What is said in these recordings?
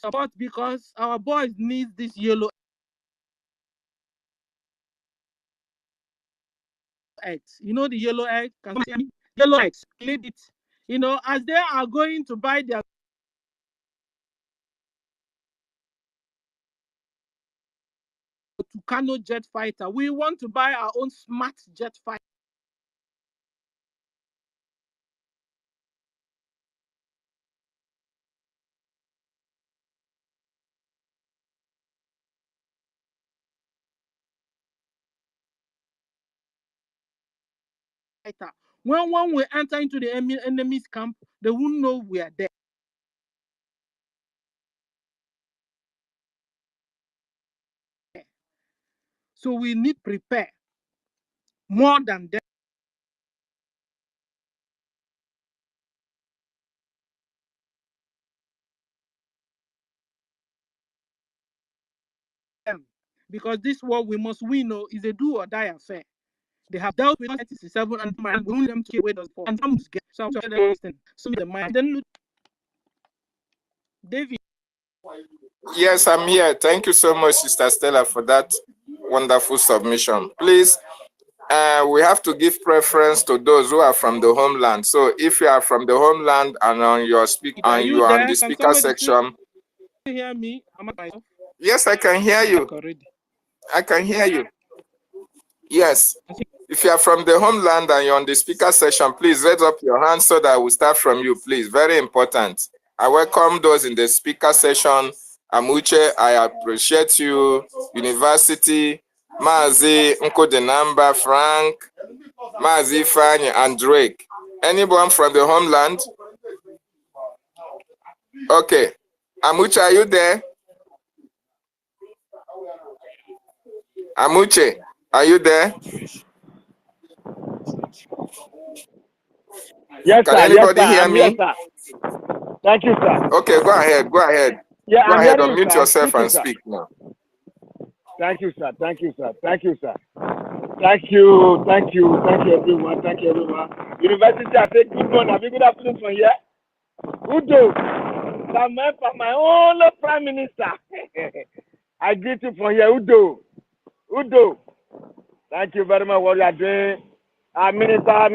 support because our boys need this yellow eggs. You know the yellow egg? Can you see me? Yellow eggs. Need it. You know, as they are going to buy their Tucano jet fighter, we want to buy our own smart jet fighter. When we enter into the enemy's camp, they won't know we are there. So we need prepare more than them. Because this war we must win is a do or die affair. They have dealt with 1967 and we want them to get away for and some get so the mind. Then David. Yes, I'm here. Thank you so much, Sister Stella, for that wonderful submission. Please, we have to give preference to those who are from the homeland. So if you are from the homeland and on your you are on the speaker section. Can you hear me? Yes, I can hear you. I can hear you. Yes. If you are from the homeland and you're on the speaker section, please raise up your hand so that we'll start from you, please. Very important. I welcome those in the speaker session. Amuche, I appreciate you. University, Mazi, Unko Denamba, Frank, Mazi, Fanny, and Drake. Anyone from the homeland? Okay. Amuche, are you there? Amuche, are you there? Yes, Can sir. anybody Yes, sir. hear me? Yes, sir. Thank you, sir. Okay, go ahead. Go ahead. Yeah, go ahead. Unmute sir. yourself and speak now. Thank you, sir. Thank you, sir. Thank you, sir. Thank you. Thank you. Thank you, everyone. Thank you, everyone. University, I say good morning. Have a good afternoon from here. Udo, my own Prime Minister. I greet you from here, Udo. Udo. Thank you very much for what you are doing. Minister,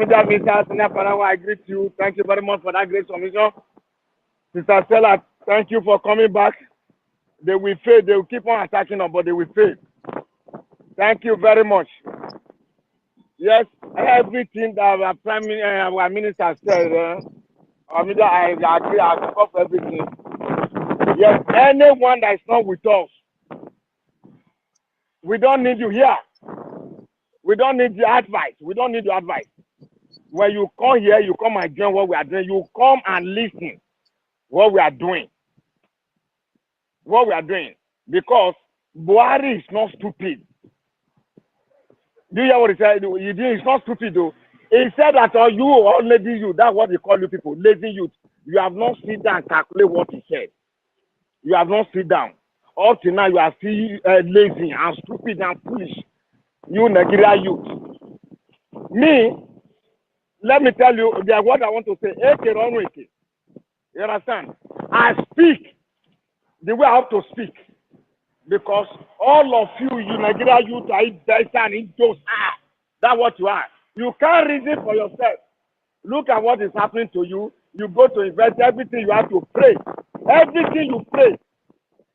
Senior Parawa, I greet you. Thank you very much for that great submission. Sister Stella, thank you for coming back. They will fail. They will keep on attacking us, but they will fail. Thank you very much. Yes, everything that our minister said, I agree. I support everything. Yes, anyone that is not with us, we don't need you here. We don't need your advice. We don't need your advice. When you come here, you come and join what we are doing. You come and listen what we are doing. What we are doing. Because Buhari is not stupid. Do you hear what he said? He's not stupid though. He said that all lazy youth, that's what they call you people, lazy youth. You have not sit down and calculate what he said. You have not sit down. Up till now, you are still lazy and stupid and foolish. You Nigeria youth. Me, let me tell you what I want to say. You understand? I speak the way I have to speak. Because all of you Nigeria youth are better and Igbos are. That's what you are. You can't reason for yourself. Look at what is happening to you. You go to invest everything, you have to pray. Everything you pray.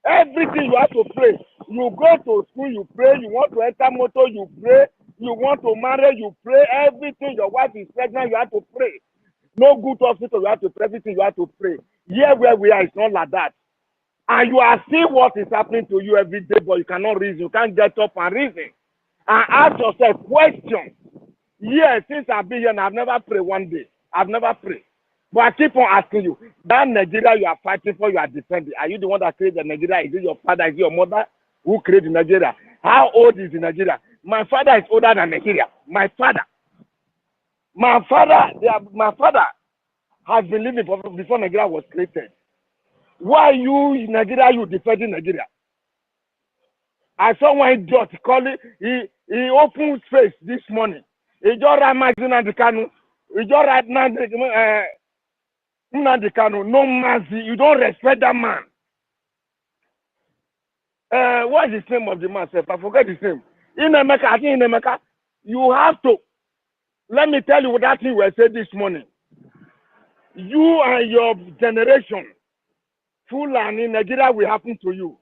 Everything you have to pray. You go to school, you pray. You want to enter motor, you pray. You want to marry, you pray. Everything, your wife is pregnant, you have to pray. No good hospital, you have to pray. Everything you have to pray. Here where we are, it's not like that. And you are seeing what is happening to you every day, but you cannot reason. You can't get up and reason. And ask yourself questions. Yes, since I've been here, and I've never prayed one day. I've never prayed. But I keep on asking you, that Nigeria you are fighting for, you are defending. Are you the one that created Nigeria? Is it your father? Is it your mother who created Nigeria? How old is Nigeria? My father is older than Nigeria. My father has been living before Nigeria was created. Why you, Nigeria, you defending Nigeria? I saw one idiot calling, he opened face this morning. He just ran Nnamdi Kanu. He just ran Nnamdi Kanu. No mercy. You don't respect that man. What is the name of the man? I forget his name. In America, I think in America, you have to. Let me tell you what that thing we said this morning. You and your generation, Fulani in Nigeria will happen to you.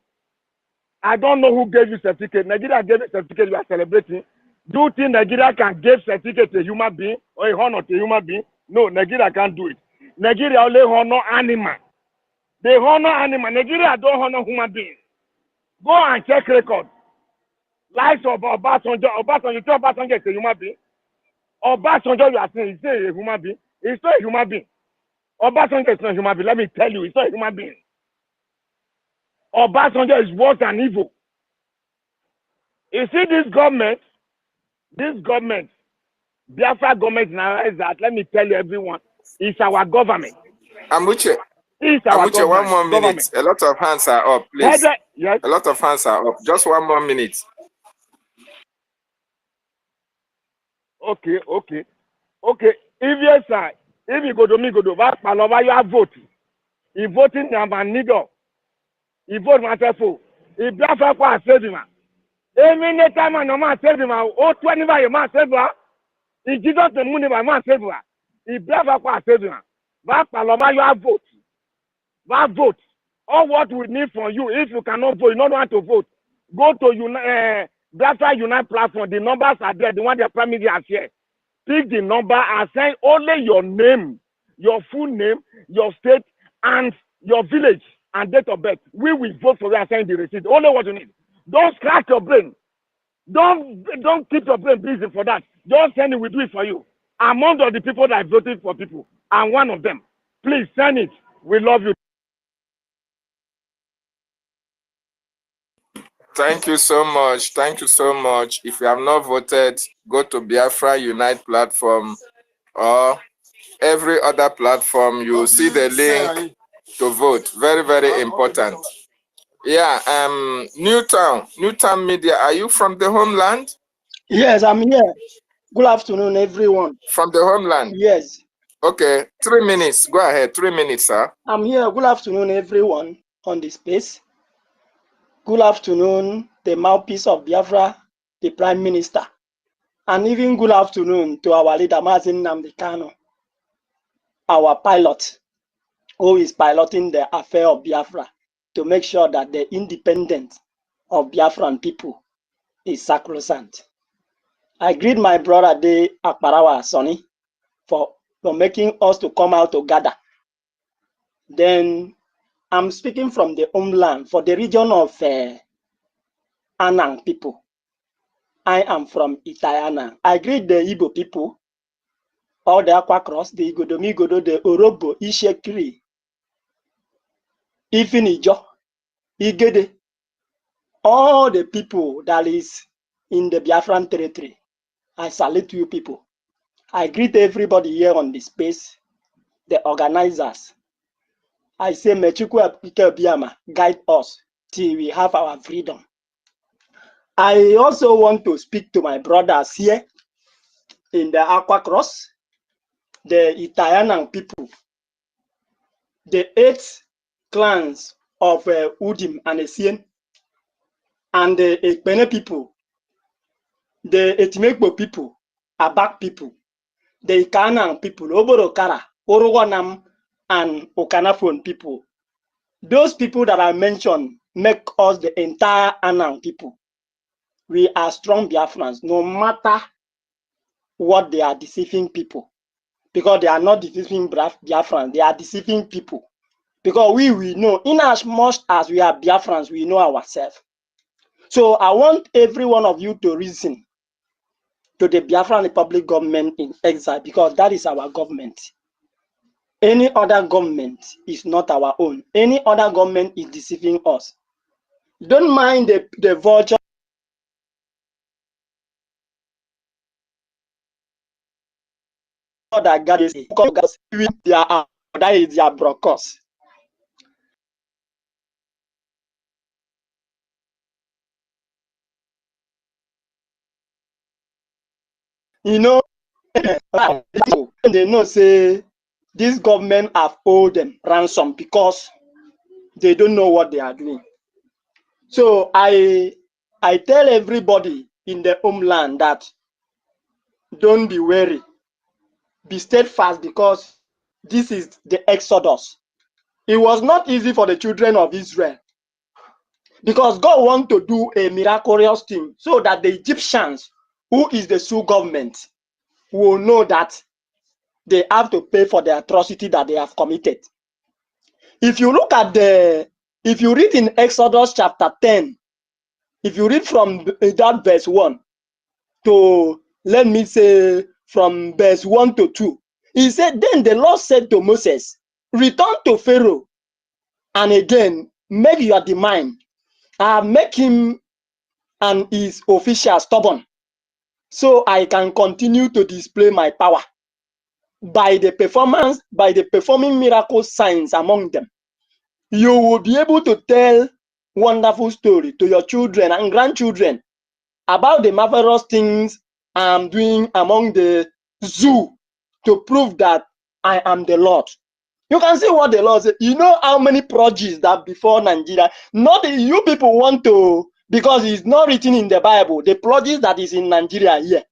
I don't know who gave you certificate. Nigeria gave a certificate you are celebrating. Do you think Nigeria can give certificate to a human being or a honor to a human being? No, Nigeria can't do it. Nigeria only honor animal. They honor animal. Nigeria don't honor human beings. Go and check record. Lives of Obasanjo. Obasanjo is a human being. Obasanjo, you are saying, he's a human being. He's not a human being. Obasanjo is not a human being. Let me tell you, he's not a human being. Obasanjo is worse than evil. You see this government, Biafra government now is that, let me tell you everyone, it's our government. Amuche, It's our Amuche, one more minute. Government. A lot of hands are up, please. Yes. A lot of hands are up. Just 1 more minute. Okay. If yes, sir, if you go to Igodomigodo, you have vote. You voting number nigga. You vote myself. If Biafra save him. Every time I man save him. Oh, 25 man save him. If Jesus the money by man save him. If Biafra save him. You have vote. Vote. All what we need from you, if you cannot vote, you don't want to vote, go to Biafra Unite platform. The numbers are there. The one the Prime Minister has here. Pick the number and send only your name, your full name, your state, and your village and date of birth. We will vote for you and send the receipt. Only what you need. Don't scratch your brain. Don't keep your brain busy for that. Just send it. We do it for you. Among the people that voted for people, I'm one of them. Please send it. We love you. Thank you so much. Thank you so much. If you have not voted, go to Biafra Unite platform or every other platform. You will see the link to vote. Very, very important. Yeah. Newtown Media. Are you from the homeland? Yes, I'm here. Good afternoon, everyone. From the homeland? Yes. Okay. 3 minutes. Go ahead. 3 minutes, sir. I'm here. Good afternoon, everyone on the space. Good afternoon, the mouthpiece of Biafra, the Prime Minister. And even good afternoon to our leader, Mazin Nnamdi Kanu, our pilot, who is piloting the affair of Biafra to make sure that the independence of Biafran people is sacrosanct. I greet my brother, De Akparawa Sonny, for making us to come out to gather. Then I'm speaking from the homeland for the region of ANNANG people. I am from Itayana. I greet the Igbo people, all the Akwa cross, the Igodomigodo, the Urhobo, Ishekiri, EFIK-IBIBIO, Igede, all the people that is in the Biafran territory. I salute you people. I greet everybody here on the space, the organizers. I say, Mechukwu Biyama guide us till we have our freedom. I also want to speak to my brothers here in the Akwa Cross, the Italian people, the 8 clans of Udim and Esien, and the Ekpene people, the Etimekbo people, Abak people, the Ikanan people, Oborokara, Orowanam, and Okanafon people. Those people that I mentioned make us the entire Annang people. We are strong Biafrans, no matter what they are deceiving people. Because they are not deceiving Biafrans, they are deceiving people. Because we know, in as much as we are Biafrans, we know ourselves. So I want every one of you to reason to the Biafran Republic government in exile, because that is our government. Any other government is not our own. Any other government is deceiving us. Don't mind the vulture that God is their broadcast. You know, they know say this government have owed them ransom because they don't know what they are doing. So I tell everybody in the homeland that don't be weary, be steadfast, because this is the Exodus. It was not easy for the children of Israel, because God wants to do a miraculous thing so that the Egyptians, who is the Sioux government, will know that they have to pay for the atrocity that they have committed. If you look at if you read in Exodus chapter 10, if you read from that verse 1 to, let me say, from verse 1 to 2, he said, then the Lord said to Moses, return to Pharaoh, and again, make your demand. Make him and his officials stubborn, so I can continue to display my power by the performing miracle signs among them. You will be able to tell wonderful story to your children and grandchildren about the marvelous things I'm doing among the zoo to prove that I am the Lord. You can see what the Lord said. You know how many produce that before Nigeria, not you people want to, because it's not written in the Bible. The produce that is in Nigeria here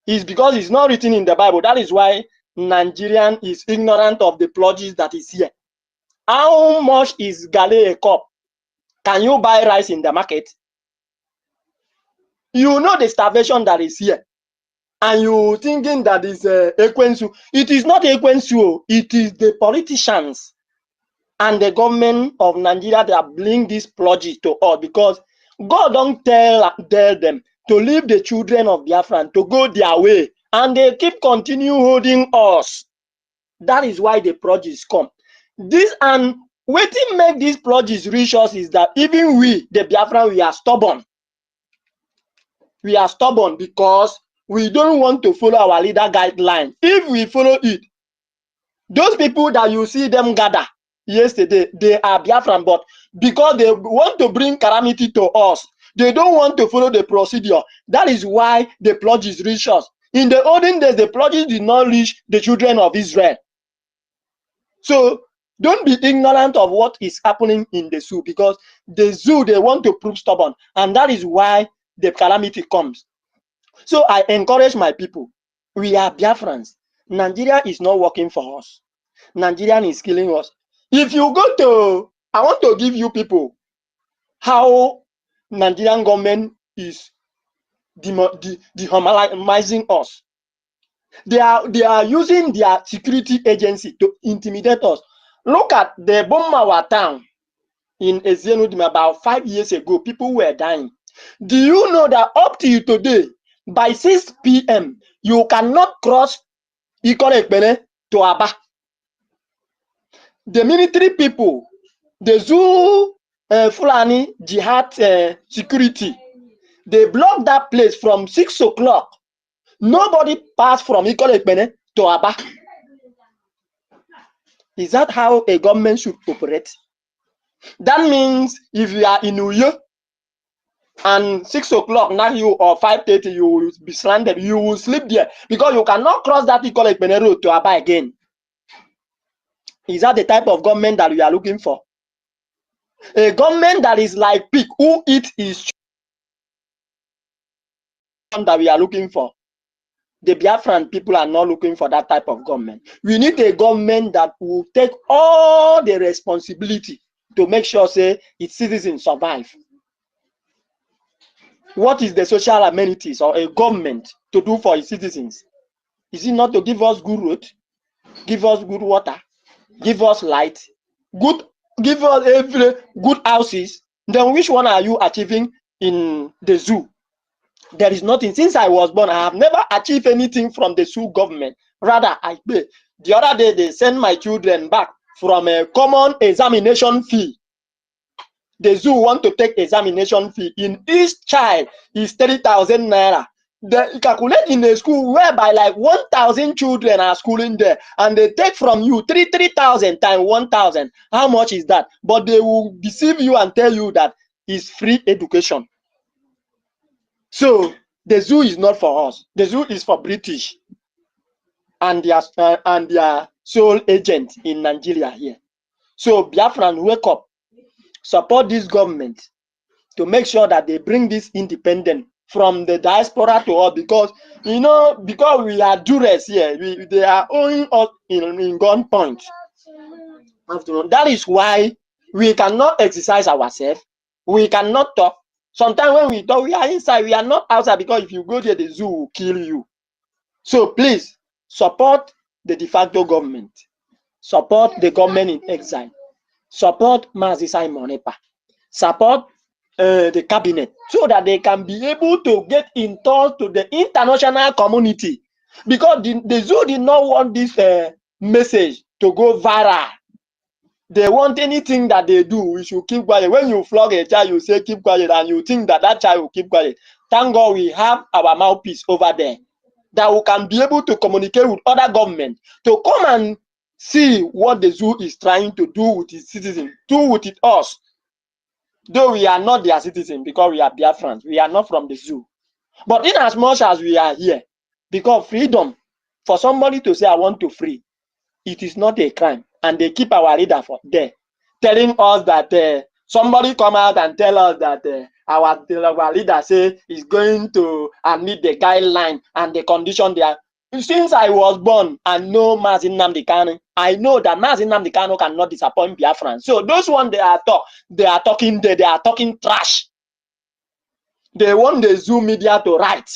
is because it's not written in the Bible. That is why Nigerian is ignorant of the produce that is here. How much is gale a cup? Can you buy rice in the market? You know the starvation that is here, and you thinking that is Ekwensu. It is not Ekwensu. It is the politicians and the government of Nigeria that bring this produce to us, because God don't tell them to leave the children of Biafra to go their way, and they keep continue holding us. That is why the produce come. This, and waiting make this produce reach us is that even we, the Biafran, we are stubborn. We are stubborn because we don't want to follow our leader guideline. If we follow it, those people that you see them gather yesterday, they are Biafran, but because they want to bring calamity to us, they don't want to follow the procedure. That is why the produce reach us. In the olden days, the produce did not reach the children of Israel. So don't be ignorant of what is happening in the zoo, because the zoo, they want to prove stubborn, and that is why the calamity comes. So I encourage my people. We are Biafrans. Nigeria is not working for us. Nigerian is killing us. If you go to, I want to give you people how Nigerian government is dehumanizing us. They are using their security agency to intimidate us. Look at the Bomawa town in Ezenudim about 5 years ago. People were dying. Do you know that up to today, by 6 p.m., you cannot cross Ikone to Aba? The military people, the Zoo Fulani Jihad security, they blocked that place from 6 o'clock. Nobody passed from Ikone to Aba. Is that how a government should operate? That means if you are in Uyo and 6 o'clock now, you or 5:30, you will be stranded. You will sleep there because you cannot cross that Ikone road to Aba again. Is that the type of government that we are looking for? A government that is like pig who eats his children that we are looking for. The Biafran people are not looking for that type of government. We need a government that will take all the responsibility to make sure, say, its citizens survive. What is the social amenities or a government to do for its citizens? Is it not to give us good road, give us good water, give us light, give us every good houses? Then which one are you achieving in the zoo? There is nothing. Since I was born, I have never achieved anything from the zoo government. Rather, I pay. The other day, they sent my children back from a common examination fee. The zoo want to take examination fee. In each child is 30,000 naira. They calculate in a school whereby like 1,000 children are schooling there, and they take from you 3,000 times 1,000. How much is that? But they will deceive you and tell you that it's free education. So the zoo is not for us. The zoo is for British and their sole agent in Nigeria here. So Biafran, wake up, support this government, to make sure that they bring this independence from the diaspora to us, because you know, because we are duress here, they are owing us in gunpoint. That is why we cannot exercise ourselves, we cannot talk. Sometimes when we talk, we are inside, we are not outside, because if you go there, the zoo will kill you. So please support the de facto government, support the government in exile, support Mazi Simon Epa, support the cabinet, so that they can be able to get in touch to the international community, because the zoo did not want this message to go viral. They want anything that they do, we should keep quiet. When you flog a child, you say keep quiet, and you think that that child will keep quiet. Thank God we have our mouthpiece over there, that we can be able to communicate with other governments to come and see what the zoo is trying to do with its citizens, do with it us. Though we are not their citizens, because we are Biafrans, we are not from the zoo. But in as much as we are here, because freedom, for somebody to say I want to free, it is not a crime. And they keep our leader for there, telling us that somebody come out and tell us that our leader say is going to meet the guideline and the condition there. Since I was born and know Mazi Nnamdi Kanu, I know that Mazi Nnamdi Kanu cannot disappoint Biafrans. So those ones they are talking there, they are talking trash. They want the Zoo media to write.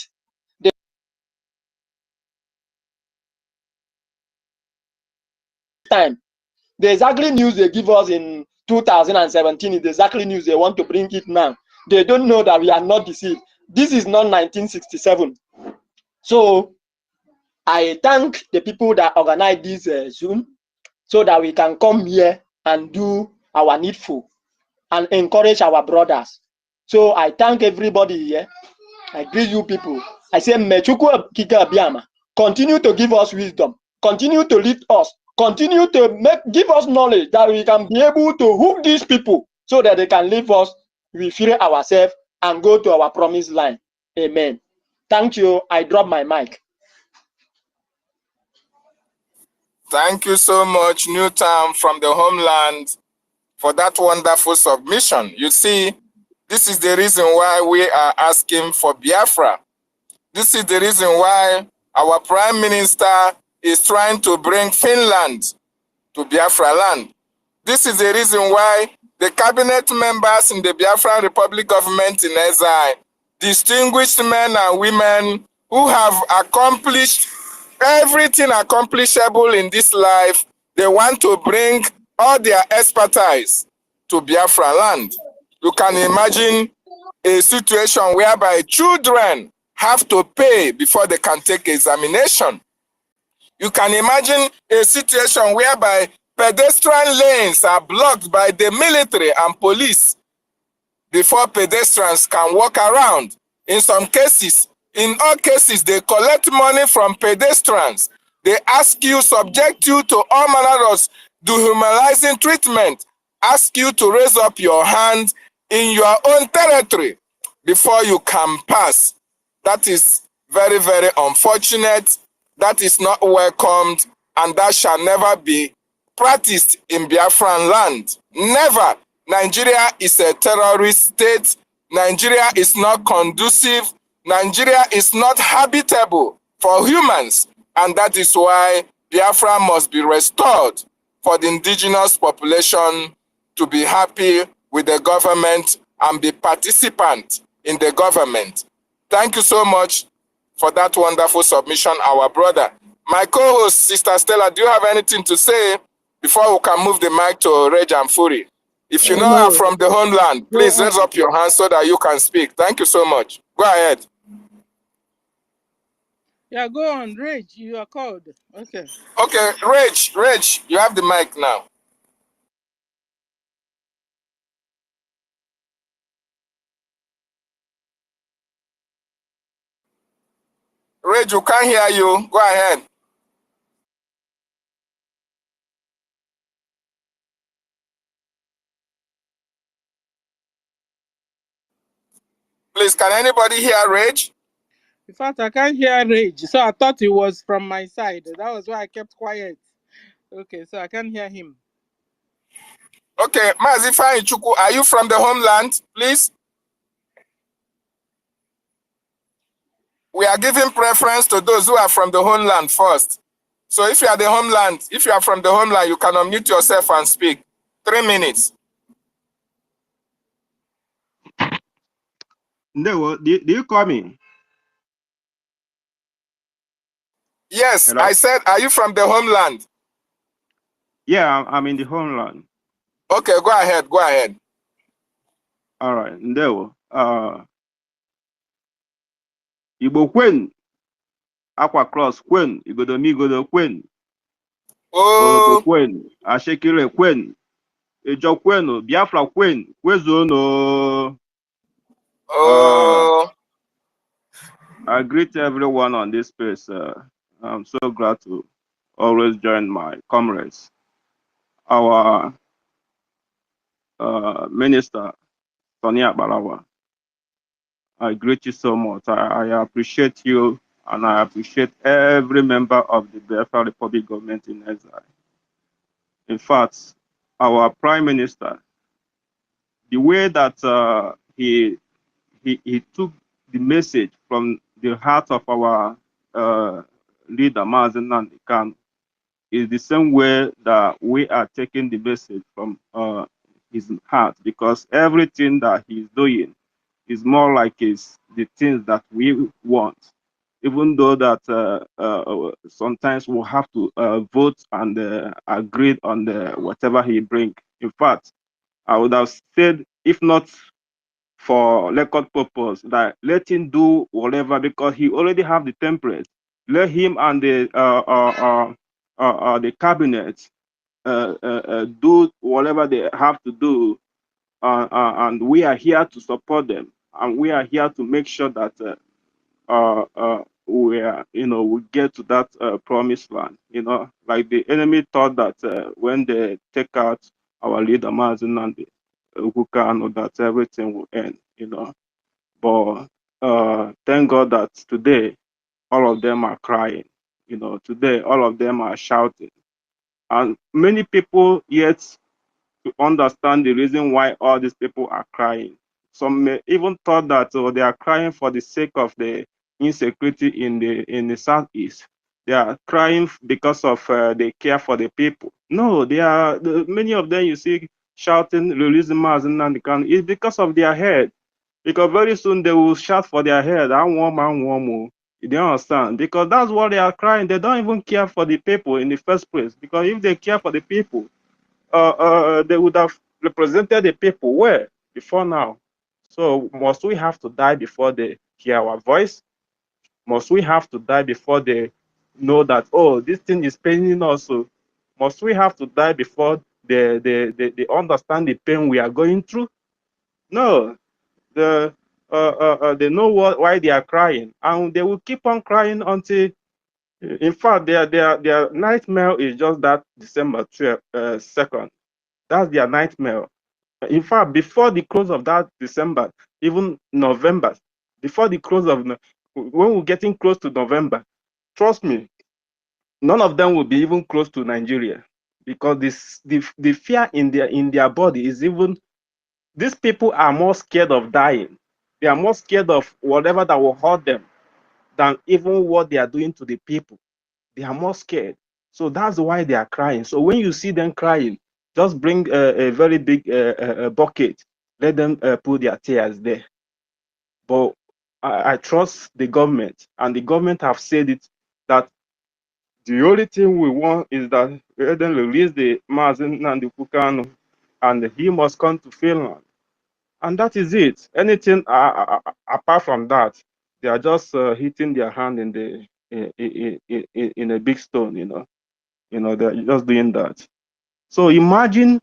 Time. The exactly news they give us in 2017 is the exactly news they want to bring it now. They don't know that we are not deceived. This is not 1967. So I thank the people that organized this Zoom, so that we can come here and do our needful and encourage our brothers. So I thank everybody here. I greet you people. I say, Mechuku Kika Biama, continue to give us wisdom, continue to lead us, continue to give us knowledge that we can be able to hook these people so that they can leave us, we free ourselves and go to our promised land. Amen. Thank you. I drop my mic. Thank you so much, Newtown from the homeland, for that wonderful submission. You see, this is the reason why we are asking for Biafra. This is the reason why our Prime Minister is trying to bring Finland to Biafra land. This is the reason why the cabinet members in the Biafran Republic government in exile, distinguished men and women who have accomplished everything accomplishable in this life, they want to bring all their expertise to Biafra land. You can imagine a situation whereby children have to pay before they can take examination. You can imagine a situation whereby pedestrian lanes are blocked by the military and police before pedestrians can walk around. In some cases, in all cases, they collect money from pedestrians. They ask you, subject you to all manner of dehumanizing treatment, ask you to raise up your hand in your own territory before you can pass. That is very, very unfortunate. That is not welcomed, and that shall never be practiced in Biafran land. Never. Nigeria is a terrorist state. Nigeria is not conducive. Nigeria is not habitable for humans, and that is why Biafra must be restored for the indigenous population to be happy with the government and be participant in the government. Thank you so much for that wonderful submission, our brother. My co-host, Sister Stella, do you have anything to say before we can move the mic to Reg and Fury? If you know her from the homeland, please raise up your hand so that you can speak. Thank you so much. Go ahead. Yeah, go on, Reg. You are called. Okay. Okay, Reg, you have the mic now. Reg, you can't hear you. Go ahead. Please, can anybody hear Reg? In fact, I can't hear Reg, so I thought it was from my side. That was why I kept quiet. Okay, so I can't hear him. Okay, Mazifa Ichuku, are you from the homeland, please? we are giving preference to those who are from the homeland first. So if you are the homeland, if you are from the homeland, you can unmute yourself and speak. 3 minutes. No, do you call me? Yes, Hello? I said, are you from the homeland? Yeah, I'm in the homeland. Okay, go ahead, go ahead. All right, no. Igbo Queen, Akwa Cross Queen, Igodomigodo Queen, Urhobo Oh, Queen, Ishekiri Queen, Ejo Queen, Biafra Queen, Kwezono. oh. I greet everyone on this space. I'm so glad to always join my comrades. Our minister, Sonia Balawa, I greet you so much. I appreciate you, and I appreciate every member of the Biafra Republic government in exile. In fact, our prime minister, the way that he took the message from the heart of our leader, Mazen Nnamdi Kanu, is the same way that we are taking the message from his heart, because everything that he's doing is more like the things that we want, even though that sometimes we'll have to vote and agree on whatever he brings. In fact, I would have said, if not for record purpose, that let him do whatever, because he already have the template. Let him and the cabinet do whatever they have to do, and we are here to support them, and we are here to make sure that we are, we get to that promised land. Like the enemy thought that when they take out our leader Mazen Nnamdi Kanu, that everything will end. But thank God that today all of them are crying. Today all of them are shouting, and many people yet to understand the reason why all these people are crying. Some may even thought that they are crying for the sake of the insecurity in the southeast. They are crying because of they care for the people. No, many of them you see shouting release Mazen Nnamdi Kanu is because of their head. Because very soon they will shout for their head, I want. You don't understand? Because that's what they are crying. They don't even care for the people in the first place. Because if they care for the people, they would have represented the people well before now. So must we have to die before they hear our voice? Must we have to die before they know that, oh, this thing is paining us? So must we have to die before they understand the pain we are going through? No, they know why they are crying, and they will keep on crying until, in fact, their nightmare is just that December 2nd. That's their nightmare. In fact, before the close of that December, even November, before the close of, when we're getting close to November, trust me, none of them will be even close to Nigeria, because the fear in their body is even, these people are more scared of dying. They are more scared of whatever that will hurt them than even what they are doing to the people. They are more scared. So that's why they are crying. So when you see them crying, just bring a very big bucket. Let them put their tears there. But I trust the government, and the government have said it, that the only thing we want is that let them release the Mazen Nnamdi Kanu, and he must come to Finland. And that is it. Anything apart from that, they are just hitting their hand in a big stone. They're just doing that. So imagine,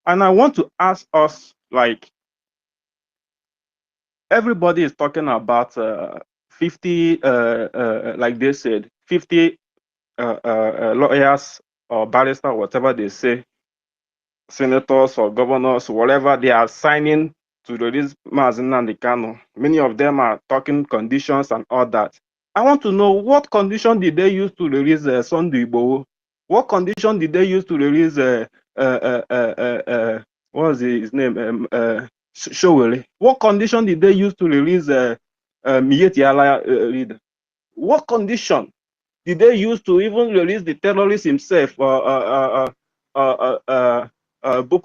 and I want to ask us, like, everybody is talking about 50, like they said, 50 lawyers or barrister, whatever they say, senators or governors, whatever, they are signing to release Mazen Nnamdi Kanu. Many of them are talking conditions and all that. I want to know, what condition did they use to release Sunday Igboho? What condition did they use to release what was his name? Showele? What condition did they use to release leader. What condition did they use to even release the terrorist himself, Boko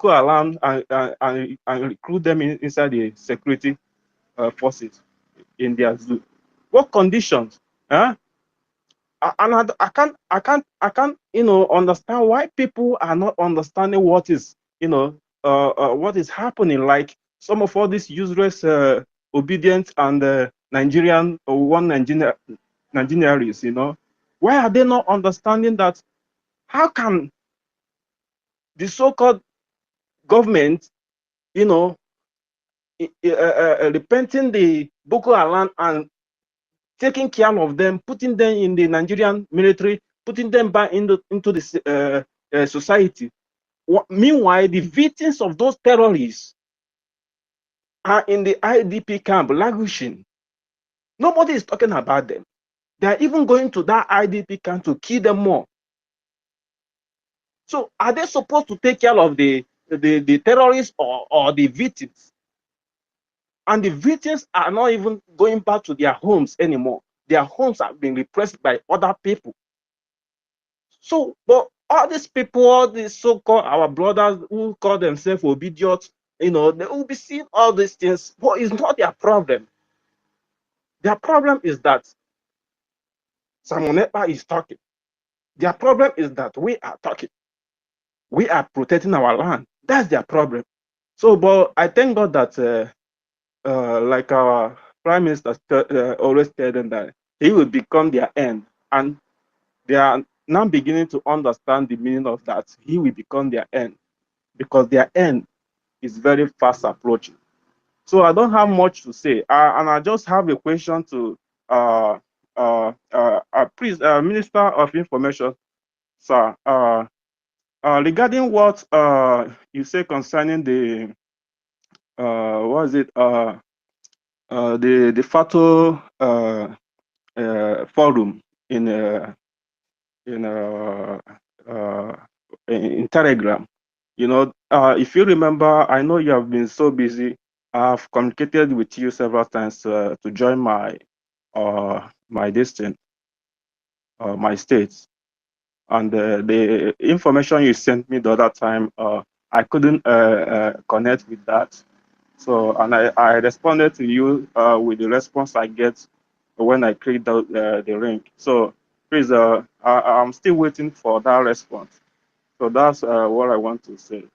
Haram, and recruit them inside the security forces in their zoo? What conditions? Huh? And I can't, understand why people are not understanding what is, what is happening. Like some of all these useless, obedient and Nigerian or one Nigerians, why are they not understanding that? How can the so-called government, repenting the Boko Haram and taking care of them, putting them in the Nigerian military, putting them back into the society. Meanwhile, the victims of those terrorists are in the IDP camp languishing. Nobody is talking about them. They are even going to that IDP camp to kill them more. So are they supposed to take care of the terrorists or the victims? And the victims are not even going back to their homes anymore. Their homes have been repressed by other people. So, but all these people, all these so-called our brothers who call themselves obedient, they will be seeing all these things, but it's not their problem. Their problem is that Samonepa is talking. Their problem is that we are talking. We are protecting our land. That's their problem. So, but I thank God that, like our Prime Minister always tell them that he will become their end, and they are now beginning to understand the meaning of that. He will become their end, because their end is very fast approaching. So I don't have much to say, and I just have a question to please, Minister of Information, sir. Regarding what you say concerning the what is it? The FATO forum in Telegram. If you remember, I know you have been so busy. I've communicated with you several times to join my my states, and the information you sent me the other time, I couldn't connect with that. So, and I responded to you with the response I get when I clicked the link. So, please, I'm still waiting for that response. So that's what I want to say.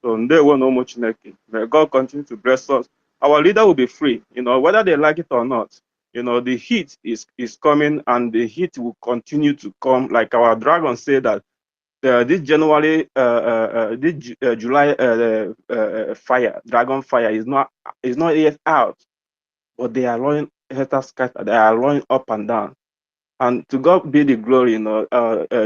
So they will know much naked. May God continue to bless us. Our leader will be free, whether they like it or not. The heat is coming, and the heat will continue to come. Like our dragon said that this January, this July fire, dragon fire is not yet out, but they are running they are running up and down. And to God be the glory.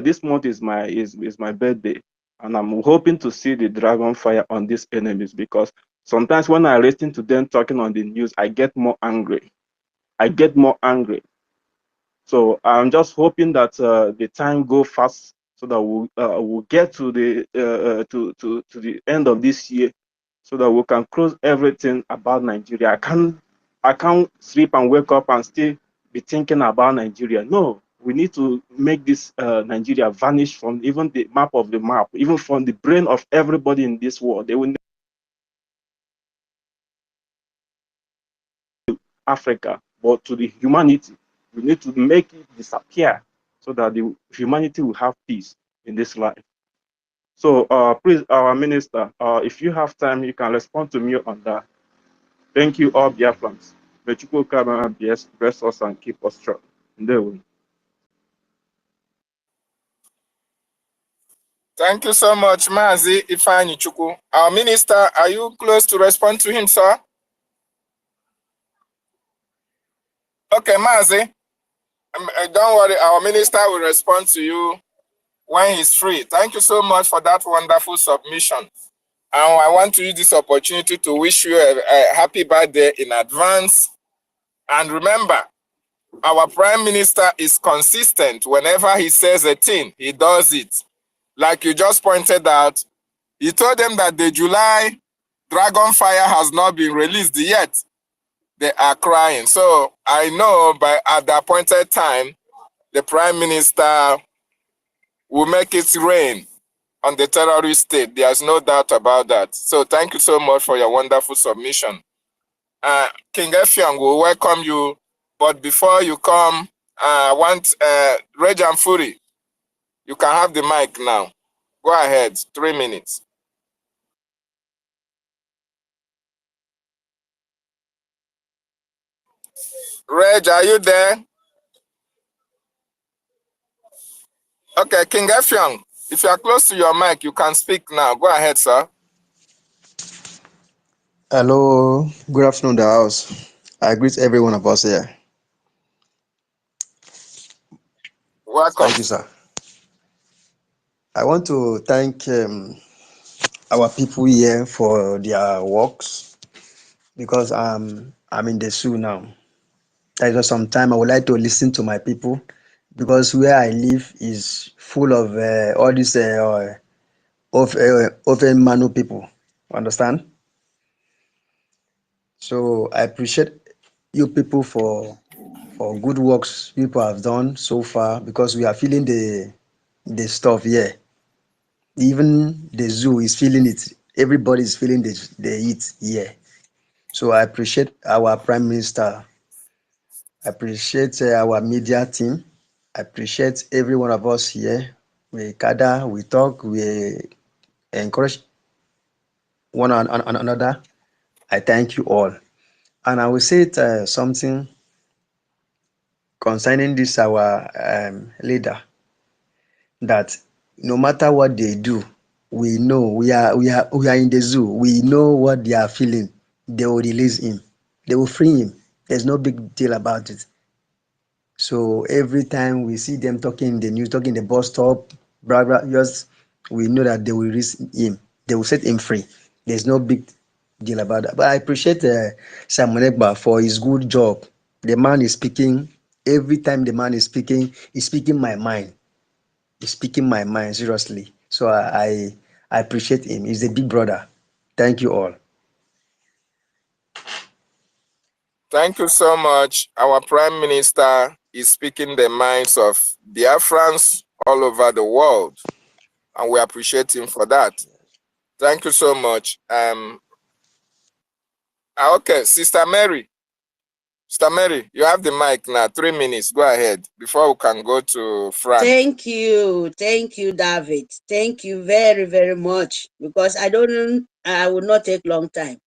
This month is my birthday, and I'm hoping to see the dragon fire on these enemies, because sometimes when I listen to them talking on the news, I get more angry. So I'm just hoping that the time go fast, so that we'll get to the to the end of this year, so that we can close everything about Nigeria. I can't sleep and wake up and still be thinking about Nigeria. No, we need to make this Nigeria vanish from even the map, even from the brain of everybody in this world. They will Africa, but to the humanity. We need to make it disappear, so that the humanity will have peace in this life. So please, our minister, if you have time, you can respond to me on that. Thank you, all Biafrans. May Chukwu bless us and keep us strong. Thank you so much, Mazi Ifeanyi. Our minister, are you close to respond to him, sir? Okay, Mazi, don't worry, our minister will respond to you when he's free. Thank you so much for that wonderful submission. And I want to use this opportunity to wish you a happy birthday in advance. And remember, our Prime Minister is consistent. Whenever he says a thing, he does it. Like you just pointed out, he told them that the July dragon fire has not been released yet. they are crying. So I know at the appointed time, the Prime Minister will make it rain on the terrorist state. There's no doubt about that. So thank you so much for your wonderful submission. King Effiong will welcome you. But before you come, I want Reg and Fury. You can have the mic now. Go ahead, 3 minutes. Reg, are you there? Okay, King Effiong, if you are close to your mic, you can speak now. Go ahead, sir. Hello, good afternoon, the house. I greet every one of us here. Welcome. Thank you, sir. I want to thank our people here for their works because I'm in the zoo now. There is some time I would like to listen to my people because where I live is full of all these Manu people. Understand? So I appreciate you people for good works people have done so far because we are feeling the stuff here. Even the zoo is feeling it. Everybody is feeling the heat here. So I appreciate our Prime Minister. I appreciate our media team. I appreciate every one of us here. We gather, we talk, we encourage one another. I thank you all. And I will say something concerning this our leader, that no matter what they do, we know we are in the zoo. We know what they are feeling. They will release him. They will free him. There's no big deal about it. So every time we see them talking in the news, talking in the bus stop, blah blah, just we know that they will release him. They will set him free. There's no big deal about that. But I appreciate Simon Ekba for his good job. The man is speaking. Every time the man is speaking, he's speaking my mind. He's speaking my mind, seriously. So I appreciate him. He's a big brother. Thank you all. Thank you so much. Our Prime Minister is speaking the minds of Biafrans all over the world, and we appreciate him for that. Thank you so much. Okay, Sister Mary. Sister Mary, you have the mic now. 3 minutes. Go ahead before we can go to Frank. Thank you, David. Thank you very, very much. Because I will not take long time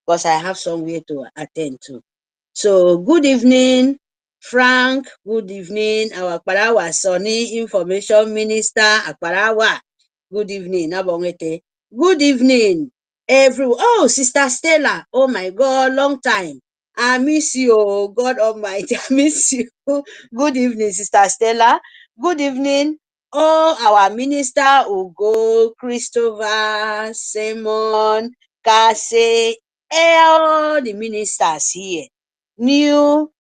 because I have somewhere to attend to. So good evening, Frank. Good evening, our Akparawa Sonny Information Minister Akparawa. Good evening, Nabongete. Good evening, everyone. Oh, Sister Stella. Oh my God, long time. I miss you, God Almighty. I miss you. Good evening, Sister Stella. Good evening, all our minister, Ugo, Christopher, Simon, Kase, all the ministers here. New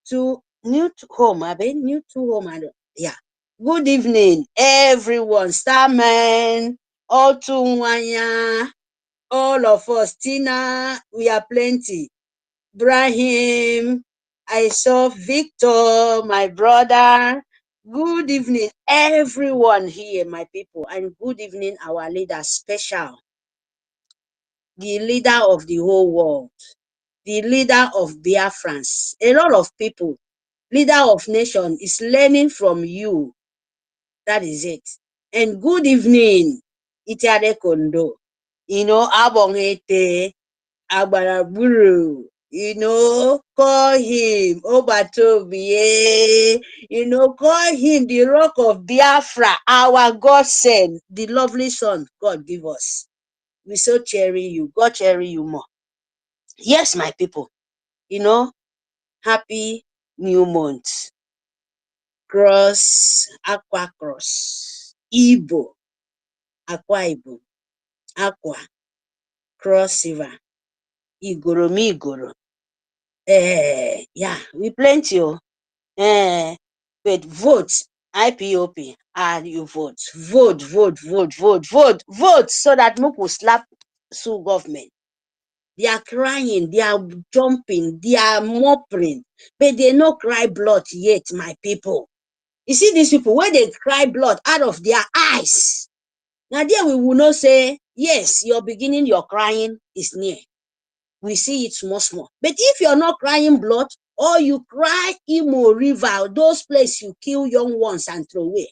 to home. New to home. Yeah. Good evening, everyone. Starman, Otunwanya, all of us. Tina, we are plenty. Brahim, I saw Victor, my brother. Good evening, everyone here, my people, and good evening, our leader, special, the leader of the whole world, the leader of Biafrans. A lot of people, leader of nation, is learning from you. That is it. And good evening, Itiade Kondo. Abongete, Agbaraburu. Call him Obatobi. Call him the rock of Biafra, our God sent, the lovely son God give us. We so cherish you. God cherish you more. Yes, my people. Happy new month. Cross, Akwa cross, Igbo, Akwa Igbo, Akwa, cross river, Igodomigodo. Yeah, we plenty. But vote, IPOP, and you vote. Vote so that Muku slap sue government. They are crying, they are jumping, they are mopping, but they no cry blood yet, my people. You see these people, when they cry blood out of their eyes, now there we will not say, yes, your beginning, your crying is near. We see it small. But if you're not crying blood, or you cry Imo River, those places you kill young ones and throw away,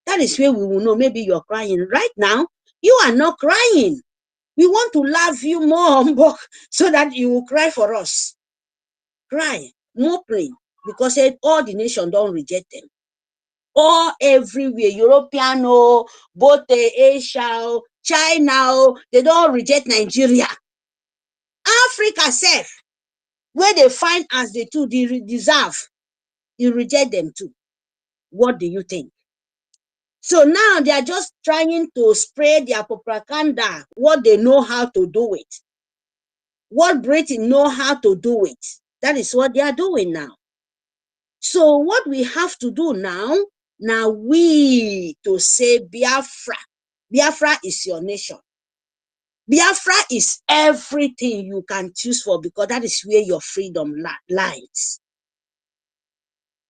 that is where we will know maybe you're crying. Right now, you are not crying. We want to love you more so that you will cry for us. Cry, more praying, because all the nation don't reject them. All everywhere, European, both Asia, China, they don't reject Nigeria. Africa self, where they find as they too they deserve, you reject them too. What do you think? So now they are just trying to spread their propaganda, what they know how to do it. What Britain know how to do it. That is what they are doing now. So what we have to do now we to say Biafra. Biafra is your nation. Biafra is everything you can choose for, because that is where your freedom lies.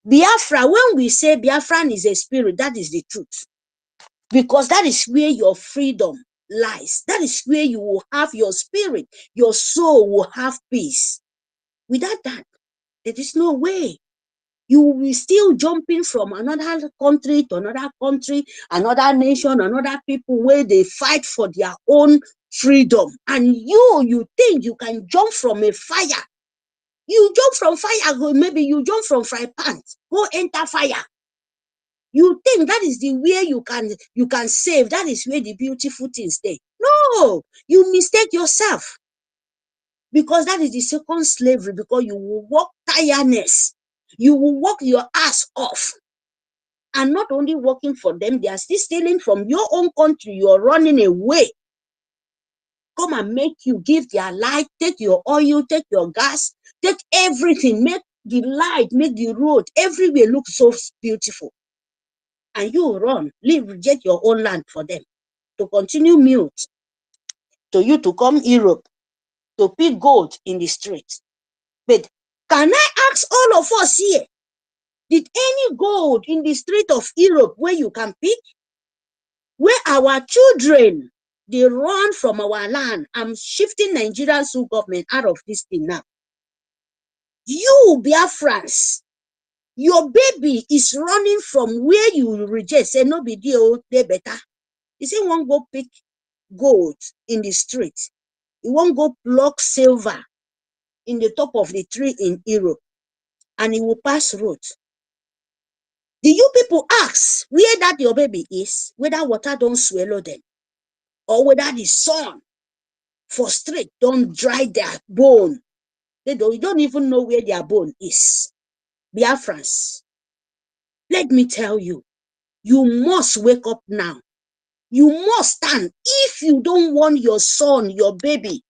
Biafra, when we say Biafran is a spirit, that is the truth. Because that is where your freedom lies. That is where you will have your spirit. Your soul will have peace. Without that, there is no way. You will be still jumping from another country to another country, another nation, another people, where they fight for their own freedom. And you think you can jump from a fire. You jump from fire, maybe you jump from fry pan, go enter fire. You think that is the way you can save. That is where the beautiful things stay. No, you mistake yourself. Because that is the second slavery, because you will work tiredness. You will work your ass off. And not only working for them, they are still stealing from your own country. You are running away. Come and make you give their light, take your oil, take your gas, take everything, make the light, make the road, everywhere look so beautiful. And you run, reject your own land for them to continue mute, to you to come Europe, to pick gold in the street. But can I ask all of us here, did any gold in the street of Europe where you can pick? Where our children, they run from our land? I'm shifting Nigerian government out of this thing now. You, Biafrans, your baby is running from where you reject. Say, no big deal, they better. You say, won't go pick gold in the street. You won't go pluck silver in the top of the tree in Europe. And it will pass road. Do you people ask where that your baby is, whether water don't swallow them, or whether the sun for straight don't dry their bone? You don't even know where their bone is. Biafrans, let me tell you, you must wake up now. You must stand. If you don't want your son, your baby,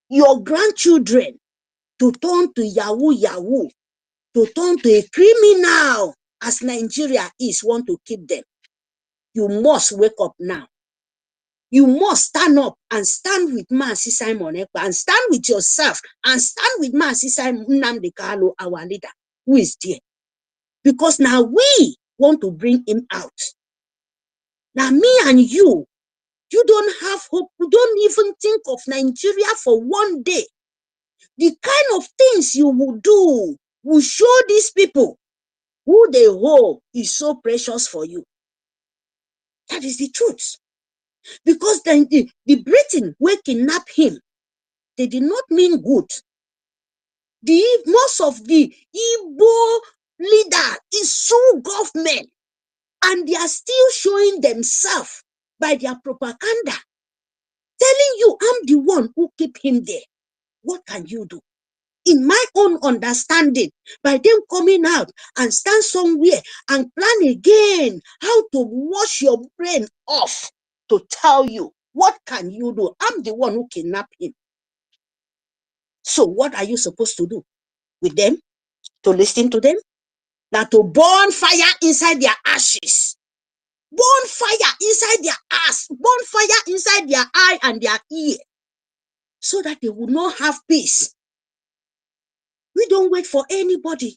your grandchildren to turn to Yahoo, to turn to a criminal, as Nigeria want to keep them, you must wake up now. You must stand up and stand with Mazi Simon Ekpa, and stand with yourself, and stand with Mazi Simon Nnamdi Kanu, our leader, who is there. Because now we want to bring him out. Now me and you don't have hope. You don't even think of Nigeria for one day. The kind of things you will do will show these people who they hold is so precious for you. That is the truth. Because then the Britain will kidnap him. They did not mean good. Most of the Igbo leader is so government, and they are still showing themselves by their propaganda, telling you, I'm the one who keep him there. What can you do? In my own understanding, by them coming out and stand somewhere and plan again how to wash your brain off, to tell you, what can you do? I'm the one who kidnapped him. So what are you supposed to do with them? To listen to them? Now to burn fire inside their ashes. Burn fire inside their ass. Burn fire inside their eye and their ear. so that they will not have peace. We don't wait for anybody.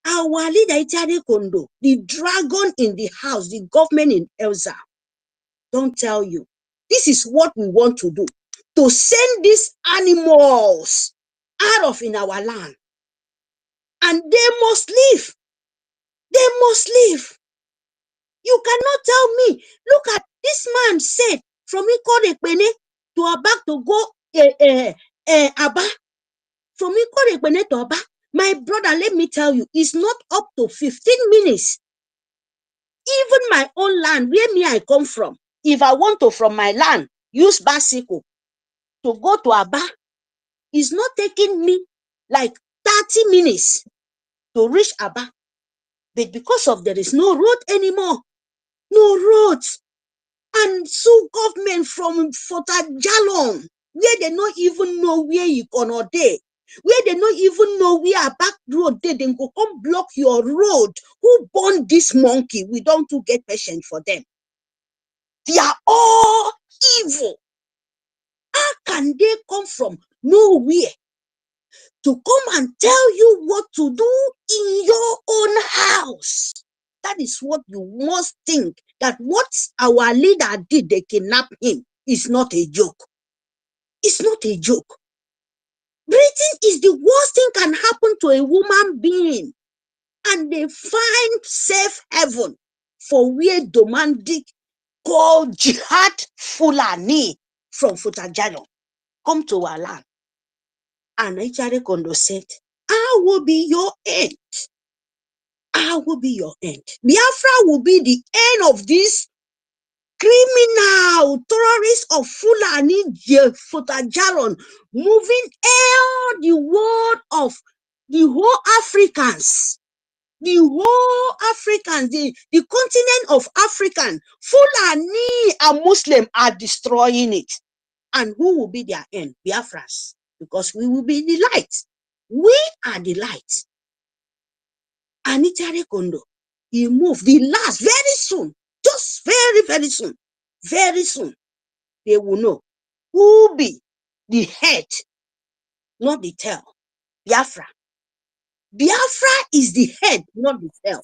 Our leader, Itade Kondo, the dragon in the house, the government in Elza, don't tell you. This is what we want to do, to send these animals out of in our land. And they must leave. They must leave. You cannot tell me, look at this man said from Ikodekpene to Aba to go Aba. From Ikodekpene to Aba, my brother, let me tell you, it's not up to 15 minutes. Even my own land, where me I come from, if I want to from my land, use bicycle to go to Aba, it's not taking me like 30 minutes to reach Aba. But because of there is no road anymore, no roads, and so government from Fotajalon, where they not even know where you gonna dey, where they not even know where a back road they then go come block your road. Who born this monkey? We don't to get patient for them. They are all evil. How can they come from nowhere to come and tell you what to do in your own house? That is what you must think, that what our leader did, they kidnapped him, is not a joke. It's not a joke. Breathing is the worst thing can happen to a woman being. And they find safe heaven for where Domandik called Jihad Fulani from Futajalon come to our land. And Echare Kondo said, I will be your end. I will be your end. Biafra will be the end of this criminal terrorists of Fulani Futajalon, moving all the world of the whole Africans, the continent of African. Fulani and Muslim are destroying it. And who will be their end? Biafras. Because we will be the light. We are the light. Anita Kondo, he moved the last very soon, just very, very soon, they will know who be the head, not the tail. Biafra. Biafra is the head, not the tail.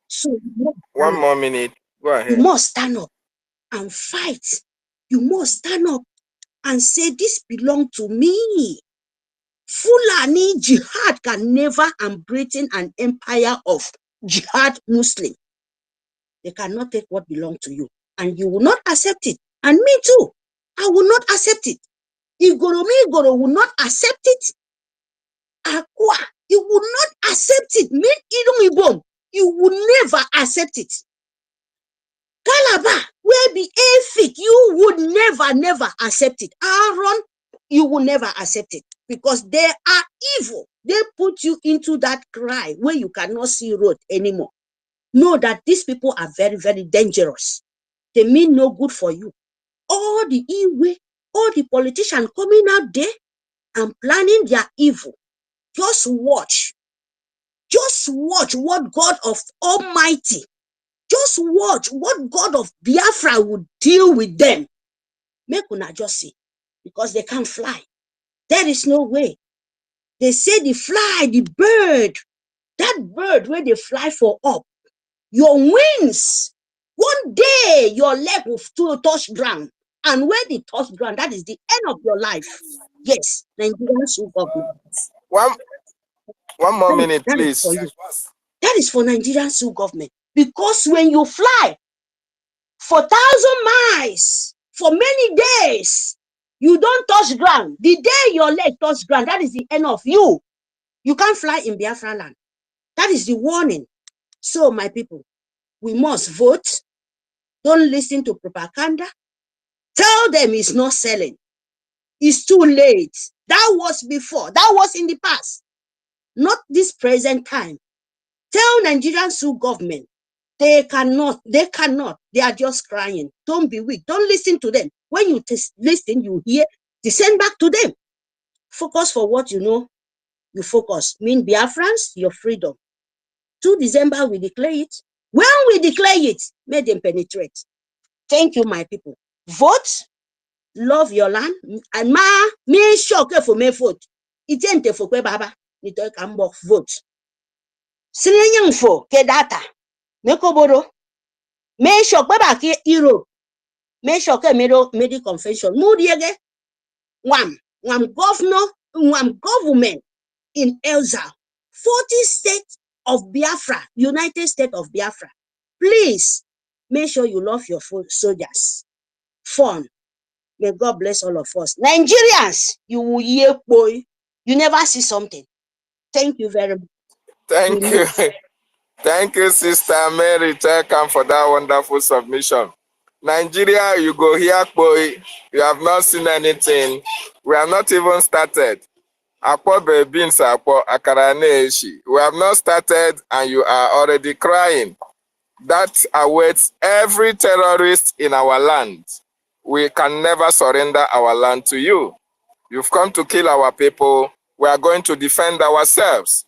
So one more minute. Go ahead. You must stand up and fight. You must stand up and say, this belongs to me. Fulani jihad can never embrace an empire of jihad Muslim. They cannot take what belongs to you. And you will not accept it. And me too. I will not accept it. Igodomigodo will not accept it. Akwa, you will not accept it. Me Idumibom, you will never accept it. Calabar, where be EFIK, you would never accept it. Aaron, you will never accept it. Because they are evil. They put you into that cry where you cannot see road anymore. Know that these people are very, very dangerous. They mean no good for you. All the evil, all the politicians coming out there and planning their evil. Just watch. Just watch what God of Almighty, just watch what God of Biafra would deal with them. Make una just see. Because they can't fly. There is no way. They say the fly, the bird, that bird where they fly for up, your wings, one day your leg will touch ground. And when they touch ground, that is the end of your life. Yes, Nigerian government. One more minute, please. That is for Nigerian government. Because when you fly for 1,000 miles, for many days, you don't touch ground. The day your leg touch ground, that is the end of you. You can't fly in Biafra land. That is the warning. So, my people, we must vote. Don't listen to propaganda. Tell them it's not selling. It's too late. That was before. That was in the past. Not this present time. Tell Nigerian government. They cannot. They are just crying. Don't be weak. Don't listen to them. When you listen, you hear, they send back to them. Focus for what you know. You focus. Mean Biafrans, your freedom. 2 December, we declare it. When we declare it, let them penetrate. Thank you, my people. Vote. love your land. And me shock for me vote. Itente for kwe baba. Nito kambok vote. Sinyang for ke data. Mekoboro. Me shock baba ke Europe. Me shock medi convention. Mudiege. Wam government in Elza. 40 states of Biafra, United States of Biafra. Please make sure you love your soldiers. Fun. May God bless all of us. Nigerians, you will hear boy. You never see something. Thank you very much. Thank you. Thank you, Sister Mary. Welcome for that wonderful submission. Nigeria, you go here, boy. You have not seen anything. We have not even started. Akwa beans, Akwa akaraneshi. We have not started and you are already crying. That awaits every terrorist in our land. We can never surrender our land to you. You've come to kill our people. We are going to defend ourselves.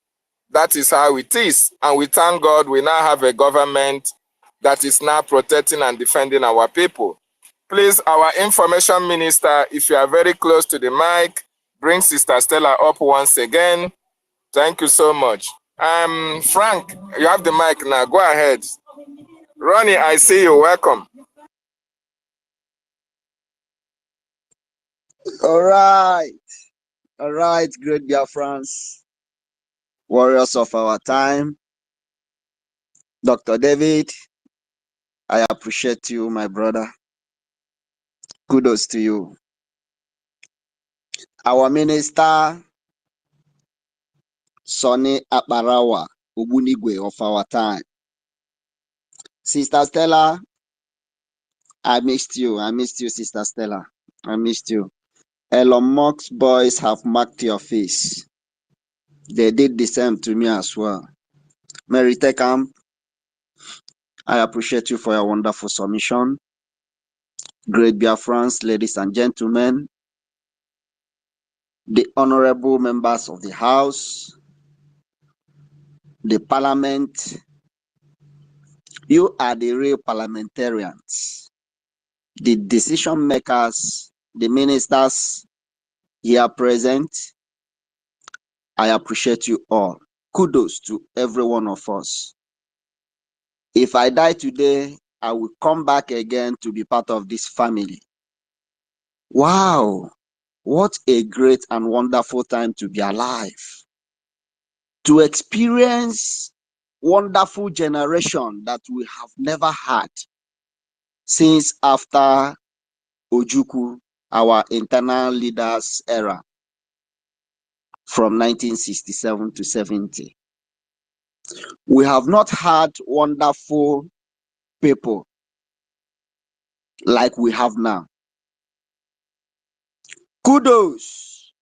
That is how it is. And we thank God we now have a government that is now protecting and defending our people. Please, our information minister, if you are very close to the mic, bring Sister Stella up once again. Thank you so much. Frank, you have the mic now. Go ahead. Ronnie, I see you. Welcome. All right, great Biafrans, warriors of our time. Dr. David, I appreciate you, my brother. Kudos to you. Our minister, Sonny Aparawa, Ubunigwe of our time. Sister Stella, I missed you. I missed you, Sister Stella. I missed you. Elon Musk's boys have marked your face. They did the same to me as well. Mary Tekam, I appreciate you for your wonderful submission. Great Biafrans, ladies and gentlemen, the honorable members of the House, the Parliament, you are the real parliamentarians, the decision makers, the ministers here present. I appreciate you all. Kudos to every one of us. If I die today, I will come back again to be part of this family. Wow, what a great and wonderful time to be alive. To experience wonderful generation that we have never had since after Ojukwu, our internal leaders era from 1967 to 70. We have not had wonderful people like we have now. Kudos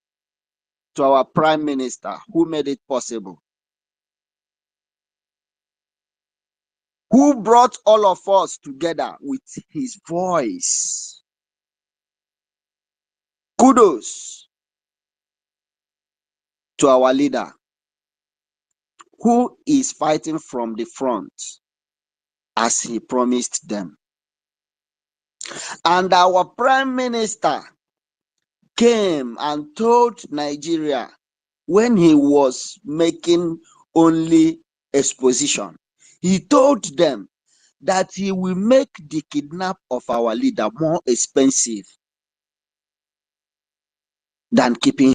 to our Prime Minister who made it possible, who brought all of us together with his voice. Kudos to our leader who is fighting from the front as he promised them. And our Prime Minister came and told Nigeria when he was making only exposition, he told them that he will make the kidnap of our leader more expensive than keeping.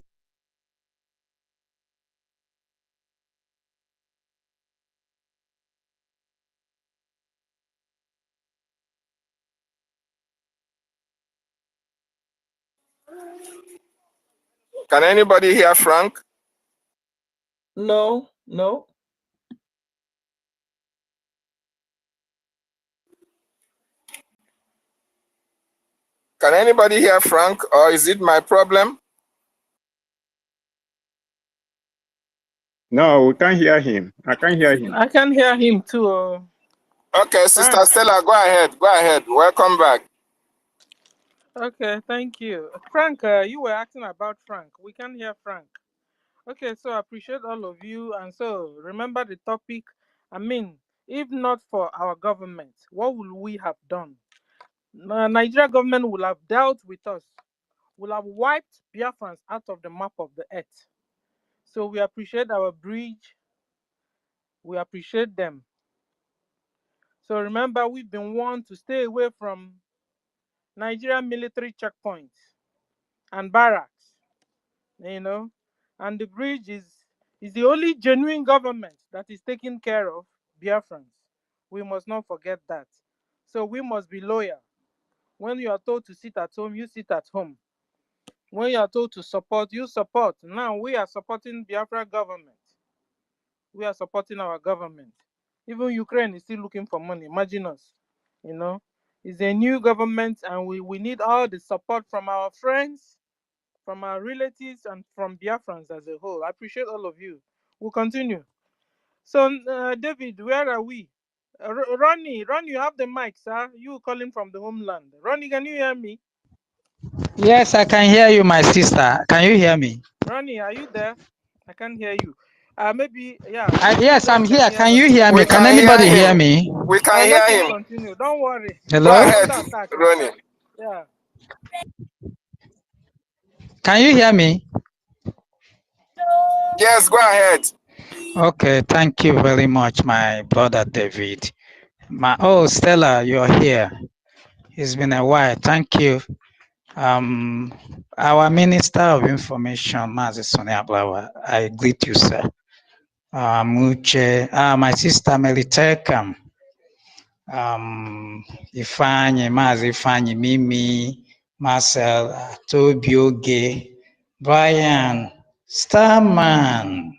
Can anybody hear Frank? No. Can anybody hear Frank, or is it my problem? No, we can't hear him. I can't hear him. I can hear him too. Okay, Sister Stella, go ahead. Go ahead. Welcome back. Okay, thank you. Frank, you were asking about Frank. We can hear Frank. Okay, so I appreciate all of you. And so remember the topic. I mean, if not for our government, what would we have done? Nigeria government will have dealt with us, will have wiped Biafrans out of the map of the earth. So we appreciate our bridge. We appreciate them. So remember, we've been warned to stay away from Nigerian military checkpoints and barracks, and the bridge is the only genuine government that is taking care of Biafrans. We must not forget that. So we must be loyal. When you are told to sit at home, you sit at home. When you are told to support, you support. Now we are supporting Biafra government. We are supporting our government. Even Ukraine is still looking for money. Imagine us. It's a new government, and we need all the support from our friends, from our relatives, and from Biafrans as a whole. I appreciate all of you. We'll continue. So, David, where are we? Ronnie, you have the mic, sir. You calling from the homeland. Ronnie, can you hear me? Yes, I can hear you, my sister. Can you hear me? Ronnie, are you there? I can't hear you. Maybe, yeah. Yes, I'm here. Can you hear me? We Can can anybody hear hear him. me? We can Let him hear him. continue. Don't worry. Go Hello? ahead, Under Ronnie. Yeah. Can you hear me? Yes, go ahead. Okay, thank you very much, my brother David. Stella, you're here. It's been a while. Thank you. Our Minister of Information, Mazi Sonia Blawa, I greet you, sir. Muche, my sister Melitekam, Ifeanyi, Mazi Ifeanyi, Mimi, Marcel, Toby Oge, Brian, Starman,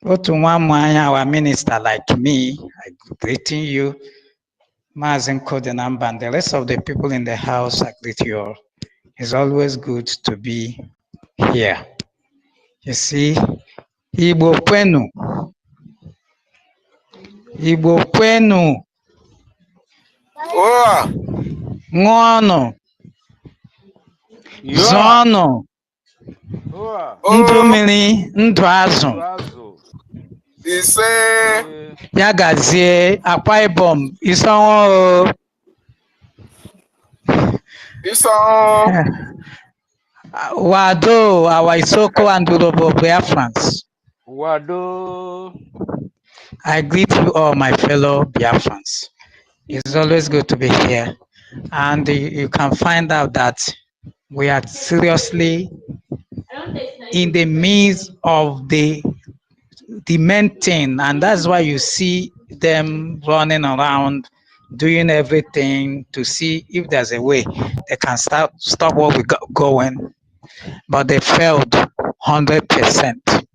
Otu Nwamwanya, our minister like me, I greeting you, Mazen Kodenamba, and the rest of the people in the house, I greet you all. It's always good to be here. You see, Igbo kwenu, Igbo kwenu, ṅụọnụ, zụọnụ, ndụ mmiri, ndụ azụ. Ise. Ya gazie, Akwa Ibom, Isongo. Wado, our Isoko and Urhobo Biafrans. Wado. I greet you all, my fellow Biafrans. It's always good to be here. And you can find out that we are seriously in the midst of the main thing, and that's why you see them running around doing everything to see if there's a way they can stop what we got going, but they failed 100%.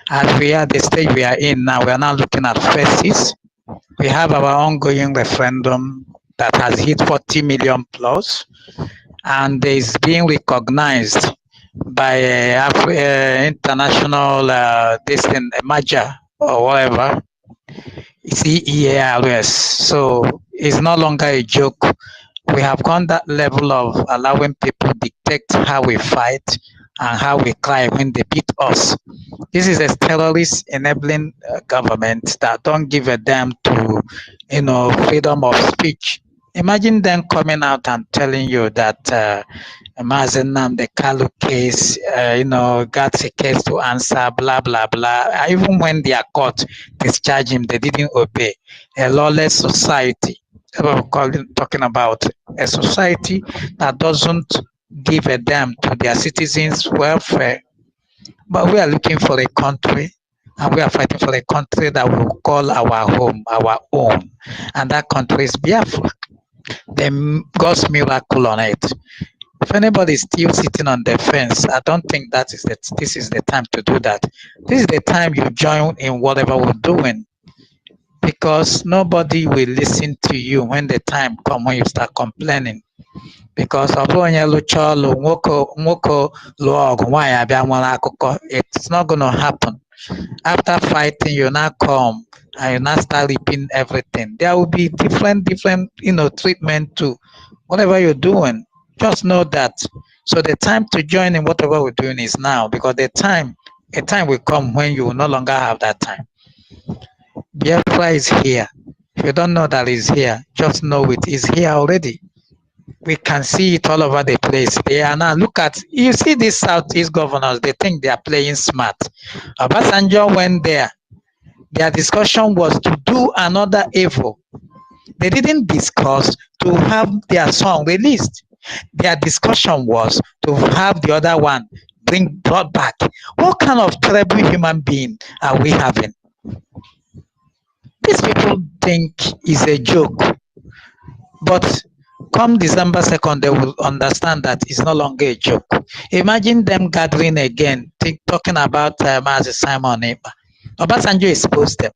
As we are the stage we are in now, we are now looking at phases. We have our ongoing referendum that has hit 40 million plus, and is being recognized by international merger or whatever. It's EEARS. So it's no longer a joke. We have gone that level of allowing people dictate how we fight and how we cry when they beat us. This is a terrorist enabling government that don't give a damn to, freedom of speech. Imagine them coming out and telling you that Mazenam, the Kalu case, got a case to answer, blah, blah, blah. Even when they are caught, discharge him, they didn't obey. A lawless society. Talking about a society that doesn't give a damn to their citizens' welfare. But we are looking for a country, and we are fighting for a country that will call our home, our own. And that country is Biafra. God's miracle on it. If anybody is still sitting on the fence, I don't think this is the time to do that. This is the time you join in whatever we're doing, because nobody will listen to you when the time comes when you start complaining. Because it's not going to happen. After fighting, you now come and you now start reaping everything. There will be different treatment to whatever you're doing. Just know that. So the time to join in whatever we're doing is now, because a time will come when you will no longer have that time. Biafra is here. If you don't know that it's here, just know it is here already. We can see it all over the place. They are now, look at, you see these Southeast governors, they think they are playing smart. Obasanjo went there. Their discussion was to do another evil. They didn't discuss to have their song released. Their discussion was to have the other one brought back. What kind of terrible human being are we having? These people think it's a joke, but come December 2nd, they will understand that it's no longer a joke. Imagine them gathering again, talking about Mazi Simon Ekpa. Obasanjo exposed them.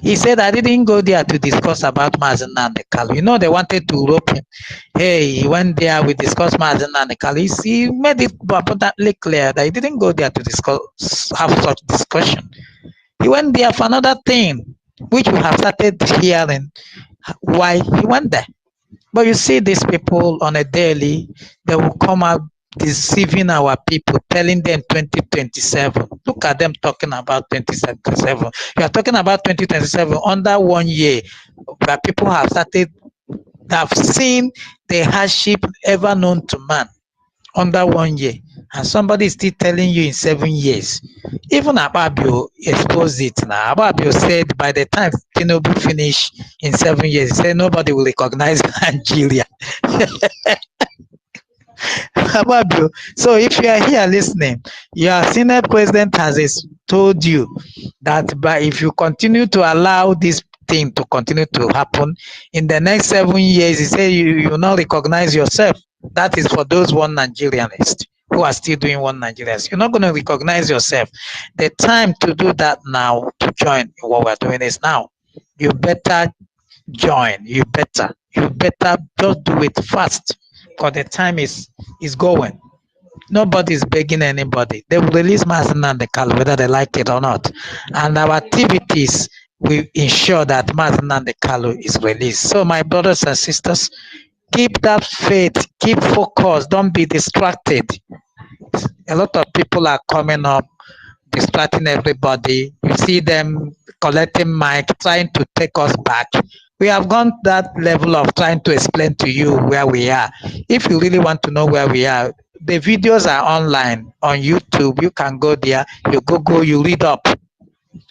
He said, I didn't go there to discuss about Mazi Nnamdi Kanu. You know, they wanted to rope him. Hey, he went there, we discussed Mazi Nnamdi Kanu. He made it abundantly clear that he didn't go there to have such discussion. He went there for another thing, which we have started hearing why he went there. But you see these people on a daily, they will come out deceiving our people, telling them 2027. Look at them talking about 2027. You are talking about 2027 under 1 year, where people have seen the hardship ever known to man under 1 year. And somebody is still telling you in 7 years. Even Akpabio exposed it now. Akpabio said by the time Tinubu finish in 7 years, he said nobody will recognize Nigeria. Akpabio. So if you are here listening, your Senate president has told you that if you continue to allow this thing to continue to happen, in the next 7 years, he said you will not recognize yourself. That is for those one Nigerianists who are still doing one Nigerians. You're not going to recognize yourself. The time to do that now, to join what we're doing is now. You better join. You better just do it fast, because the time is going. Nobody's begging anybody. They will release Mazi Nnamdi Kanu whether they like it or not. And our activities will ensure that Mazi Nnamdi Kanu is released. So my brothers and sisters, keep that faith, keep focused, don't be distracted. A lot of people are coming up, distracting everybody. You see them collecting mic, trying to take us back. We have gone that level of trying to explain to you where we are. If you really want to know where we are, the videos are online on YouTube. You can go there, you Google, you read up,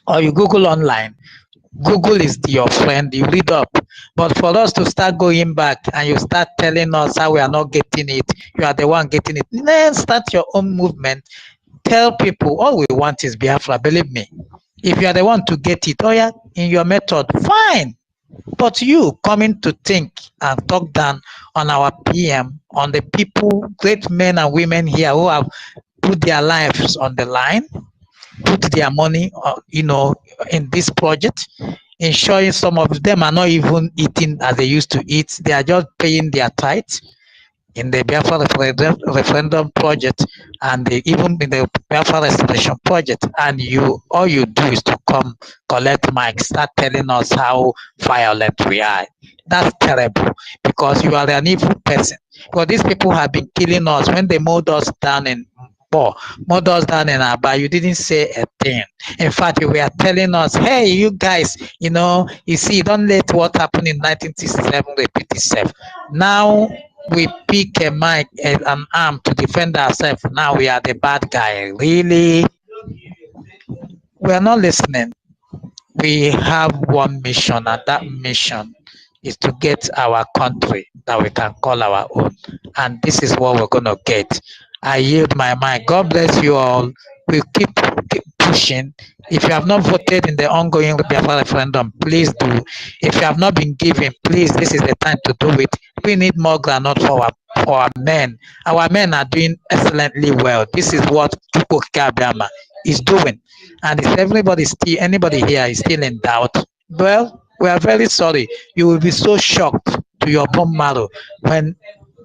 or you Google online. Google is your friend, you read up. But for us to start going back and you start telling us how we are not getting it, you are the one getting it, then start your own movement. Tell people all we want is Biafra, believe me. If you are the one to get it, oh yeah, in your method, fine. But you coming to think and talk down on our PM, on the people, great men and women here who have put their lives on the line, put their money, in this project, ensuring some of them are not even eating as they used to eat. They are just paying their tithes in the Biafra referendum project, and even in the Biafra restoration project. And all you do is to come collect mics, start telling us how violent we are. That's terrible, because you are an evil person. Because these people have been killing us. When they mowed us down in Aba, you didn't say a thing. In fact, you were telling us, hey, you guys, you see, don't let what happened in 1967 repeat itself. Now we pick a mic and an arm to defend ourselves. Now we are the bad guy. Really? We are not listening. We have one mission, and that mission is to get our country that we can call our own. And this is what we're going to get. I yield my mind. God bless you all. We'll keep pushing. If you have not voted in the ongoing Biafra referendum, please do. If you have not been given, please, this is the time to do it. We need more groundnut for our men. Our men are doing excellently well. This is what EFIK-IBIBIO is doing. And if anybody here is still in doubt, well, we are very sorry. You will be so shocked to your bone marrow when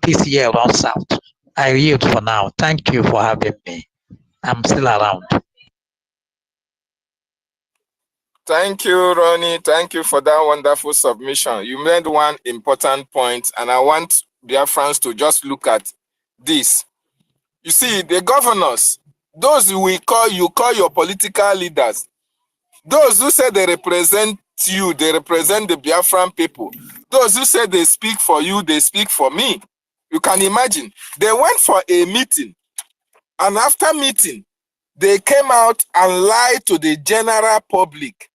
this year runs out. I yield for now. Thank you for having me. I'm still around. Thank you, Ronnie. Thank you for that wonderful submission. You made one important point, and I want Biafrans to just look at this. You see, the governors, those you call your political leaders, those who say they represent you, they represent the Biafran people. Those who say they speak for you, they speak for me. You can imagine. They went for a meeting, and after meeting, they came out and lied to the general public.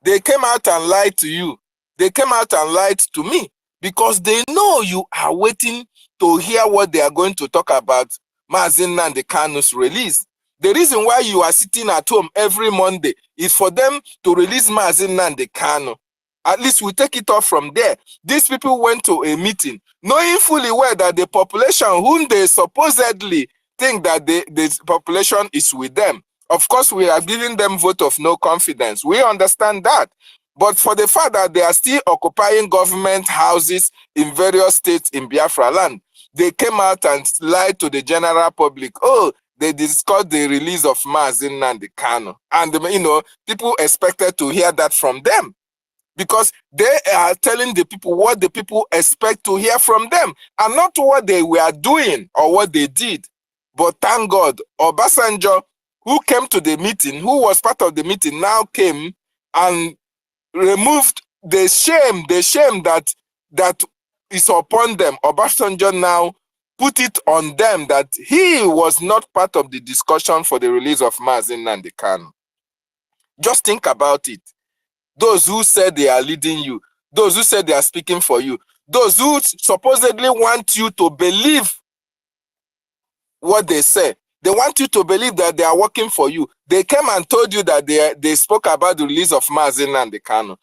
They came out and lied to you. They came out and lied to me because they know you are waiting to hear what they are going to talk about Mazi Nnamdi Kanu's release. The reason why you are sitting at home every Monday is for them to release Mazi Nnamdi Kanu. At least we take it off from there. These people went to a meeting knowing fully well that the population whom they supposedly think that the population is with them. Of course, we are giving them vote of no confidence. We understand that. But for the fact that they are still occupying government houses in various states in Biafra land, they came out and lied to the general public. Oh, they discussed the release of Mazi Nnamdi Kanu. And, you know, people expected to hear that from them, because they are telling the people what the people expect to hear from them, and not what they were doing or what they did. But thank God, Obasanjo, who came to the meeting, who was part of the meeting, now came and removed the shame that is upon them. Obasanjo now put it on them that he was not part of the discussion for the release of Mazi Nnamdi Kanu. Just think about it. Those who said they are leading you, those who said they are speaking for you, those who supposedly want you to believe what they say, they want you to believe that they are working for you. They came and told you that they spoke about the release of Mazi Nnamdi Kanu.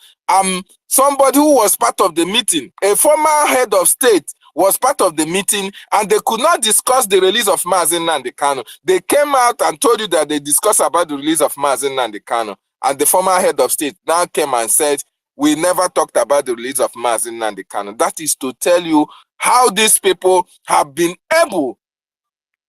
Somebody who was part of the meeting, a former head of state, was part of the meeting, and they could not discuss the release of Mazi Nnamdi Kanu. They came out and told you that they discussed about the release of Mazi Nnamdi Kanu. And the former head of state now came and said, we never talked about the release of Mazi Nnamdi Kanu. That is to tell you how these people have been able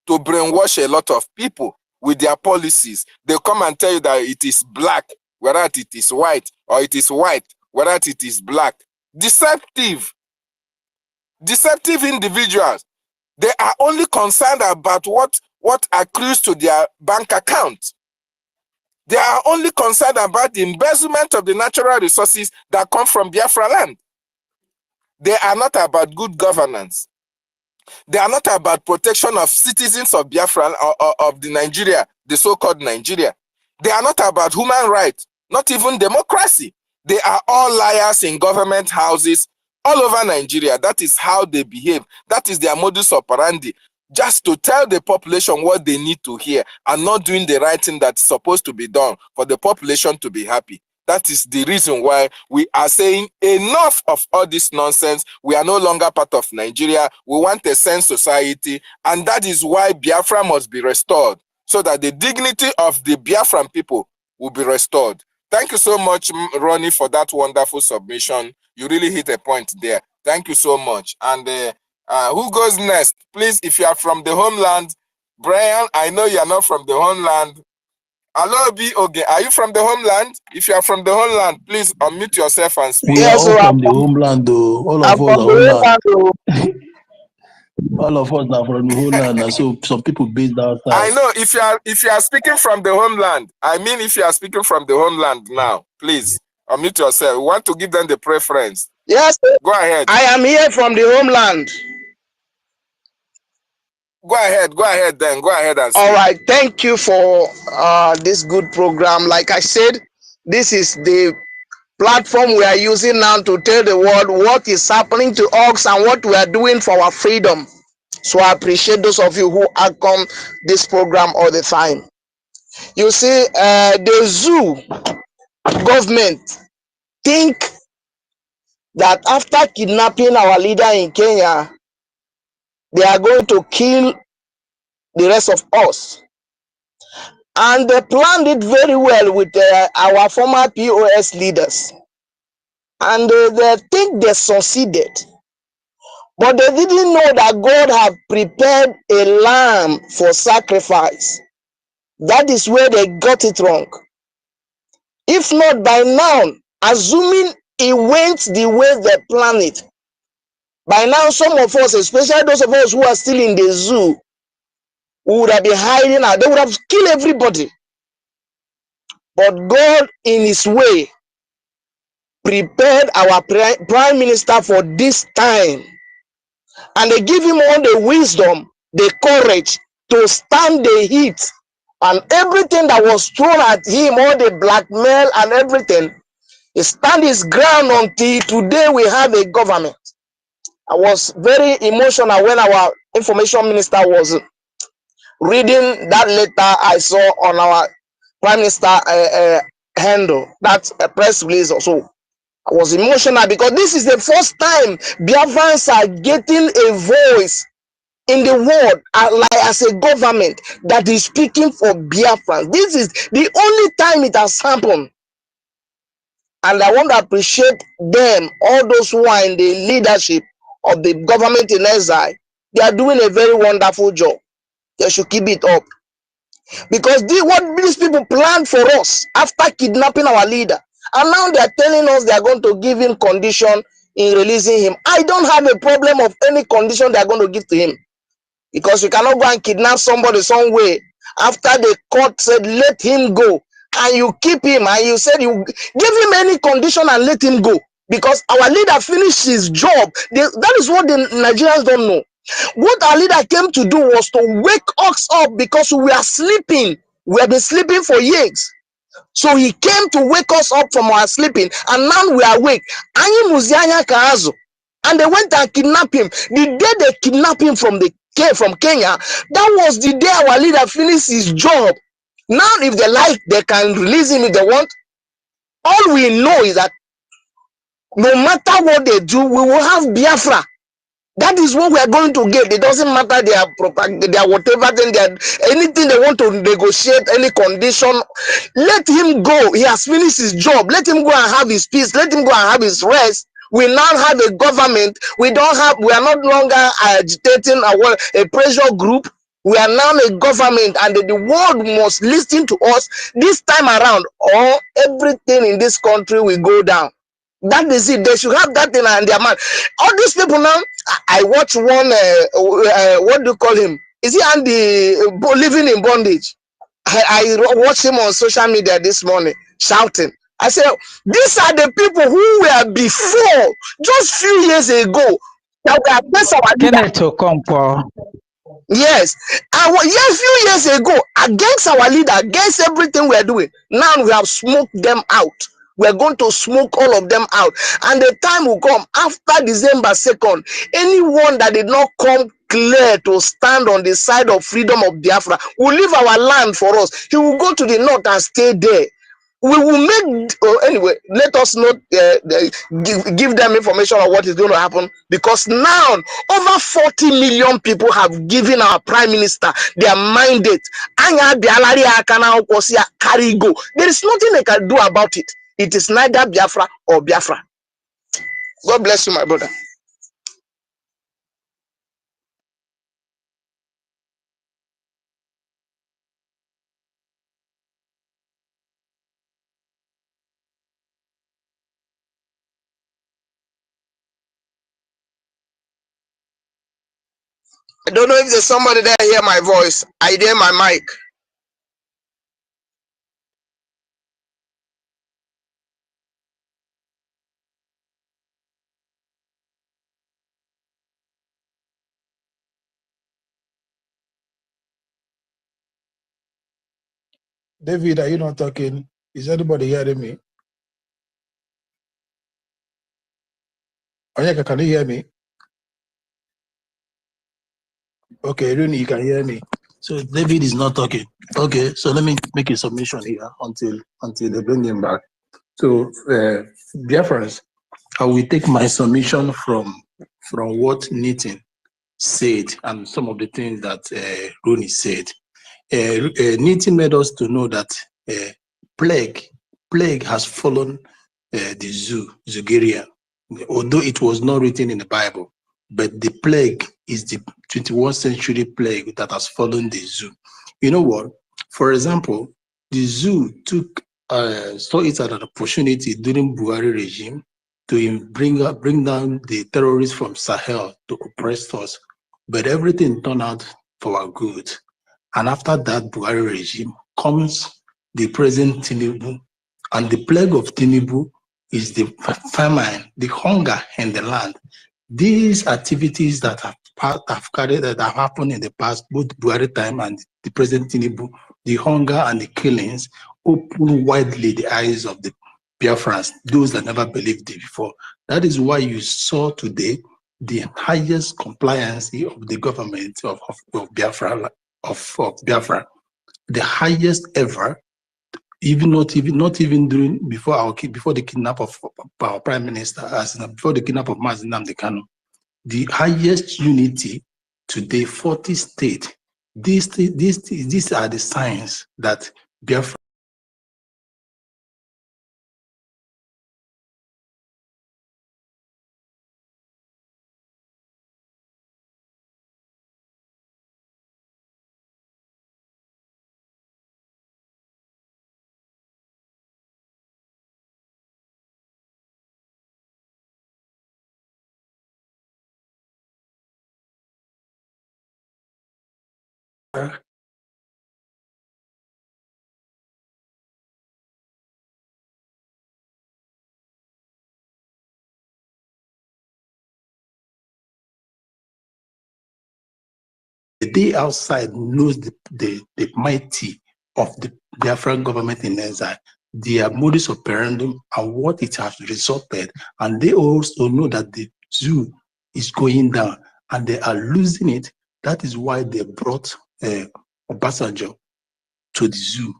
to brainwash a lot of people with their policies. They come and tell you that it is black, whereas it is white, or it is white, whereas it is black. Deceptive individuals. They are only concerned about what accrues to their bank account. They are only concerned about the embezzlement of the natural resources that come from Biafra land. They are not about good governance. They are not about protection of citizens of Biafra or of the Nigeria, the so-called Nigeria. They are not about human rights, not even democracy. They are all liars in government houses all over Nigeria. That is how they behave. That is their modus operandi. Just to tell the population what they need to hear and not doing the right thing that's supposed to be done for the population to be happy. That is the reason why we are saying enough of all this nonsense. We are no longer part of Nigeria. We want a sane society, and that is why Biafra must be restored, so that the dignity of the Biafran people will be restored. Thank you so much, Ronnie, for that wonderful submission. You really hit a point there. Thank you so much. And who goes next? Please, if you are from the homeland, Brian, I know you are not from the homeland. Hello, B.O.G. Are you from the homeland? If you are from the homeland, please unmute yourself and speak. We are all from the homeland, though. All of us are homeland. All of us are from the homeland, and so some people based outside. I know. If you are speaking from the homeland, I mean, if you are speaking from the homeland now, please unmute yourself. We want to give them the preference. Yes. Go ahead. I am here from the homeland. Go ahead then. Go ahead and speak. All right. Thank you for this good program. Like I said, this is the platform we are using now to tell the world what is happening to us and what we are doing for our freedom. So I appreciate those of you who come this program all the time. You see, the zoo government think that after kidnapping our leader in Kenya, they are going to kill the rest of us. And they planned it very well with our former POS leaders. And they think they succeeded. But they didn't know that God had prepared a lamb for sacrifice. That is where they got it wrong. If not by now, assuming it went the way they planned it, by now some of us, especially those of us who are still in the zoo, would have been hiding out. They would have killed everybody. But God, in his way, prepared our prime minister for this time. and they give him all the wisdom, the courage to stand the heat and everything that was thrown at him, all the blackmail and everything. He stand his ground until today we have a government. I was very emotional when our information minister was reading that letter I saw on our prime minister handle, that press release also. I was emotional because this is the first time Biafrans are getting a voice in the world, like as a government that is speaking for Biafrans. This is the only time it has happened. And I want to appreciate them, all those who are in the leadership of the government in exile. They are doing a very wonderful job. They should keep it up. Because what these people planned for us after kidnapping our leader, and now they are telling us they are going to give him condition in releasing him. I don't have a problem of any condition they are going to give to him, because you cannot go and kidnap somebody some way after the court said let him go, and you keep him and you said you give him any condition and let him go because our leader finished his job. That is what the Nigerians don't know. What our leader came to do was to wake us up because we are sleeping. We have been sleeping for years. So he came to wake us up from our sleeping, and now we are awake. And they went and kidnapped him. The day they kidnapped him from Kenya, that was the day our leader finished his job. Now, if they like, they can release him if they want. All we know is that no matter what they do, we will have Biafra. That is what we are going to get. It doesn't matter they are whatever, then they are anything they want to negotiate, any condition. Let him go. He has finished his job. Let him go and have his peace. Let him go and have his rest. We now have a government. We are not longer agitating a pressure group. We are now a government, and the world must listen to us this time around, or everything in this country will go down. That is it. They should have that in their mind. All these people now, I watch one, what do you call him? Is he Andy living in bondage? I watched him on social media this morning shouting. I said, these are the people who were before, just few years ago, that were against our leader. Yes, yes, few years ago, against our leader, against everything we're doing. Now we have smoked them out. We're going to smoke all of them out. And the time will come after December 2nd. Anyone that did not come clear to stand on the side of freedom of Biafra will leave our land for us. He will go to the north and stay there. We will make, anyway, let us not give them information on what is going to happen, because now over 40 million people have given our prime minister their mandate. There is nothing they can do about it. It is neither Biafra or Biafra. God bless you, my brother. I don't know if there's somebody there hear my voice. I hear my mic. David, are you not talking? Is anybody hearing me? Onyeka, can you hear me? Okay, Rooney, you can hear me. So David is not talking. Okay, so let me make a submission here until they bring him back. So, Biafrans, I will take my submission from what Nathan said and some of the things that Rooney said. Nathan made us to know that plague has fallen the Zugeria, although it was not written in the Bible. But the plague is the 21st century plague that has fallen the zoo. You know what? For example, the zoo saw it as an opportunity during Buhari regime to bring down the terrorists from Sahel to oppress us. But everything turned out for our good. And after that Buhari regime comes the present Tinubu. And the plague of Tinubu is the famine, the hunger in the land. These activities that have carried, that have happened in the past, both Buhari time and the present Tinubu, the hunger and the killings, open widely the eyes of the Biafrans, those that never believed it before. That is why you saw today the highest compliance of the government of Biafra, of Biafra, the highest ever. Not even during before the kidnap of our prime minister, before the kidnap of Mazi Nnamdi Kanu, the highest unity today, 40 states. These are the signs that Biafra the day outside knows the mighty of the Biafran government in exile, their modus operandi and what it has resulted. And they also know that the zoo is going down and they are losing it. That is why they brought Obasanjo to the zoo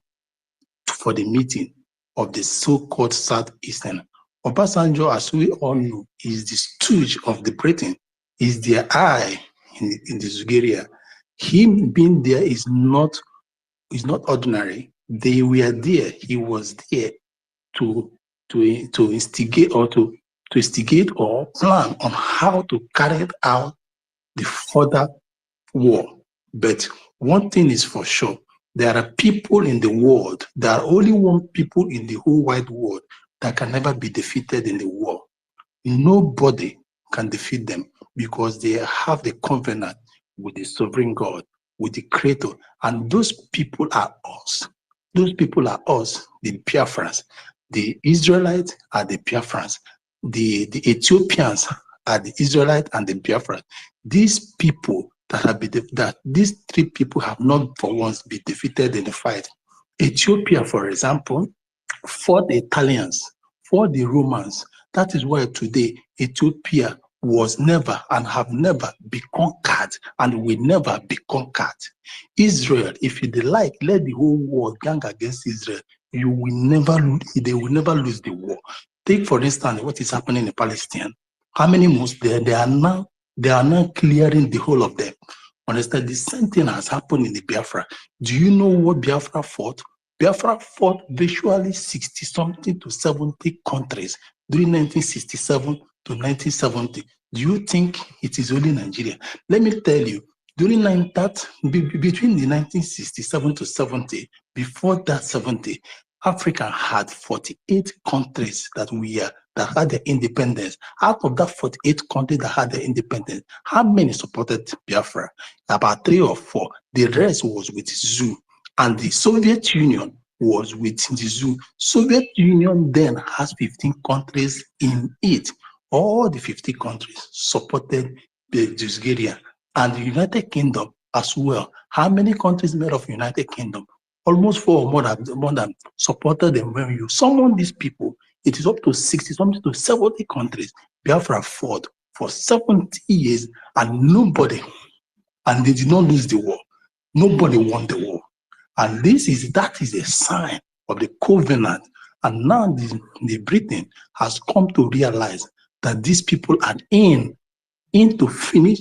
for the meeting of the so-called Southeastern. Obasanjo, as we all know, is the stooge of the Britain, is their eye in the zoo area. Him being there is not ordinary. They were there. He was there to instigate or to instigate or plan on how to carry out the further war. But one thing is for sure, there are people in the world, there are only one people in the whole wide world that can never be defeated in the war. Nobody can defeat them because they have the covenant with the sovereign God, with the Creator, and those people are us. Those people are us, the Biafrans. The Israelites are the Biafrans. The Ethiopians are the Israelites and the Biafrans. These people these three people have not for once been defeated in the fight. Ethiopia, for example, fought the Italians, fought the Romans. That is why today Ethiopia was never and have never been conquered and will never be conquered. Israel, if you like, let the whole world gang against Israel. They will never lose the war. Take for instance what is happening in Palestine. How many months they are now clearing the whole of them. Understand, the same thing has happened in the Biafra. Do you know what Biafra fought? Biafra fought virtually 60-something to 70 countries during 1967 to 1970. Do you think it is only Nigeria? Let me tell you, between the 1967 to 70, before that 70, Africa had 48 countries that had their independence. Out of that 48 countries that had their independence, how many supported Biafra? About 3 or 4. The rest was with ZU. And the Soviet Union was with the ZU. Soviet Union then has 15 countries in it. All the 50 countries supported the Bulgaria and the United Kingdom as well. How many countries made of United Kingdom? Almost 4 or more than supported them. When you summon these people, it is up to 60-something to 70 countries. Biafra fought for 70 years and they did not lose the war. Nobody won the war. And that is a sign of the covenant. And now the Britain has come to realize that these people are in to finish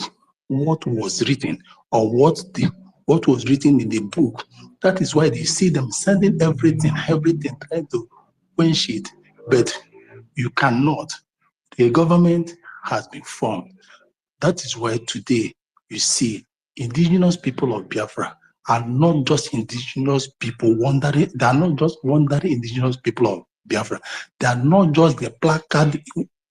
what was written or what was written in the book. That is why they see them sending everything, trying to quench it. But you cannot. The government has been formed. That is why today you see indigenous people of Biafra are not just indigenous people wandering. They are not just wandering indigenous people of Biafra. They are not just the placard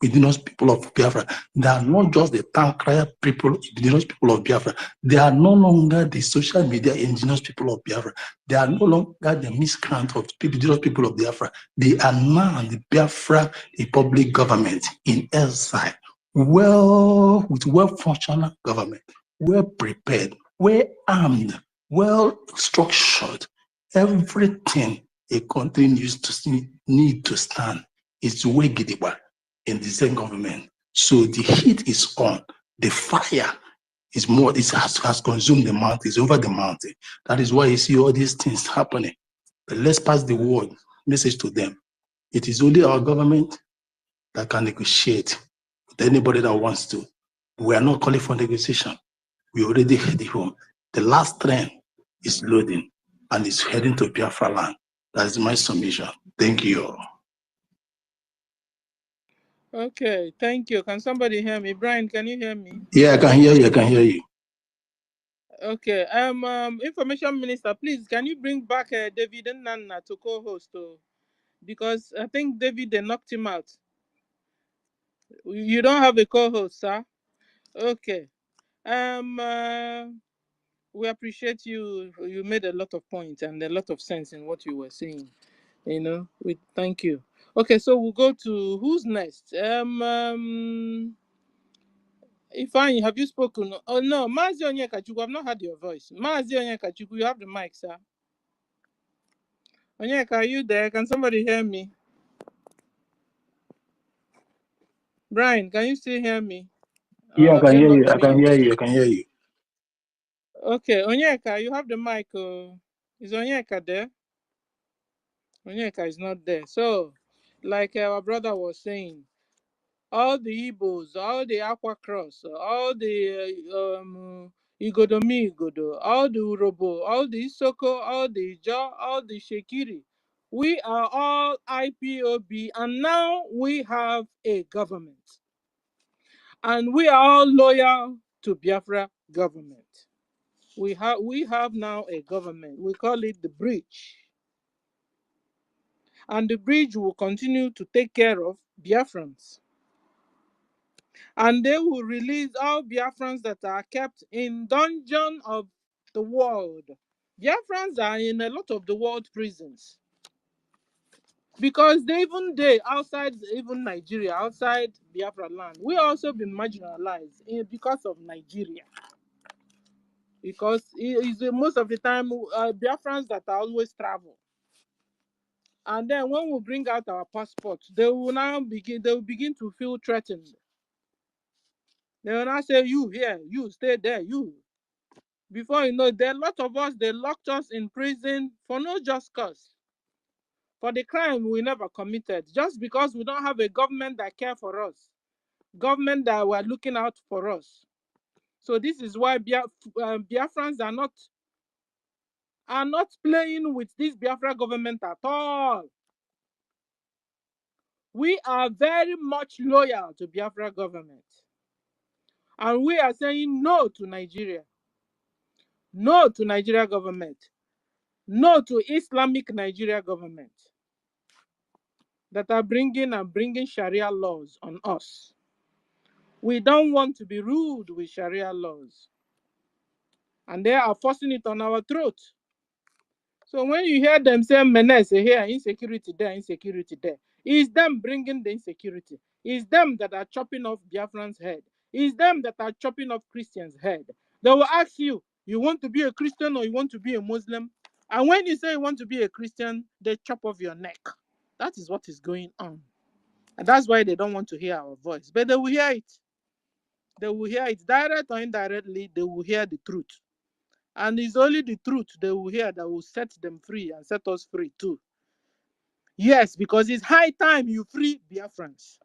indigenous people of Biafra. They are not just the town crier people, indigenous people of Biafra. They are no longer the social media indigenous people of Biafra. They are no longer the miscreant of indigenous people of Biafra. They are now the Biafra Republic government in exile, with well-functional government, well-prepared, well-armed, well-structured. Everything a country needs to stand is Gidigba in the same government. So the heat is on, the fire is more, has consumed the mountain, it's over the mountain. That is why you see all these things happening. But let's pass the word, message to them. It is only our government that can negotiate with anybody that wants to. We are not calling for negotiation. We already headed home. The last train is loading and it's heading to Biafra land. That is my submission. Thank you. Okay, thank you. Can somebody hear me? Brian, can you hear me? Yeah, I can hear you. I can hear you. Okay. Information Minister, please, can you bring back David and Nana to co-host? Because I think David, they knocked him out. You don't have a co-host, sir? Okay. We appreciate you. You made a lot of points and a lot of sense in what you were saying. You know, we thank you. Okay, so we'll go to who's next. Ifeanyi, have you spoken? Oh no, Mazi Onyekachuku, I've not heard your voice. Mazi Onyekachuku, you have the mic, sir. Onyeka, are you there? Can somebody hear me? Brian, can you still hear me? Yeah, I can They hear you. knocked I me can out. hear you. I can hear you. Okay, Onyeka, you have the mic. Is Onyeka there? Onyeka is not there. So, like our brother was saying, all the Igbos, all the Akwa cross, all the Igodomigodo, all the Urhobo, all the Isoko, all the all the Ishekiri, we are all IPOB, and now we have a government. And we are all loyal to Biafra government. We have now a government. We call it the bridge. And the bridge will continue to take care of Biafrans. And they will release all Biafrans that are kept in dungeon of the world. Biafrans are in a lot of the world prisons. Because they outside even Nigeria, outside Biafra land, we also been marginalized because of Nigeria. Because it's most of the time Biafrans that are always travel. And then when we bring out our passports, they will begin to feel threatened. They will not say, you here, you stay there, you. Before you know, there are a lot of us, they locked us in prison for no just cause. For the crime we never committed, just because we don't have a government that care for us. Government that were looking out for us. So this is why Biafrans are not playing with this Biafra government at all. We are very much loyal to Biafra government. And we are saying no to Nigeria. No to Nigeria government. No to Islamic Nigeria government that are bringing Sharia laws on us. We don't want to be ruled with Sharia laws. And they are forcing it on our throat. So when you hear them say menace here, insecurity there, it's them bringing the insecurity. It's them that are chopping off Biafran's head. It's them that are chopping off Christians' head. They will ask you, you want to be a Christian or you want to be a Muslim? And when you say you want to be a Christian, they chop off your neck. That is what is going on. And that's why they don't want to hear our voice. But they will hear it. They will hear it. Direct or indirectly, they will hear the truth. And it's only the truth they will hear that will set them free and set us free too. Yes, because it's high time you free Biafrans.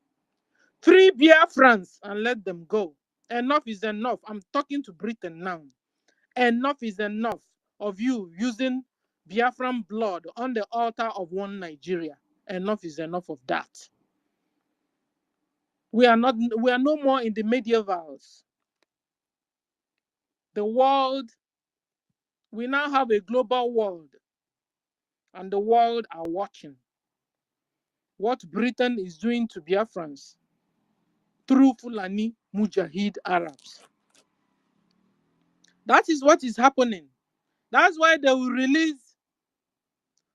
Free Biafrans and let them go. Enough is enough. I'm talking to Britain now. Enough is enough of you using Biafran blood on the altar of one Nigeria. Enough is enough of that. We are no more in the medievals. The world, we now have a global world, and the world are watching what Britain is doing to Biafrans through Fulani Mujahid Arabs. That is what is happening. That's why they will release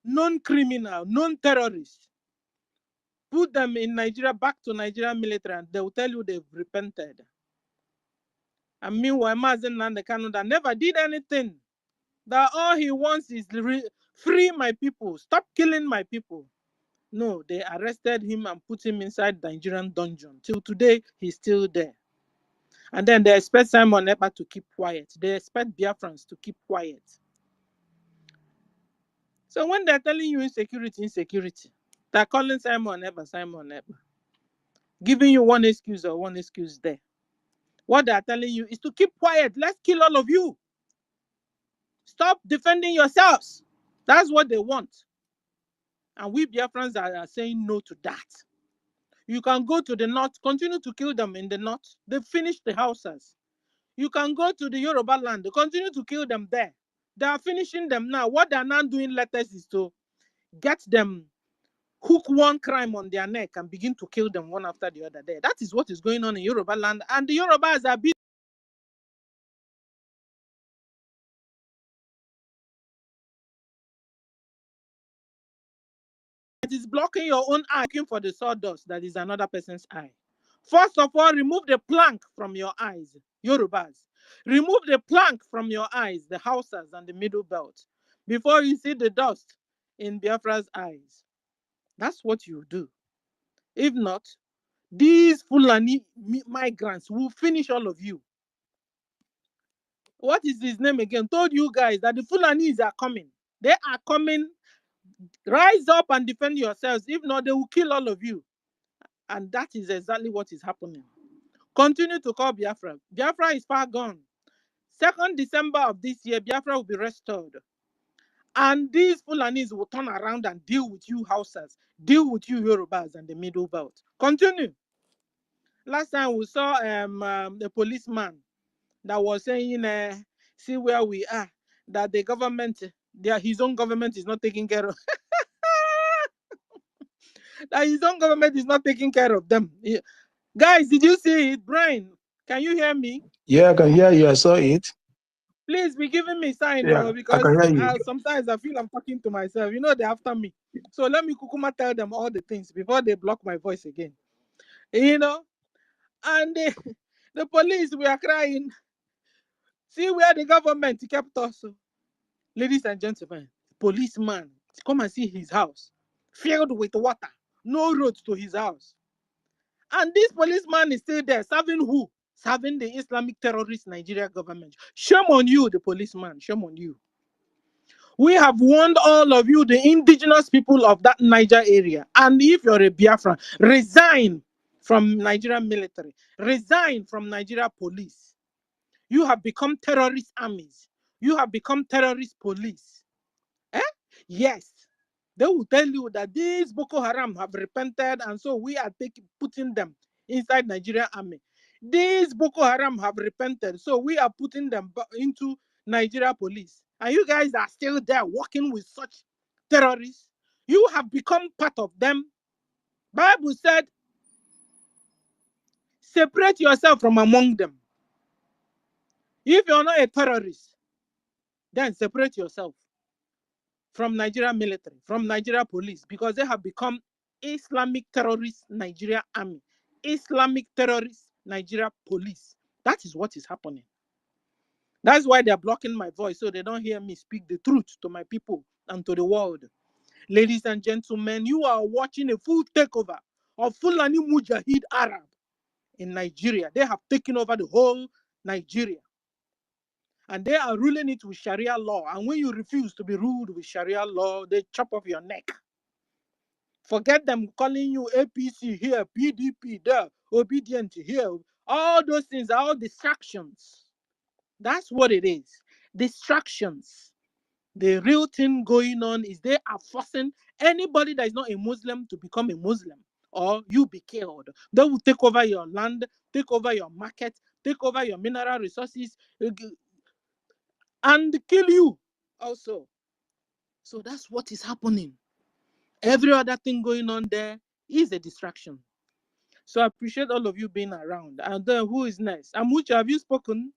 non-criminal, non-terrorists Put them in Nigeria, back to Nigerian military, and they will tell you they've repented. And meanwhile, Mazen Nandekano never did anything. That all he wants is free my people, stop killing my people. No, they arrested him and put him inside the Nigerian dungeon. Till today, he's still there. And then they expect Simon Ekpa to keep quiet. They expect Biafrans to keep quiet. So when they're telling you insecurity, they're calling Simon Ekpa, giving you one excuse or one excuse there. What they're telling you is to keep quiet. Let's kill all of you. Stop defending yourselves. That's what they want. And we Biafrans are saying no to that. You can go to the north, continue to kill them in the north. They finished the houses. You can go to the Yoruba land, continue to kill them there. They are finishing them now. What they are now doing latest is to get them, hook one crime on their neck and begin to kill them one after the other there. That is what is going on in Yoruba land. And the Yorubas are being it is blocking your own eye, looking for the sawdust that is another person's eye. First of all, remove the plank from your eyes, Yorubas. Remove the plank from your eyes, the Hausas and the Middle Belt, before you see the dust in Biafra's eyes. That's what you do. If not, these Fulani migrants will finish all of you. What is his name again? Told you guys that the Fulanis are coming. They are coming. Rise up and defend yourselves. If not, they will kill all of you. And that is exactly what is happening. Continue to call Biafra. Biafra is far gone. 2nd December of this year, Biafra will be restored. And these Fulanis will turn around and deal with you Hausas, deal with you Yorubas and the Middle Belt. Continue. Last time we saw a policeman that was saying, see where we are, that the government, his own government is not taking care of that his own government is not taking care of them. Guys, did you see it? Brian, can you hear me? Yeah, I can hear you. I saw it. Please be giving me sign, Yeah, because I can hear you. sometimes I feel I'm talking to myself. You know, they're after me. So let me kukuma tell them all the things before they block my voice again. You know? And the police were crying. See where the government kept us. Ladies and gentlemen, policeman, come and see his house. Filled with water. No road to his house. And this policeman is still there. Serving who? Serving the Islamic terrorist Nigeria government. Shame on you, the policeman. Shame on you. We have warned all of you, the indigenous people of that Niger area. And if you're a Biafran, resign from Nigerian military. Resign from Nigeria police. You have become terrorist armies. You have become terrorist police. Yes. They will tell you that these Boko Haram have repented, and so we are putting them inside Nigerian army. These Boko Haram have repented, so we are putting them into Nigeria police. And you guys are still there working with such terrorists. You have become part of them. Bible said, separate yourself from among them. If you're not a terrorist, then separate yourself from Nigeria military, from Nigeria police, because they have become Islamic terrorist Nigeria army, Islamic terrorist Nigeria police. That is what is happening. That's why they're blocking my voice, so they don't hear me speak the truth to my people and to the world. Ladies and gentlemen, you are watching a full takeover of Fulani Mujahid Arab in Nigeria. They have taken over the whole Nigeria. And they are ruling it with Sharia law. And when you refuse to be ruled with Sharia law, they chop off your neck. Forget them calling you APC here, PDP there, obedient here. All those things are all distractions. That's what it is. Distractions. The real thing going on is they are forcing anybody that is not a Muslim to become a Muslim, or you be killed. They will take over your land, take over your market, take over your mineral resources, and kill you also. So that's what is happening. Every other thing going on there is a distraction. So I appreciate all of you being around. And then who is next? Amucha, have you spoken?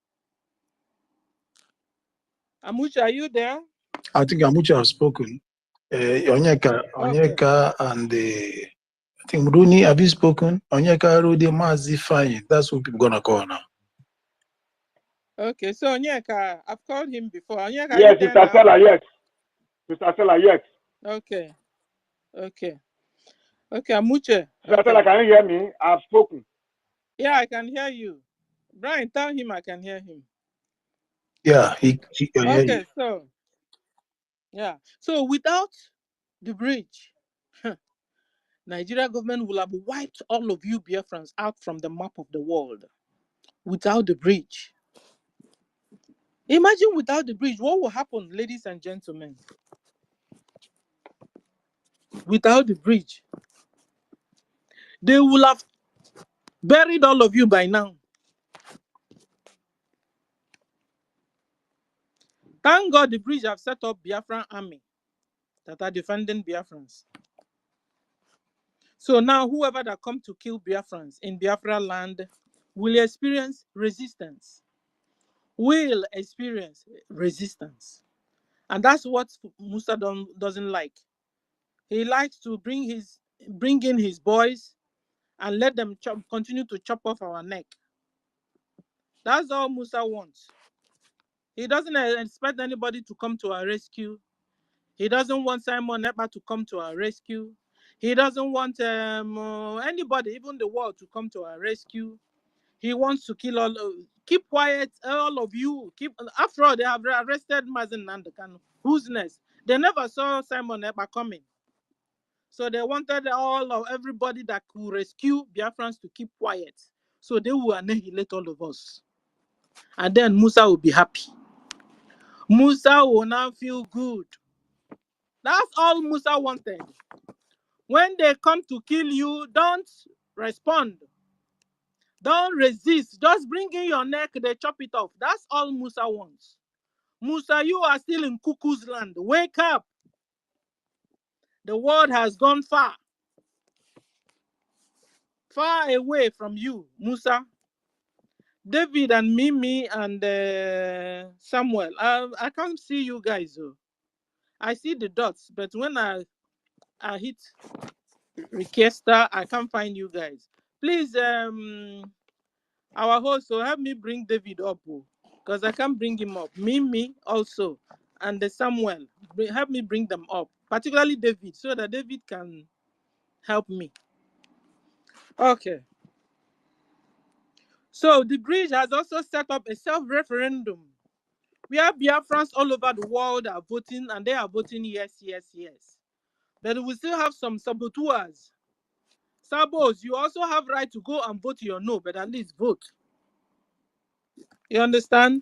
Amucha, are you there? I think Amucha has spoken. Onyeka Okay. and think Rooney, have you spoken? Onyeka Rudy Mazi Fine. That's what people gonna call now. Okay, so Onyeka, I've called him before. Onyeka, are Yes, you there Mr. now? Stella, yes. Mr. Stella, yes. Okay. Amuche. Mr. Stella, can you hear me? I've spoken. Yeah, I can hear you. Brian, tell him I can hear him. Yeah, he can hear you. So without the bridge, Nigeria government will have wiped all of you Biafrans out from the map of the world. Without the bridge. Imagine without the bridge, what will happen, ladies and gentlemen? Without the bridge, they will have buried all of you by now. Thank God the bridge have set up Biafran army that are defending Biafrans. So now whoever that come to kill Biafrans in Biafra land will experience resistance. And that's what Musa doesn't like. He likes to bring in his boys and let them continue to chop off our neck. That's all Musa wants. He doesn't expect anybody to come to our rescue. He doesn't want Simon Ekpa to come to our rescue. He doesn't want anybody, even the world, to come to our rescue. He wants to kill all. Keep quiet, all of you. After all, they have arrested Mazen Nandekan. Who's next? They never saw Simon Ekpa coming. So they wanted everybody that could rescue Biafrans to keep quiet. So they will annihilate all of us. And then Musa will be happy. Musa will now feel good. That's all Musa wanted. When they come to kill you, don't respond. Don't resist. Just bring in your neck, they chop it off. That's all Musa wants. Musa, you are still in cuckoo's land. Wake up. The world has gone far. Far away from you, Musa. David and Mimi and Samuel. I can't see you guys. I see the dots, but when I hit requester, I can't find you guys. Please, our host, so help me bring David up, because I can't bring him up. Mimi also, and the Samuel, help me bring them up, particularly David, so that David can help me. Okay. So the bridge has also set up a self-referendum where Biafrans all over the world are voting, and they are voting yes, yes, yes. But we still have some saboteurs. Sabos, you also have right to go and vote your no, but at least vote. You understand?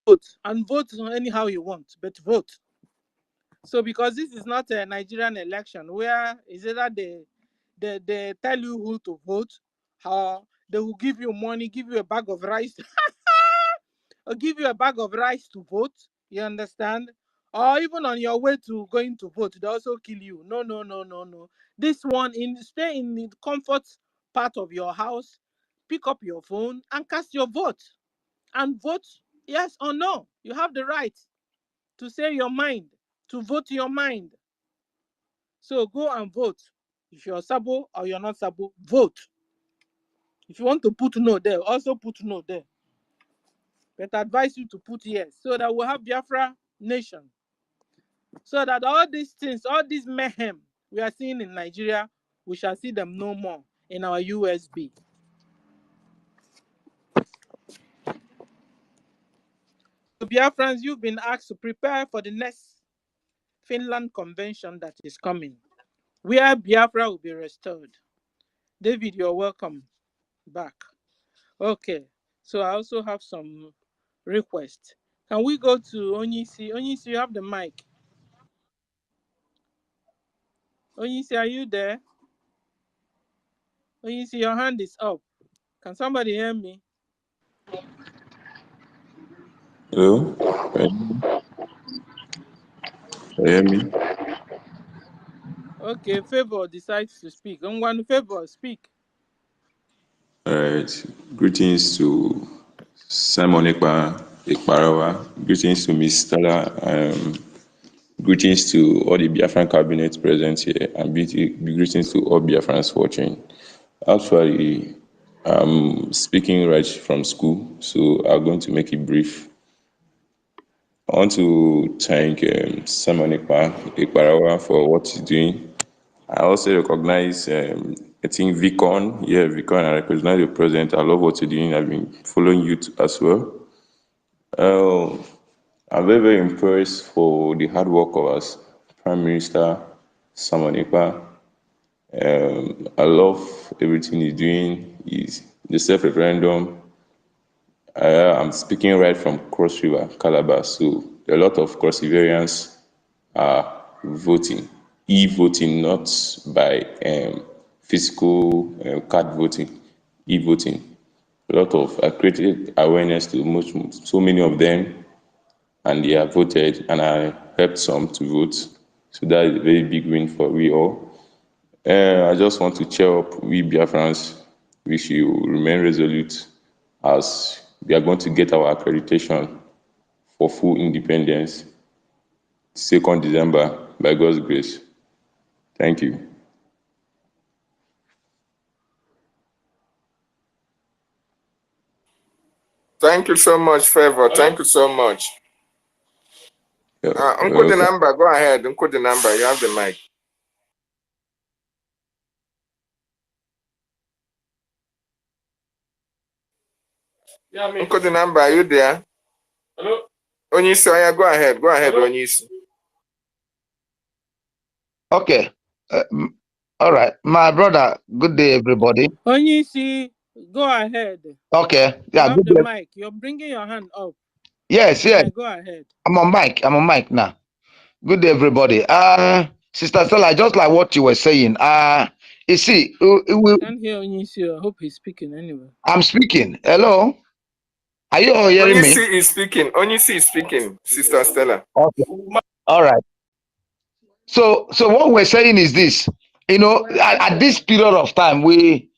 Vote and vote anyhow you want, but vote. So because this is not a Nigerian election where is either they tell you who to vote, how they will give you money, give you a bag of rice, or give you a bag of rice to vote. You understand? Or even on your way to going to vote, they also kill you. No. This one, stay in the comfort part of your house, pick up your phone and cast your vote. And vote yes or no. You have the right to say your mind, to vote your mind. So go and vote. If you're Sabo or you're not Sabo, vote. If you want to put no there, also put no there. But I advise you to put yes, so that we'll have Biafra nation. So that all these things, all this mayhem we are seeing in Nigeria, we shall see them no more in our USB. So Biafrans, you've been asked to prepare for the next Finland convention that is coming, where Biafra will be restored. David, you're welcome back. Okay, so I also have some requests. Can we go to Onyisi? Onyisi, you have the mic. Onyisi, are you there? Onyisi, your hand is up. Can somebody hear me? Hello? Can you hear me? Okay, Favor decides to speak. One Favor, speak. All right. Greetings to Simon Ekpa Ekparawa. Greetings to Ms. Stella. Greetings to all the Biafran cabinet present here, and greetings to all Biafrans watching. Actually, I'm speaking right from school, so I'm going to make it brief. I want to thank Simon Ekparawa for what he's doing. I also recognize, I think VCON, VCON, I recognize your president. I love what you're doing. I've been following you as well. I'm very, very impressed for the hard work of us, Prime Minister Simon Ekpa. I love everything he's doing. The self-referendum. I'm speaking right from Cross River, Calabar. So a lot of Cross-Riverians are voting, e-voting, not by physical card voting, e-voting. A lot of created awareness to so many of them, and they have voted, and I helped some to vote. So that is a very big win for we all. I just want to cheer up we Biafrans. We should remain resolute as we are going to get our accreditation for full independence 2nd December by God's grace. Thank you. Thank you so much, Favor. Thank you so much. Uncle the number, go ahead. Uncle the number, you have the mic. Uncle the number, are you there? Hello? Onyisi, go ahead. Go ahead, Onyisi. Okay. All right. My brother, good day, everybody. Onyisi, go ahead. Okay. Yeah, you have the mic. You're bringing your hand up. Yes. Go ahead. I'm on mic now. Good day, everybody. Sister Stella, just like what you were saying, you see, Can't hear Onyisi. I hope he's speaking anyway. I'm speaking. Hello? Are you all hearing me? Onyisi is speaking. Onyisi is speaking, Sister Stella. Okay. All right. So what we're saying is this, at this period of time, we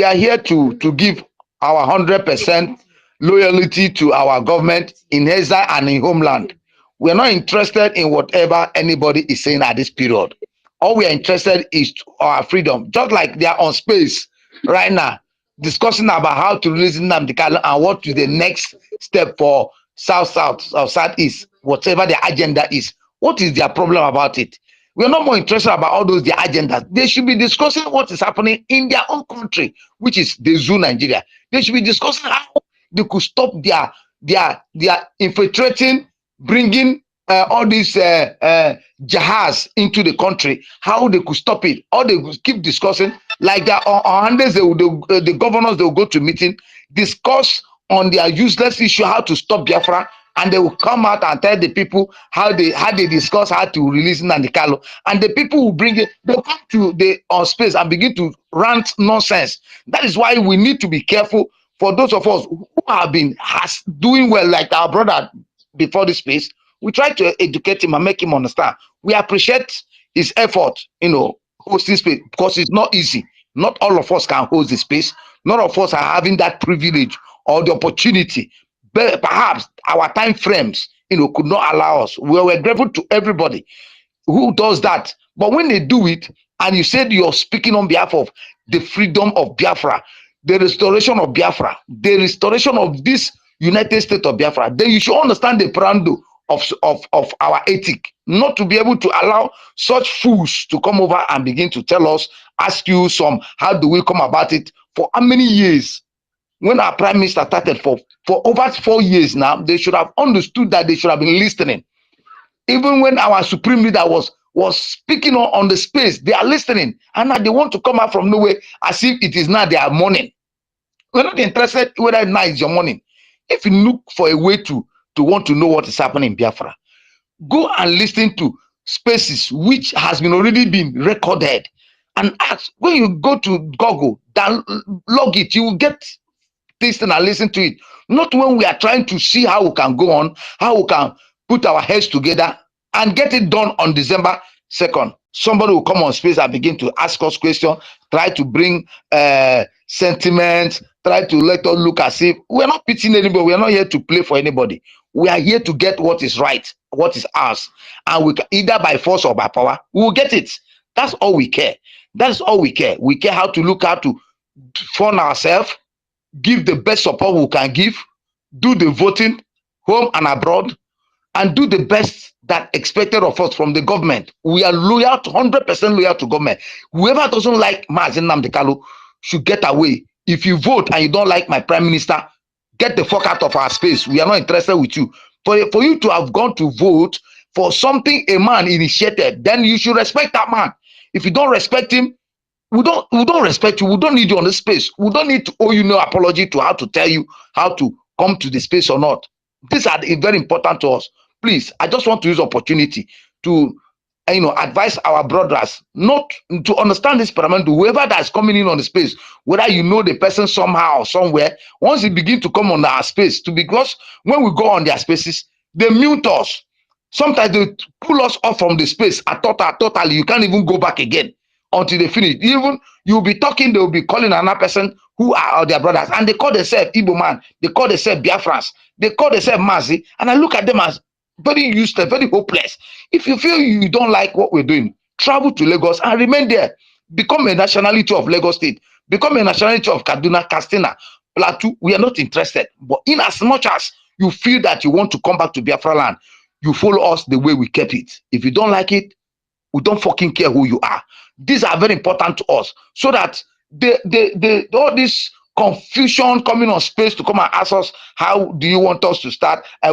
are here to give our 100% loyalty to our government in exile and in homeland. We are not interested in whatever anybody is saying at this period. All we are interested is our freedom. Just like they are on space right now, discussing about how to release Nnamdi Kanu and what is the next step for South or Southeast, whatever their agenda is. What is their problem about it? We are not more interested about all those their agendas. They should be discussing what is happening in their own country, which is the zoo Nigeria. They should be discussing how they could stop their infiltrating, bringing all these jahas into the country, how they could stop it. Or they could keep discussing like that on Mondays, the governors, they will go to meeting, discuss on their useless issue, how to stop Biafra, and they will come out and tell the people how they discuss how to release Nnamdi Kanu, and the people will bring it. They'll come to the space and begin to rant nonsense. That is why we need to be careful for those of us who have been doing well, like our brother before this space. We try to educate him and make him understand. We appreciate his effort, hosting space, because it's not easy. Not all of us can host the space. None of us are having that privilege or the opportunity. But perhaps our time frames, could not allow us. We were grateful to everybody who does that. But when they do it, and you said you're speaking on behalf of the freedom of Biafra, the restoration of Biafra, the restoration of this United States of Biafra, then you should understand the preamble of our ethic, not to be able to allow such fools to come over and begin to tell us, ask you how do we come about it? For how many years? When our prime minister started for over 4 years now, they should have understood that they should have been listening. Even when our supreme leader was speaking on the space, they are listening, and now they want to come out from nowhere as if it is now their morning. We're not interested whether now is your morning. If you look for a way to want to know what is happening in Biafra, go and listen to spaces which has already been recorded, and ask. When you go to Google, log it, you will get this and listen to it. Not when we are trying to see how we can go on, how we can put our heads together and get it done on December 2nd. Somebody will come on space and begin to ask us questions, try to bring sentiments, try to let us look as if we're not pitying anybody. We're not here to play for anybody. We are here to get what is right, what is ours. And we can, either by force or by power, we will get it. That's all we care. That's all we care. We care how to look how to fund ourselves, give the best support we can give, do the voting, home and abroad, and do the best that expected of us from the government. We are loyal, 100% loyal to government. Whoever doesn't like Mazi Nnamdi Kanu should get away. If you vote and you don't like my prime minister, get the fuck out of our space. We are not interested with you. For you to have gone to vote for something a man initiated, then you should respect that man. If you don't respect him, we don't respect you. We don't need you on the space. We don't need to owe you no apology to how to tell you how to come to the space or not. These are very important to us. Please, I just want to use opportunity to advise our brothers not to understand this parliament. Whoever that is coming in on the space, whether you know the person somehow or somewhere, once you begin to come on our space, because when we go on their spaces, they mute us. Sometimes they pull us off from the space. Totally, you can't even go back again until they finish. Even you'll be talking, they'll be calling another person who are their brothers, and they call themselves Igbo man, they call themselves Biafrans, they call themselves Mazi, and I look at them as very useless, very hopeless. If you feel you don't like what we're doing, travel to Lagos and remain there. Become a nationality of Lagos State, become a nationality of Kaduna, Katsina, Plateau. We are not interested. But in as much as you feel that you want to come back to Biafra land, you follow us the way we kept it. If you don't like it, we don't fucking care who you are. These are very important to us, so that all this confusion coming on space to come and ask us how do you want us to start, I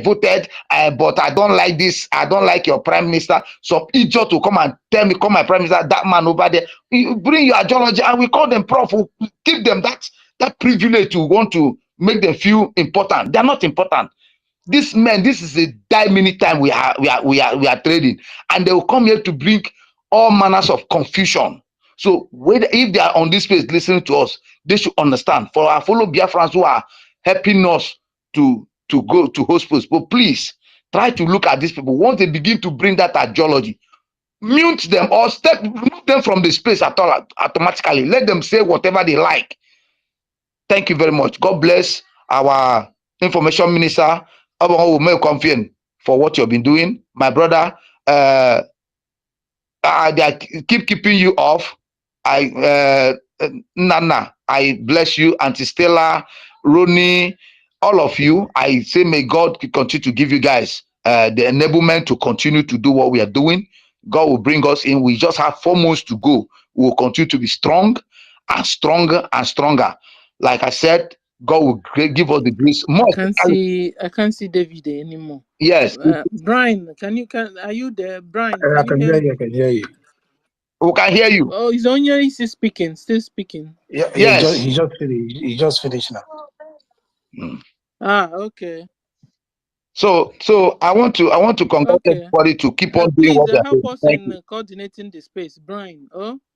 voted, but I don't like this, I don't like your prime minister. Some idiot to come and tell me, call my prime minister, that man over there, you bring your ideology, and we call them prof. We give them that privilege to want to make them feel important. They're not important. This men, this is a minute time we are trading, and they will come here to bring all manners of confusion. So if they are on this place listening to us, they should understand. For our fellow Biafrans who are helping us to go to host posts, but please try to look at these people. Once they begin to bring that ideology, mute them or remove them from the space at all automatically. Let them say whatever they like. Thank you very much. God bless our information minister, for what you've been doing. My brother, they keep keeping you off. Nana, I bless you. Auntie Stella, Ronnie, all of you. I say may God continue to give you guys the enablement to continue to do what we are doing. God will bring us in. We just have 4 months to go. We will continue to be strong and stronger and stronger. Like I said, God will give us the grace. I can't see David anymore. Yes. Brian, are you there? Brian, I can hear you. I can hear you. We can hear you. Oh, he's on here. He's still speaking. Yeah, yes. He just finished now. Okay. So I want to congratulate everybody to keep on doing what they're doing. Help us in coordinating the space, Brian.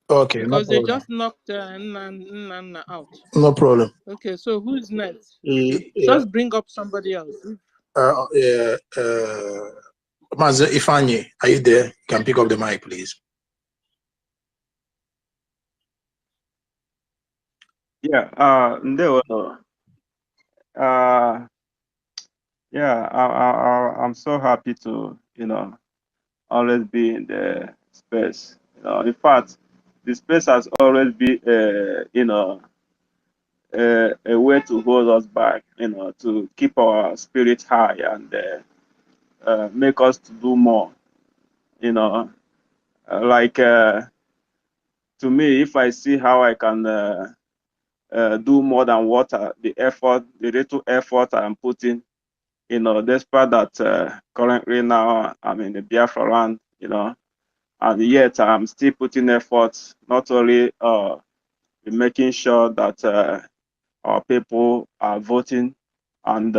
Okay, because they just knocked Nana out. No problem. Okay, so who's next? Just bring up somebody else. Mazi Ifeanyi, are you there? You can pick up the mic, please. Yeah, I'm so happy to, always be in the space. In fact, the space has always been, a way to hold us back, to keep our spirit high and make us to do more. To me, if I see how I can do more than what the little effort I'm putting, despite that currently now I'm in the Biafra land, and yet I'm still putting effort, not only in making sure that our people are voting and,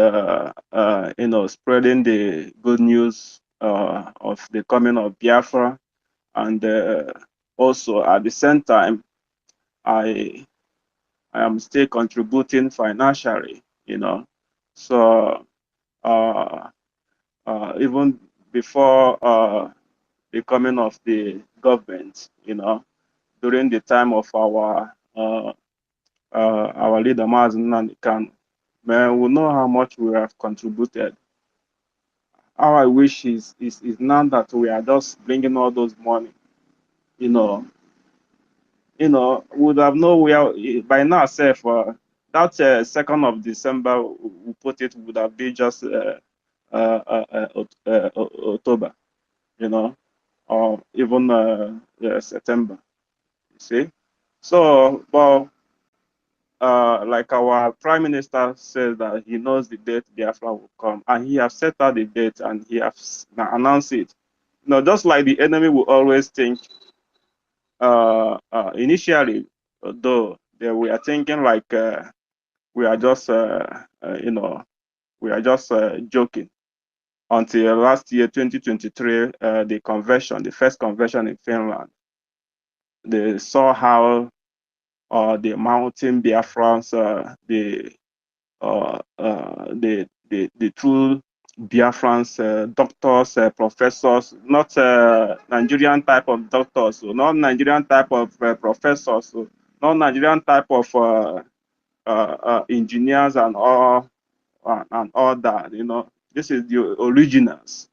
spreading the good news of the coming of Biafra, and also at the same time, I am still contributing financially, So even before the coming of the government, during the time of our our leader, Mazen Nandikan, man, we know how much we have contributed. How I wish is now that we are just bringing all those money, you know, would have known we are by now. Say for that 2nd of December, we put it would have been just October, you know, or even September. You see, so but like our Prime Minister says that he knows the date Biafra will come, and he has set out the date and he has announced it. Just like the enemy will always think. Initially, though, we are thinking like we are just we are just joking. Until last year, 2023, the first convention in Finland, they saw how the mountain Biafrans, the true Biafrans, doctors, professors, not Nigerian type of doctors, so not Nigerian type of professors, so not Nigerian type of engineers and all that. This is the originals.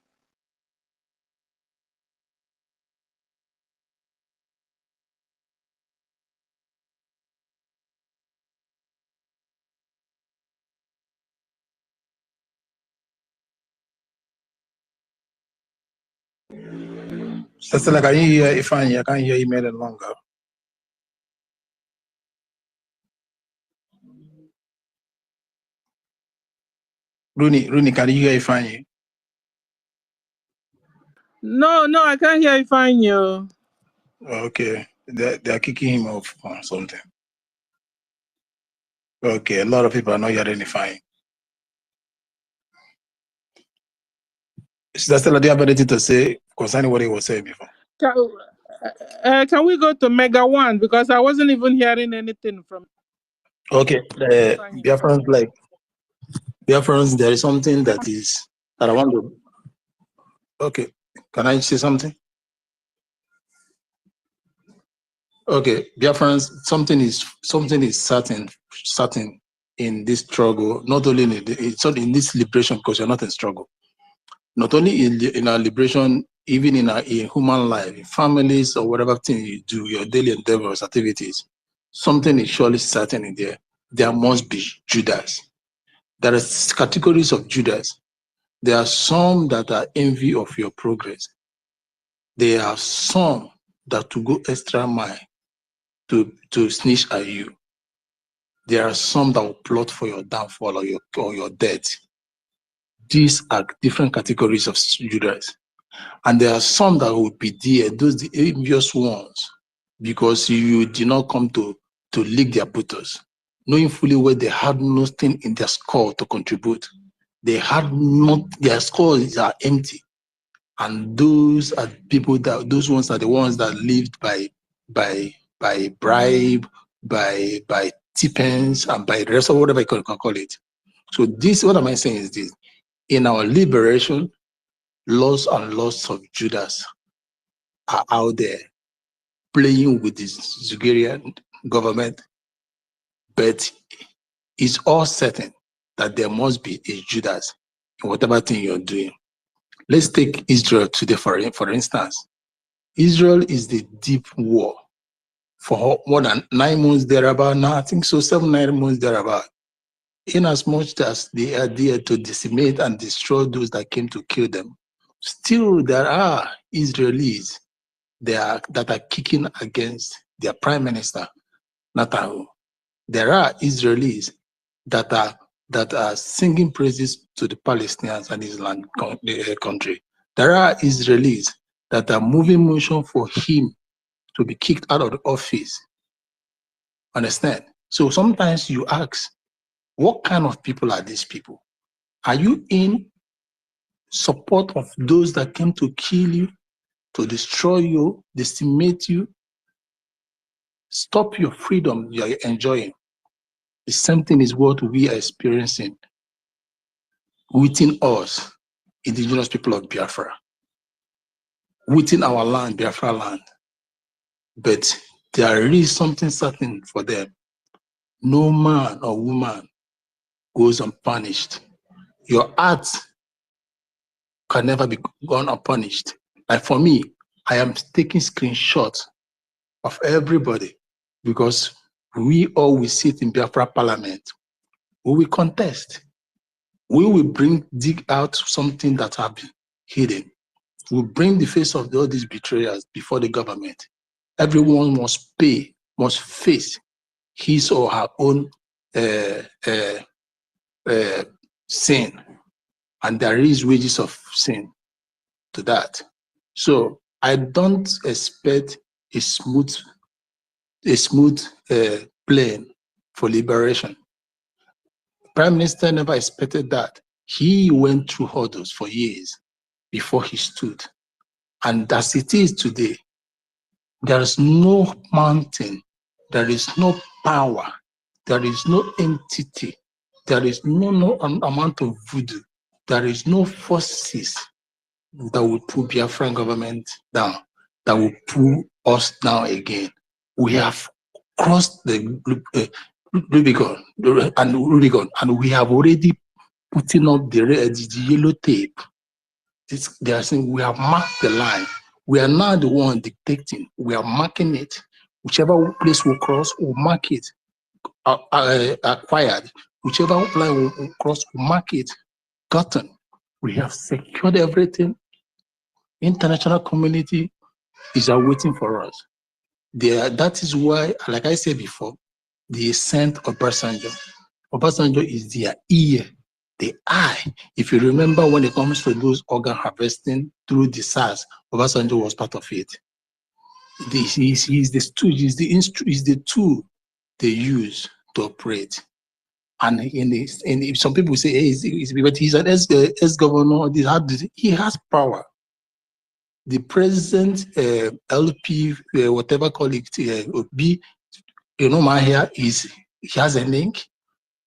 Sister, like, can you hear Ifeanyi? I can't hear him any longer. Rooney, can you hear Ifeanyi? No, I can't hear Ifeanyi. Okay, they're kicking him off or something. Okay, a lot of people are not hearing Ifeanyi. Sister Stella, do you have anything to say concerning what he was saying before? Can we go to Mega One, because I wasn't even hearing anything from. Okay, Biafrans, like Biafrans, there is something that I want to. Okay, can I say something? Okay, Biafrans, something is certain in this struggle. Not only in this liberation, because you're not in struggle. Not only in our liberation, even in human life, in families or whatever thing you do, your daily endeavors, activities, something is surely certain in there. There must be Judas. There are categories of Judas. There are some that are envy of your progress. There are some that will go extra mile to snitch at you. There are some that will plot for your downfall or your death. These are different categories of Judas. And there are some that will be there, those the envious ones, because you did not come to lick their buttons, knowing fully well they had nothing in their score to contribute. They had not, their scores are empty. And those are people those ones are the ones that lived by bribe, by tippings, and by the rest of whatever you can call it. So this, what am I saying is this: in our liberation, lots and lots of Judas are out there playing with the Zugarian government, but it's all certain that there must be a Judas in whatever thing you're doing. Let's take Israel today, for instance. Israel is the deep war for more than 9 months thereabout. Now, I think so, 7-9 months thereabout. In as much as they are there to decimate and destroy those that came to kill them, still there are Israelis that are kicking against their prime minister, Netanyahu. There are Israelis that are singing praises to the Palestinians and Islam country. There are Israelis that are moving motion for him to be kicked out of the office. Understand? So sometimes you ask, what kind of people are these people? Are you in support of those that came to kill you, to destroy you, decimate you, stop your freedom you're enjoying? The same thing is what we are experiencing within us, indigenous people of Biafra, within our land, Biafra land. But there is something certain for them. no man or woman goes unpunished. Your acts can never be gone unpunished. Like for me, I am taking screenshots of everybody because we all will sit in Biafra Parliament. We will contest. We will dig out something that have been hidden. We will bring the face of all these betrayers before the government. Everyone must pay, must face his or her own sin. And there is wages of sin to that. So I don't expect a smooth plane for liberation. Prime Minister never expected that. He went through hurdles for years before he stood. And as it is today, there is no mountain, there is no power, there is no entity, there is no amount of voodoo, there is no forces that will pull Biafran government down, that will pull us down again. We have crossed the Rubicon, and we have already putting up the yellow tape. They are saying we have marked the line. We are now the one dictating. We are marking it. Whichever place we cross, we'll mark it. Acquired. Whichever line we cross, we'll mark it. Gotten. We have secured everything. International community is awaiting for us. That is why, like I said before, the ascent of Obasanjo. Obasanjo is their ear, the eye. If you remember, when it comes to those organ harvesting through the SARS, Obasanjo was part of it. He's the tool they use to operate. And some people say, hey, but he's an ex-governor. He has power. The president, LP, whatever call it, B, my hair he has a link.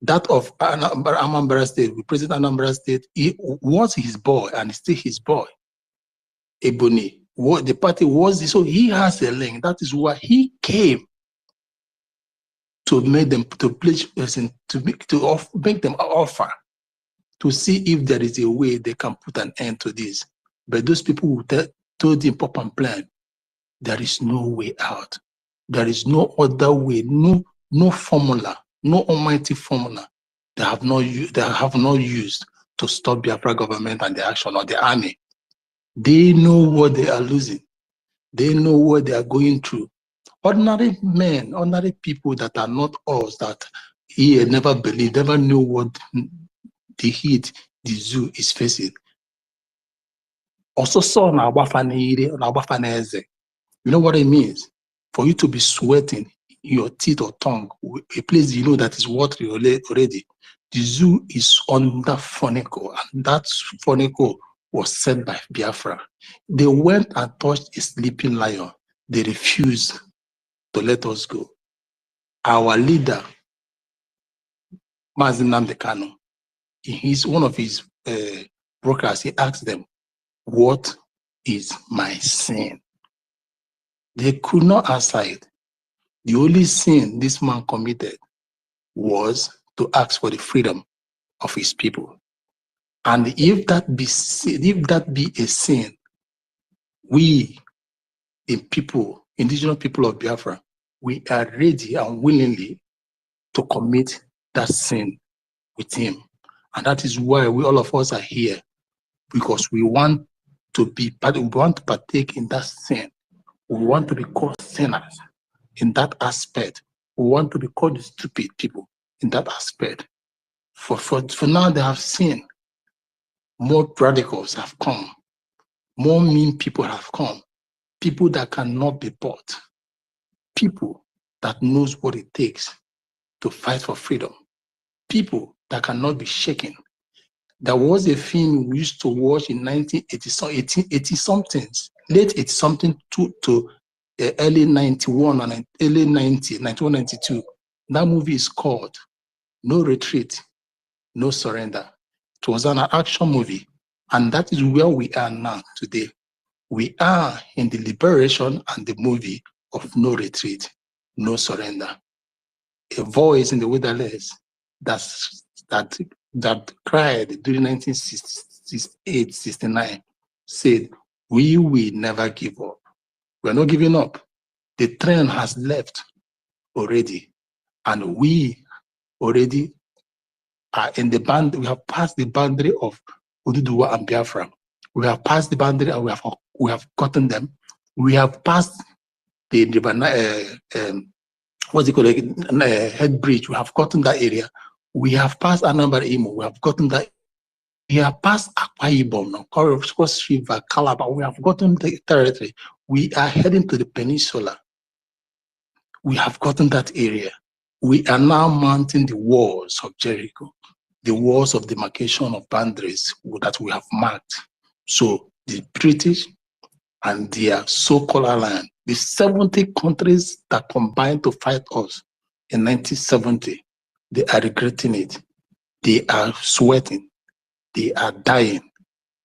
That of Anambra State, President Anambra State, he was his boy and still his boy. Ebony, the party was this, so he has a link. That is why he came to make them to pledge to make them an offer to see if there is a way they can put an end to this. But those people who told him pop and plan, there is no way out. There is no other way, no formula, no almighty formula they have not used to stop Biafra government and the action of the army. They know what they are losing. They know what they are going through. Ordinary men, ordinary people that are not us, that he had never believed, never knew what the heat the zoo is facing. Also saw you know what it means? For you to be sweating your teeth or tongue, a place you know that is watery already. The zoo is under Foneko, and that Foneko was set by Biafra. They went and touched a sleeping lion. They refused to let us go. Our leader, Mazi Nnamdi Kanu, one of his brokers, he asked them, what is my sin? They could not answer it. The only sin this man committed was to ask for the freedom of his people. And if that be a sin, we, indigenous people of Biafra, we are ready and willingly to commit that sin with him. And that is why all of us are here, because we want to partake in that sin. We want to be called sinners in that aspect. We want to be called stupid people in that aspect. For now, they have seen more radicals have come, more mean people have come, people that cannot be bought, people that knows what it takes to fight for freedom, people that cannot be shaken. There was a film we used to watch in 1980-somethings, late 80-something to early 91 and early 91, 92. That movie is called No Retreat, No Surrender. It was an action movie, and that is where we are now today. We are in the liberation and the movie of No Retreat, No Surrender. a voice in the wilderness that cried during 1968, 69, said, we will never give up. We're not giving up. The train has left already, and we already are in the band. We have passed the boundary of Oduduwa and Biafra. We have passed the boundary, and we have gotten them. We have passed the what's it called, head bridge. We have gotten that area. We have passed Anambra Imo. We have gotten that. We have passed Akwa Ibom, Cross River, Calabar. We have gotten the territory. We are heading to the peninsula. We have gotten that area. We are now mounting the walls of Jericho, the walls of demarcation of boundaries that we have marked. So the British and their so-called alliance, the 70 countries that combined to fight us in 1970, they are regretting it. They are sweating. They are dying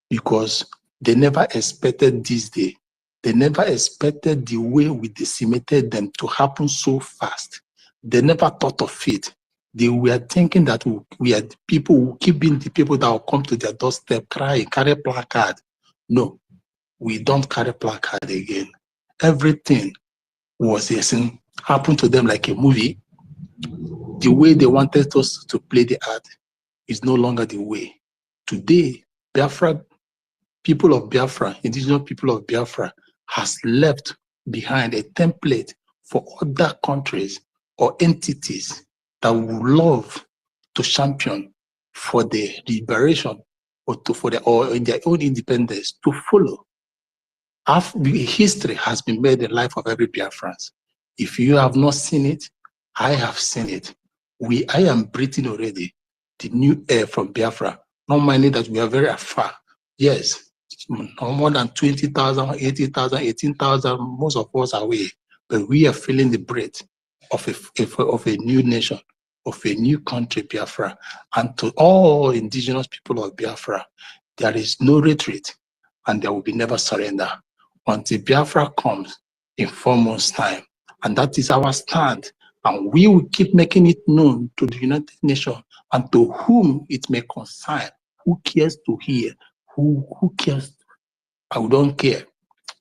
because they never expected this day. They never expected the way we decimated them to happen so fast. They never thought of it. They were thinking that we are the people who keep being the people that will come to their doorstep, cry, carry placard. No, we don't carry placard again. Everything was happened to them like a movie. The way they wanted us to play the art is no longer the way. Today, Biafra, people of Biafra, indigenous people of Biafra, has left behind a template for other countries or entities that would love to champion for the liberation or in their own independence to follow. History has been made in the life of every Biafran. If you have not seen it, I have seen it. I am breathing already the new air from Biafra. Not minding that we are very far. Yes, no more than 20,000, 80,000, 18,000, most of us are away. But we are feeling the breath of a new nation, of a new country, Biafra. And to all indigenous people of Biafra, there is no retreat and there will be never surrender until Biafra comes in 4 months' time. And that is our stand. And we will keep making it known to the United Nations and to whom it may concern. Who cares to hear? Who cares? I don't care.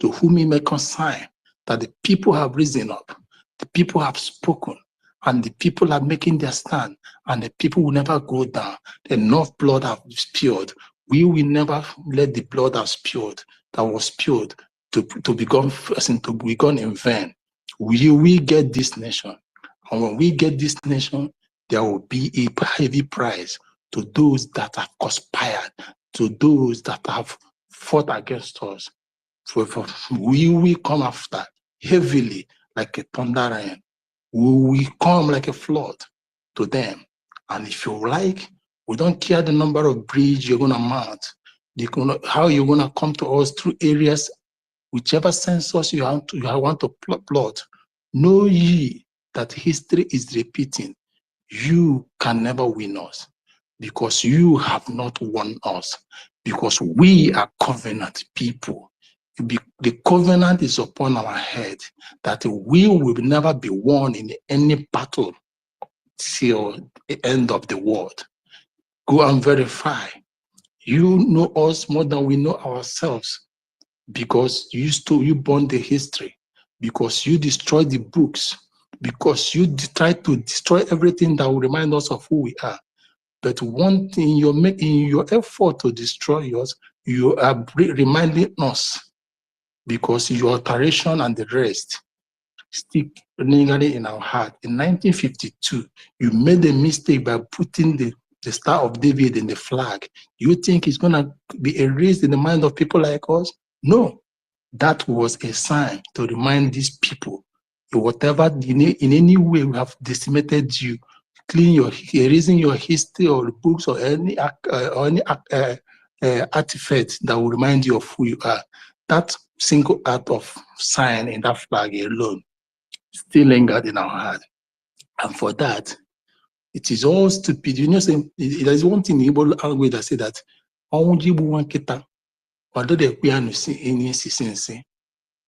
To whom it may concern that the people have risen up, the people have spoken, and the people are making their stand, and the people will never go down. Enough blood have spilled. We will never let the blood that was spilled to be gone in vain. We get this nation. And when we get this nation, there will be a heavy price to those that have conspired, to those that have fought against us. We will come after heavily like a thunder rain. We will come like a flood to them. And if you like, we don't care the number of bridges you're going to mount, how you're going to come to us through areas, whichever census you want to plot. Know ye that history is repeating. You can never win us because you have not won us, because we are covenant people. The covenant is upon our head that we will never be won in any battle till the end of the world. Go and verify. You know us more than we know ourselves because you burn the history, because you destroy the books, because you try to destroy everything that will remind us of who we are. But one thing in your effort to destroy us, you are reminding us, because your alteration and the rest stick lingering in our heart. In 1952, you made a mistake by putting the Star of David in the flag. You think it's going to be erased in the mind of people like us? No. That was a sign to remind these people, whatever in any way we have decimated you, erasing your history or books or any artifact that will remind you of who you are. That single act of sign in that flag alone still lingered in our heart. And for that, it is all stupid. You know, there's one thing in Igbo language that say that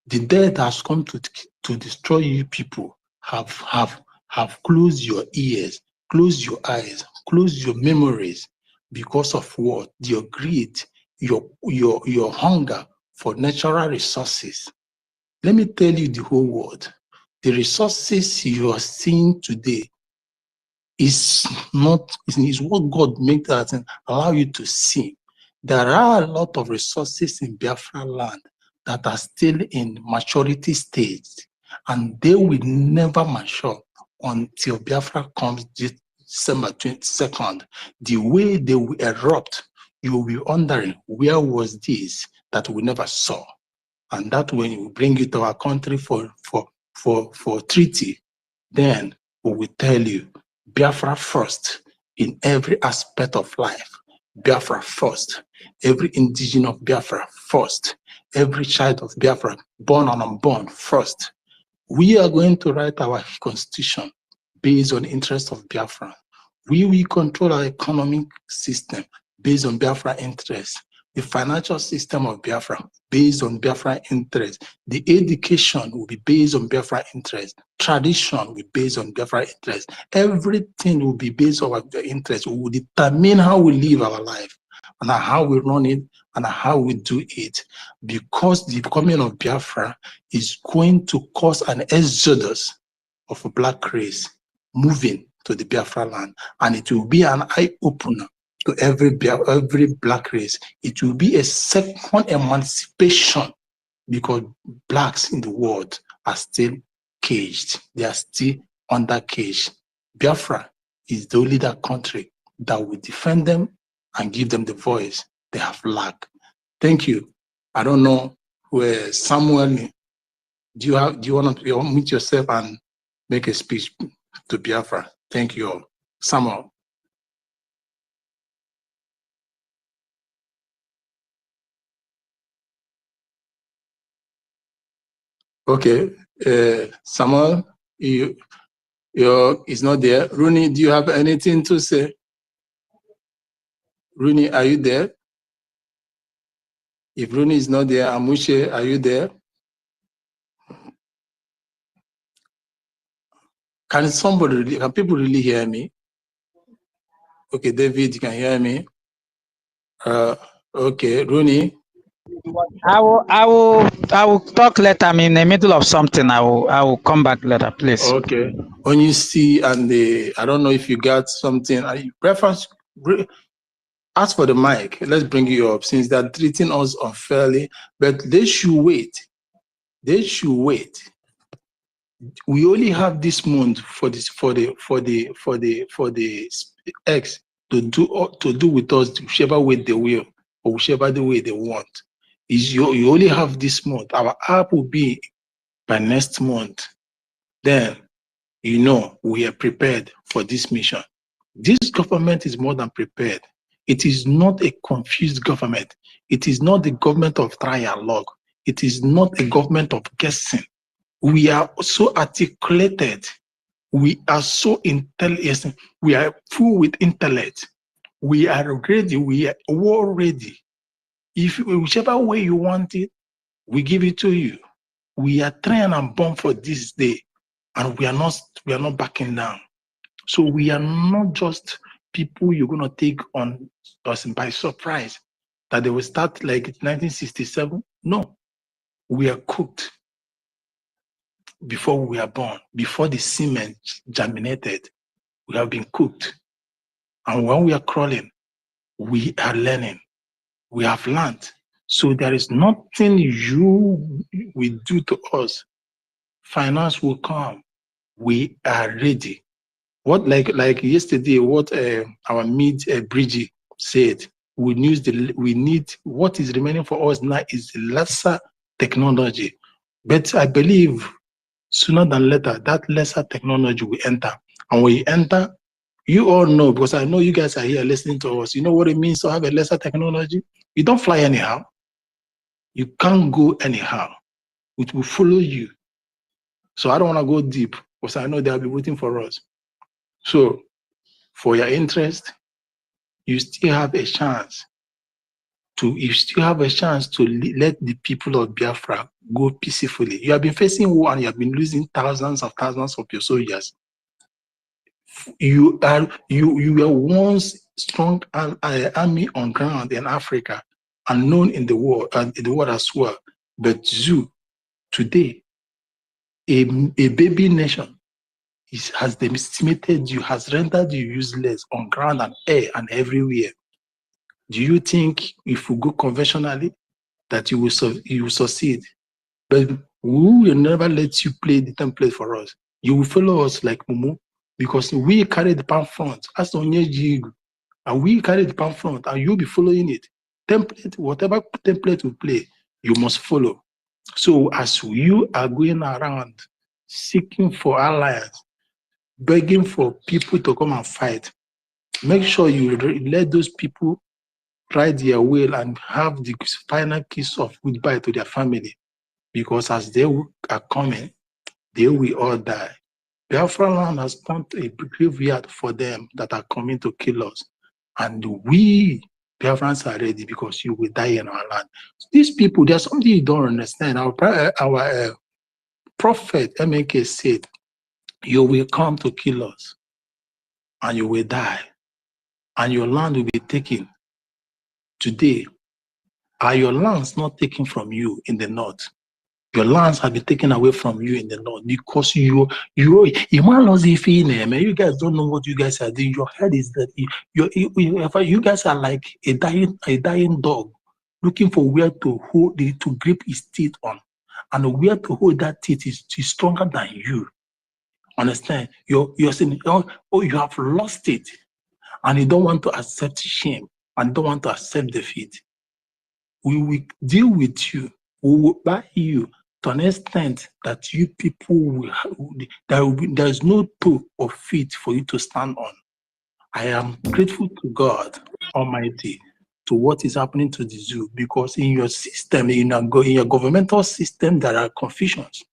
the death has come to destroy you people have have closed your ears, closed your eyes, closed your memories because of what? Your greed, your hunger for natural resources. Let me tell you the whole world. The resources you are seeing today is what God made that and allow you to see. There are a lot of resources in Biafra land that are still in maturity stage, and they will never mature until Biafra comes December 22nd. The way they will erupt, you will be wondering, where was this that we never saw? And that when you bring it to our country for treaty, then we will tell you, Biafra first in every aspect of life. Biafra first. Every indigenous of Biafra first. Every child of Biafra, born and unborn, first. We are going to write our constitution based on the interest of Biafra. We will control our economic system based on Biafra interests. The financial system of Biafra based on Biafra interest. The education will be based on Biafra interest. Tradition will be based on Biafra interest. Everything will be based on our interest. We will determine how we live our life and how we run it and how we do it. Because the coming of Biafra is going to cause an exodus of a black race moving to the Biafra land, and it will be an eye-opener to every black race. It will be a second emancipation because blacks in the world are still caged. They are still under cage. Biafra is the only country that will defend them and give them the voice they have lacked. Thank you. I don't know where Samuel, do you want to meet yourself and make a speech to Biafra? Thank you all. Samuel. Okay, Samuel, is not there. Rooney, do you have anything to say? Rooney, are you there? If Rooney is not there, Amushe, are you there? Can people really hear me? Okay, David, you can hear me. Okay, Rooney. I will talk later. I'm in the middle of something. I will come back later, please. Okay. When you see and I don't know if you got something. Ask for the mic. Let's bring you up since they're treating us unfairly. But they should wait. They should wait. We only have this month for the X to do with us whichever way they will or whichever the way they want. You only have this month. Our app will be by next month. Then we are prepared for this mission. This government is more than prepared. It is not a confused government. It is not the government of trialogue. It is not a government of guessing. We are so articulated. We are so intelligent. We are full with intellect. We are ready. We are war ready. If whichever way you want it, we give it to you. We are trying and born for this day, and we are not backing down. So we are not just people you're gonna take on us by surprise that they will start like 1967. No, we are cooked before we are born, before the semen germinated. We have been cooked, and when we are crawling, we are learning. We have learned. So there is nothing you will do to us. Finance will come. We are ready. What like yesterday, what our Bridgie said, we need what is remaining for us now is lesser technology. But I believe sooner than later that lesser technology will enter. And when you enter, you all know, because I know you guys are here listening to us, you know what it means to have a lesser technology? You don't fly anyhow. You can't go anyhow. It will follow you. So I don't want to go deep because I know they'll be waiting for us. So for your interest, you still have a chance to let the people of Biafra go peacefully. You have been facing war and you have been losing thousands of your soldiers. You were once strong army on ground in Africa and known in the world as well. But you today, a baby nation has decimated you, has rendered you useless on ground and air and everywhere. Do you think if we go conventionally that you will succeed? But we will never let you play the template for us. You will follow us like Mumu, because we carry the palm front. As Onyejigu, and we carry the palm front, and you'll be following it. Template, whatever template we play, you must follow. So as you are going around seeking for alliance, begging for people to come and fight, make sure you let those people ride their wheel and have the final kiss of goodbye to their family. Because as they are coming, they will all die. Biafra land has turned a graveyard for them that are coming to kill us. And we, Biafrans, are ready because you will die in our land. These people, there's something you don't understand. Our prophet, MK, said, you will come to kill us and you will die and your land will be taken. Today, are your lands not taken from you in the north? Your lands have been taken away from you in the north because you guys don't know what you guys are doing. Your head is that you guys are like a dying dog looking for where to hold it, to grip his teeth on, and where to hold that teeth is stronger than you. Understand? You're saying, oh, you have lost it, and you don't want to accept shame and don't want to accept defeat. We will deal with you. We will buy you to an extent that you people there is no toe or feet for you to stand on. I am grateful to God Almighty to what is happening to the zoo, because in your system, in your governmental system, there are confusions.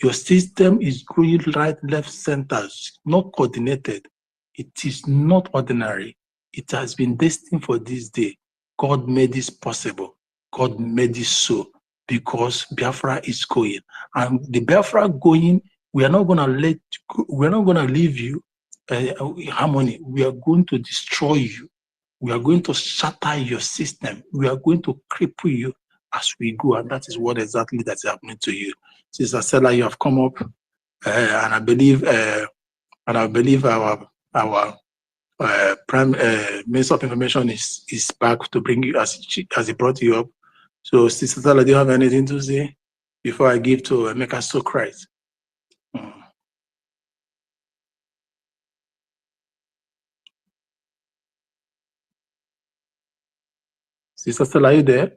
Your system is going right, left, center, not coordinated. It is not ordinary. It has been destined for this day. God made this possible. God made this so, because Biafra is going. And the Biafra going, we are not going to leave you harmony. We are going to destroy you. We are going to shatter your system. We are going to cripple you as we go. And that is what exactly that's happening to you. Sister Stella, you have come up, and I believe our prime Minister of Information is back to bring you as he brought you up. So, Sister Stella, do you have anything to say before I give to Emeka Socrates? Sister Stella, are you there?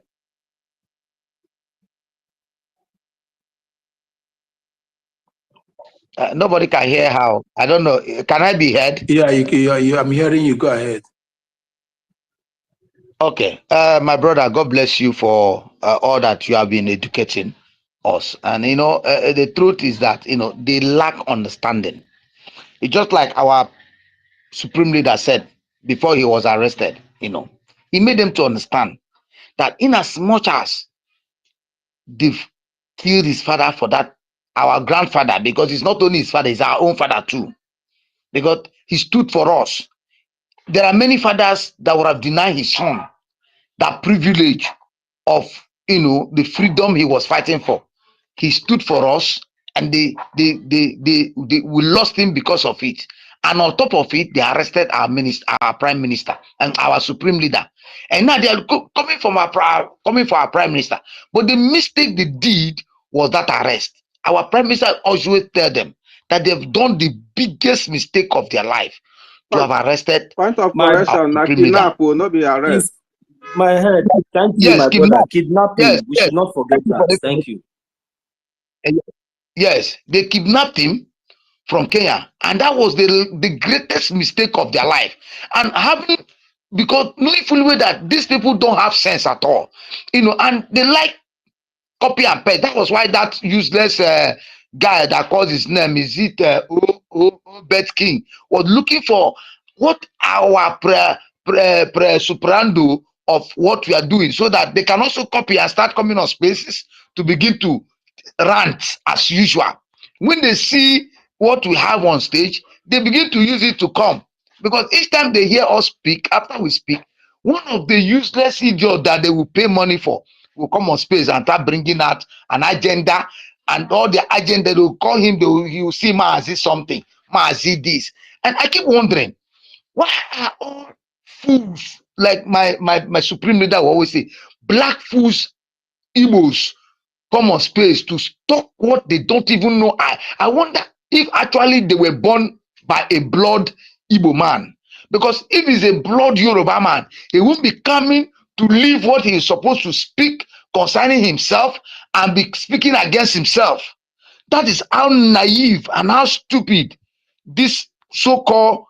Nobody can hear how. I don't know. Can I be heard? Yeah, I'm hearing you. Go ahead. Okay. My brother, God bless you for all that you have been educating us. And, the truth is that, they lack understanding. It's just like our supreme leader said before he was arrested, he made them to understand that in as much as they've killed his father for that, our grandfather, because it's not only his father, it's our own father too, because he stood for us. There are many fathers that would have denied his son that privilege of, the freedom he was fighting for. He stood for us, and we lost him because of it. And on top of it, they arrested our prime minister, and our supreme leader. And now they are coming for our prime minister. But the mistake they did was that arrest. Our prime minister always tell them that they've done the biggest mistake of their life to have arrested. Point of correction, na kidnap will not be arrest. My head. Thank you, my brother. Kidnapping. We should not forget that. Thank you. Yes, they kidnapped him from Kenya, and that was the greatest mistake of their life. And because knowing fully well that these people don't have sense at all, and they like copy and paste. That was why that useless guy that calls his name Bet King was looking for what our superando of what we are doing, so that they can also copy and start coming on spaces to begin to rant as usual. When they see what we have on stage, they begin to use it to come. Because each time they hear us speak, after we speak, one of the useless idiots that they will pay money for will come on space and start bringing out an agenda, and all the agenda, they will call him, he will see Maazi something, Maazi this. And I keep wondering, why are all fools, like my supreme leader will always say, black fools, Igbos, come on space to stop what they don't even know. I wonder if actually they were born by a blood Igbo man. Because if he's a blood Yoruba man, he won't be coming to leave what he is supposed to speak concerning himself and be speaking against himself. That is how naive and how stupid these so-called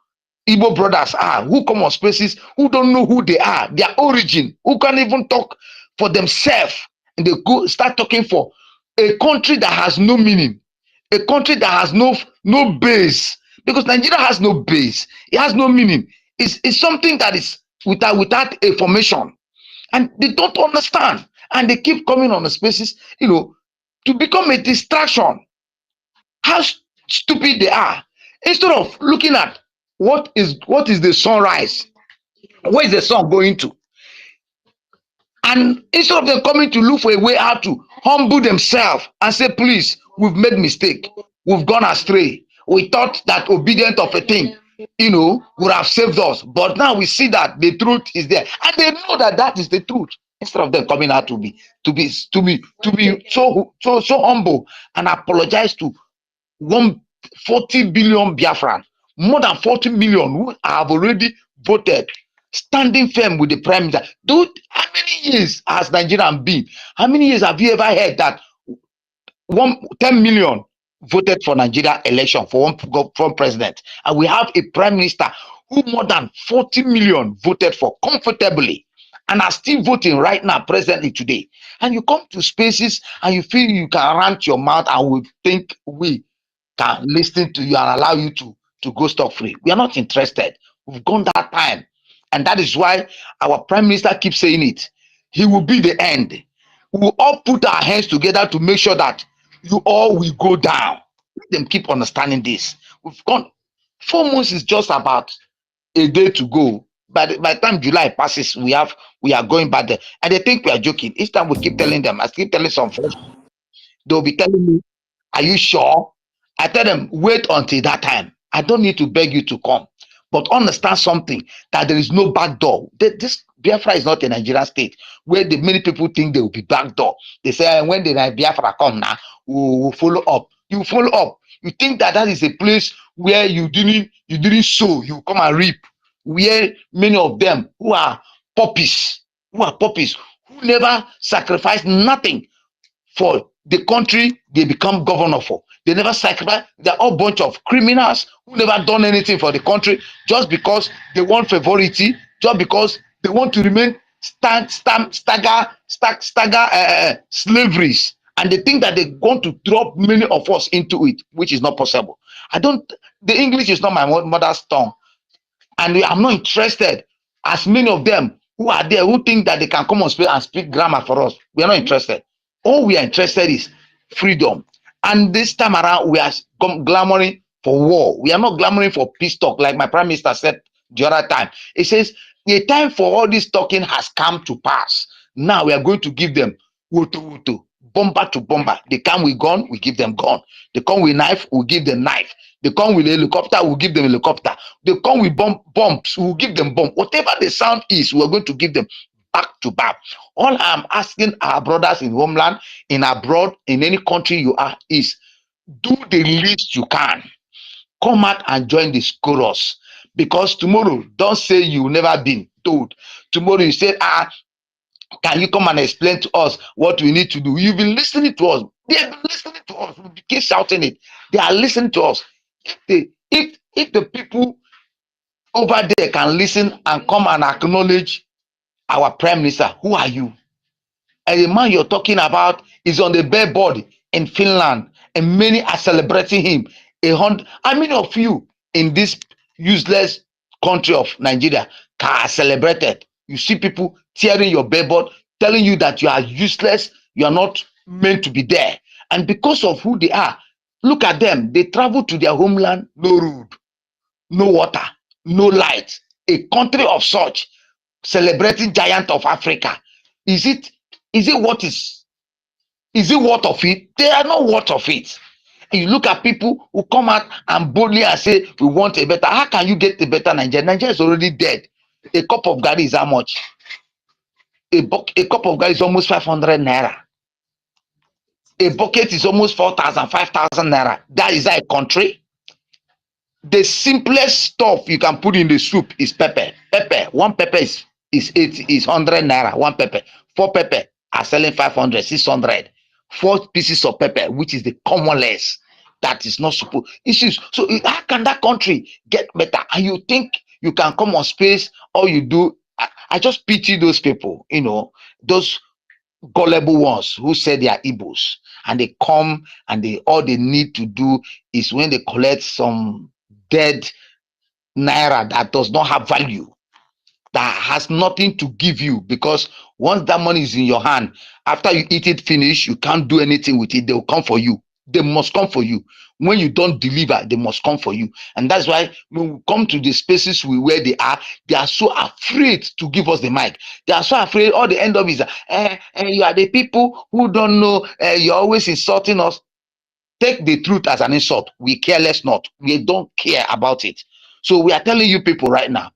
Igbo brothers are, who come on spaces, who don't know who they are, their origin, who can't even talk for themselves. And they go start talking for a country that has no meaning, a country that has no base. Because Nigeria has no base, it has no meaning. It's something that is without a formation. And they don't understand. And they keep coming on the spaces, to become a distraction. How stupid they are. Instead of looking at what is the sunrise, where is the sun going to? And instead of them coming to look for a way out to humble themselves and say, please, we've made mistake, we've gone astray, we thought that obedience of a thing, would have saved us, but now we see that the truth is there, and they know that that is the truth. Instead of them coming out to be so humble and apologize to 140 billion Biafran, more than 40 million who have already voted, standing firm with the prime minister. Dude, how many years has Nigeria been? How many years have you ever heard that 10 million voted for Nigeria election for one president, and we have a prime minister who more than 40 million voted for comfortably and are still voting right now, presently today? And you come to spaces and you feel you can rant your mouth and we think we can listen to you and allow you to go stock free. We are not interested. We've gone that time. And that is why our prime minister keeps saying it. He will be the end. We will all put our hands together to make sure that you all will go down. Let them keep understanding this. We've gone. 4 months is just about a day to go. By the time July passes, we are going back there. And they think we are joking. Each time we keep telling them, I keep telling some folks, they'll be telling me, are you sure? I tell them, wait until that time. I don't need to beg you to come. But understand something, that there is no back door. This Biafra is not a Nigerian state where many people think there will be back door. They say, when the Biafra come now, we'll follow up. You follow up. You think that is a place where you didn't sow, you come and reap. Where many of them who are puppies, who never sacrifice nothing for the country they become governor for. They never sacrifice. They're all bunch of criminals who never done anything for the country just because they want favority, just because they want to remain stagger slaveries. And they think that they're going to drop many of us into it, which is not possible. The English is not my mother's tongue. And I'm not interested, as many of them who are there who think that they can come on space and speak grammar for us. We are not interested. All we are interested is freedom. And this time around, we are clamoring for war. We are not clamoring for peace talk, like my prime minister said the other time. He says, the time for all this talking has come to pass. Now we are going to give them wutu, bomber to bomber. They come with gun, we give them gun. They come with knife, we give them knife. They come with helicopter, we'll give them helicopter. They come with bombs, we'll give them bomb. Whatever the sound is, we're going to give them back to back. All I'm asking our brothers in homeland, in abroad, in any country you are, is do the least you can. Come out and join this chorus. Because tomorrow, don't say you've never been told. Tomorrow you say, can you come and explain to us what we need to do? You've been listening to us. They have been listening to us. We keep shouting it. They are listening to us. If the people over there can listen and come and acknowledge our prime minister, who are you? And the man you're talking about is on the billboard in Finland, and many are celebrating him. How many of you in this useless country of Nigeria are celebrated? You see people tearing your billboard, telling you that you are useless, you are not meant to be there. And because of who they are, look at them. They travel to their homeland, no road. no water, no light. A country of such celebrating giant of Africa. Is it worth of it? They are not worth of it. And you look at people who come out and boldly and say, we want a better. How can you get a better Nigeria? Nigeria is already dead. A cup of garri is how much? A cup of garri is almost 500 naira. A bucket is almost 4,000, 5,000 naira. That is a country. The simplest stuff you can put in the soup is pepper. Pepper. One pepper is 100 naira. One pepper. 4 pepper are selling 500, 600. 4 pieces of pepper, which is the commonest. That is not supposed issues. So how can that country get better? And you think you can come on space, or you do? I just pity those people, those gullible ones who say they are Igbos, and they come and all they need to do is, when they collect some dead naira that does not have value, that has nothing to give you, because once that money is in your hand, after you eat it finish, you can't do anything with it. They will come for you. They must come for you. When you don't deliver, they must come for you. And that's why when we come to the spaces where they are so afraid to give us the mic. They are so afraid. All the end of is, you are the people who don't know, you're always insulting us. Take the truth as an insult. We care less not. We don't care about it. So we are telling you people right now,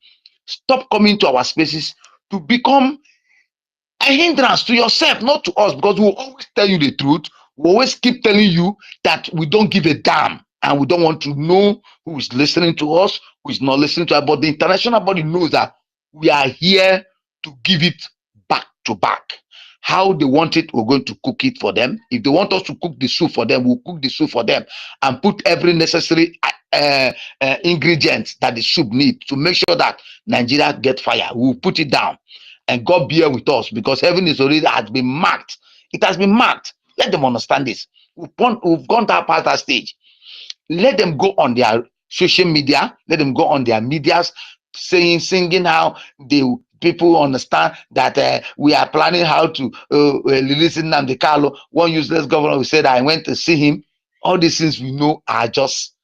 stop coming to our spaces to become a hindrance to yourself, not to us, because we'll always tell you the truth. We always keep telling you that we don't give a damn, and we don't want to know who is listening to us, who is not listening to us. But the international body knows that we are here to give it back to back. How they want it, we're going to cook it for them. If they want us to cook the soup for them, we'll cook the soup for them and put every necessary ingredients that the soup needs to make sure that Nigeria get fire. We'll put it down. And God be here with us, because heaven is already has been marked. It has been marked. Let them understand this. We've gone past that stage. Let them go on their social media. Let them go on their medias, singing how the people understand that we are planning how to release Nnamdi Kanu. One useless governor who said, I went to see him. All these things we know are just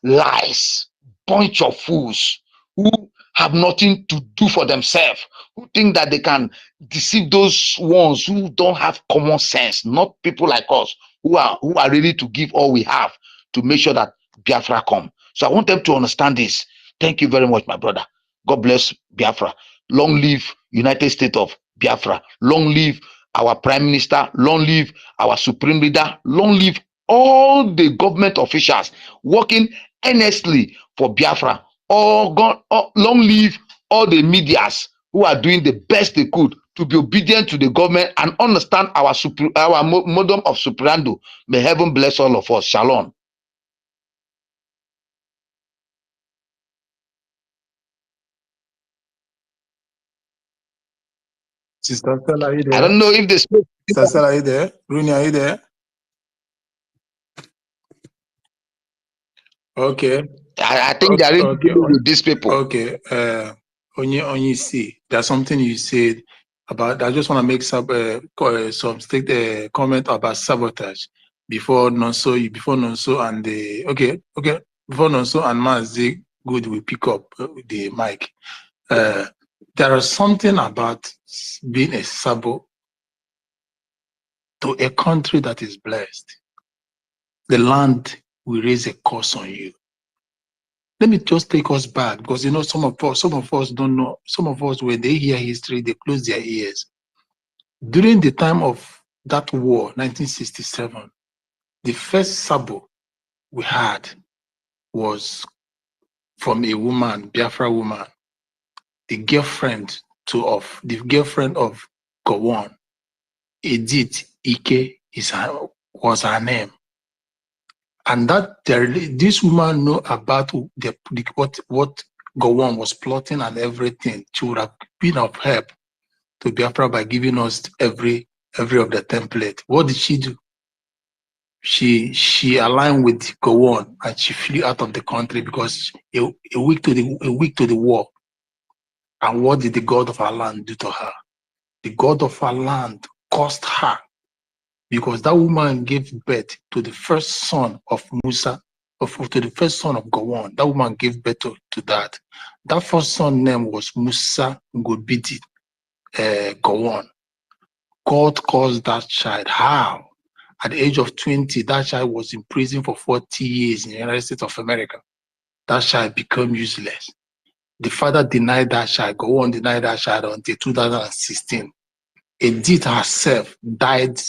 lies. Bunch of fools who have nothing to do for themselves, who think that they can deceive those ones who don't have common sense, not people like us who are ready to give all we have to make sure that Biafra come. So I want them to understand this. Thank you very much, my brother. God bless Biafra. Long live United States of Biafra. Long live our Prime Minister. Long live our Supreme Leader. Long live all the government officials working earnestly for Biafra. Long live all the medias who are doing the best they could to be obedient to the government and understand our modum of superando. May heaven bless all of us. Shalom. Sister Stella, are you there? I don't know if this. Sister Stella, are you there? Rooney, are you there? Okay. I think they are really dealing with these people. Okay. Onye see, there's something you said about. I just want to make some comment about sabotage before Nonso and the before Nonso and Mazi good we pick up the mic. There is something about being a sabo to a country that is blessed. The land will raise a curse on you. Let me just take us back, because some of us don't know. Some of us, when they hear history, they close their ears. During the time of that war, 1967, the first sabo we had was from a woman, Biafra woman, the girlfriend of Gowon. Edith Ike was her name. And that this woman know about what Gowon was plotting and everything. She would have been of help to Biafra by giving us every of the template. What did she do? She aligned with Gowon and she flew out of the country because a week to the war. And what did the God of our land do to her? The God of our land cursed her, because that woman gave birth to the first son of Musa to the first son of Gowon. That woman gave birth to that. That first son name was Musa Ngobidi Gowon. God caused that child. How? At the age of 20, that child was in prison for 40 years in the United States of America. That child became useless. The father denied that child. Gowon denied that child until 2016. Edith herself died,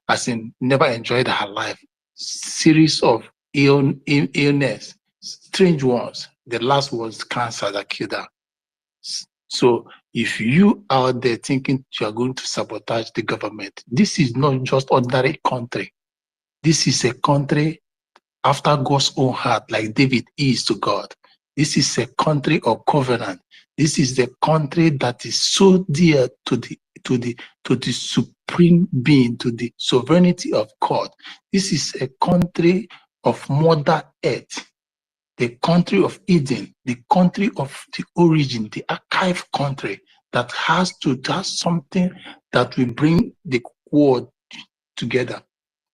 as in never enjoyed her life. Series of illness, strange ones. The last was cancer that killed her. So if you are there thinking you are going to sabotage the government, this is not just ordinary country. This is a country after God's own heart, like David is to God. This is a country of covenant. This is the country that is so dear to the supreme being, to the sovereignty of God. This is a country of Mother Earth, the country of Eden, the country of the origin, the archive country that has something that will bring the world together.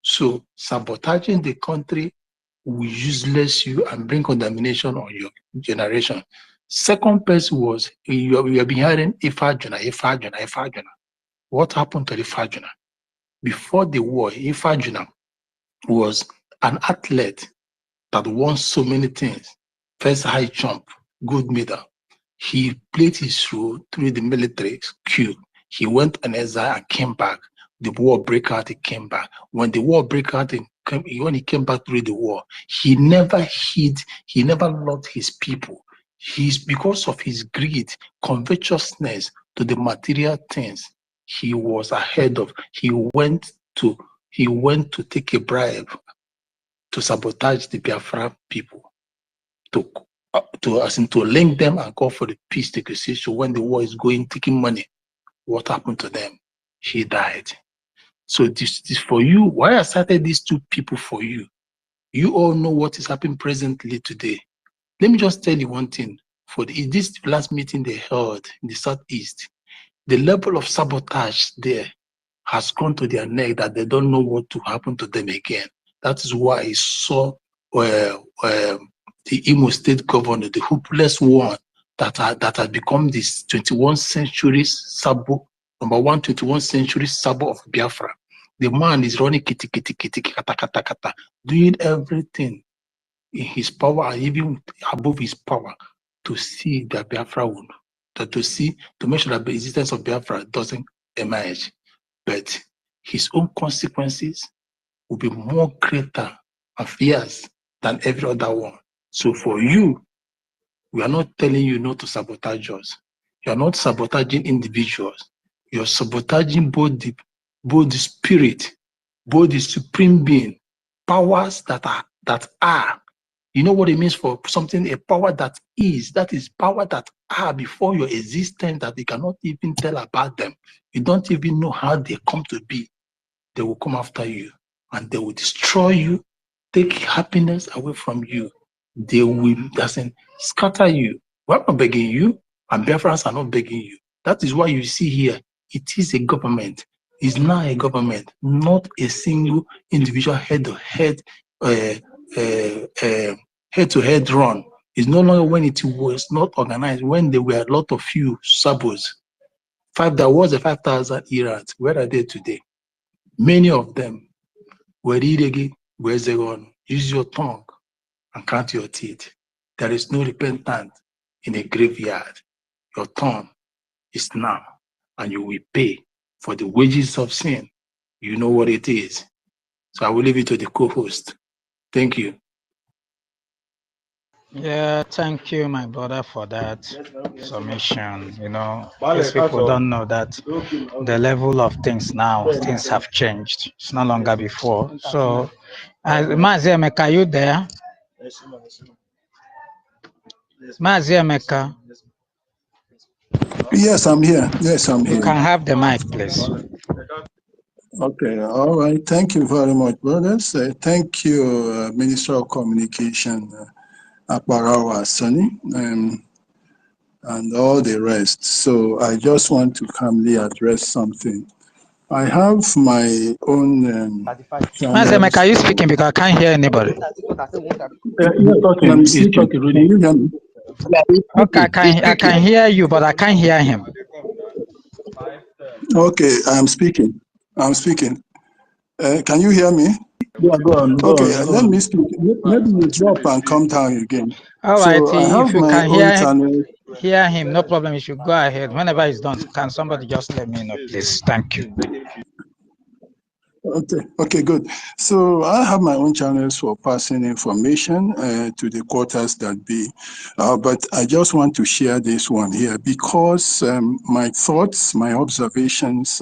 So sabotaging the country will useless you and bring condemnation on your generation. Second person was, you have been hearing Ifajuna. What happened to Ifajuna? Before the war, Ifajuna was an athlete that won so many things. First high jump, gold medal. He played his role through the military coup. He went on exile and came back. The war broke out, he came back. When the war broke out, when he came back through the war, he never loved his people. Because of his greed, covetousness to the material things, he was ahead of, he went to take a bribe to sabotage the Biafra people, to link them and call for the peace negotiation when the war is going, taking money. What happened to them? He died. So this is for you. Why I cited these two people for you? You all know what is happening presently today. Let me just tell you one thing. For this last meeting they held in the Southeast, the level of sabotage there has gone to their neck that they don't know what to happen to them again. That is why I saw the Imo State governor, the hopeless one that had become this 21st century sabo, number one 21st century sabo of Biafra. The man is running kiti kata kata kata, doing everything in his power and even above his power to see that Biafra will, to make sure that the existence of Biafra doesn't emerge. But his own consequences will be more greater and fierce than every other one. So for you, we are not telling you not to sabotage us. You are not sabotaging individuals. You are sabotaging both the spirit, both the supreme being, powers that are. You know what it means for something, a power that is power that are before your existence, that you cannot even tell about them. You don't even know how they come to be. They will come after you and they will destroy you, take happiness away from you. They will scatter you. We're not begging you, and Biafrans are not begging you. That is why you see here, it is a government. It's now a government, not a single individual head-to-head run. It's no longer when it was not organized, when there were a lot of few sabos. There was a 5,000 Irans. Where are they today? Many of them were iregi, use your tongue and count your teeth. There is no repentance in a graveyard. Your tongue is now, and you will pay for the wages of sin. You know what it is. So I will leave it to the co-host. Thank you. Yeah, thank you, my brother, for that submission. You know, these people don't know that the level of things now, things have changed. It's no longer before. So, Mazi Emeka, are you there? Mazi Emeka. Yes, I'm here. Yes, I'm here. You can have the mic, please. Okay, all right. Thank you very much, brothers. Thank you, Minister of Communication, Akwa Sonny, and all the rest. So I just want to calmly address something. I have my own Mazemeka, are you speaking? Because I can't hear anybody. I'm still talking. Can you hear me? Okay, I can hear you, but I can't hear him. Okay, I'm speaking. Can you hear me? Yeah, go on. Okay, let me speak. Maybe you drop and come down again. All right, So I have if you my can own channel. hear him, no problem. You should go ahead. Whenever he's done, can somebody just let me know, please? Thank you. Okay, good. So I have my own channels for passing information to the quarters that be, but I just want to share this one here because my thoughts, my observations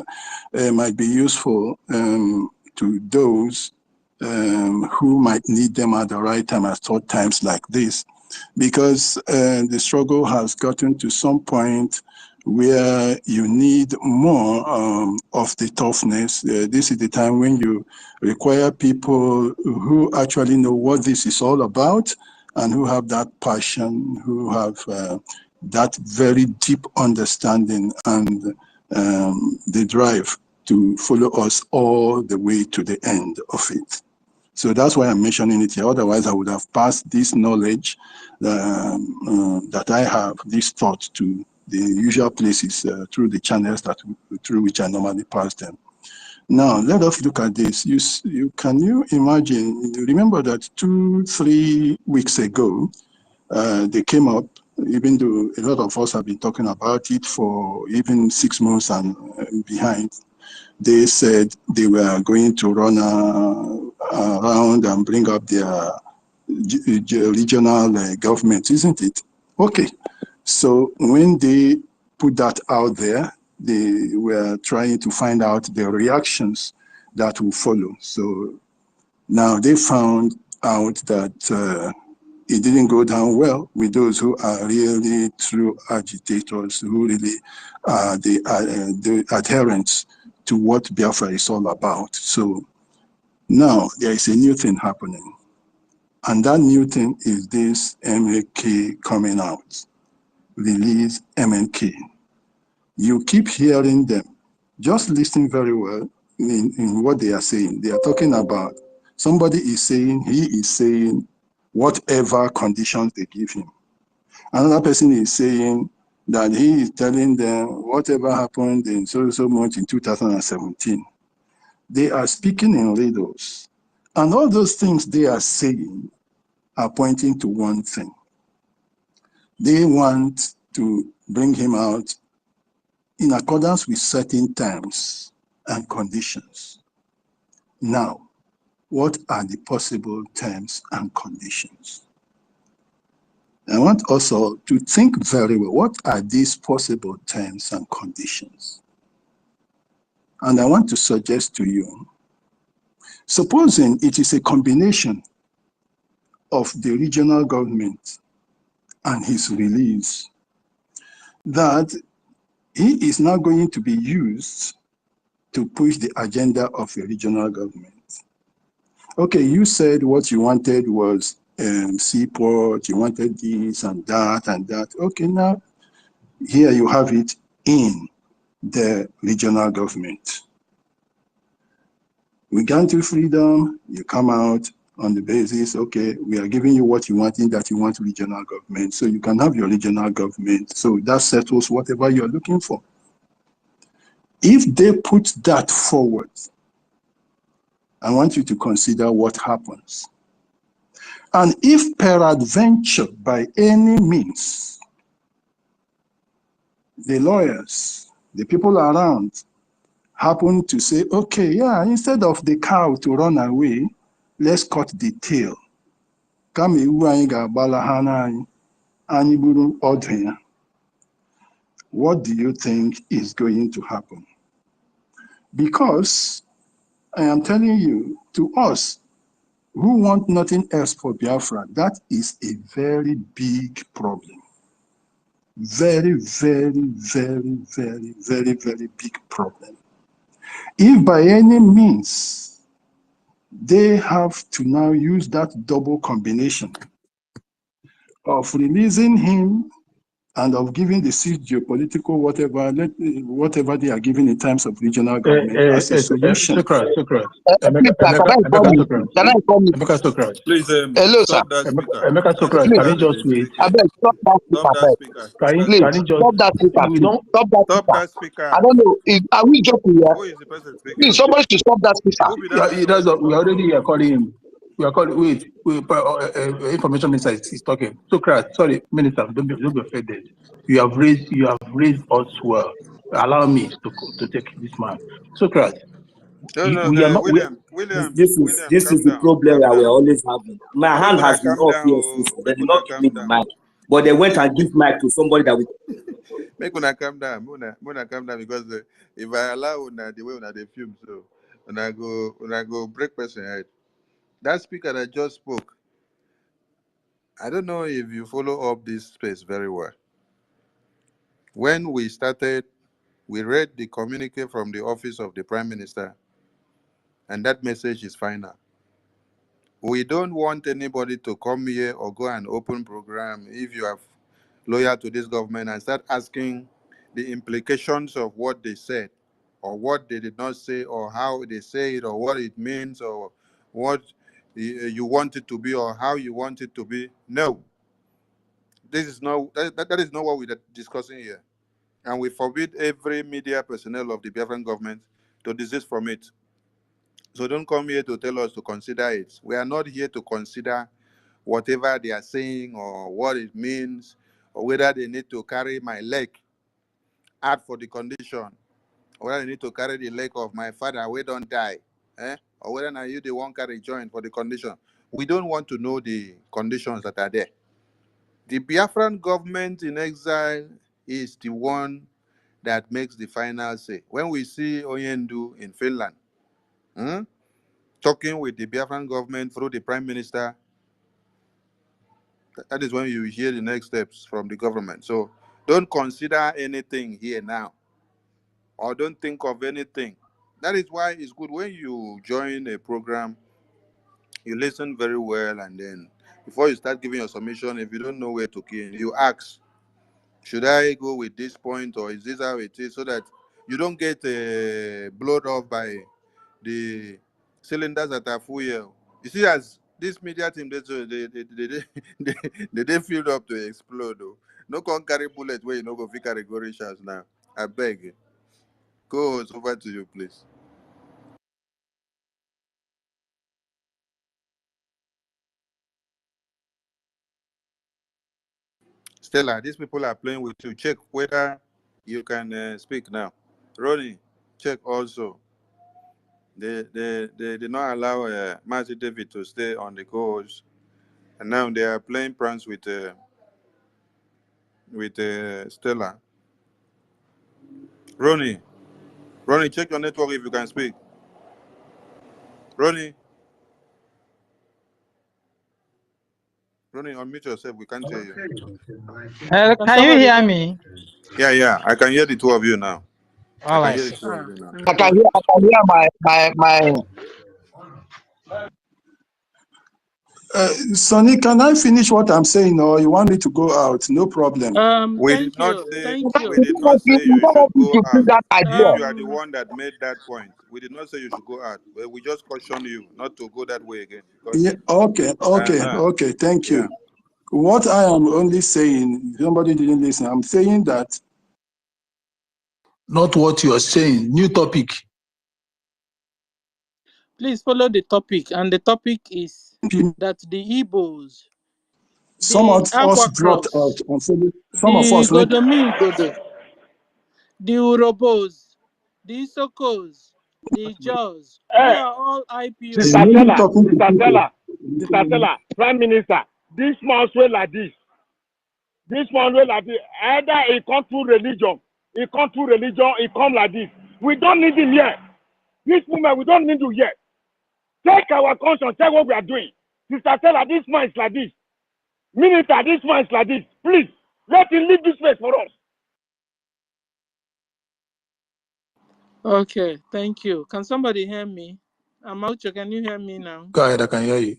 might be useful to those who might need them at the right time at thought times like this, because the struggle has gotten to some point where you need more of the toughness. This is the time when you require people who actually know what this is all about and who have that passion, who have that very deep understanding and the drive to follow us all the way to the end of it. So that's why I'm mentioning it here. Otherwise, I would have passed this knowledge that I have, this thought to the usual places through the channels through which I normally pass them. Now, let us look at this. Can you imagine, remember that 2-3 weeks ago, they came up, even though a lot of us have been talking about it for even 6 months and behind. They said they were going to run around and bring up their regional government, isn't it? Okay. So when they put that out there, they were trying to find out the reactions that will follow. So now they found out that it didn't go down well with those who are really true agitators, who really are the adherents to what Biafra is all about. So now there is a new thing happening. And that new thing is this MK coming out. Release MNK. You keep hearing them. Just listen very well in what they are saying. They are talking about, somebody is saying, he is saying whatever conditions they give him. Another person is saying that he is telling them whatever happened in so much in 2017. They are speaking in riddles. And all those things they are saying are pointing to one thing. They want to bring him out in accordance with certain terms and conditions. Now, what are the possible terms and conditions? I want also to think very well, what are these possible terms and conditions? And I want to suggest to you, supposing it is a combination of the regional government and his release, that he is now going to be used to push the agenda of a regional government. Okay, you said what you wanted was seaport, you wanted this and that and that. Okay, now here you have it in the regional government. We grant you freedom, you come out on the basis, okay, we are giving you what you want in that you want regional government, so you can have your regional government. So that settles whatever you're looking for. If they put that forward, I want you to consider what happens. And if peradventure, by any means, the lawyers, the people around, happen to say, okay, yeah, instead of the cow to run away, let's cut the tail. What do you think is going to happen? Because I am telling you, to us, who want nothing else for Biafra, that is a very big problem. Very, very, very, very, very, very big problem. If by any means they have to now use that double combination of releasing him and of giving the seat geopolitical whatever they are giving in terms of regional government as a solution. Please, can I inform you? Please, Hello, sir. stop that speaker. Emeka Sokrat, can you just wait? I beg, stop that speaker. Please, stop that speaker. Stop that speaker. I don't know. Are we joking here? Who is the person speaking? Please, somebody should stop that speaker. We already are calling him. We are calling. Wait, information minister is talking. Sokrat, sorry, minister, don't be offended. You have raised us well. Allow me to take this man. Sokrat. We are not. William, this is the problem that we're always having. My hand has been up here since they did not give me the mic, but they went and give mic to somebody that we. Make una calm down, Muna calm down, because if I allow una the way una they film, so una go break person head. That speaker that just spoke, I don't know if you follow up this space very well. When we started, we read the communique from the office of the Prime Minister, and that message is final. We don't want anybody to come here or go and open program if you are loyal to this government and start asking the implications of what they said, or what they did not say, or how they say it, or what it means, or what you want it to be, or how you want it to be. No. This is not that is not what we're discussing here. And we forbid every media personnel of the Biafran government to desist from it. So don't come here to tell us to consider it. We are not here to consider whatever they are saying or what it means, or whether they need to carry my leg out for the condition, or whether they need to carry the leg of my father we don't die, or whether now you the one carry joint for the condition. We don't want to know the conditions that are there. The Biafran government in exile is the one that makes the final say. When we see Oyendu in Finland, talking with the Biafran government through the Prime Minister, that is when you hear the next steps from the government. So don't consider anything here now, or don't think of anything. That is why it's good when you join a program, you listen very well, and then before you start giving your submission, if you don't know where to key in, you ask, should I go with this point, or is this how it is, so that you don't get blown off by the cylinders that are full here. You see, as this media team, they filled up to explode. Though. No can carry bullets where you no go fit carry go shots now. I beg you. Go over to you, please. Stella, these people are playing with you. Check whether you can speak now. Ronnie, check also. They did not allow Mazi David to stay on the course, and now they are playing pranks with Stella. Ronnie, check your network if you can speak. Ronnie, unmute yourself. We can't hear you. Can you hear me? Yeah. I can hear the two of you now. All right. I can hear my. Sonny, can I finish what I'm saying, or you want me to go out? No problem. We did not say you should go out. If you are the one that made that point, we did not say you should go out. But we just caution you not to go that way again. Yeah, okay. Thank you. What I am only saying, somebody didn't listen. I'm saying that. Not what you are saying. New topic. Please follow the topic, and the topic is that the Igbos, some of us dropped out, and some of us went. Igodomigodo, the Urhobos, the Isokos, the Jaws, they are all IPO. Sister Stella, Prime Minister, this man way like this. Either he come through religion, he come like this. We don't need him here. This woman, we don't need you here. Take our conscience, check what we are doing. Sister Stella, this man is like this. Minister, this man is like this. Please, let him leave this place for us. Okay, thank you. Can somebody hear me? Amaucho, can you hear me now? Go ahead, I can hear you.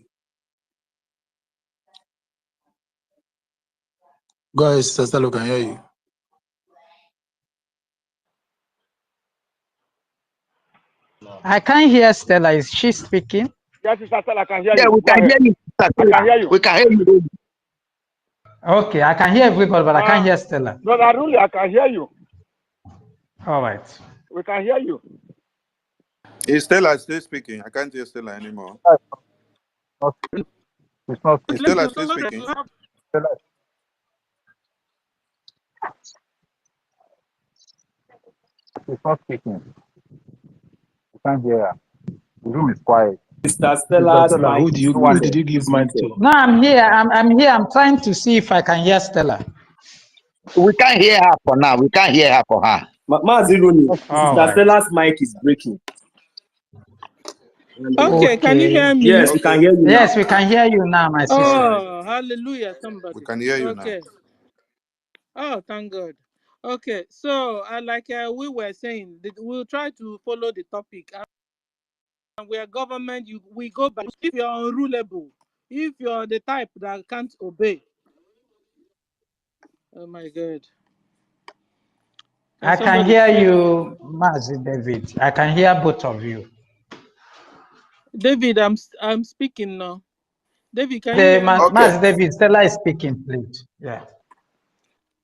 Go ahead, Sister Stella, can hear you. I can't hear Stella. Is she speaking? Yes, Sister Stella, I can hear Yeah, you. we Go can ahead. hear you. I can hear you. We can hear you. Okay, I can hear everybody, but I can't hear Stella. Brother Ruli, I can hear you. All right. We can hear you. Is Stella still speaking? I can't hear Stella anymore. It's not Is Stella still speaking? It's not speaking. I can't hear her. The room is quiet. Sister Sister Stella's Stella, mic is who did muted. you give It's mic muted. to? No, I'm here. I'm here. I'm trying to see if I can hear Stella. We can't hear her for now. We can't hear her for her. Maziruni, All Sister right. Stella's mic is breaking. Okay, can you hear me? Yes, we can hear you now. Yes, we can hear you now, my sister. Oh, hallelujah, somebody. We can hear you now. Okay. Oh, thank God. Okay, so like we were saying, we'll try to follow the topic. And we are government, we go by. If you're unrulable, if you're the type that can't obey. Oh my God. I can hear you, Mazi David. I can hear both of you. David, I'm speaking now. David, can you hear me? Mazi David, Stella is speaking, please. Yeah.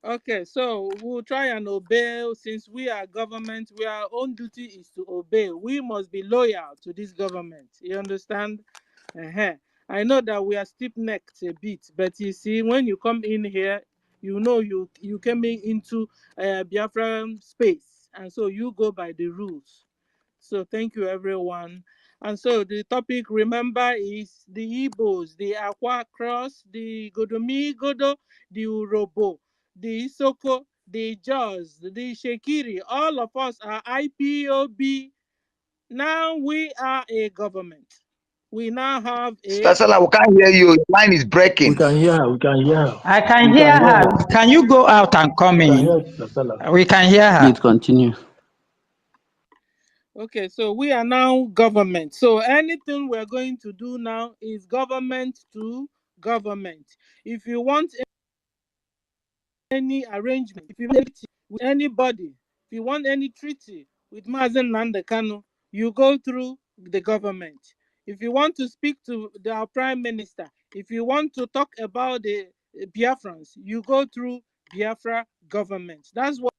Okay, so we'll try and obey. Since we are government, our own duty is to obey. We must be loyal to this government. You understand? I know that we are stiff-necked a bit, but you see, when you come in here, you know you came into Biafra space, and so you go by the rules. So thank you, everyone. And so the topic, remember, is the Igbos, the Akwa cross, the Igodomigodo, the Urhobo, the Isoko, the Jaws, the Ishekiri. All of us are IPOB. Now we are a government. We now have a... Sister Stella, we can't hear you. Your line is breaking. We can hear her. We can hear her. I can hear her. Can you go out and come in? We can hear her. Please continue. Okay, so we are now government. So anything we're going to do now is government to government. If you want any arrangement, if you want with anybody, if you want any treaty with Mazen Nandekano, you go through the government. If you want to speak to our prime minister, if you want to talk about the Biafrans, you go through Biafra government. That's what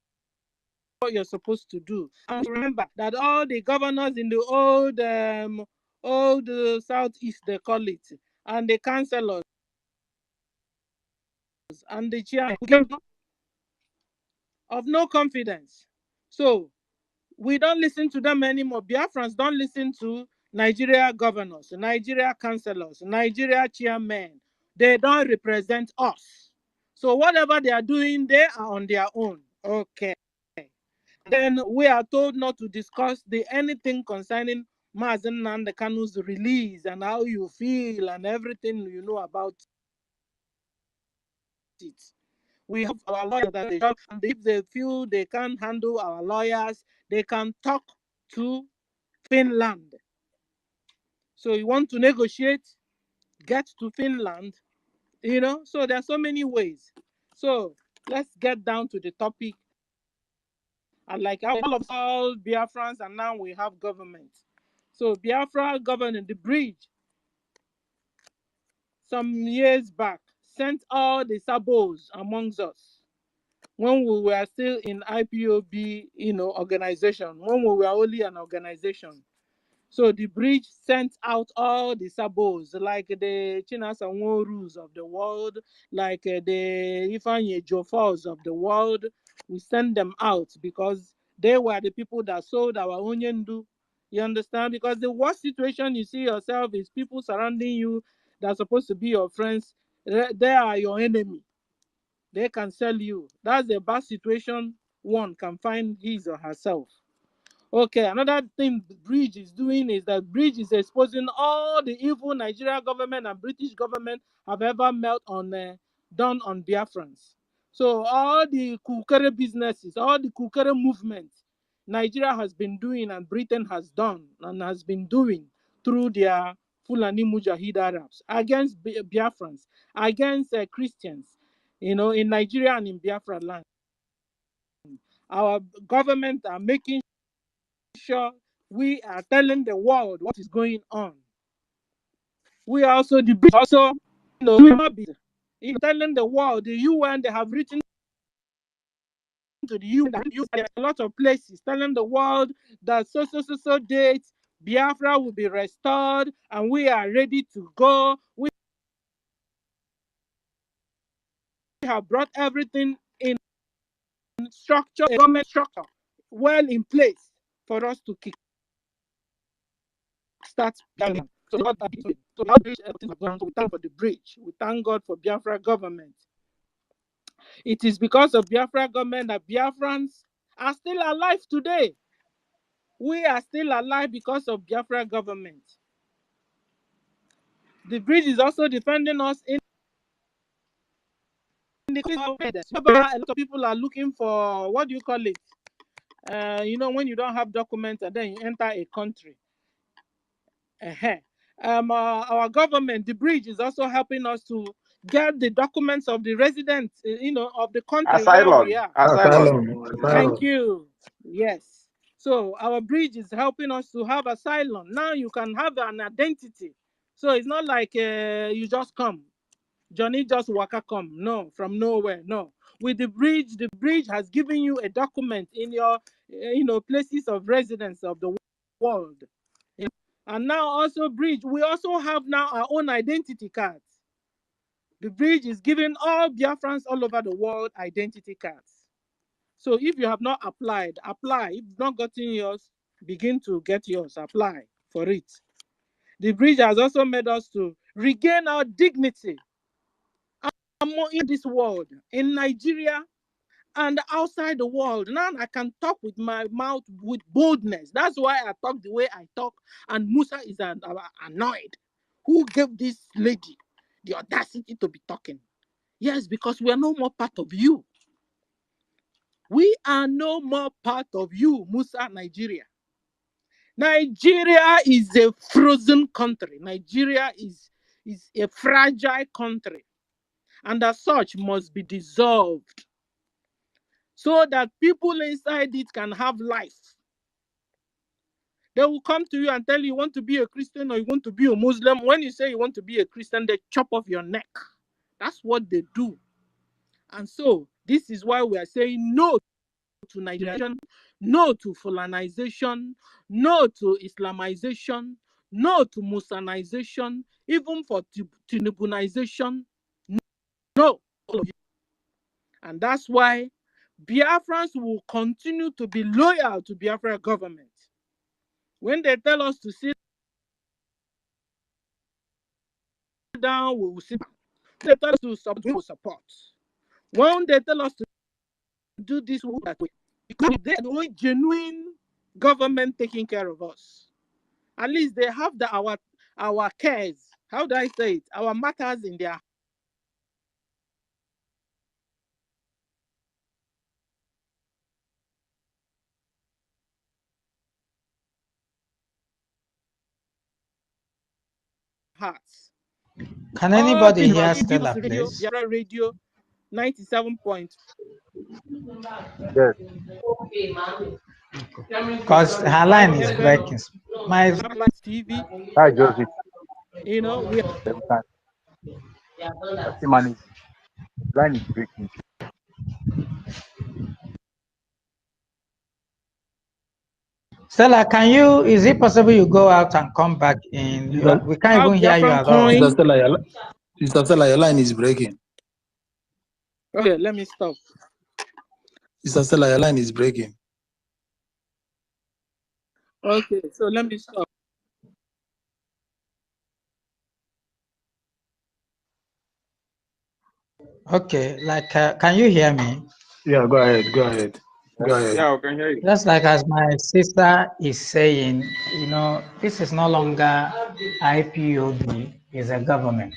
you're supposed to do. And remember that all the governors in the old southeast, they call it, and the councillors and the chairman of no confidence. So we don't listen to them anymore. Biafrans don't listen to Nigeria governors, Nigeria councillors, Nigeria chairmen. They don't represent us. So whatever they are doing, they are on their own. Okay. Then we are told not to discuss anything concerning Mazen Nandekanu's release and how you feel and everything you know about it. We have our lawyers that they talk, and if they feel they can't handle our lawyers, they can talk to Finland. So you want to negotiate, get to Finland, so there are so many ways. So let's get down to the topic. And like all Biafrans, and now we have government. So Biafra government, the bridge, some years back, sent all the sabos amongst us when we were still in IPOB, organization, when we were only an organization. So the bridge sent out all the sabos, like the Chinas and Warus of the world, like the Ifanye Jofos of the world. We sent them out because they were the people that sold our onyendu. You understand? Because the worst situation you see yourself is people surrounding you that are supposed to be your friends. They are your enemy. They can sell you. That's the bad situation one can find his or herself. Okay, another thing the bridge is doing is that bridge is exposing all the evil Nigeria government and British government have ever done on Biafrans. So all the kukere businesses, all the kukere movements Nigeria has been doing and Britain has done and has been doing through their Fulani Mujahid Arabs against Biafrans, against Christians. you know, in Nigeria and in Biafra land. Our government are making sure we are telling the world what is going on. We are also the bridge, also, you know, telling the world, the UN, they have written to the UN, a lot of places, telling the world that so date Biafra will be restored and we are ready to go. We have brought everything in structure, a government structure, well in place for us to kick start. So God, so we thank for the bridge. We thank God for Biafra government. It is because of Biafra government that Biafrans are still alive today. We are still alive because of Biafra government. The bridge is also defending us in the a lot of people are looking for, what do you call it? You know, when you don't have documents and then you enter a country. Our government, the bridge, is also helping us to get the documents of the residents, you know, of the country where we are. Asylum. Thank you. Yes. So our bridge is helping us to have asylum. Now you can have an identity. So it's not like you just come. Johnny just waka come. No, from nowhere. No. With the bridge has given you a document in your, you know, places of residence of the world. And now also bridge, we also have now our own identity cards. The bridge is giving all Biafrans all over the world identity cards. So if you have not applied, apply. If you've not gotten yours, begin to get yours. Apply for it. The bridge has also made us to regain our dignity in this world, in Nigeria and outside the world. Now I can talk with my mouth with boldness. That's why I talk the way I talk. And Musa is annoyed. Who gave this lady the audacity to be talking? Yes, because we are no more part of you. We are no more part of you, Musa, Nigeria. Nigeria is a frozen country. Nigeria is a fragile country. And as such must be dissolved so that people inside it can have life. They will come to you and tell you want to be a Christian or you want to be a Muslim. When you say you want to be a Christian, they chop off your neck. That's what they do. And so this is why we are saying no to Nigerian, no to Fulanization, no to Islamization, no to Musanization, even for Tinubunization. No, all of you. And that's why Biafrans will continue to be loyal to Biafra government. When they tell us to sit down, we will sit down. They tell us to support, we will support. When they tell us to do this, we will do that way. Because they are the only genuine government taking care of us. At least they have our cares. How do I say it? Our matters in their hearts. Can anybody hear Stella, please? Radio 97 point. Yes. Because her line is breaking. My TV. That's just it. You know, we Every time. Manage. Line is breaking. Stella, is it possible you go out and come back in? We can't even hear you at all. Sister Stella, your line is breaking. Okay, let me stop. Sister Stella, your line is breaking. Okay, so let me stop. Okay, like, can you hear me? Yeah, go ahead. Go ahead. Go ahead. Yeah, I can hear you. Just like as my sister is saying, you know, this is no longer IPOB, it's a government.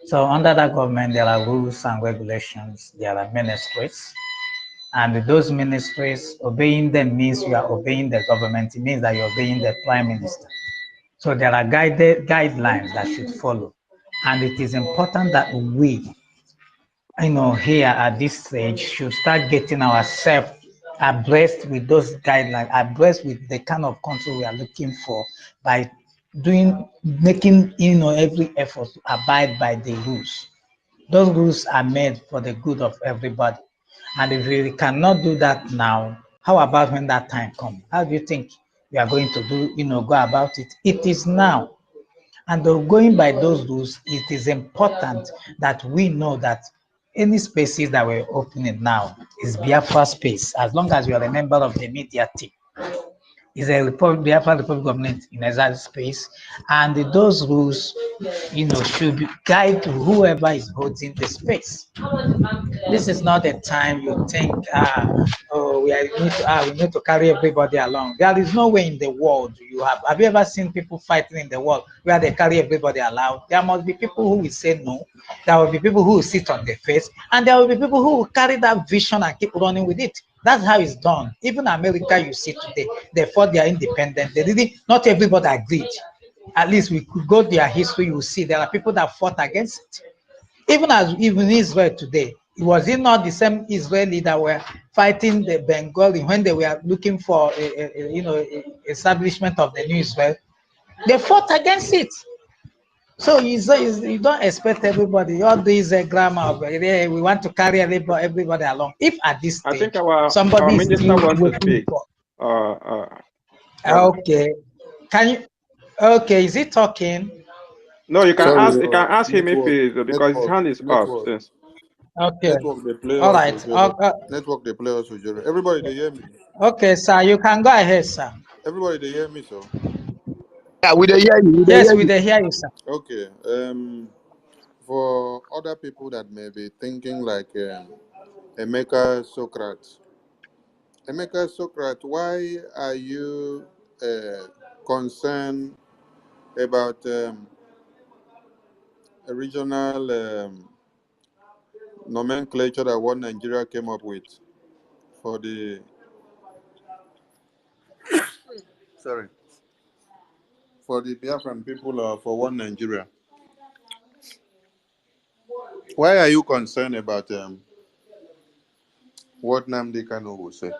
So under that government, there are rules and regulations, there are ministries. And those ministries, obeying them means you are obeying the government. It means that you're obeying the prime minister. So there are guidelines that should follow. And it is important that we, here at this stage should start getting ourselves abreast with those guidelines, abreast with the kind of country we are looking for by making every effort to abide by the rules. Those rules are made for the good of everybody. And if we cannot do that now, how about when that time comes? How do you think we are going to go about it? It is now. And going by those rules, it is important that we know that any spaces that we're opening now is Biafra space, as long as you are a member of the media team. Is a Biafra Republic government in exile space, and those rules, should guide whoever is holding the space. This is not the time you think, we need to carry everybody along. There is no way in the world have you ever seen people fighting in the world where they carry everybody along? There must be people who will say no. There will be people who will sit on the face, and there will be people who will carry that vision and keep running with it. That's how it's done. Even America, you see today, they fought their independence. Not everybody agreed. At least we could go their history, you will see there are people that fought against it. Even Israel today, was it not the same Israeli that were fighting the Bengali when they were looking for establishment of the new Israel? They fought against it. So you don't expect everybody. All these grammar of we want to carry everybody along. If at this stage I think our somebody is minister still wants to waiting speak. for, Sorry. okay, can you? Okay, is he talking? No, you can Sorry, ask him if network, he is, because his hand is up network, since. Okay, network. They play all us right. with Joro. Network. They play us with Joro. Everybody, they hear me. Okay, sir, you can go ahead, sir. Everybody, they hear me, so. Yeah, we dey hear you. Yes, we hear you, sir. Okay. For other people that may be thinking like Emeka Socrates. Emeka Socrates, why are you concerned about a regional nomenclature that one Nigeria came up with for the Biafran people for one Nigeria? Why are you concerned about what Nnamdi Kanu will say?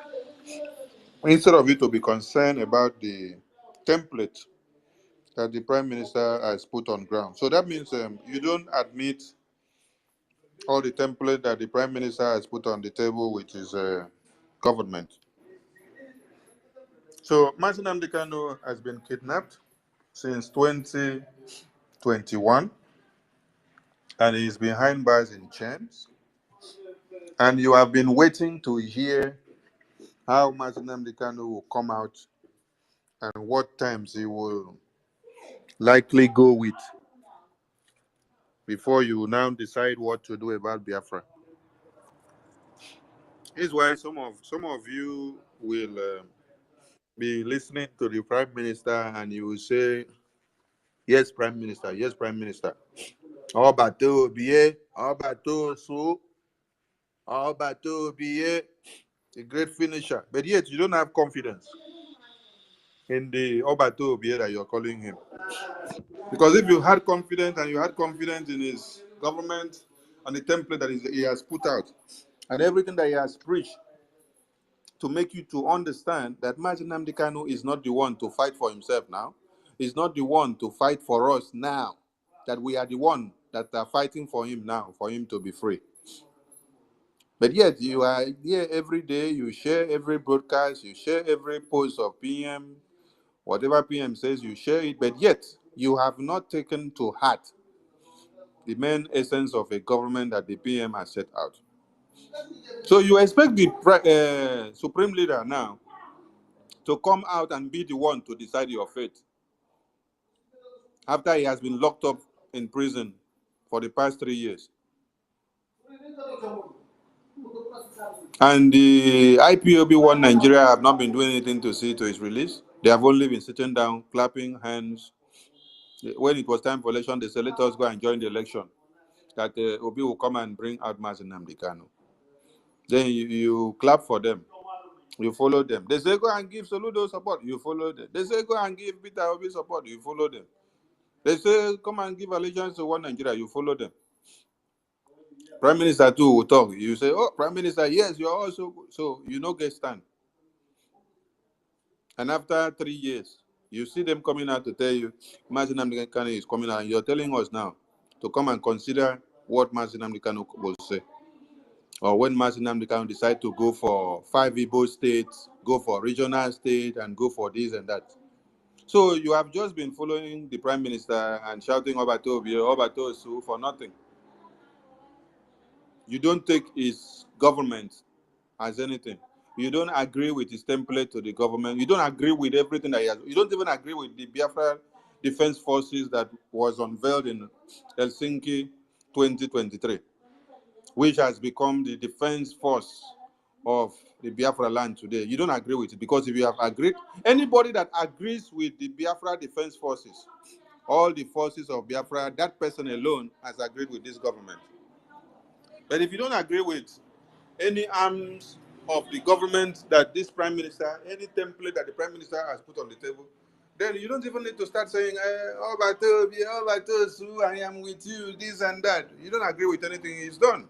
Instead of you to be concerned about the template that the Prime Minister has put on ground. So that means you don't admit all the template that the Prime Minister has put on the table, which is government. So Martin Nnamdi Kanu has been kidnapped since 2021, and he's behind bars in chains. And you have been waiting to hear how Martin Nnamdi Kanu will come out and what times he will likely go with before you now decide what to do about Biafra. This is why some of you will be listening to the Prime Minister and you will say, yes, Prime Minister, yes, Prime Minister. Obato Biye, Obato Su, Obato Biye, a great finisher. But yet you don't have confidence in the Obato Biye that you're calling him. Because if you had confidence and you had confidence in his government and the template that he has put out and everything that he has preached to make you to understand that Martin Nnamdi Kanu is not the one to fight for himself now. He's not the one to fight for us now. That we are the one that are fighting for him now, for him to be free. But yet you are here every day, you share every broadcast, you share every post of PM, whatever PM says, you share it, but yet you have not taken to heart the main essence of a government that the PM has set out. So you expect the Supreme Leader now to come out and be the one to decide your fate after he has been locked up in prison for the past 3 years. And the IPOB One Nigeria have not been doing anything to see to his release. They have only been sitting down, clapping hands. When it was time for election, they said, let us go and join the election. That Obi will come and bring out Martin Nnamdi Kanu. Then you clap for them. You follow them. They say, go and give Soludo support. You follow them. They say, go and give Peter Obi support. You follow them. They say, come and give allegiance to One Nigeria. You follow them. Prime Minister too will talk. You say, oh, Prime Minister, yes, you're also good. So you know get stand. And after 3 years, you see them coming out to tell you, Mazi Nnamdi Kanu is coming out, and you're telling us now to come and consider what Mazi Nnamdi Kanu will say. Or when Mazi Nnamdi Kanu decide to go for 5 Igbo states, go for regional state, and go for this and that. So you have just been following the Prime Minister and shouting Obato Osu for nothing. You don't take his government as anything. You don't agree with his template to the government. You don't agree with everything that he has. You don't even agree with the Biafra Defense Forces that was unveiled in Helsinki 2023, which has become the defense force of the Biafra land today. You don't agree with it, because if you have agreed, anybody that agrees with the Biafra Defense Forces, all the forces of Biafra, that person alone has agreed with this government. But if you don't agree with any arms of the government that this Prime Minister, any template that the Prime Minister has put on the table, then you don't even need to start saying, oh, I am with you, this and that. You don't agree with anything he's done.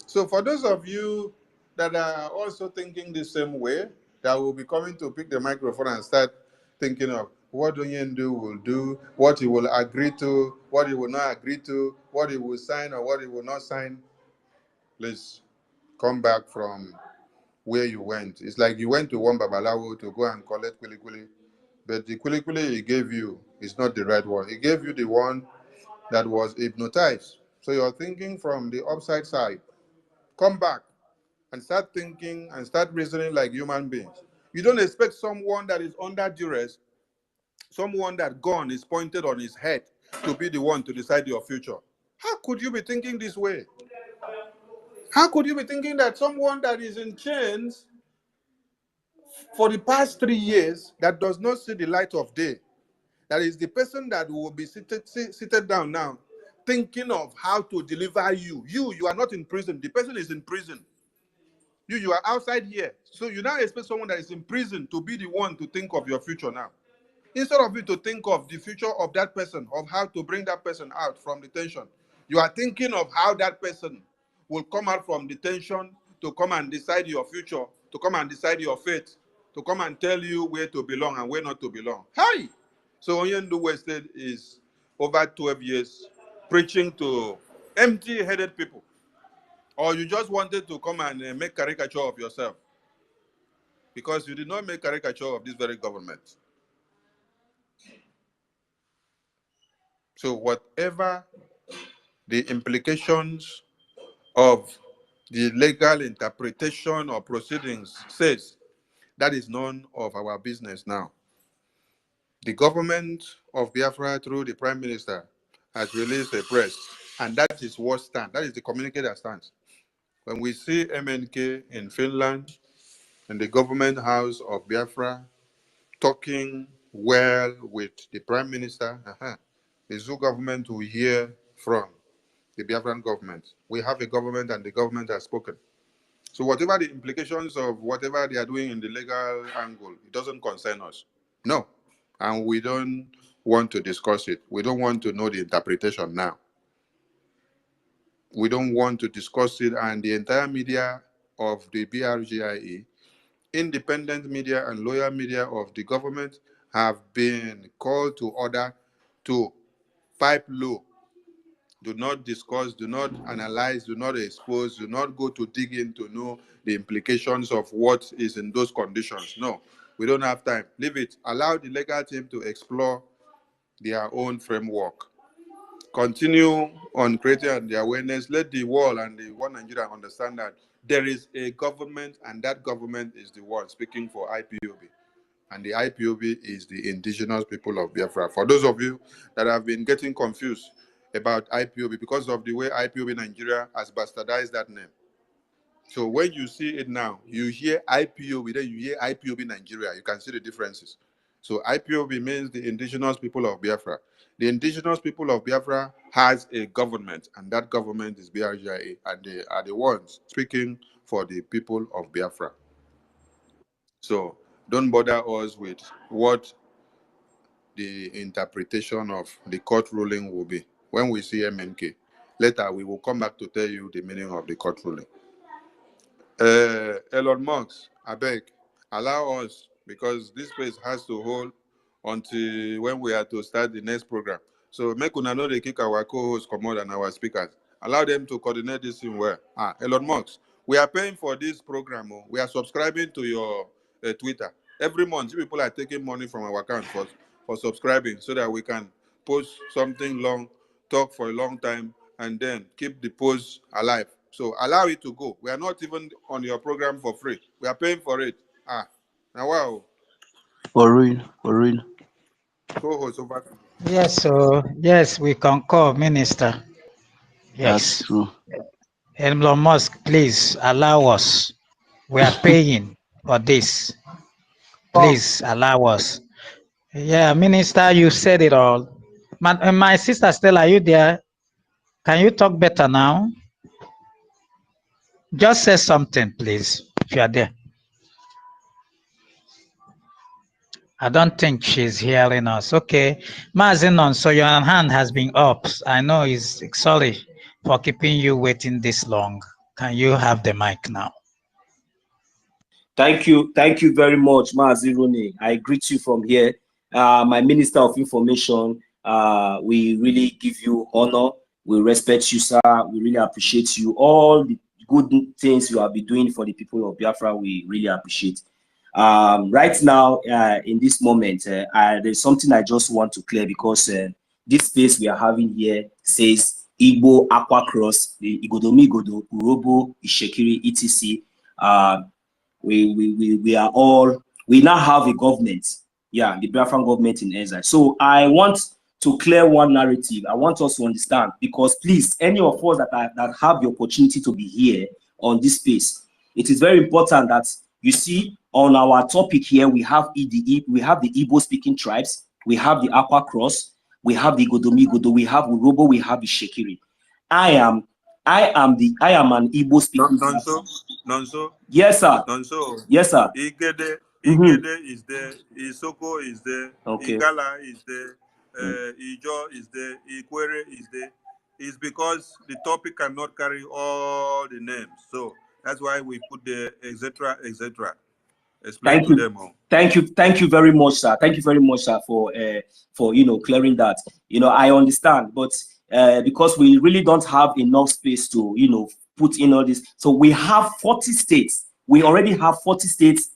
So for those of you that are also thinking the same way, that will be coming to pick the microphone and start thinking of what Onyendu will do, what he will agree to, what he will not agree to, what he will sign or what he will not sign, please come back from where you went. It's like you went to one Babalawo to go and collect kulikuli, but the kulikuli he gave you is not the right one. He gave you the one that was hypnotized. So you're thinking from the upside side. Come back and start thinking and start reasoning like human beings. You don't expect someone that is under duress, someone that gun is pointed on his head, to be the one to decide your future. How could you be thinking this way? How could you be thinking that someone that is in chains for the past 3 years, that does not see the light of day, that is the person that will be seated down now, thinking of how to deliver you? You are not in prison. The person is in prison. You are outside here. So you now expect someone that is in prison to be the one to think of your future now. Instead of you to think of the future of that person, of how to bring that person out from detention, you are thinking of how that person will come out from detention to come and decide your future, to come and decide your fate, to come and tell you where to belong and where not to belong. Hi! So Onyendu wasted is over 12 years preaching to empty-headed people. Or you just wanted to come and make caricature of yourself, because you did not make caricature of this very government. So whatever the implications of the legal interpretation or proceedings says, that is none of our business now. The government of Biafra, through the Prime Minister, has released a press, and that is what stands. That is the communique that stands. When we see MNK in Finland and the government house of Biafra talking well with the Prime Minister, the Zoo government will hear from the Biafran government. We have a government and the government has spoken. So whatever the implications of whatever they are doing in the legal angle, it doesn't concern us. No. And we don't want to discuss it. We don't want to know the interpretation now. We don't want to discuss it, and the entire media of the BRGIE, independent media and loyal media of the government, have been called to order to pipe low. Do not discuss, do not analyze, do not expose, do not go to dig in to know the implications of what is in those conditions. No, we don't have time. Leave it. Allow the legal team to explore their own framework. Continue on creating the awareness. Let the world and the one Nigeria understand that there is a government, and that government is the one speaking for IPOB. And the IPOB is the indigenous people of Biafra. For those of you that have been getting confused about IPOB because of the way IPOB Nigeria has bastardized that name. So when you see it now, you hear IPOB, then you hear IPOB Nigeria. You can see the differences. So IPOB means the indigenous people of Biafra. The indigenous people of Biafra has a government, and that government is BRGIA, and they are the ones speaking for the people of Biafra. So don't bother us with what the interpretation of the court ruling will be when we see MNK. Later, we will come back to tell you the meaning of the court ruling. Elon Musk, I beg, allow us, because this place has to hold until when we are to start the next program. So make una know they kick our co-hosts come out and our speakers. Allow them to coordinate this thing well. Elon Musk, we are paying for this program. We are subscribing to your Twitter. Every month, people are taking money from our account for subscribing so that we can post something long, talk for a long time, and then keep the post alive. So allow it to go. We are not even on your program for free. We are paying for it. Now wow. For real, for real. Co-host over. Yes, so yes, we concur, Minister. Yes. That's true. Elon Musk, please allow us. We are paying for this. Please allow us. Yeah, Minister, you said it all. My sister Stella, are you there? Can you talk better now? Just say something, please, if you are there. I don't think she's hearing us. Okay. Mazinon, so your hand has been up. I know he's sorry for keeping you waiting this long. Can you have the mic now? Thank you very much, Mazi Rooney. I greet you from here. My Minister of Information, we really give you honor. We respect you, sir. We really appreciate you. All the good things you have been doing for the people of Biafra, we really appreciate. Right now, in this moment, there's something I just want to clear, because this space we are having here says Igbo Akwa Cross, the Igodomigodo, Urhobo, Ishekiri, etc. We are all, we now have a government, yeah, the Biafran government in exile. So I want to clear one narrative. I want us to understand, because please, any of us that have the opportunity to be here on this space, it is very important that you see on our topic here, we have the Igbo speaking tribes, we have the Akwa Cross, we have the Igodomigodo, we have Urhobo, we have Ishekiri. I am an Igbo speaking. Nonso. Yes, sir. Nonso. Yes, sir. Igede is there. Isoko is there. Okay. Igala is there. Ijo is there. Ikwere is there. It's because the topic cannot carry all the names. So that's why we put the etc. etc. Explain to them all. Thank you very much, sir. Thank you very much, sir, for clearing that. I understand, but because we really don't have enough space to put in all this, so we have 40 states. We already have 40 states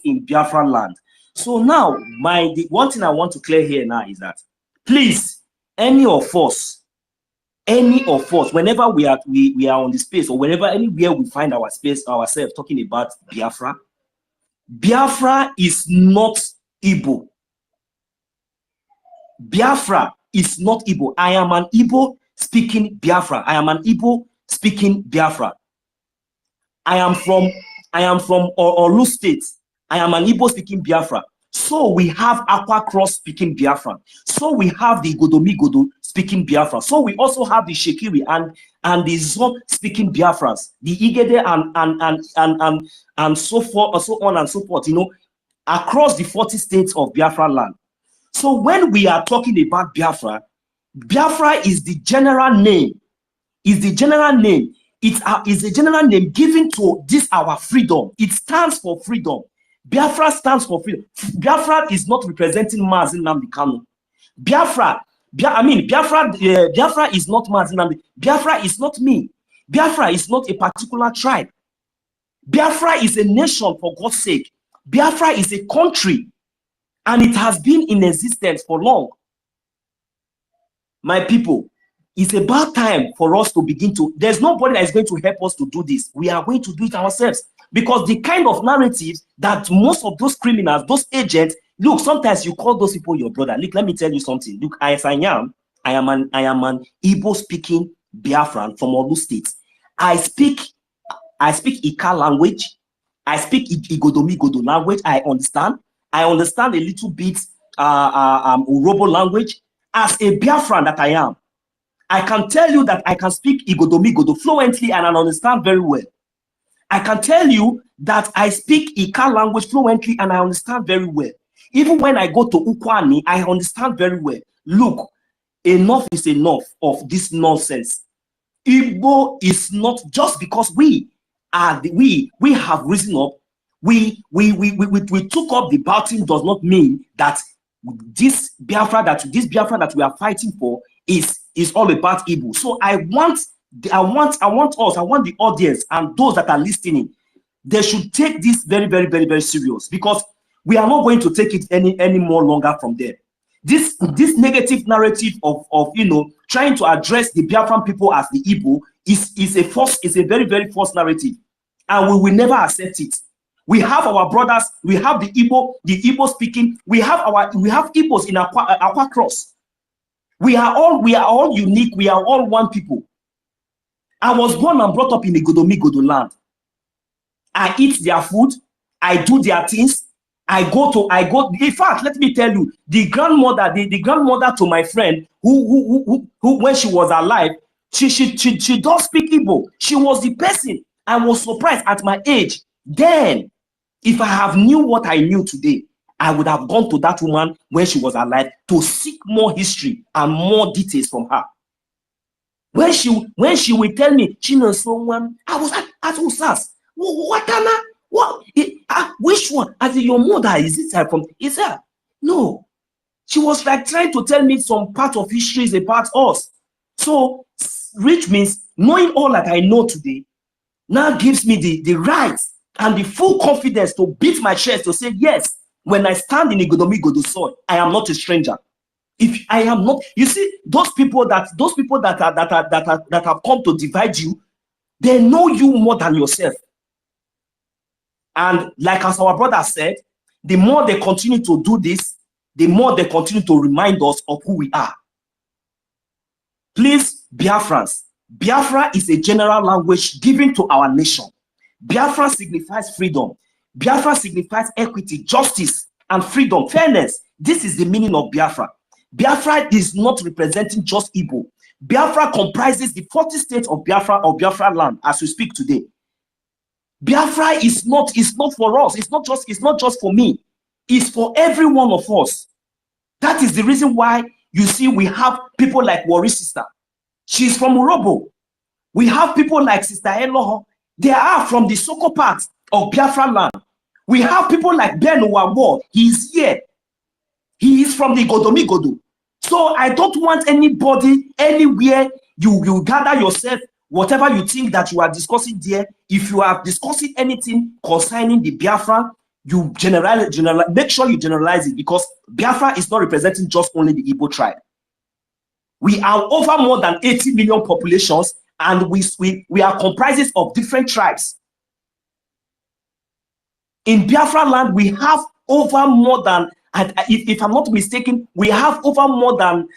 in Biafran land. So now, the one thing I want to clear here now is that, please, any of us, whenever we are on the space, or whenever anywhere we find ourselves talking about Biafra is not Igbo. Biafra is not Igbo. I am an Igbo speaking Biafra. I am an Igbo speaking Biafra. I am from Olu State. I am an Igbo speaking Biafra. So we have Akwa Cross speaking Biafra. So we have the Igodomigodo speaking Biafra. So we also have the Ishekiri and the Zon speaking Biafrans, the Igede and so forth, so on and so forth, across the 40 states of Biafra land. So when we are talking about Biafra, Biafra is the general name. It is a general name given to this our freedom. It stands for freedom. Biafra stands for freedom. Biafra is not representing Mazi Nnamdi Kanu. Biafra is not Mazi Nnamdi. Biafra is not me. Biafra is not a particular tribe. Biafra is a nation, for God's sake. Biafra is a country, and it has been in existence for long. My people, it's about time for us to begin to, there's nobody that is going to help us to do this. We are going to do it ourselves, because the kind of narratives that most of those criminals, those agents, look, sometimes you call those people your brother. Look, let me tell you something. Look, as I am an Igbo speaking Biafran from Olu State. I speak Ikala language. I speak Igodomigodo language. I understand a little bit Urhobo language. As a Biafran that I am, I can tell you that I can speak Igodomigodo fluently and I understand very well. I can tell you that I speak Ikala language fluently and I understand very well. Even when I go to Ukwani, I understand very well. Look, enough is enough of this nonsense. Igbo is not just because we have risen up, we took up the baton does not mean that this Biafra that we are fighting for is all about Igbo. So I want the audience and those that are listening, they should take this very, very, very, very serious, because we are not going to take it any more longer from there. This negative narrative of trying to address the Biafran people as the Igbo is a very, very false narrative, and we will never accept it. We have our brothers, we have the Igbo speaking, we have Igbos in Akwa Cross. We are all unique, we are all one people. I was born and brought up in Igodomigodo land. I eat their food, I do their things. I go. In fact, let me tell you, the grandmother to my friend, who when she was alive, she does speak Igbo. She was the person. I was surprised at my age. Then, if I have knew what I knew today, I would have gone to that woman when she was alive to seek more history and more details from her. When she will tell me she knows someone, I was at what? Which one? As in your mother, is it from? Is that? No. She was like trying to tell me some part of history is about us. So, which means knowing all that I know today now gives me the right and the full confidence to beat my chest to say, yes, when I stand in Igodomigodo soil, I am not a stranger. If I am not, you see, those people that have come to divide you, they know you more than yourself. And like as our brother said, the more they continue to do this, the more they continue to remind us of who we are. Please, Biafrans, Biafra is a general language given to our nation. Biafra signifies freedom. Biafra signifies equity, justice, and freedom, fairness. This is the meaning of Biafra. Biafra is not representing just Igbo. Biafra comprises the 40 states of Biafra land as we speak today. Biafra is not for us. It's not just for me. It's for every one of us. That is the reason why you see we have people like Warri's sister. She's from Urhobo. We have people like Sister Eloho. They are from the Isoko part of Biafra land. We have people like Ben Uwabo. He's here. He is from the Igodomigodo. So I don't want anybody anywhere you gather yourself, whatever you think that you are discussing there. If you are discussing anything concerning the Biafra, you generalize, make sure you generalize it, because Biafra is not representing just only the Igbo tribe. We are over more than 80 million populations, and we are comprises of different tribes. In Biafra land, we have over more than, and if I'm not mistaken, we have over more than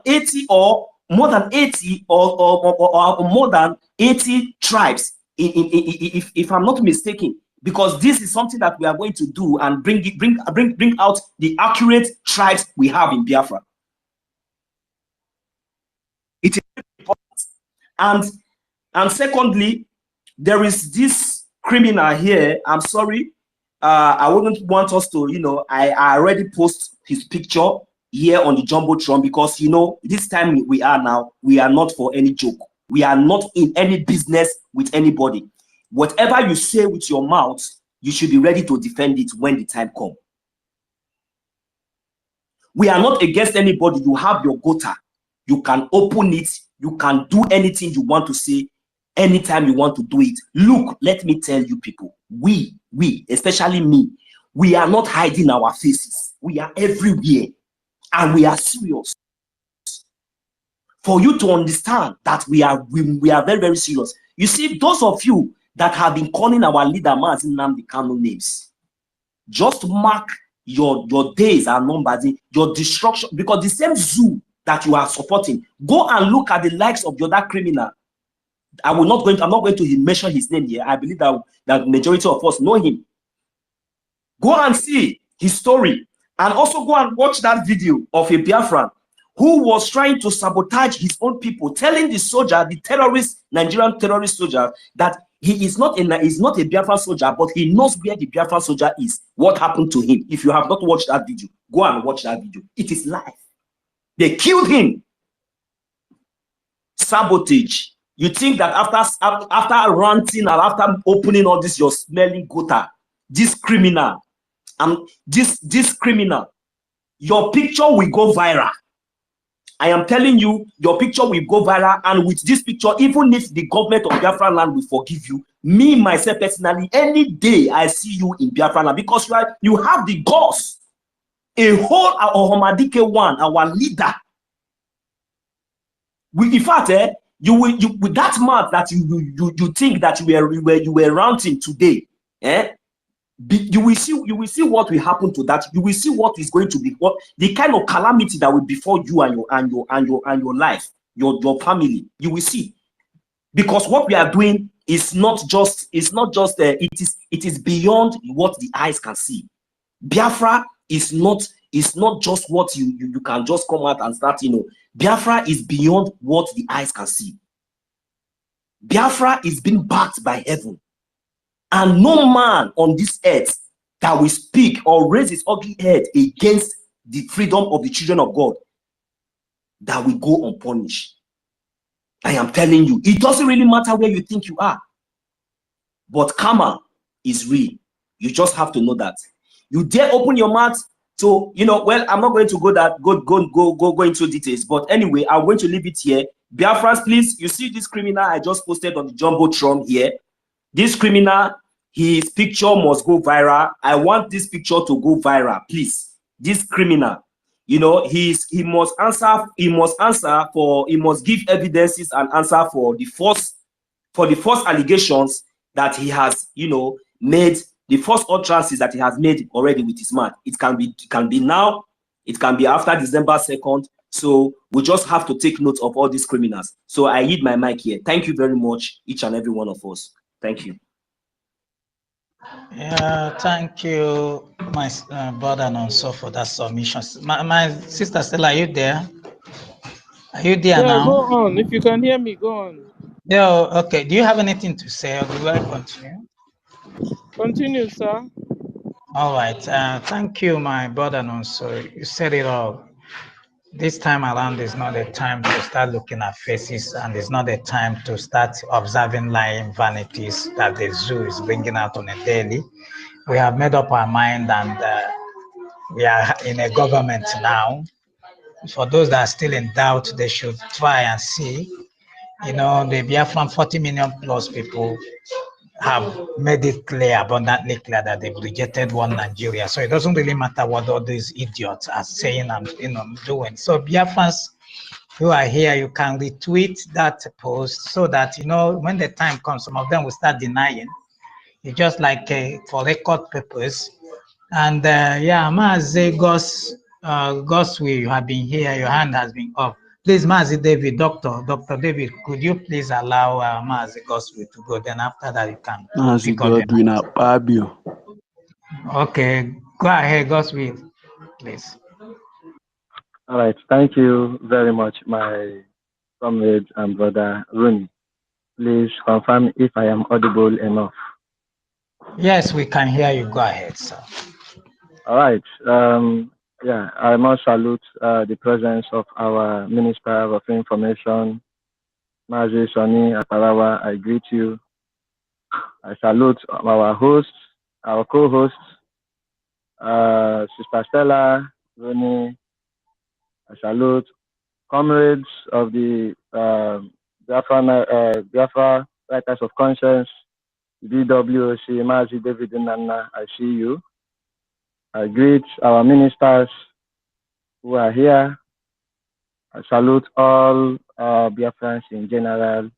80 or more than 80 or more than 80 tribes, if I'm not mistaken, because this is something that we are going to do and bring out the accurate tribes we have in Biafra. It is important. And secondly, there is this criminal here. I'm sorry, I wouldn't want us to, I already post his picture here on the Jumbotron, because this time we are not for any joke. We are not in any business with anybody. Whatever you say with your mouth, you should be ready to defend it when the time comes. We are not against anybody. You have your quota. You can open it. You can do anything you want to say anytime you want to do it. Look, let me tell you people, we, especially me, we are not hiding our faces. We are everywhere. And we are serious. For you to understand that we are very, very serious. You see, those of you that have been calling our leader Mazi Nnamdi Kanu names, just mark your days are numbered, your destruction, because the same zoo that you are supporting, go and look at the likes of the other criminal. I'm not going to mention his name here. I believe that the majority of us know him. Go and see his story. And also go and watch that video of a Biafran who was trying to sabotage his own people, telling the soldier, the terrorist, Nigerian terrorist soldier, that he is not a Biafran soldier, but he knows where the Biafran soldier is. What happened to him? If you have not watched that video, go and watch that video. It is live. They killed him. Sabotage. You think that after ranting and after opening all this, you're smelling gutter. This criminal, this criminal, your picture will go viral. I am telling you, your picture will go viral, and with this picture, even if the government of Biafra land will forgive you, me, myself personally, any day I see you in Biafra land, because you have the guts. A whole Ahomadike one, our leader. In fact, you with that mouth that you think that you were ranting today, you will see what will happen to that. You will see what is going to be, what the kind of calamity that will befall you and your life, your family. You will see, because what we are doing is not just it is beyond what the eyes can see. Biafra is not just what you can just come out and start. Biafra is beyond what the eyes can see. Biafra is being backed by heaven. And no man on this earth that will speak or raise his ugly head against the freedom of the children of God that will go unpunished. I am telling you, it doesn't really matter where you think you are. But karma is real. You just have to know that. You dare open your mouth to, well, I'm not going to go into details, but anyway, I'm going to leave it here. Biafrans, please, you see this criminal I just posted on the Jumbotron here. This criminal, his picture must go viral. I want this picture to go viral, please. This criminal, he must give evidences and answer for the false allegations that he has, made, the false utterances that he has made already with his mouth. It can be now, it can be after December 2nd. So we just have to take note of all these criminals. So I yield my mic here. Thank you very much, each and every one of us. Thank you. Yeah, thank you, my brother, and also for that submission. My sister Stella, are you there? Are you there now? Yeah, go on. If you can hear me, go on. Yeah, okay. Do you have anything to say, or do I continue? Continue, sir. All right. Thank you, my brother, and also you said it all. This time around is not the time to start looking at faces, and it's not the time to start observing lying vanities that the zoo is bringing out on a daily. We have made up our mind, and we are in a government now. For those that are still in doubt, they should try and see. The Biafran 40 million plus people have made it clear, abundantly clear, that they've rejected one Nigeria. So it doesn't really matter what all these idiots are saying and doing. So Biafrans who are here, you can retweet that post so that when the time comes, some of them will start denying. It's just like for record purpose. And Mazi Goswe, you have been here, your hand has been up. Please, Mazi David, Dr. David, could you please allow Mazi Goswe to go? Then after that, you can. Mazi Godwin AKIBIBIO. Okay, go ahead, Goswe, please. All right, thank you very much, my comrade and brother Rooney. Please confirm if I am audible enough. Yes, we can hear you. Go ahead, sir. All right. I must salute the presence of our Minister of Information, Mazi Soni Atarawa. I greet you. I salute our hosts, our co-hosts, Sister Stella, Rooney. I salute comrades of the Biafra Writers of Conscience, BWOC, Mazi David Nana. I see you. I greet our ministers who are here. I salute all Biafrans in general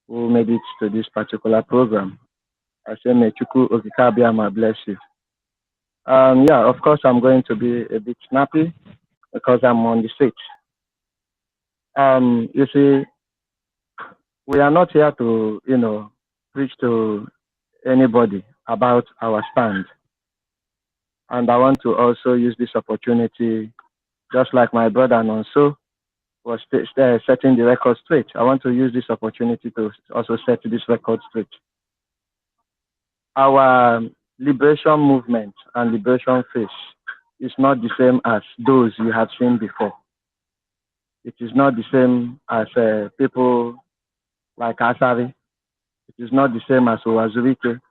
who made it to this particular program. I say, may Chuku Okikabiama bless you. Of course, I'm going to be a bit snappy because I'm on the stage. You see, we are not here to, preach to anybody about our stand. And I want to also use this opportunity, just like my brother Nonso was setting the record straight. I want to use this opportunity to also set this record straight. Our liberation movement and liberation phase is not the same as those you have seen before. It is not the same as people like Asari. It is not the same as Owazurike.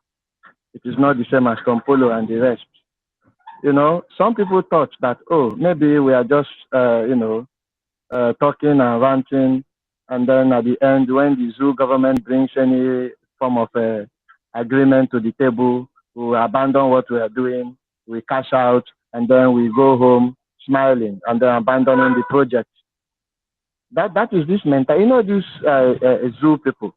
It is not the same as Tompolo and the rest. You know, some people thought that, oh, maybe we are just, talking and ranting, and then at the end, when the zoo government brings any form of agreement to the table, we abandon what we are doing, we cash out, and then we go home smiling, and then abandoning the project. That is this mental. You know, these zoo people,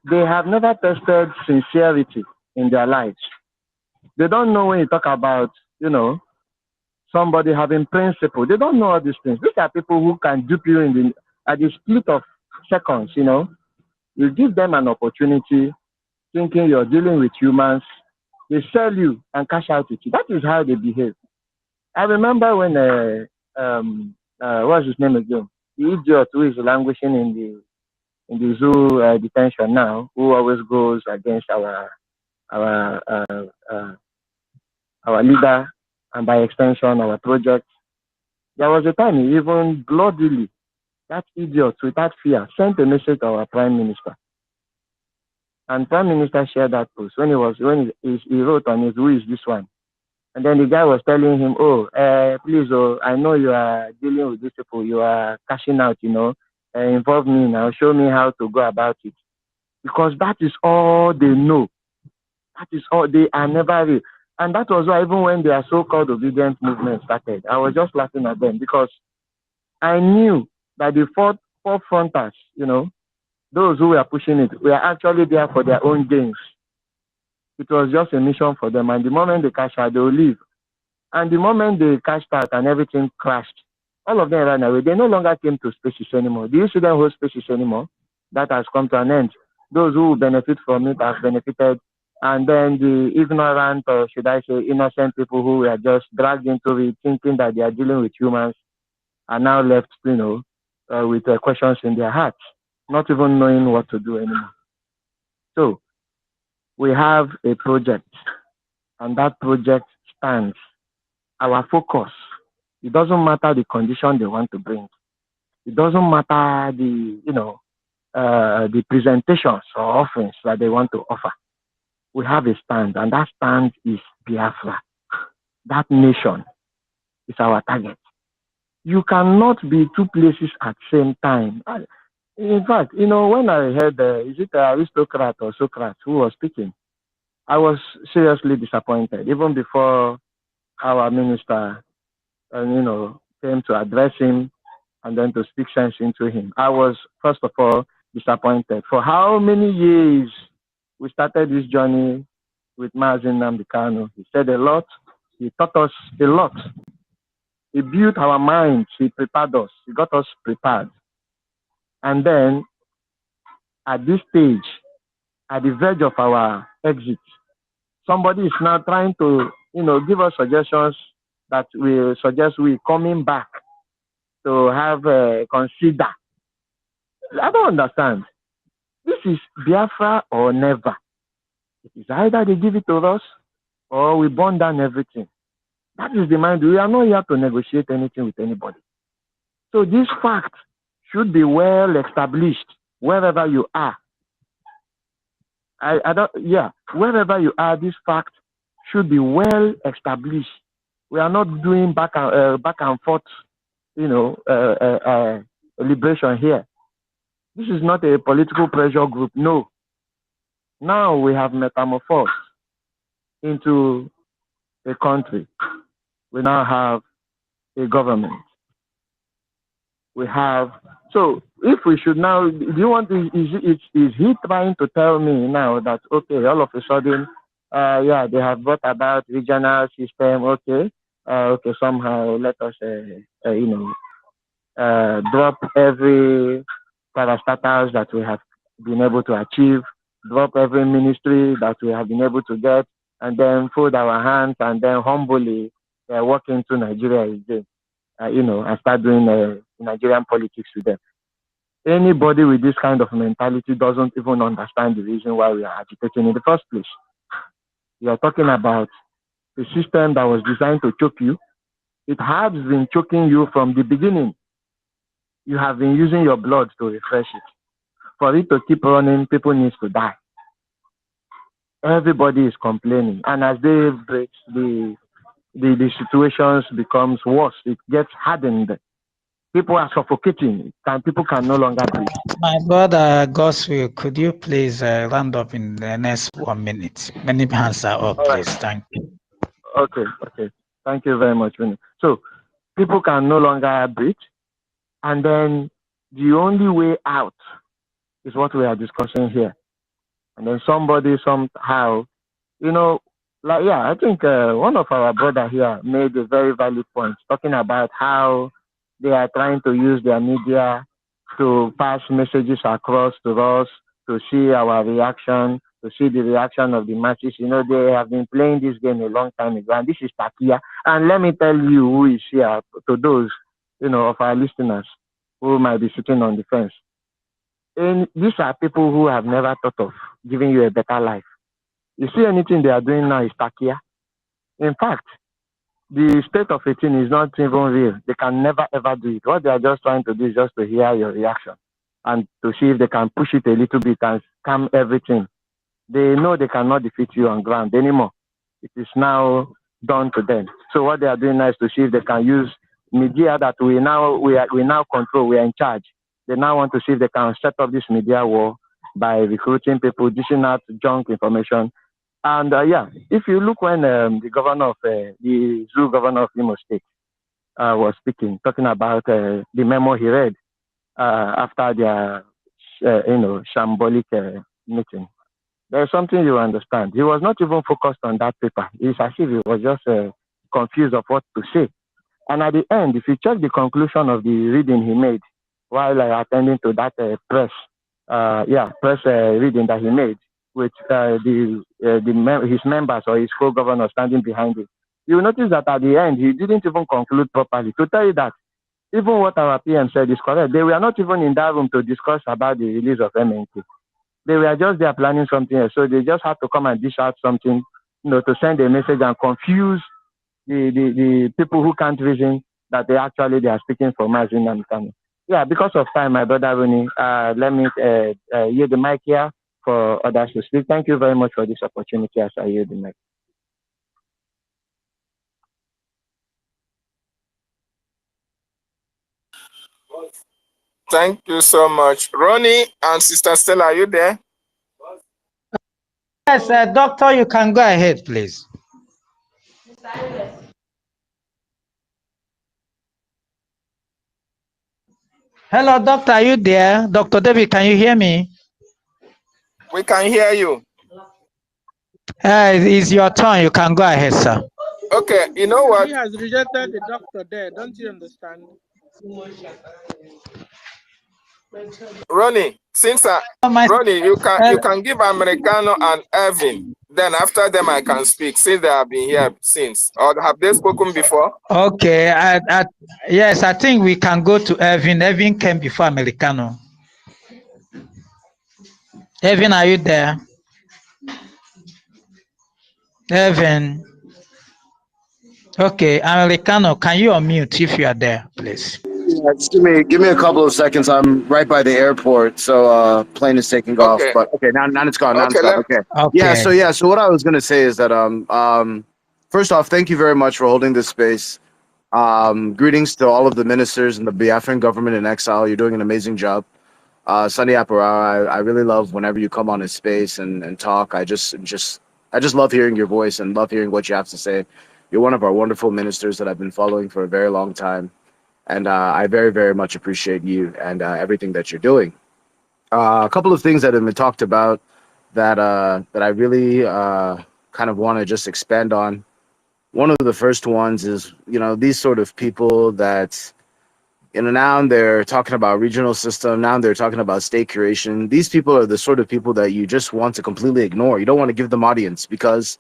they have never tested sincerity in their lives. They don't know when you talk about, somebody having principle. They don't know all these things. These are people who can dupe you at the split of seconds, You give them an opportunity, thinking you're dealing with humans. They sell you and cash out with you. That is how they behave. I remember when, what's his name again? The idiot who is languishing in the zoo detention now, who always goes against our leader and by extension our project. There was a time he even bloodily, that idiot without fear, sent a message to our prime minister. And prime minister shared that post when he wrote on it, who is this one? And then the guy was telling him, please, I know you are dealing with these people, you are cashing out, involve me now, show me how to go about it. Because that is all they know. That is all, they are never real. And that was why even when their so-called obedient movement started, I was just laughing at them because I knew that the forefronters, those who were pushing it, were actually there for their own gains. It was just a mission for them. And the moment they cash out, they will leave. And the moment they cashed out and everything crashed, all of them ran away. They no longer came to spaces anymore. Do you see them hold spaces anymore? That has come to an end. Those who benefit from it have benefited. And then the ignorant, or should I say innocent people who were just dragged into it, thinking that they are dealing with humans, are now left, with questions in their hearts, not even knowing what to do anymore. So we have a project, and that project stands. Our focus, it doesn't matter the condition they want to bring. It doesn't matter the presentations or offerings that they want to offer. We have a stand, and that stand is Biafra. That nation is our target. You cannot be two places at the same time. In fact, when I heard, is it Aristocrat or Socrates who was speaking, I was seriously disappointed, even before our minister, came to address him and then to speak sense into him. I was, first of all, disappointed. For how many years we started this journey with Mazin Namdekano? He said a lot. He taught us a lot. He built our minds. He prepared us. He got us prepared. And then, at this stage, at the verge of our exit, somebody is now trying to, give us suggestions that we suggest we coming back to have consider. I don't understand. This is Biafra or never. It is either they give it to us or we burn down everything. That is the mind. We are not here to negotiate anything with anybody. So this fact should be well established wherever you are. Wherever you are, this fact should be well established. We are not doing back and forth, liberation here. This is not a political pressure group. No. Now we have metamorphosed into a country. We now have a government. We have, so if we should now, do you want to, is he trying to tell me now that, okay, all of a sudden, they have brought about regional system, okay, somehow let us, drop every parastatals that we have been able to achieve, drop every ministry that we have been able to get, and then fold our hands and then humbly walk into Nigeria again, and start doing Nigerian politics with them. Anybody with this kind of mentality doesn't even understand the reason why we are agitating in the first place. We are talking about a system that was designed to choke you. It has been choking you from the beginning. You have been using your blood to refresh it. For it to keep running, people need to die. Everybody is complaining, and as day breaks, the situations becomes worse. It gets hardened. People are suffocating. People can no longer breathe. My brother Goswill, could you please round up in the next 1 minute? Many hands are up, please. Thank you. Okay. Thank you very much, Vinny. So people can no longer breathe, and then the only way out is what we are discussing here. And then somebody somehow, I think one of our brother here made a very valid point, talking about how they are trying to use their media to pass messages across to us, to see our reaction, to see the reaction of the matches. They have been playing this game a long time ago, and this is Takia. And let me tell you who is here, to those, of our listeners who might be sitting on the fence. And these are people who have never thought of giving you a better life. You see, anything they are doing now is Takia. In fact, the state of 18 is not even real. They can never ever do it. What they are just trying to do is just to hear your reaction and to see if they can push it a little bit and calm everything. They know they cannot defeat you on ground anymore. It is now done to them. So what they are doing now is to see if they can use media that we now control. We are in charge. They now want to see if they can set up this media war by recruiting people, dishing out junk information. And if you look when the governor of the zoo governor of Imo State was speaking, talking about the memo he read after their shambolic meeting, there's something you understand. He was not even focused on that paper. It's as if he was just confused of what to say. And at the end, if you check the conclusion of the reading he made while attending to that press reading that he made, with his members or his co-governor standing behind it, you will notice that at the end, he didn't even conclude properly. To tell you that even what our PM said is correct, they were not even in that room to discuss about the release of MNK. They were just there planning something else. So they just had to come and dish out something, to send a message and confuse the people who can't reason that they are speaking for Mazin and Kano. Yeah, because of time, my brother Rooney, let me yield the mic here for others to speak. Thank you very much for this opportunity as I yield the mic. Thank you so much. Ronnie and Sister Stella, are you there? Yes, Doctor, you can go ahead, please. Hello, Doctor, are you there? Dr. David, can you hear me? We can hear you. It's your turn. You can go ahead, sir. Okay, you know what? He has rejected the doctor there. Don't you understand? Ronnie, Ronnie, you can give Americano and Evan. Then after them, I can speak since they have been here since. Or have they spoken before? Okay. Yes, I think we can go to Evan. Evan came before Americano. Evan, are you there? Evan. Okay, Americano, can you unmute if you are there, please? Yeah, just give me a couple of seconds. I'm right by the airport, so plane is taking off. But okay, now it's gone. Now it's gone. Okay. So what I was gonna say is that first off, thank you very much for holding this space. Greetings to all of the ministers and the Biafran government in exile. You're doing an amazing job. Sunny Apparao, I really love whenever you come on his space and talk. I just love hearing your voice and love hearing what you have to say. You're one of our wonderful ministers that I've been following for a very long time. And I very, very much appreciate you and everything that you're doing. A couple of things that have been talked about that I really kind of want to just expand on. One of the first ones is, these sort of people that, now they're talking about regional system. Now they're talking about state creation. These people are the sort of people that you just want to completely ignore. You don't want to give them audience because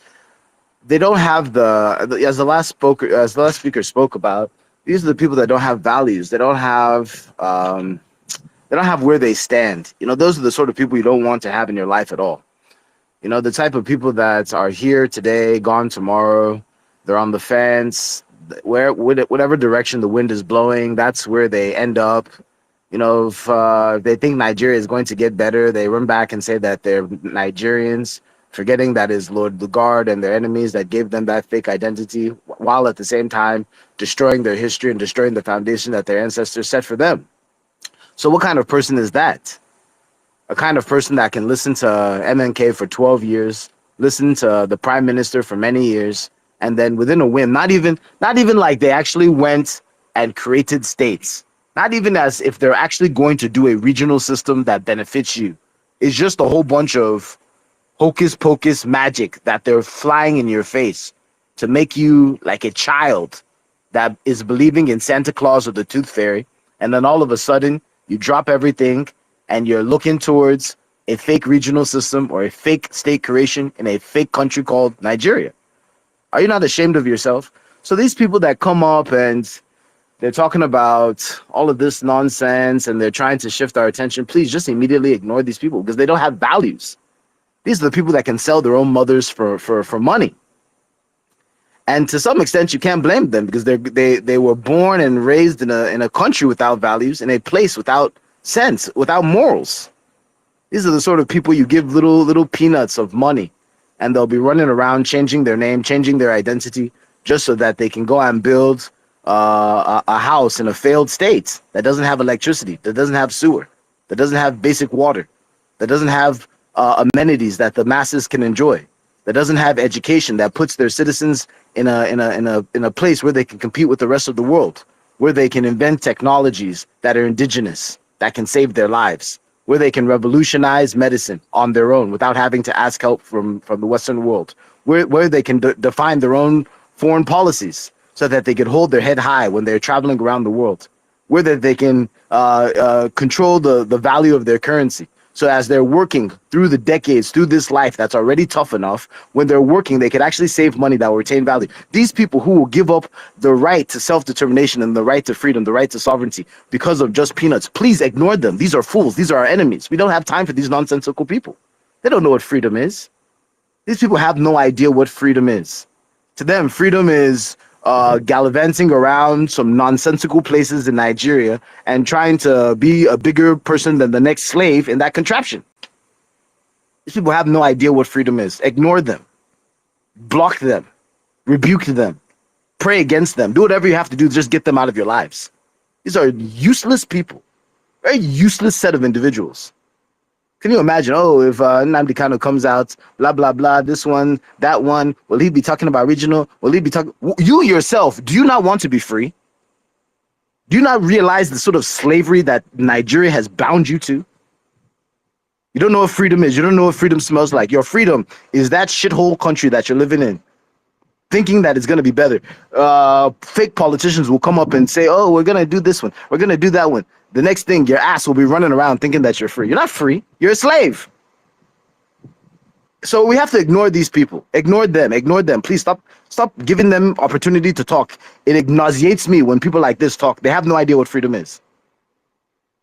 they don't have as the last speaker spoke about, these are the people that don't have values. They don't have where they stand. Those are the sort of people you don't want to have in your life at all. The type of people that are here today, gone tomorrow. They're on the fence. Whatever direction the wind is blowing, that's where they end up. You know, if they think Nigeria is going to get better, they run back and say that they're Nigerians, forgetting that is Lord Lugard and their enemies that gave them that fake identity, while at the same time destroying their history and destroying the foundation that their ancestors set for them. So what kind of person is that? A kind of person that can listen to MNK for 12 years, listen to the prime minister for many years, and then within a whim, not even like they actually went and created states, not even as if they're actually going to do a regional system that benefits you. It's just a whole bunch of hocus pocus magic that they're flying in your face to make you like a child that is believing in Santa Claus or the Tooth Fairy. And then all of a sudden you drop everything and you're looking towards a fake regional system or a fake state creation in a fake country called Nigeria. Are you not ashamed of yourself? So these people that come up and they're talking about all of this nonsense and they're trying to shift our attention, please just immediately ignore these people because they don't have values. These are the people that can sell their own mothers for money. And to some extent, you can't blame them because they were born and raised in a country without values, in a place without sense, without morals. These are the sort of people you give little peanuts of money, and they'll be running around changing their name, changing their identity, just so that they can go and build a house in a failed state that doesn't have electricity, that doesn't have sewer, that doesn't have basic water, that doesn't have amenities that the masses can enjoy, that doesn't have education that puts their citizens in a place where they can compete with the rest of the world, where they can invent technologies that are indigenous, that can save their lives, where they can revolutionize medicine on their own without having to ask help from the Western world, where they can define their own foreign policies so that they can hold their head high when they're traveling around the world, where they can control the value of their currency. So as they're working through the decades, through this life that's already tough enough, when they're working, they could actually save money that will retain value. These people who will give up the right to self-determination and the right to freedom, the right to sovereignty because of just peanuts, please ignore them. These are fools. These are our enemies. We don't have time for these nonsensical people. They don't know what freedom is. These people have no idea what freedom is. To them, freedom is gallivanting around some nonsensical places in Nigeria and trying to be a bigger person than the next slave in that contraption. These people have no idea what freedom is. Ignore them. Block them. Rebuke them. Pray against them. Do whatever you have to do to just get them out of your lives. These are useless people. Very useless set of individuals. Can you imagine, if Nnamdi Kanu comes out, blah, blah, blah, this one, that one, will he be talking about regional? Will he be talking? You yourself, do you not want to be free? Do you not realize the sort of slavery that Nigeria has bound you to? You don't know what freedom is. You don't know what freedom smells like. Your freedom is that shithole country that you're living in, thinking that it's going to be better. Fake politicians will come up and say, we're going to do this one. We're going to do that one. The next thing, your ass will be running around thinking that you're free. You're not free. You're a slave. So we have to ignore these people. Ignore them. Ignore them. Please stop giving them opportunity to talk. It nauseates me when people like this talk. They have no idea what freedom is.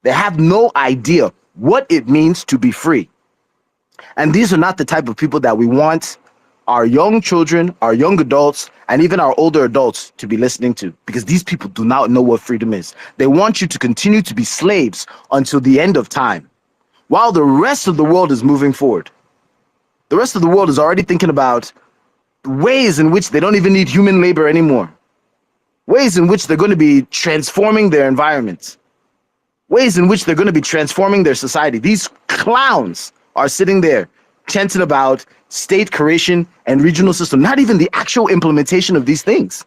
They have no idea what it means to be free. And these are not the type of people that we want our young children, our young adults, and even our older adults to be listening to, because these people do not know what freedom is. They want you to continue to be slaves until the end of time, while the rest of the world is moving forward. The rest of the world is already thinking about ways in which they don't even need human labor anymore, ways in which they're going to be transforming their environment, ways in which they're going to be transforming their society. These clowns are sitting there chanting about state creation and regional system, not even the actual implementation of these things.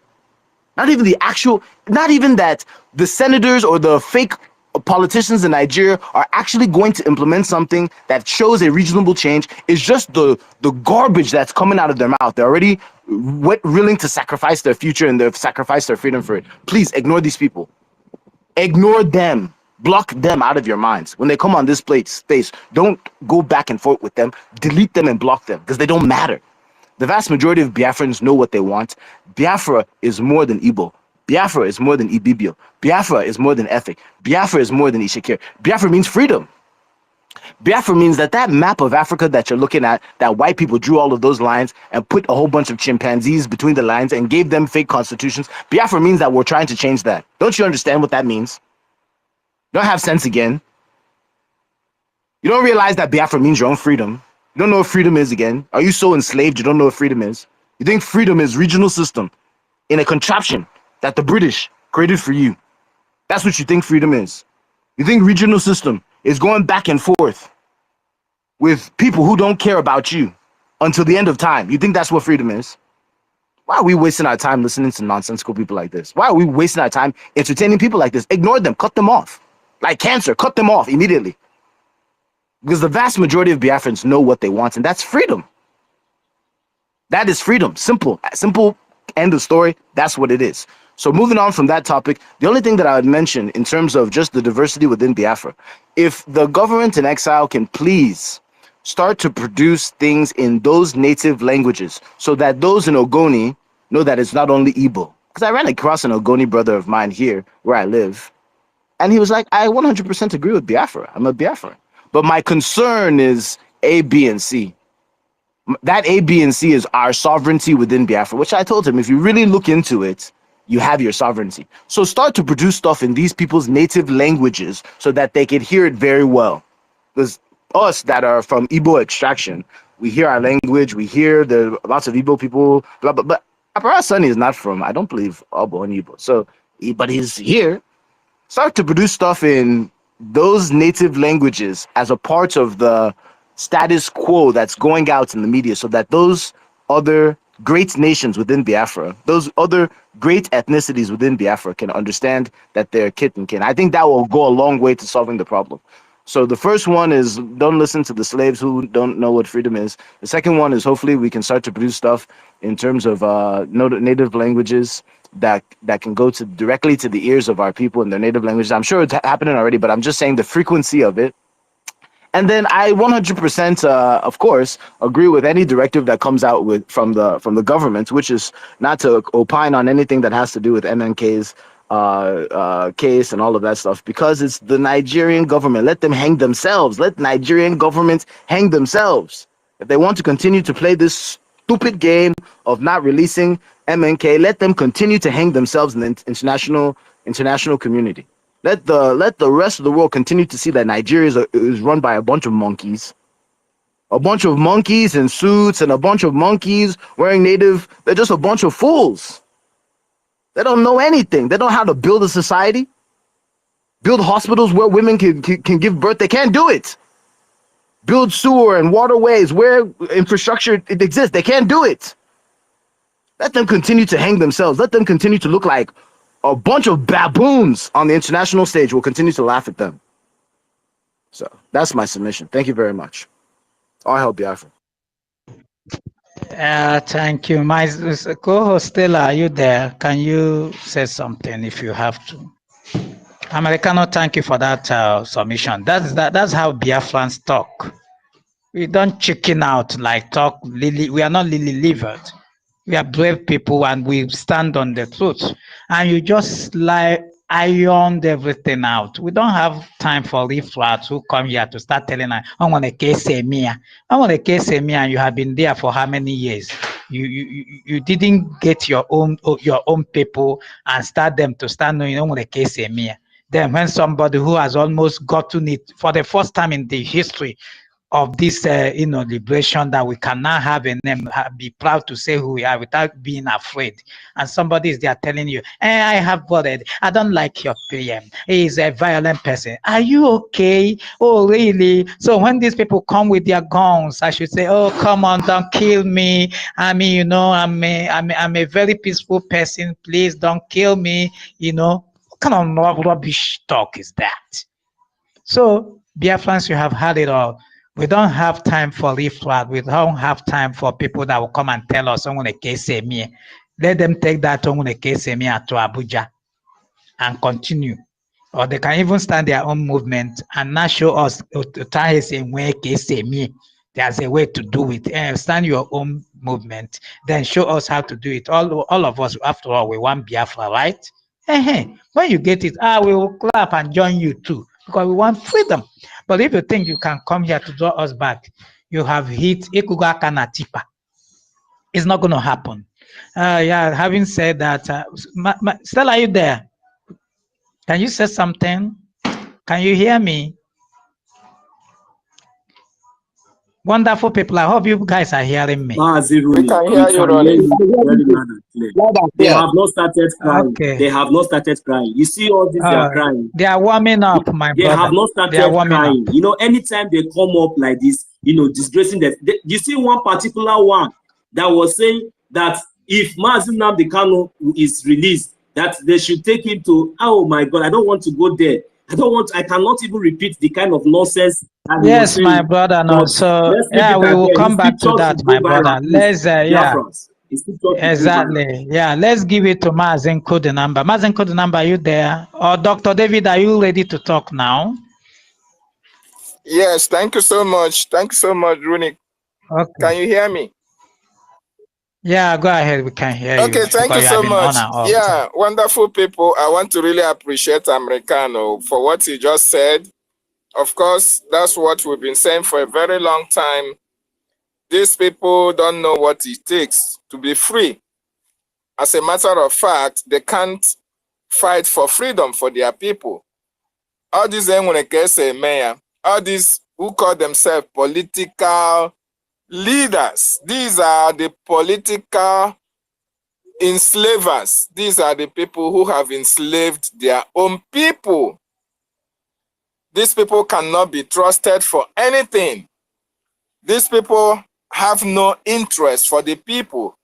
Not even that the senators or the fake politicians in Nigeria are actually going to implement something that shows a reasonable change. It's just the garbage that's coming out of their mouth. They're already willing to sacrifice their future and they've sacrificed their freedom for it. Please ignore these people. Ignore them. Block them out of your minds. When they come on this space, don't go back and forth with them. Delete them and block them because they don't matter. The vast majority of Biafrans know what they want. Biafra is more than Igbo. Biafra is more than IBIBIO. Biafra is more than EFIK. Biafra is more than Ishekiri. Biafra means freedom. Biafra means that map of Africa that you're looking at, that white people drew all of those lines and put a whole bunch of chimpanzees between the lines and gave them fake constitutions. Biafra means that we're trying to change that. Don't you understand what that means? You don't have sense again. You don't realize that Biafra means your own freedom. You don't know what freedom is again. Are you so enslaved you don't know what freedom is? You think freedom is regional system in a contraption that the British created for you. That's what you think freedom is. You think regional system is going back and forth with people who don't care about you until the end of time. You think that's what freedom is? Why are we wasting our time listening to nonsensical people like this? Why are we wasting our time entertaining people like this? Ignore them, cut them off. Like cancer, cut them off immediately. Because the vast majority of Biafrans know what they want, and that's freedom. That is freedom. Simple. Simple end of story. That's what it is. So moving on from that topic, the only thing that I would mention in terms of just the diversity within Biafra, if the government in exile can please start to produce things in those native languages so that those in Ogoni know that it's not only Igbo. Because I ran across an Ogoni brother of mine here where I live, and he was like, I 100% agree with Biafra. I'm a Biafran. But my concern is A, B, and C. That A, B, and C is our sovereignty within Biafra, which I told him, if you really look into it, you have your sovereignty. So start to produce stuff in these people's native languages so that they can hear it very well. Because us that are from Igbo extraction, we hear our language, we hear the lots of Igbo people, blah, blah, but Apara Sunny is not from, I don't believe, Obo and Igbo. So, but he's here. Start to produce stuff in those native languages as a part of the status quo that's going out in the media so that those other great nations within Biafra, those other great ethnicities within Biafra can understand that they're kith and kin. I think that will go a long way to solving the problem. So the first one is don't listen to the slaves who don't know what freedom is. The second one is hopefully we can start to produce stuff in terms of native languages that can go to directly to the ears of our people in their native languages. I'm sure it's happening already, but I'm just saying the frequency of it. And then I 100%, of course, agree with any directive that comes out from the government, which is not to opine on anything that has to do with MNK's case and all of that stuff, because it's the Nigerian government. Let them hang themselves. Let Nigerian governments hang themselves. If they want to continue to play this stupid game of not releasing MNK, let them continue to hang themselves in the international community. Let the rest of the world continue to see that Nigeria is run by a bunch of monkeys. A bunch of monkeys in suits and a bunch of monkeys wearing native. They're just a bunch of fools. They don't know anything. They don't know how to build a society, build hospitals where women can give birth. They can't do it. Build sewer and waterways where infrastructure it exists. They can't do it. Let them continue to hang themselves. Let them continue to look like a bunch of baboons on the international stage. Will continue to laugh at them. So that's my submission. Thank you very much. I'll help Biafra. Thank you. My co-host Stella, are you there? Can you say something if you have to? Americano, thank you for that submission. That's how Biafrans talk. We don't chicken out like talk. We are not lily-livered. We are brave people and we stand on the truth. And you just ironed everything out. We don't have time for riffraffs who come here to start telling us, I want a case me. I want a case me, and you have been there for how many years? You didn't get your own people and start them to start knowing I want a case me. Then when somebody who has almost gotten it for the first time in the history of this liberation, that we can now have a name, be proud to say who we are without being afraid, and somebody is there telling you, I have voted, I don't like your PM, he is a violent person. Are you okay? Oh really? So when these people come with their guns, I should say, oh come on, don't kill me. I mean, I'm a very peaceful person, please don't kill me. What kind of rubbish talk is that? So Biafrans, you have had it all. We don't have time for riffraff. We don't have time for people that will come and tell us, I'm going to me. Let them take that to Abuja and continue. Or they can even start their own movement and not show us there's a way to do it. Stand your own movement, then show us how to do it. All of us, after all, we want Biafra, right? When you get it, we will clap and join you too, because we want freedom. But if you think you can come here to draw us back, you have hit Ikugaka Natipa. It's not going to happen. Having said that, Stella, are you there? Can you say something? Can you hear me? Wonderful people. I hope you guys are hearing me. We can hear you, Ronnie. Very loud and clear. They have not started crying. Okay. They have not started crying. You see all this, they are crying. They are warming up, my They brother. have not started crying. You know, anytime they come up like this, you know, disgracing that. You see one particular one that was saying that if Mazi Nnamdi Kanu is released, that they should take him to, oh my God, I don't want to go there. I cannot even repeat the kind of nonsense. Yes, my brother. No, so yeah, we will come back to that, my brother. Let's yeah, exactly. Yeah, let's give it to Mazen Kodenamba. Mazen Kodenamba, are you there? Or Dr. David, are you ready to talk now? Yes, thank you so much. Thank you so much, Rooney. Okay. Can you hear me? Yeah, go ahead. We can hear you. Okay, thank you so much. Yeah, wonderful people. I want to really appreciate Americano for what he just said. Of course, that's what we've been saying for a very long time. These people don't know what it takes to be free. As a matter of fact, they can't fight for freedom for their people. All these all these who call themselves political leaders, these are the political enslavers. These are the people who have enslaved their own people. These people cannot be trusted for anything. These people have no interest for the people.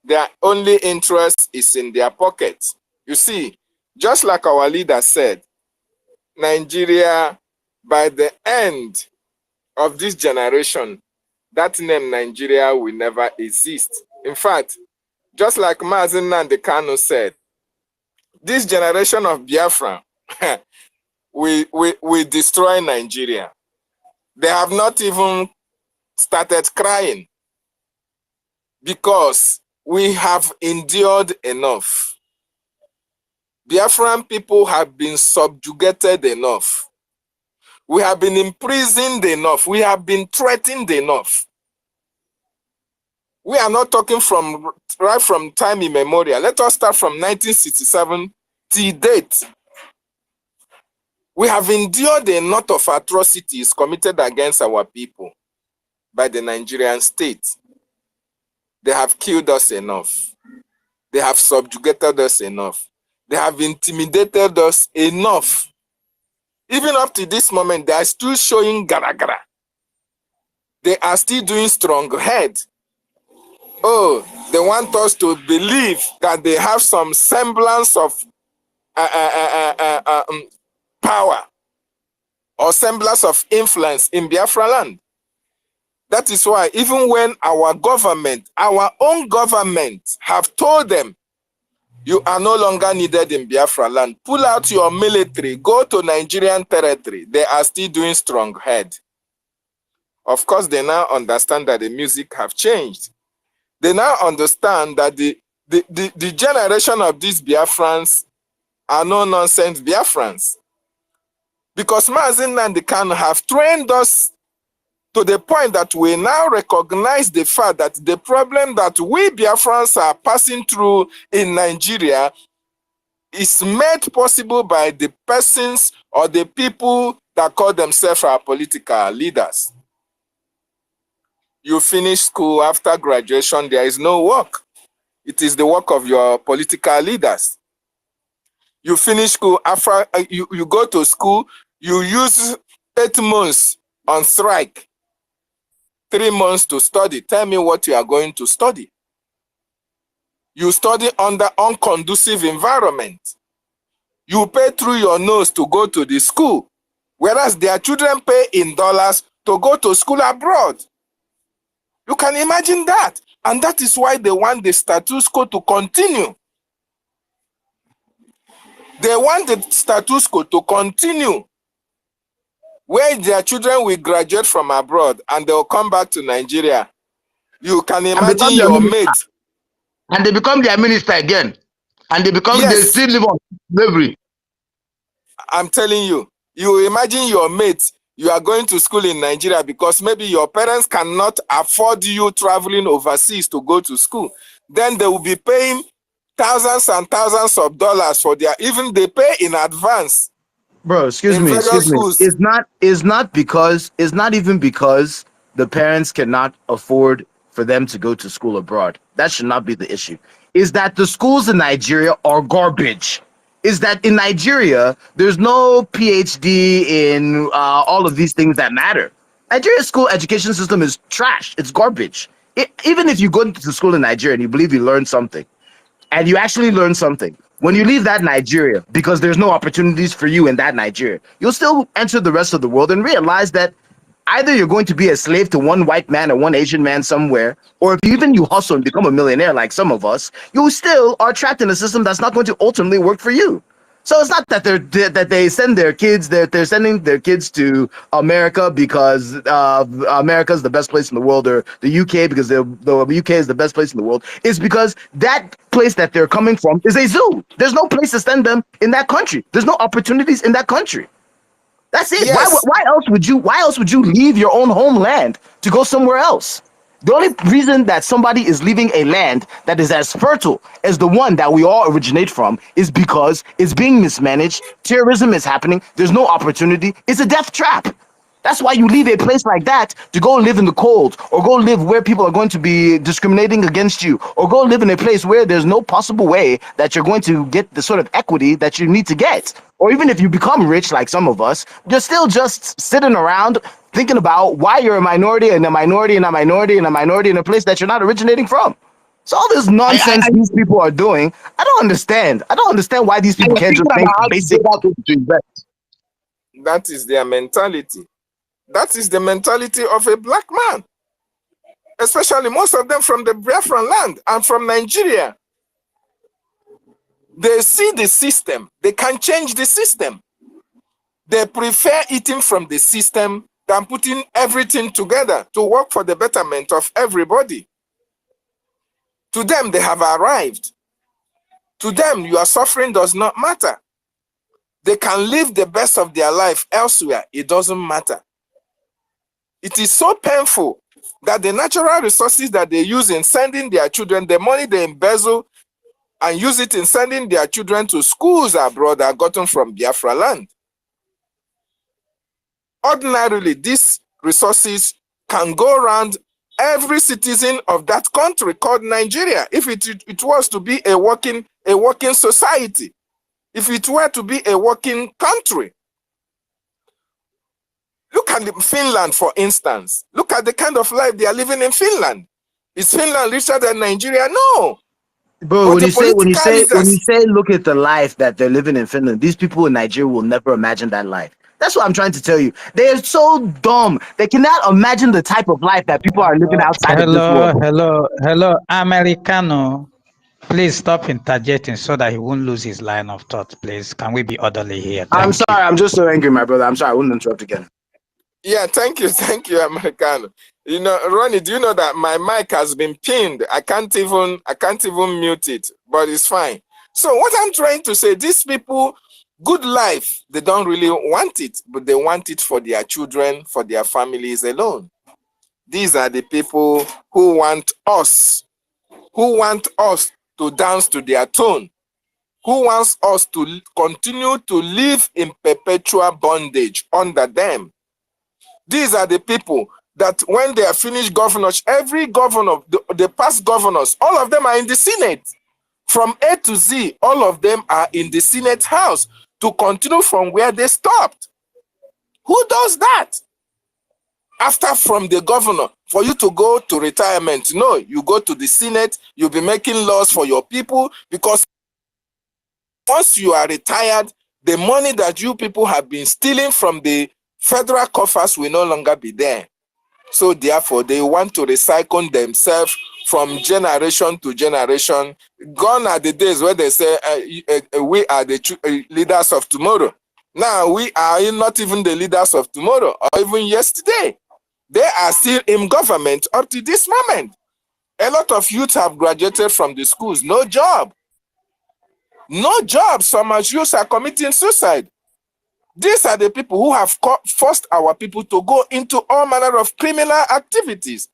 Their only interest is in their pockets. You see, just like our leader said, Nigeria, by the end of this generation, that name Nigeria will never exist. In fact, just like Mazi Nnamdi Kanu said, this generation of Biafra we destroy Nigeria. They have not even started crying because we have endured enough. Biafran people have been subjugated enough. We have been imprisoned enough. We have been threatened enough. We are not talking from right from time immemorial. Let us start from 1967 till date. We have endured a lot of atrocities committed against our people by the Nigerian state. They have killed us enough. They have subjugated us enough. They have intimidated us enough. Even up to this moment, they are still showing gara-gara. They are still doing strong head. Oh, they want us to believe that they have some semblance of power or semblance of influence in Biafra land. That is why even when our government, our own government, have told them, you are no longer needed in Biafra land, pull out your military, go to Nigerian territory, they are still doing strong head. Of course, they now understand that the music have changed. They now understand that the generation of these Biafrans are no-nonsense Biafrans. Because Mazi Nnamdi Kanu have trained us to the point that we now recognize the fact that the problem that we Biafrans are passing through in Nigeria is made possible by the persons or the people that call themselves our political leaders. You finish school, after graduation, there is no work. It is the work of your political leaders. You finish school, after you go to school, you use 8 months on strike, 3 months to study. Tell me what you are going to study. You study under unconducive environment. You pay through your nose to go to the school, whereas their children pay in dollars to go to school abroad. You can imagine that. And that is why they want the status quo to continue. They want the status quo to continue, where their children will graduate from abroad and they'll come back to Nigeria. You can imagine your mate. And they become their minister again. And they become, yes, they still live on slavery. I'm telling you, you imagine your mate. You are going to school in Nigeria because maybe your parents cannot afford you traveling overseas to go to school. Then they will be paying thousands and thousands of dollars for their, even they pay in advance Bro, excuse me. It's not even because the parents cannot afford for them to go to school abroad. That should not be the issue. Is that the schools in Nigeria are garbage. Is that in Nigeria, there's no PhD in all of these things that matter. Nigeria's school education system is trash. It's garbage. Even if you go to school in Nigeria and you believe you learned something, and you actually learn something, when you leave that Nigeria, because there's no opportunities for you in that Nigeria, you'll still enter the rest of the world and realize that either you're going to be a slave to one white man or one Asian man somewhere, or if even you hustle and become a millionaire like some of us, you still are trapped in a system that's not going to ultimately work for you. So it's not that they send their kids, they're sending their kids to America because America is the best place in the world, or the UK because the UK is the best place in the world. It's because that place that they're coming from is a zoo. There's no place to send them in that country. There's no opportunities in that country. That's it. Yes. Why else would you leave your own homeland to go somewhere else? The only reason that somebody is leaving a land that is as fertile as the one that we all originate from is because it's being mismanaged, terrorism is happening, there's no opportunity, it's a death trap. That's why you leave a place like that to go live in the cold, or go live where people are going to be discriminating against you, or go live in a place where there's no possible way that you're going to get the sort of equity that you need to get. Or even if you become rich like some of us, you're still just sitting around thinking about why you're a minority and a minority and a minority and a minority in a place that you're not originating from. So all this nonsense these people are doing, I don't understand. I don't understand why these people can't just think basic. That is their mentality. That is the mentality of a black man. Especially most of them from the Biafran land and from Nigeria. They see the system. They can change the system. They prefer eating from the system than putting everything together to work for the betterment of everybody. To them, they have arrived. To them, your suffering does not matter. They can live the best of their life elsewhere. It doesn't matter. It is so painful that the natural resources that they use in sending their children, the money they embezzle and use it in sending their children to schools abroad, are gotten from Biafra land. Ordinarily, these resources can go around every citizen of that country called Nigeria if it was to be a working society, if it were to be a working country. Look at Finland, for instance. Look at the kind of life they are living in Finland. Is Finland richer than Nigeria? No. Bro, when you say look at the life that they're living in Finland, these people in Nigeria will never imagine that life. That's what I'm trying to tell you. They are so dumb. They cannot imagine the type of life that people are living outside of this world. Hello, Americano. Please stop interjecting so that he won't lose his line of thought, please. Can we be orderly here? I'm sorry. I'm just so angry, my brother. I'm sorry. I wouldn't interrupt again. Yeah, thank you, Americano. You know, Ronnie, do you know that my mic has been pinned? I can't even mute it, but it's fine. So what I'm trying to say, these people, good life, they don't really want it, but they want it for their children, for their families alone. These are the people who want us to dance to their tone, who wants us to continue to live in perpetual bondage under them. These are the people that when they are finished governors, every governor, the past governors, all of them are in the Senate. From A to Z, all of them are in the Senate House to continue from where they stopped. Who does that? After from the governor, for you to go to retirement, no, you go to the Senate, you'll be making laws for your people, because once you are retired, the money that you people have been stealing from the federal coffers will no longer be there. So therefore, they want to recycle themselves from generation to generation. Gone are the days where they say, we are the leaders of tomorrow. Now, we are not even the leaders of tomorrow, or even yesterday. They are still in government up to this moment. A lot of youth have graduated from the schools, no job. No job. Some youths are committing suicide. These are the people who have forced our people to go into all manner of criminal activities.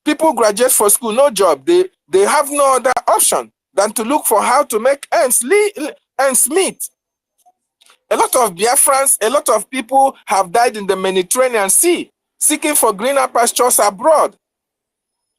People graduate for school, no job. They have no other option than to look for how to make ends meet. A lot of Biafrans, a lot of people have died in the Mediterranean Sea, seeking for greener pastures abroad.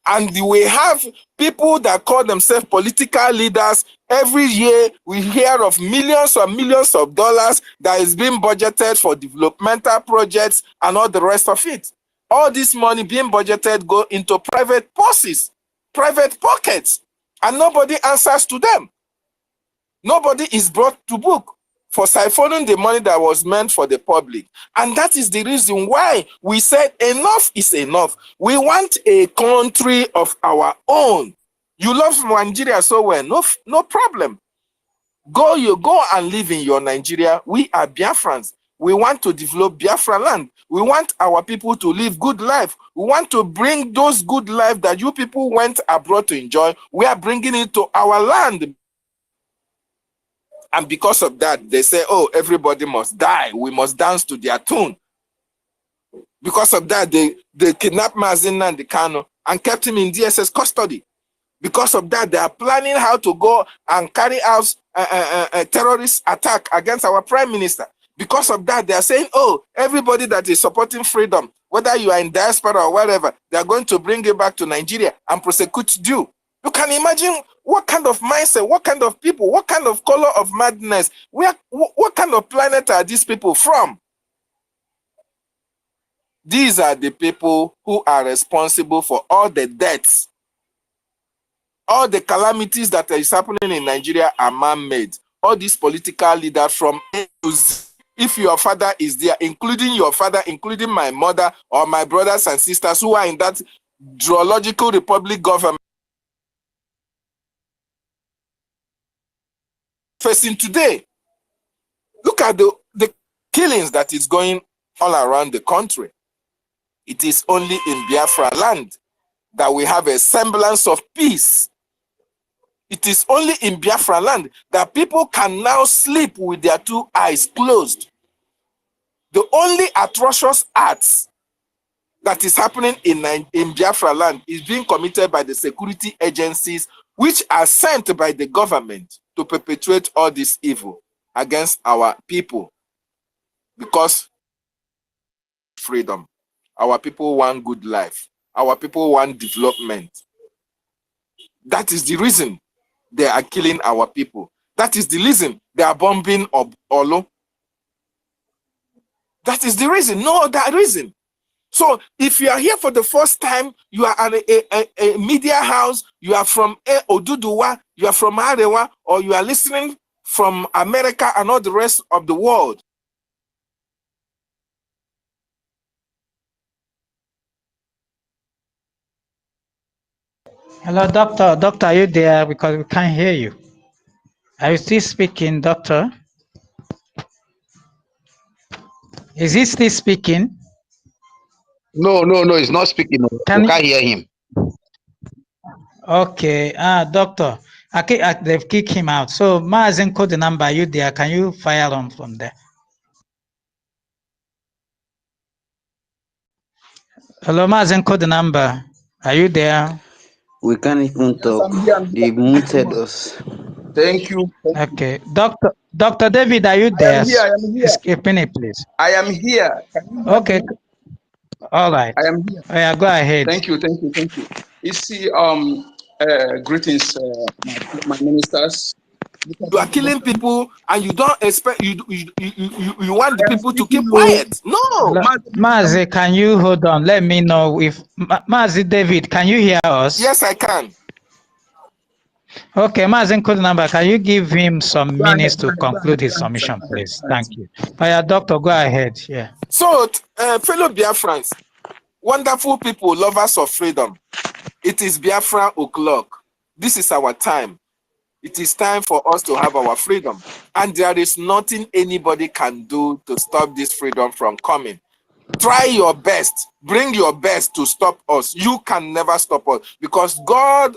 And we have people that call themselves political leaders. Every year we hear of millions and millions of dollars that is being budgeted for developmental projects and all the rest of it. All this money being budgeted go into private purses, private pockets, and nobody answers to them. Nobody is brought to book for siphoning the money that was meant for the public. And that is the reason why we said enough is enough. We want a country of our own. You love Nigeria so well, no problem. You go and live in your Nigeria. We are Biafrans. We want to develop Biafra land. We want our people to live good life. We want to bring those good life that you people went abroad to enjoy. We are bringing it to our land. And because of that, they say, oh, everybody must die. We must dance to their tune. Because of that, they kidnapped Mazi Nnamdi Kanu and kept him in DSS custody. Because of that, they are planning how to go and carry out a terrorist attack against our prime minister. Because of that, they are saying, oh, everybody that is supporting freedom, whether you are in diaspora or whatever, they are going to bring you back to Nigeria and prosecute you. You can imagine what kind of mindset, what kind of people, what kind of color of madness, what kind of planet are these people from? These are the people who are responsible for all the deaths. All the calamities that is happening in Nigeria are man-made. All these political leaders from A to Z. If your father is there, including your father, including my mother or my brothers and sisters who are in that geological republic government, facing today. Look at the killings that is going all around the country. It is only in Biafra land that we have a semblance of peace. It is only in Biafra land that people can now sleep with their two eyes closed. The only atrocious acts that is happening in Biafra land is being committed by the security agencies which are sent by the government to perpetuate all this evil against our people. Because freedom, our people want good life, our people want development. That is the reason they are killing our people. That is the reason they are bombing Olo. That is the reason, no other reason. So if you are here for the first time, you are at a media house, you are from Oduduwa, you are from Arewa, or you are listening from America and all the rest of the world. Hello, doctor. Doctor, are you there? Because we can't hear you. Are you still speaking, doctor? Is he still speaking? No, he's not speaking. You can't hear him. Okay, doctor, they've kicked him out. So, Mazen code the number. Are you there? Can you fire on from there? Hello, Mazen code the number. Are you there? We can't even talk. They muted us. Thank you. Okay, Dr. David, are you there? I am here. I am here. Escaping it, please. I am here. Okay. All right. I am here. Oh, yeah, go ahead. Thank you. You see, greetings, my ministers. You are killing people, and you don't expect you want the people to keep quiet. No, Mazi, can you hold on? Let me know if Mazi David, can you hear us? Yes, I can. Okay, Mazen code number. Can you give him some minutes to conclude his submission, please? Thank you. Oh, yeah, doctor, go ahead. Yeah. So, fellow Biafrans, wonderful people, lovers of freedom, it is Biafra o'clock. This is our time. It is time for us to have our freedom. And there is nothing anybody can do to stop this freedom from coming. Try your best. Bring your best to stop us. You can never stop us. Because God...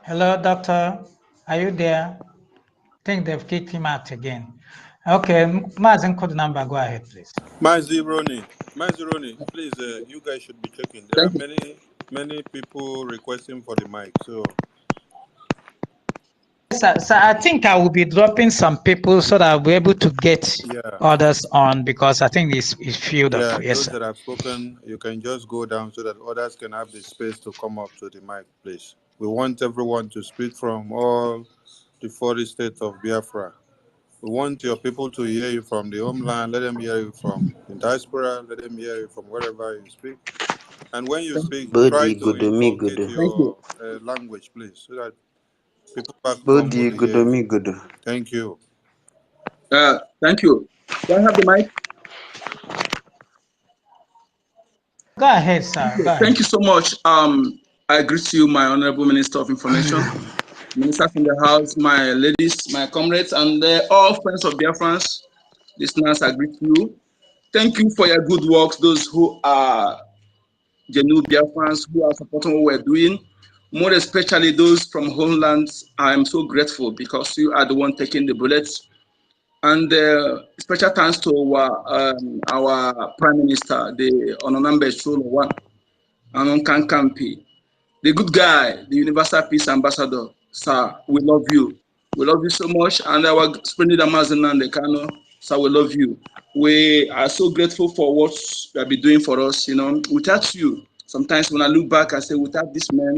Hello, doctor. Are you there? I think they've kicked him out again. Okay, Mazen code number. Go ahead, please. Mazi Roni, please, you guys should be checking. There are many many people requesting for the mic. So So I think I will be dropping some people so that I'll be able to get others on, because I think it's filled up. Yes, those sir. that have spoken, you can just go down so that others can have the space to come up to the mic, please. We want everyone to speak from all the 40 states of Biafra. We want your people to hear you from the homeland. Let them hear you from the diaspora. Let them hear you from wherever you speak. And when you speak, try to inculcate your language, please, so that people back home will hear you. Thank you. Thank you. Do I have the mic? Go ahead, sir. Go ahead. Thank you so much. I greet you, my Honorable Minister of Information, ministers in the house, my ladies, my comrades, and all friends of Biafrans, listeners, I greet you. Thank you for your good works, those who are genuine Biafrans, who are supporting what we're doing. More especially those from homelands, I'm so grateful because you are the one taking the bullets. And special thanks to our Prime Minister, the Ononambe Cholo Anon Kankampi, the good guy, the Universal Peace Ambassador. Sir, we love you. We love you so much. And our Splendid Amazon and the Kano, sir, we love you. We are so grateful for what you have been doing for us. You know, without you, sometimes when I look back, I say, without this man,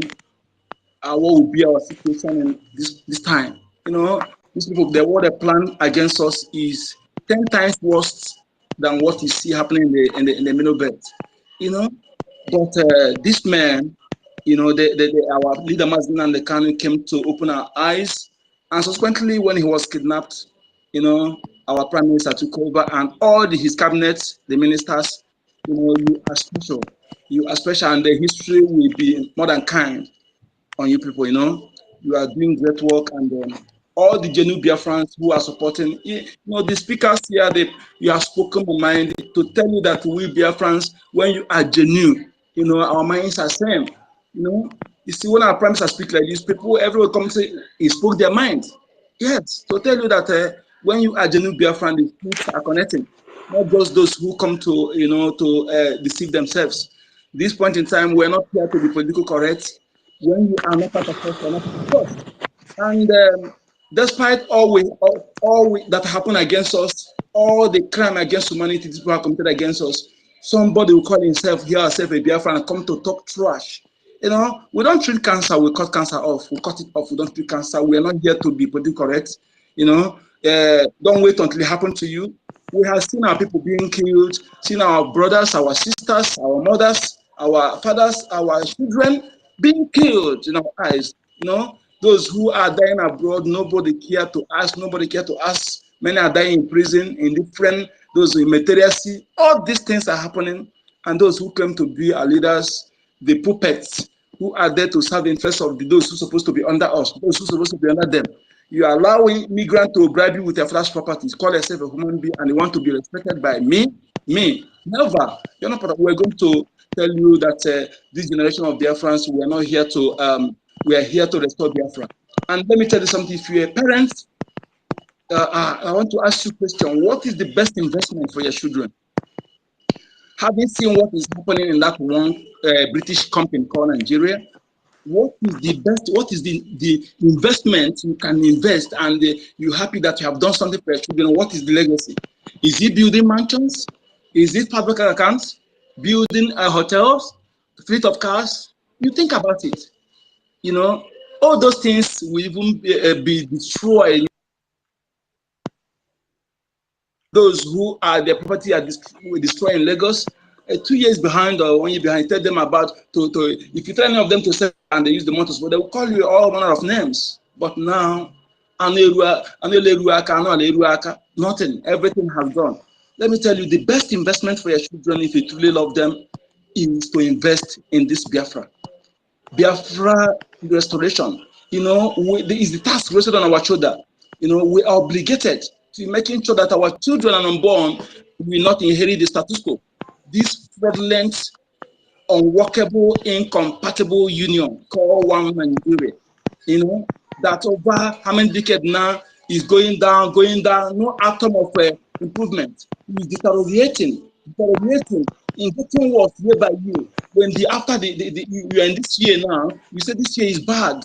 what would be our situation in this time? You know, these people, what they plan against us is 10 times worse than what you see happening in the middle belt. You know, but this man, you know, our leader Mazin and the Kanu came to open our eyes, and subsequently, when he was kidnapped, you know, our prime minister took over, and all his cabinets, the ministers, you know, you are special. You are special, and the history will be more than kind on you people. You know, you are doing great work, and all the genuine Biafrans who are supporting, you know, the speakers here, you have spoken my mind to tell you that we Biafrans, when you are genuine, you know, our minds are same. You know, you see, when our prime minister speak like this, people, everyone comes say he spoke their mind. Yes, to tell you that when you are genuine Biafran, the truths are connecting, not just those who come to, you know, to deceive themselves. This point in time, we're not here to be politically correct. When you are not part of us, you're not part of us. And despite all that happened against us, all the crime against humanity these people have committed against us, somebody will call himself here herself a Biafran and come to talk trash. You know, we don't treat cancer, we cut cancer off. We cut it off, we don't treat cancer. We are not here to be politically correct. You know, don't wait until it happens to you. We have seen our people being killed, seen our brothers, our sisters, our mothers, our fathers, our children being killed in our eyes. You know, those who are dying abroad, nobody care to ask, nobody care to ask. Many are dying in prison, in different, those in materiality. All these things are happening, and those who claim to be our leaders, the puppets who are there to serve the interests of those who are supposed to be under us, those who are supposed to be under them. You are allowing migrants to bribe you with their flash properties, call yourself a human being, and they want to be respected by me. Never. You're not part of. We're going to tell you that this generation of Biafrans, we are not here to. We are here to restore Biafra. And let me tell you something. If you're a parent, I want to ask you a question. What is the best investment for your children? Having seen what is happening in that one British company called Nigeria, what is the best, what is the investment you can invest, and you're happy that you have done something for your children? What is the legacy? Is it building mansions? Is it public accounts? Building hotels? Fleet of cars? You think about it. You know, all those things will even be destroyed. Those who are their property are destroyed in Lagos, 2 years behind or 1 year behind, tell them about if you tell any of them to sell and they use the motors, but they will call you all manner of names. But now, nothing, everything has gone. Let me tell you, the best investment for your children, if you truly love them, is to invest in this Biafra restoration. You know, is the task rested on our shoulder. You know, we are obligated to making sure that our children and unborn will not inherit the status quo. This fraudulent, unworkable, incompatible union called one Nigeria. You know, that over how many decades now is going down, no atom of improvement. It is deteriorating. in getting worse year by year. When after you are in this year now, you say this year is bad.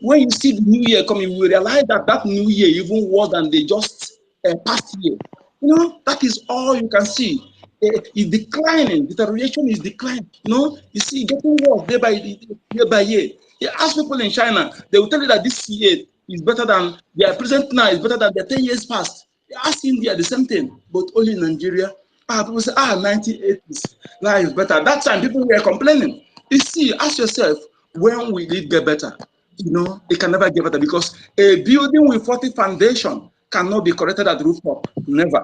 When you see the new year coming, you realize that new year even worse than the just past year. You know, that is all you can see. It's declining. Deterioration is declining. You know, you see, getting worse year by year. You ask people in China, they will tell you that this year is better than their present now is better than their 10 years past. You ask India the same thing, but only in Nigeria. People say, 1980s, life is better. That time people were complaining. You see, ask yourself, when will it get better? You know, it can never get better because a building with 40 foundation cannot be corrected at rooftop. Never.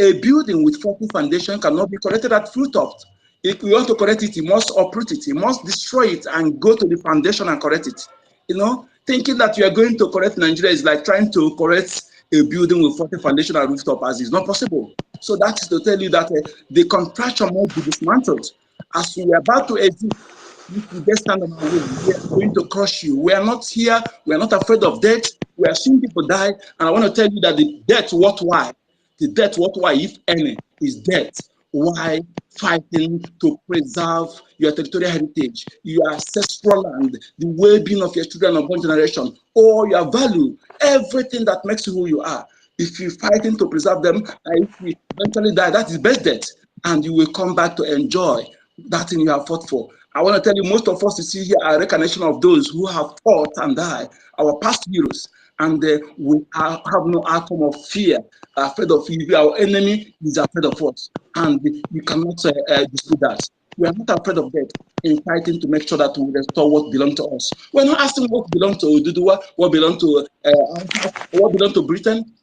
A building with 40 foundation cannot be corrected at rooftop. If we want to correct it, you must uproot it, you must destroy it and go to the foundation and correct it. You know, thinking that you are going to correct Nigeria is like trying to correct a building with 40 foundation and rooftop, as is not possible. So that is to tell you that the contraction must be dismantled. As we are about to exit, if you just stand on our way, we are going to crush you. We are not here, we are not afraid of death. We are seeing people die, and I want to tell you that the death worthwhile, the death worthwhile, if any, is death. Why fighting to preserve your territorial heritage, your ancestral land, the well-being of your children of one generation, or your value, everything that makes you who you are. If you're fighting to preserve them, and if you eventually die, that is best death, and you will come back to enjoy that thing you have fought for. I want to tell you, most of us you see here are a recognition of those who have fought and died, our past heroes, and we have no outcome of fear, afraid of you. Our enemy is afraid of us, and you cannot dispute that. We are not afraid of death in fighting to make sure that we restore what belongs to us. We're not asking what belongs to Ududua, what belongs to what belongs to Britain.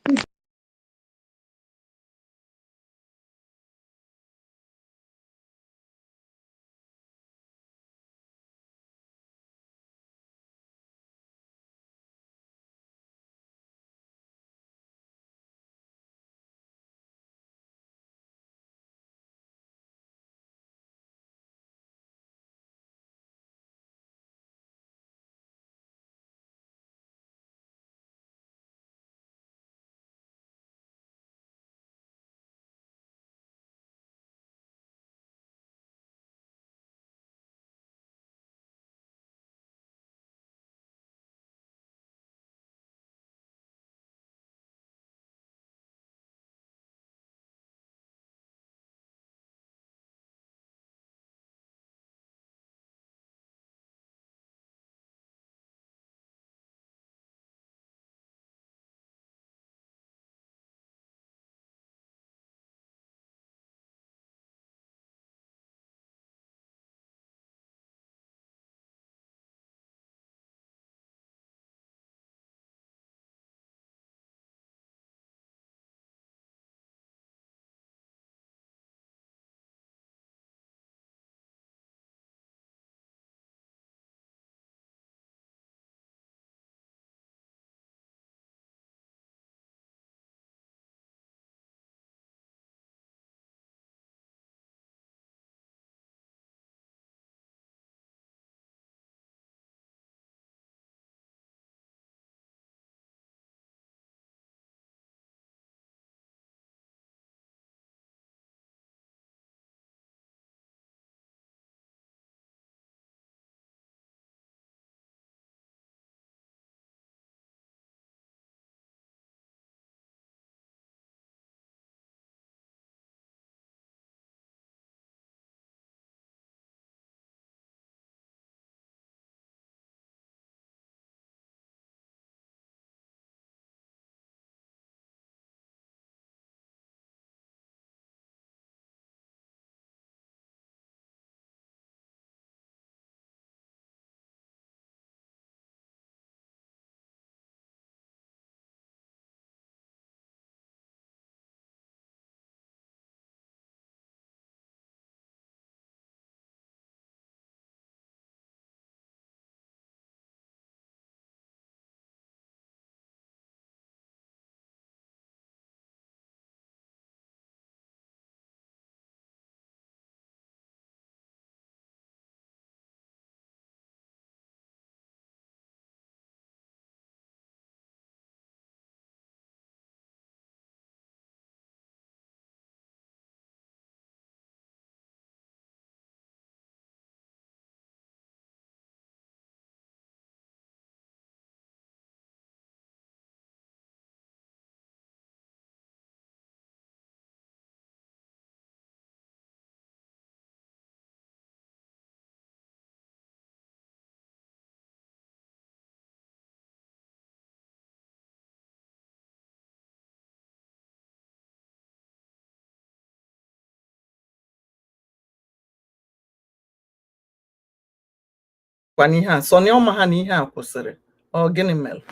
Kwaniha, Sonny Omahaniha Kusere, or Guinea.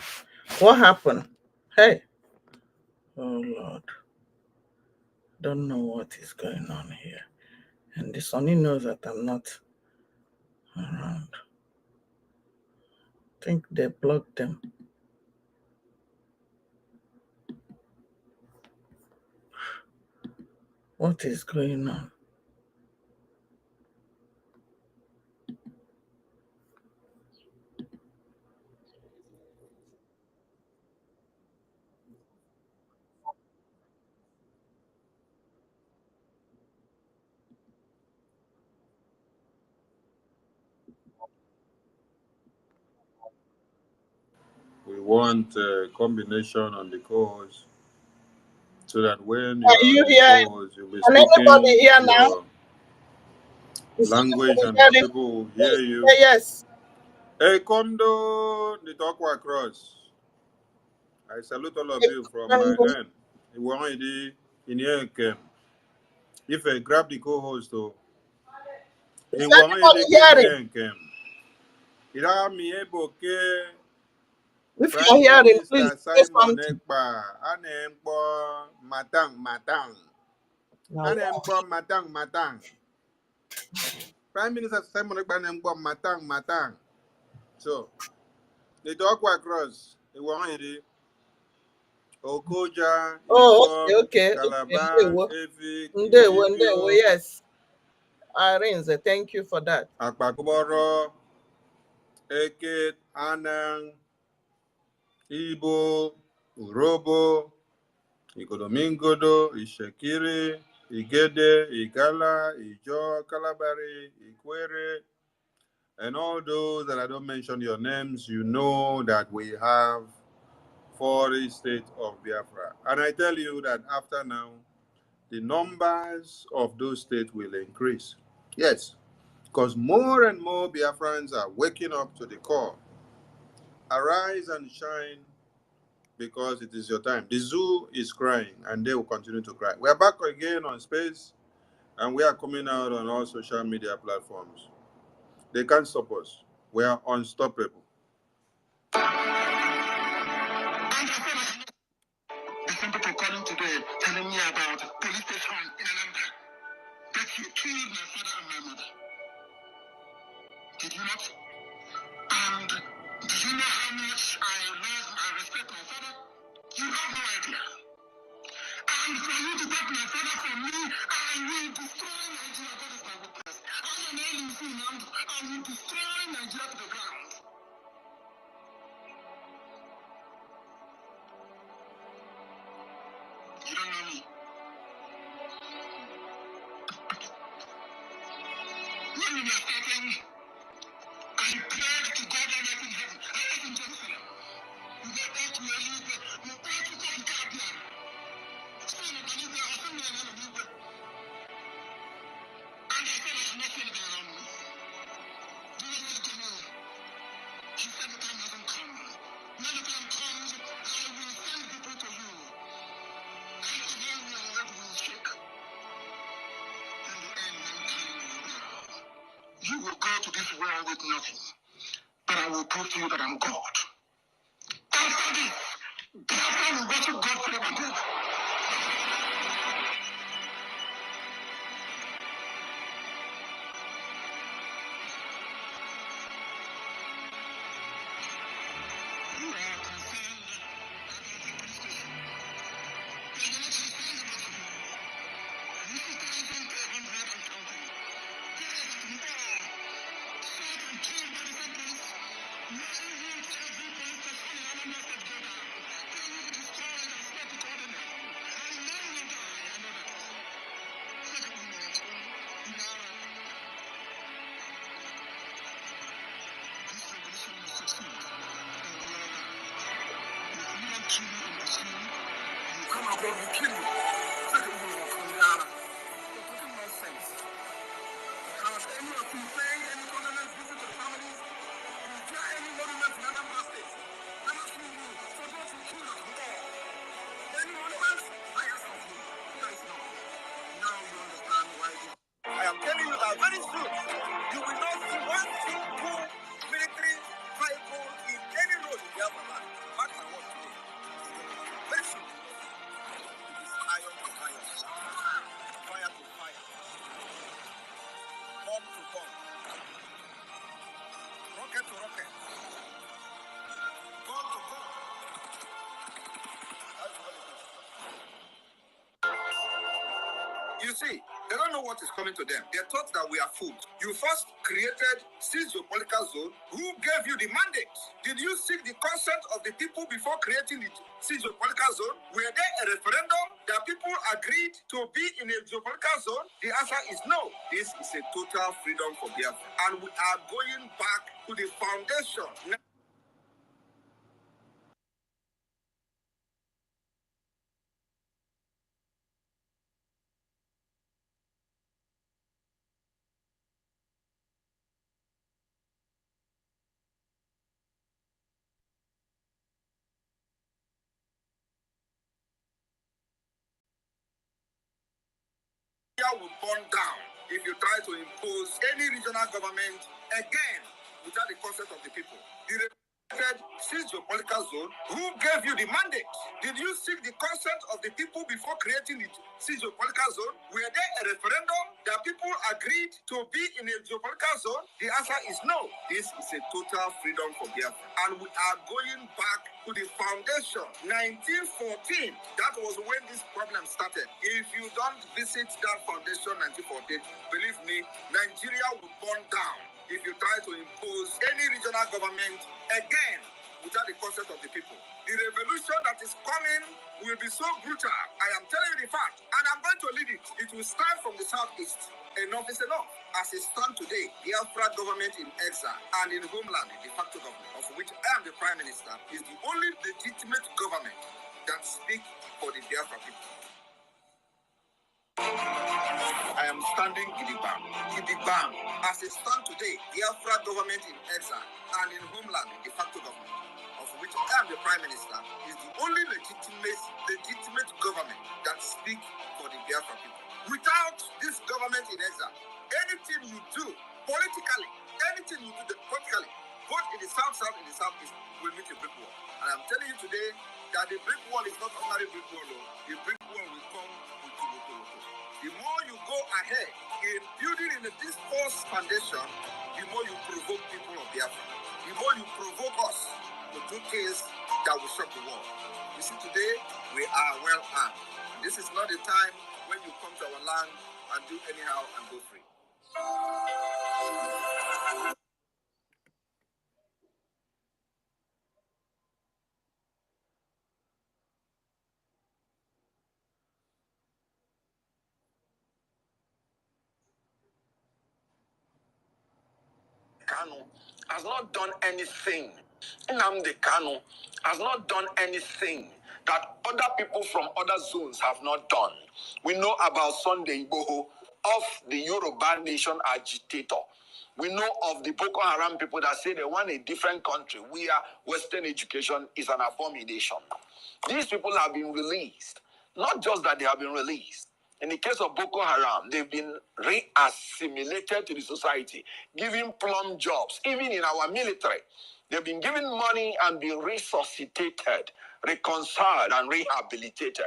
What happened? Hey. Oh Lord. Don't know what is going on here. And the Sonny knows that I'm not around. I think they blocked them. What is going on? We want a combination on the co-host so that when Are you you're the here? co-host, you'll be Can anybody speaking hear now? your language and people will hear you. Yes. Hey, Kondo, the Akwa across. I salute all of you from my end. If I grab the co-host, Is anybody hearing? If you are Prime hearing, please Minister say Simon something. Ekpa, Anempo Matang. Anempo Matang. Prime Minister Simon Ekpa Anempo Matang. So, the Akwa across. The OGOJA, EKOM, Okay. Calaban, EFIK-IBIBIO. Yes. Irene, thank you for that. Akwa, EKID, ANNANG, Igbo, Urhobo, Igodomigodo, Ishekiri, Igede, Igala, Ijo, Kalabari, Ikwere, and all those that I don't mention your names, you know that we have 40 states of Biafra. And I tell you that after now, the numbers of those states will increase. Yes, because more and more Biafrans are waking up to the call. Arise and shine, because it is your time. The zoo is crying, and they will continue to cry. We are back again on Space, and we are coming out on all social media platforms. They can't stop us. We are unstoppable. Some people calling today telling me about police station in Ananda that you killed my father and my mother. Did you not? And do you know how much I love and respect my father? You have no idea. And for you to take my father from me, I will destroy Nigeria. That is my witness. I am LUC now. I will destroy Nigeria to the ground. You don't know me. When we were starting, I prayed to God Almighty in heaven. I was in Jerusalem. We were back to where you were. We were back to go in Caribbean. So you can you go, I think we are going to be there. And I said, I should not feel it around me. Do you know what to me? He said the time hasn't come. When the time comes, I will send people to you. And the whole world will shake. And the end mankind will bow. You will go to this world with nothing. But I will prove to you that I'm God. After this, Biafra will worship God forever and ever. You are concerned about the police station. But you're not concerned about me. 1,500 and counting. Dead, more. Shot and killed by the same police. 9 weeks every police station in Anambra State go down. They will be destroyed and spread to coordinate. And none will die. I know that. Look at me, man. This revolution will succeed. And we are done. If you don't kill me in the street, you come out there and you kill me. Look at me, man. You're talking nonsense. Has any of you paid any condolence visit to the families? Is there any monument in Anambra State? I'm asking you, for those who killed us before. Any monument? I ask of you. There is none. Now you understand why this. I am telling you that very soon, you will not see one single military bomb to bomb, rocket to rocket, gun to gun. You see, they don't know what is coming to them. They thought that we are fooled. You first created six geopolitical zone. Who gave you the mandate? Did you seek the consent of the people before creating the six geopolitical zone? Were there a referendum that people agreed to be in a geopolitical zone? The answer is no. This is a total freedom for Biafra. And we are going back to the foundation. Will burn down if you try to impose any regional government again without the consent of the people. The six geopolitical zone. Who gave you the mandate? Did you seek the consent of the people before creating the six geopolitical zone? Were there a referendum that people agreed to be in a geopolitical zone? The answer is no. This is a total freedom for Biafra. And we are going back to the foundation. 1914, that was when this problem started. If you don't visit that foundation 1914, believe me, Nigeria will burn down if you try to impose any regional government again without the consent of the people. The revolution that is coming will be so brutal. I am telling you the fact, and I'm going to lead it. It will start from the southeast. Enough is enough. As it stands today, the Biafra government in exile and in homeland, the de facto government, of which I am the prime minister, is the only legitimate government that speaks for the Biafra people. I am standing Gidigbam. Gidigbam. As it stands today, the Biafra government in exile and in homeland, the de facto government, of which I am the prime minister, is the only legitimate government that speaks for the Biafra people. Without this government in exile, anything you do politically, anything you do politically, both in the south and in the southeast, will meet a brick wall. And I'm telling you today that the brick wall is not ordinary brick wall. The brick wall will come with Loko. The more you go ahead in building in this false foundation, the more you provoke people of Biafra. The more you provoke us to do things that will shock the world. You see, today we are well armed. This is not the time when you come to our land and do anyhow and go free. Kanu has not done anything. Nnamdi Kanu has not done anything that other people from other zones have not done. We know about Sunday Igboho, of the Yoruba nation agitator. We know of the Boko Haram people that say they want a different country where Western education is an abomination. These people have been released. Not just that they have been released. In the case of Boko Haram, they've been re-assimilated to the society, given plum jobs, even in our military. They've been given money and been resuscitated, reconciled, and rehabilitated.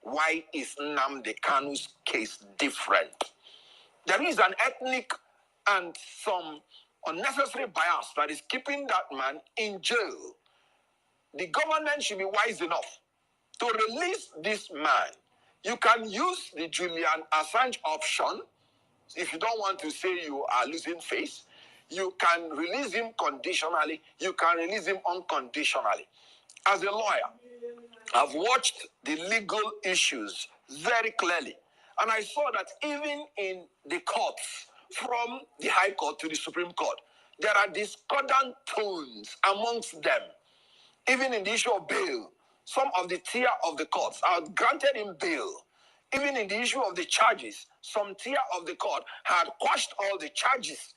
Why is Nnamdi Kanu's case different? There is an ethnic and some unnecessary bias that is keeping that man in jail. The government should be wise enough to release this man. You can use the Julian Assange option. If you don't want to say you are losing face, you can release him conditionally. You can release him unconditionally. As a lawyer, I've watched the legal issues very clearly. And I saw that even in the courts, from the High Court to the Supreme Court, there are discordant tones amongst them. Even in the issue of bail, some of the tier of the courts are granted him bail. Even in the issue of the charges, some tier of the court had quashed all the charges.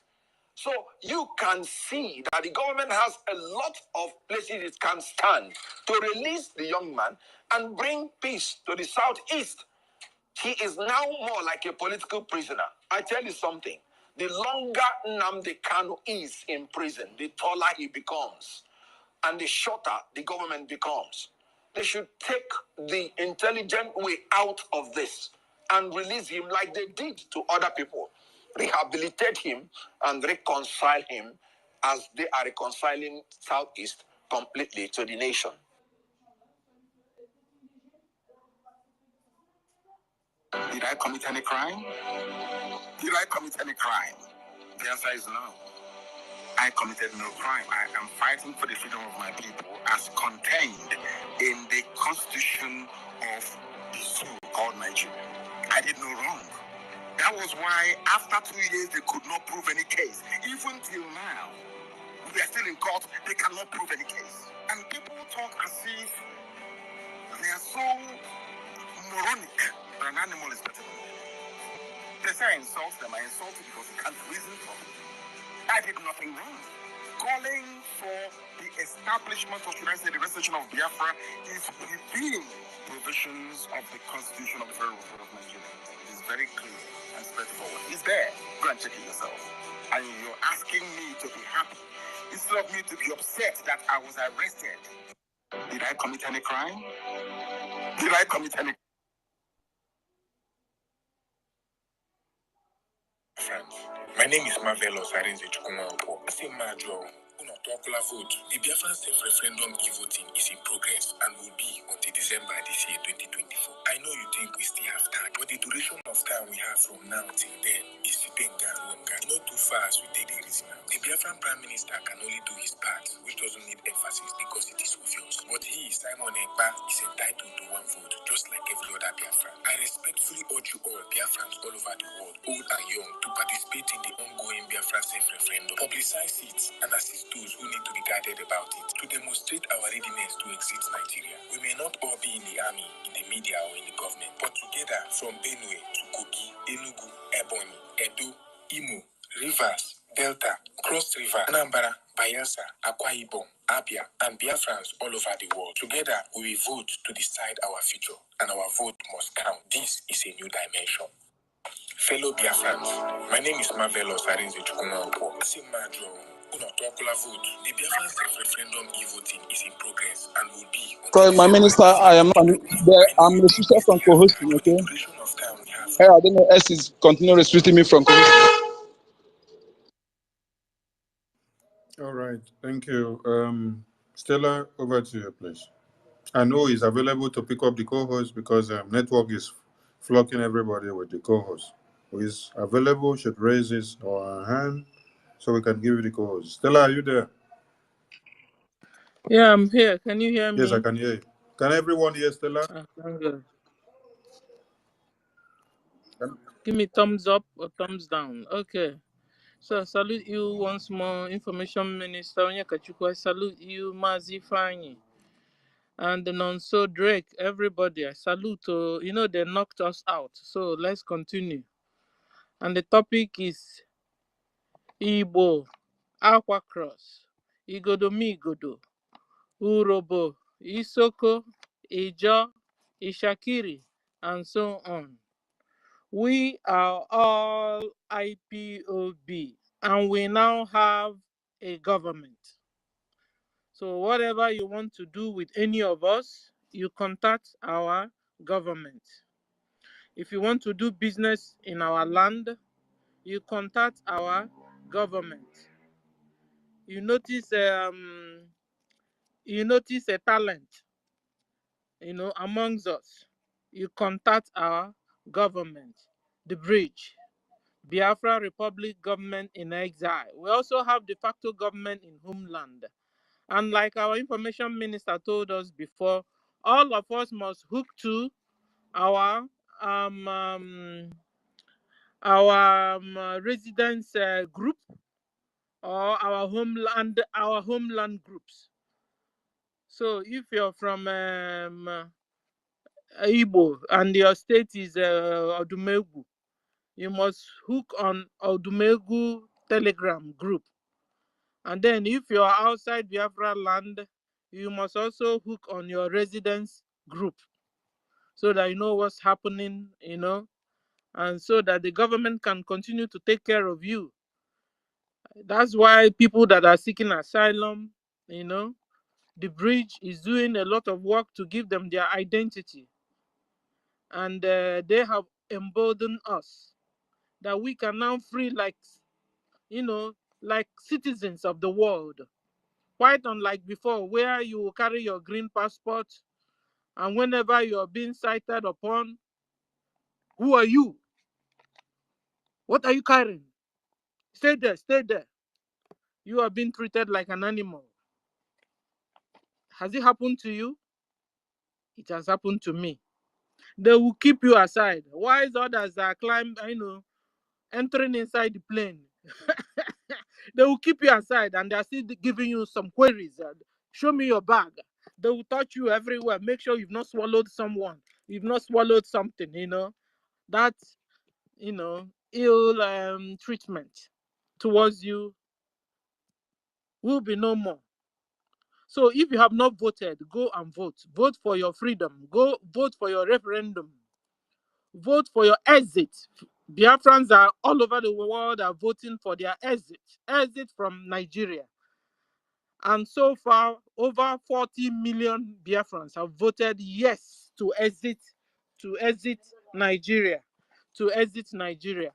So you can see that the government has a lot of places it can stand to release the young man and bring peace to the southeast. He is now more like a political prisoner. I tell you something, the longer Nnamdi Kanu is in prison, the taller he becomes, and the shorter the government becomes. They should take the intelligent way out of this and release him like they did to other people. rehabilitate him, and reconcile him as they are reconciling Southeast completely to the nation. Did I commit any crime? Did I commit any crime? The answer is no. I committed no crime. I am fighting for the freedom of my people as contained in the constitution of the zoo called Nigeria. I did no wrong. That was why after 2 years they could not prove any case. Even till now, we are still in court, they cannot prove any case. And people talk as if they are so moronic that an animal is better than them. They say I insult them. I insult you because you can't reason for me. I did nothing wrong. Calling for the establishment, or should I say the restoration of Biafra, is within provisions of the Constitution of the Federal Republic of Nigeria. It is very clear and straightforward. It's there. Go and check it yourself. And you're asking me to be happy instead of me to be upset that I was arrested. Did I commit any crime? Did I commit any friends? My name is Marvelous Arinze Chukwumapo. I say Majo. Vote. The Biafran self-referendum e-voting is in progress and will be until December this year, 2024. I know you think we still have time, but the duration of time we have from now till then is longer. Not too fast we take the reason now. The Biafran Prime Minister can only do his part, which doesn't need emphasis because it is obvious. But he, Simon Ekpa, is entitled to one vote, just like every other Biafran. I respectfully urge you all, Biafrans all over the world, old and young, to participate in the ongoing Biafra self-referendum. Publicize it and assist those who need to be guided about it, to demonstrate our readiness to exit Nigeria. We may not all be in the army, in the media, or in the government, but together from Benue to Kogi, Enugu, Ebonyi, Edo, Imo, Rivers, Delta, Cross River, Anambra, Bayelsa, Akwa Ibom, Abia, and Biafrans all over the world. Together, we will vote to decide our future, and our vote must count. This is a new dimension. Fellow Biafrans, my name is Marvelous Arinze Chukwumapo. I say Majo. Vote. The Biafran self-referendum e-voting is in progress and will be. Because my minister, I'm restricted from co-hosting, okay? Hey, I don't know, S is continue restricting me from co-hosting. All right, thank you. Stella, over to you, please. I know he's available to pick up the co-host because network is flocking everybody with the co-host. Who is available should raise his or her hand so we can give you the co-host. Stella, are you there? Yeah, I'm here. Can you hear me? Yes, I can hear you. Can everyone hear Stella? Thank God. Give me thumbs up or thumbs down. Okay. So I salute you once more, Information Minister Onyekachukwu. I salute you, Mazi Fanyi. And the Nonso Drake, everybody. I salute. They knocked us out. So let's continue. And the topic is Igbo, Akwa Cross, Igodomigodo, Urhobo, Isoko, Ijo, Ishekiri, and so on. We are all IPOB, and we now have a government. So whatever you want to do with any of us, you contact our government. If you want to do business in our land, you contact our government. You notice a talent, amongst us. You contact our government. The bridge, Biafra Republic government in exile. We also have de facto government in homeland. And like our information minister told us before, all of us must hook to our residence group or our homeland groups. So if you're from Igbo and your state is Odumegu, you must hook on Odumegu Telegram group. And then if you're outside Biafra land, you must also hook on your residence group so that you know what's happening, and so that the government can continue to take care of you. That's why people that are seeking asylum, the bridge is doing a lot of work to give them their identity. And they have emboldened us. that we can now free like, like citizens of the world. Quite unlike before, where you will carry your green passport, and whenever you are being cited upon, who are you? What are you carrying? Stay there, stay there. You are being treated like an animal. Has it happened to you? It has happened to me. They will keep you aside. While others are entering inside the plane. They will keep you aside and they are still giving you some queries. Show me your bag. They will touch you everywhere. Make sure you've not swallowed someone. You've not swallowed something, That, ill treatment towards you will be no more. So if you have not voted, go and vote. Vote for your freedom. Go vote for your referendum. Vote for your exit. Biafrans are all over the world are voting for their exit from Nigeria. And so far, over 40 million Biafrans have voted yes to exit Nigeria. To exit Nigeria.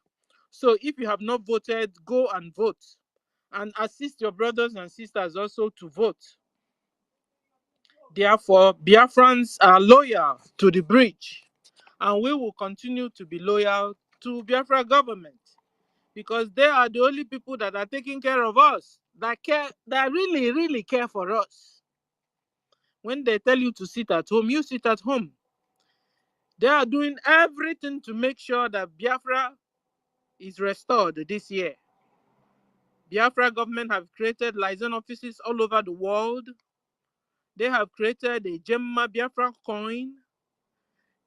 So if you have not voted, go and vote. And assist your brothers and sisters also to vote. Therefore, Biafrans are loyal to the bridge. And we will continue to be loyal to Biafra government. Because they are the only people that are taking care of us. That really, really care for us. When they tell you to sit at home, you sit at home. They are doing everything to make sure that Biafra is restored this year. Biafra government have created liaison offices all over the world. They have created a Gemma BIAFRACOIN.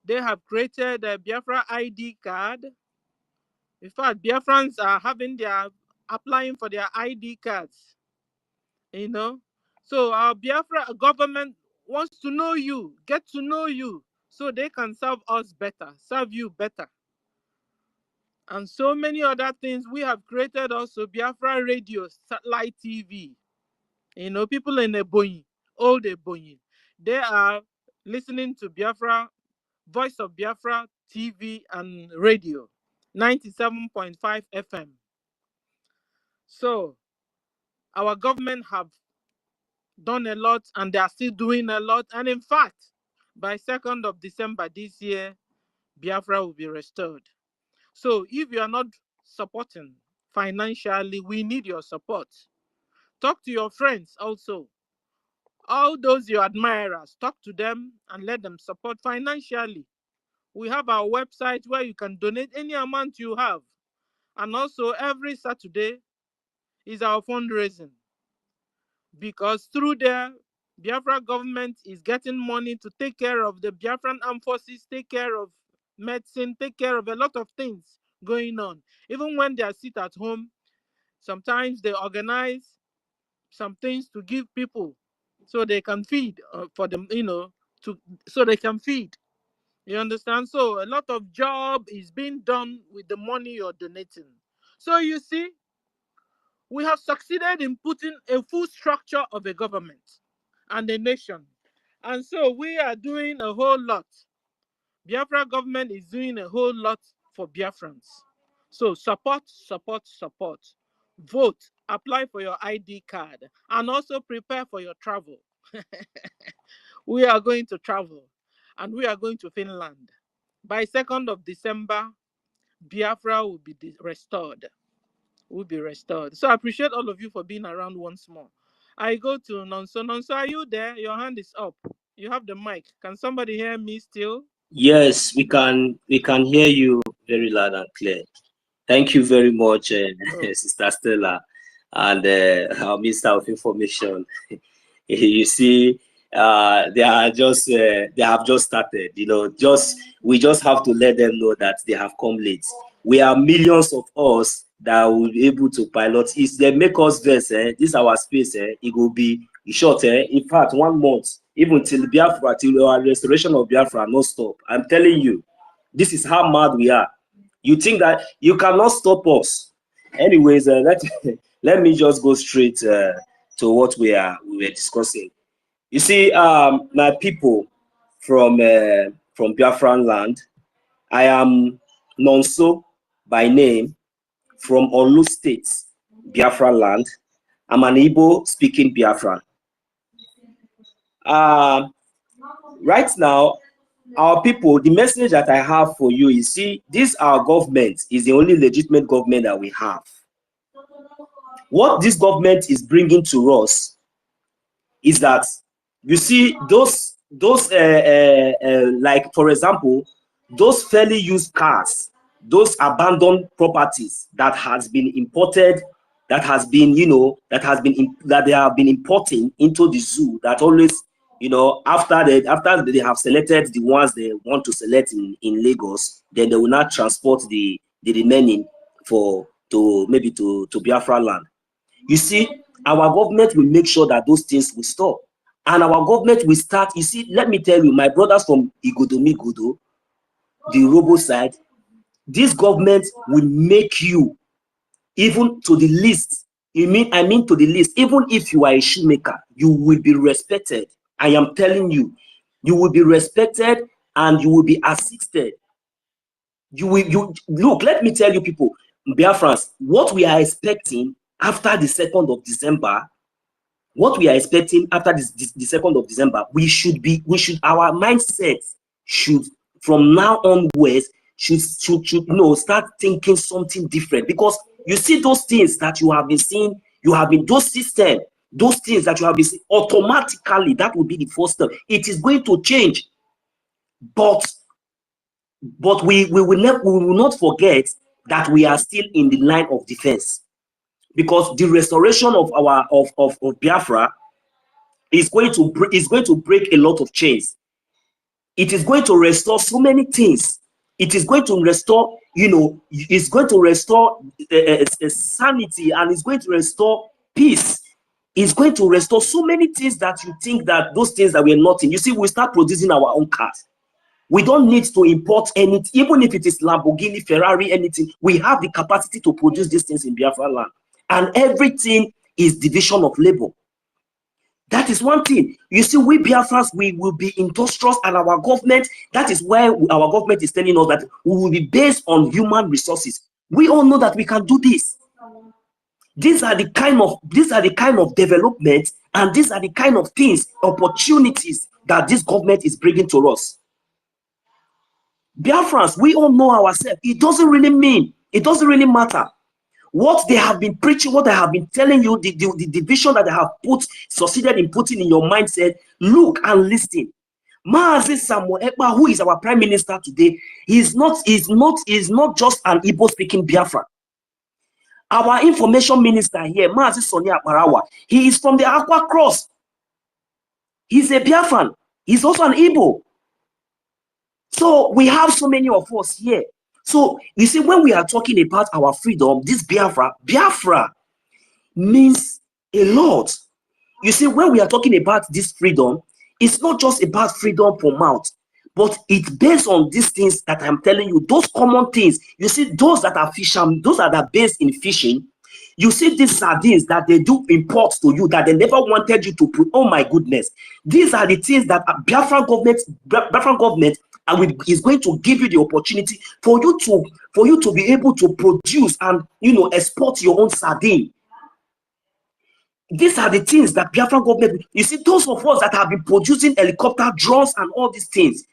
They have created a Biafra ID card. In fact, Biafrans are applying for their ID cards. So our Biafra government wants to know you, get to know you, so they can serve us better, serve you better. And so many other things. We have created also Biafra radio, satellite TV. People in Ebonyi, old Ebonyi, they are listening to Biafra, Voice of Biafra TV and radio, 97.5 FM. So our government have done a lot and they are still doing a lot. And in fact, by 2nd of December this year, Biafra will be restored. So if you are not supporting financially, we need your support. Talk to your friends also. All those your admirers, talk to them and let them support financially. We have our website where you can donate any amount you have. And also every Saturday is our fundraising. Because through there, Biafra government is getting money to take care of the Biafran armed forces, take care of medicine, take care of a lot of things going on. Even when they are sit at home, sometimes they organize some things to give people so they can feed for them, so they can feed. You understand? So a lot of job is being done with the money you're donating. So you see, we have succeeded in putting a full structure of a government and a nation. And so we are doing a whole lot. Biafra government is doing a whole lot for Biafrans. So support, support, support. Vote, apply for your ID card, and also prepare for your travel. We are going to travel, and we are going to Finland. By 2nd of December, Biafra will be restored. Will be restored. So I appreciate all of you for being around once more. I go to Nonso. Nonso, are you there? Your hand is up. You have the mic. Can somebody hear me still? Yes, we can hear you very loud and clear. Thank you very much, Sister Stella, and our Minister of Information. You see, they have just started. We just have to let them know that they have come late. We are millions of us that will be able to pilot. If they make us this, this is our space. It will be short. In fact, 1 month, even till Biafra, till our restoration of Biafra, no stop. I'm telling you, this is how mad we are. You think that you cannot stop us? Anyways, let me just go straight to what we were discussing. You see, my people from Biafran land, I am Nonso by name, from Olu State, Biafra land. I'm an Igbo speaking Biafran. Right now, our people, the message that I have for you is, see, this our government is the only legitimate government that we have. What this government is bringing to us is that, you see, those like, for example, those fairly used cars, those abandoned properties that has been imported, that has been, you know, that they have been importing into the zoo, that always, you know, after they have selected the ones they want to select in Lagos, then they will not transport the remaining to Biafra land. You see, our government will make sure that those things will stop. And our government will start, you see, let me tell you, my brothers from Igodomigodo, the Urhobo side, this government will make you, even to the least, I mean to the least, even if you are a shoemaker, you will be respected. I am telling you, you will be respected and you will be assisted. Look, let me tell you people, Biafrans, what we are expecting after the 2nd of December, what we are expecting after the 2nd of December, our mindset should, from now onwards, should you know, start thinking something different. Because you see those things that you have been seeing, those systems, those things that you have been seeing, automatically, that will be the first step. It is going to change. But we will not forget that we are still in the line of defense. Because the restoration of our of Biafra is going to break a lot of chains. It is going to restore so many things. It is going to restore, you know, it's going to restore sanity, and it's going to restore peace. It's going to restore so many things that you think that those things that we're not in. You see, we start producing our own cars. We don't need to import anything, even if it is Lamborghini, Ferrari, anything. We have the capacity to produce these things in Biafra land. And everything is division of labor. That is one thing. You see, we Biafrans, we will be industrious, and our government, that is why our government is telling us that we will be based on human resources. We all know that we can do this. These are the kind of development, and these are the kind of things, opportunities that this government is bringing to us. Biafrans, we all know ourselves. It doesn't really matter what they have been preaching, what they have been telling you, the division that they have succeeded in putting in your mindset. Look and listen. Maazi Samuel Ekpa, who is our prime minister today, is not just an Igbo speaking Biafra. Our information minister here, Maazi Sonia Akbarawa, he is from the Akwa cross. He's a Biafran. He's also an Igbo. So we have so many of us here. So you see, when we are talking about our freedom, this Biafra means a lot. You see, when we are talking about this freedom, it's not just about freedom for mouth, but it's based on these things that I'm telling you, those common things. You see, those that are fishing, those that are based in fishing, you see these sardines that they do import to you that they never wanted you to put. Oh my goodness. These are the things that Biafran government is going to give you the opportunity for you to be able to produce and, you know, export your own sardine. These are the things that Biafran government, you see, those of us that have been producing helicopter drones and all these things,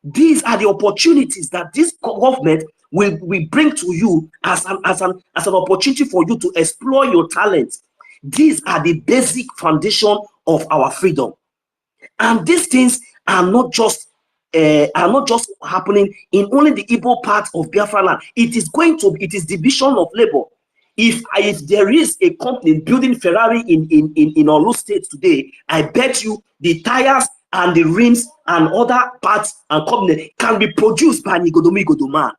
these are the opportunities that this government will bring to you as an opportunity for you to explore your talents. These are the basic foundation of our freedom. And these things are not just happening in only the Igbo part of Biafra land. It is division of labor. If there is a company building Ferrari in Olu State today, I bet you the tires and the rims and other parts and company can be produced by Igodomigodo man.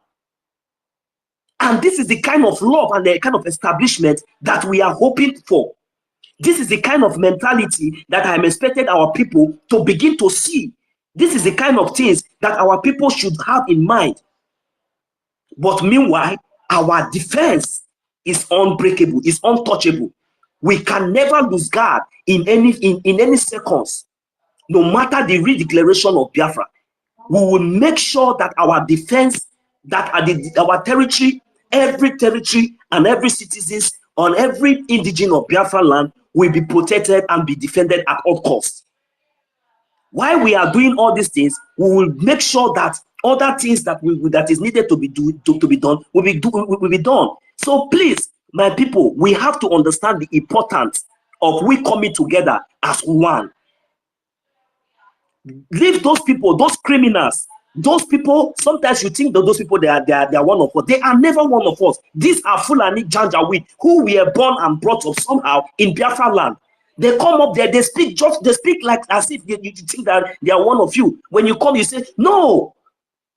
And this is the kind of love and the kind of establishment that we are hoping for. This is the kind of mentality that I'm expecting our people to begin to see. This is the kind of things that our people should have in mind. But meanwhile, our defense is unbreakable, is untouchable. We can never lose guard in any seconds. No matter the redeclaration of Biafra, we will make sure that our defense, that our territory, every territory and every citizens on every indigenous of Biafra land will be protected and be defended at all costs. While we are doing all these things, we will make sure that other things that that is needed to be done will be done. So please, my people, we have to understand the importance of we coming together as one. Leave those people, those criminals, those people. Sometimes you think that those people they are one of us. They are never one of us. These are Fulani Janjaweed who were born and brought up somehow in Biafra land. They come up there, they speak like as if you think that they are one of you. When you come, you say, no,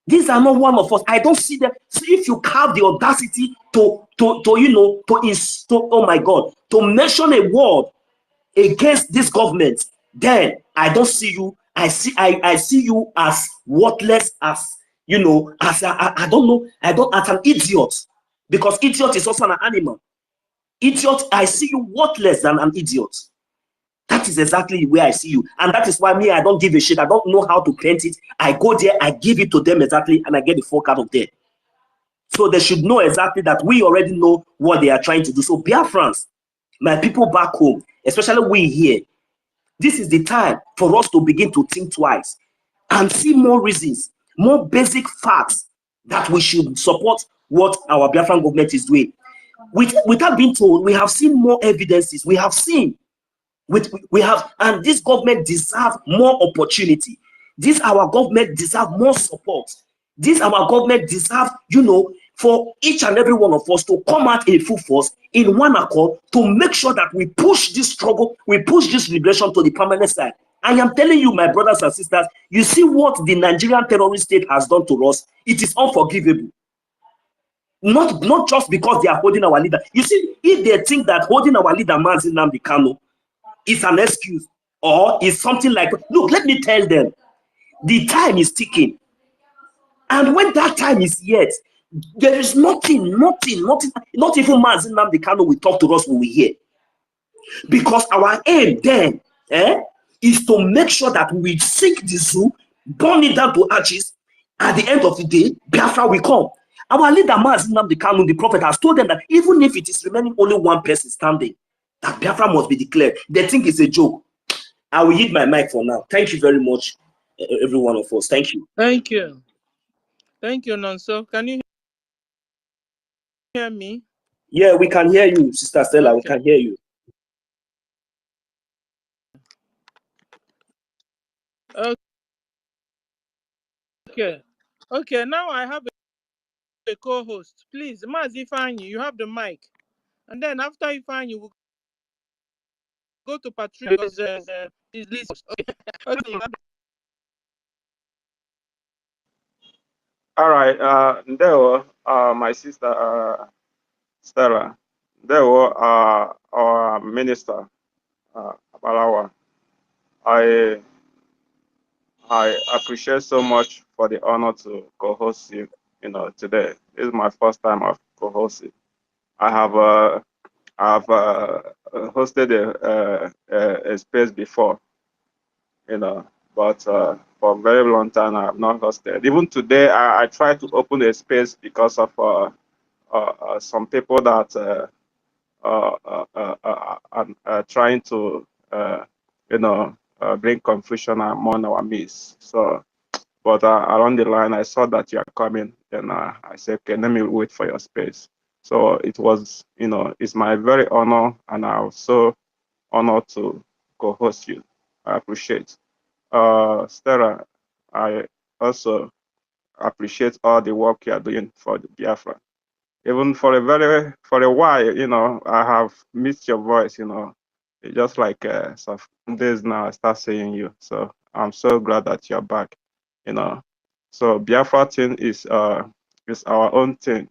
these are not one of us. I don't see them. So if you have the audacity to oh my God, to mention a word against this government, then I don't see you. I see you as worthless, as as I don't know, as an idiot, because idiot is also an animal. Idiot, I see you worthless than an idiot. That is exactly where I see you. And that is why me, I don't give a shit. I don't know how to paint it. I go there, I give it to them exactly, and I get the fuck out of there. So they should know exactly that we already know what they are trying to do. So Biafrans, my people back home, especially we here, this is the time for us to begin to think twice and see more reasons, more basic facts that we should support what our Biafran government is doing. Without being told, we have seen more evidences. We have seen. And this government deserves more opportunity. This our government deserves more support. This our government deserves, for each and every one of us to come out in full force, in one accord, to make sure that we push this struggle, we push this liberation to the permanent side. I am telling you, my brothers and sisters, you see what the Nigerian terrorist state has done to us. It is unforgivable. Not just because they are holding our leader. You see, if they think that holding our leader, Mazi Nnamdi Kanu, is an excuse or is something like, look, let me tell them, the time is ticking. And when that time is yet, there is nothing, not even Mazi Nnamdi Kanu will talk to us when we hear. Because our aim then is to make sure that we sink the zoo, burn it down to ashes. At the end of the day, Biafra will come. Our leader, Mazi Nnamdi Kanu, the prophet, has told them that even if it is remaining only one person standing, that Biafra must be declared. They think it's a joke. I will yield my mic for now. Thank you very much, every one of us. Thank you. Thank you. Thank you, Nonso. Can you hear me? Yeah, we can hear you, Sister Stella. Okay. We can hear you. Okay, now I have a co-host. Please, Mazi Ifeanyi, you have the mic. And then after Ifeanyi, we'll go to Patrick because his list. Okay. All right, there were my sister Stella. There were our minister Balawa. I appreciate so much for the honor to co-host you. Today. This is my first time of co-hosting. I have hosted a space before, but for a very long time I have not hosted. Even today, I tried to open a space because of some people that are trying to, bring confusion among our midst. So, but along the line, I saw that you are coming, and I said, okay, let me wait for your space. So it was, it's my very honor, and I'm so honored to co-host you. I appreciate. Stella, I also appreciate all the work you are doing for the Biafra. Even for a while, I have missed your voice. It's just like some days now I start seeing you. So I'm so glad that you're back. So Biafra thing is our own thing.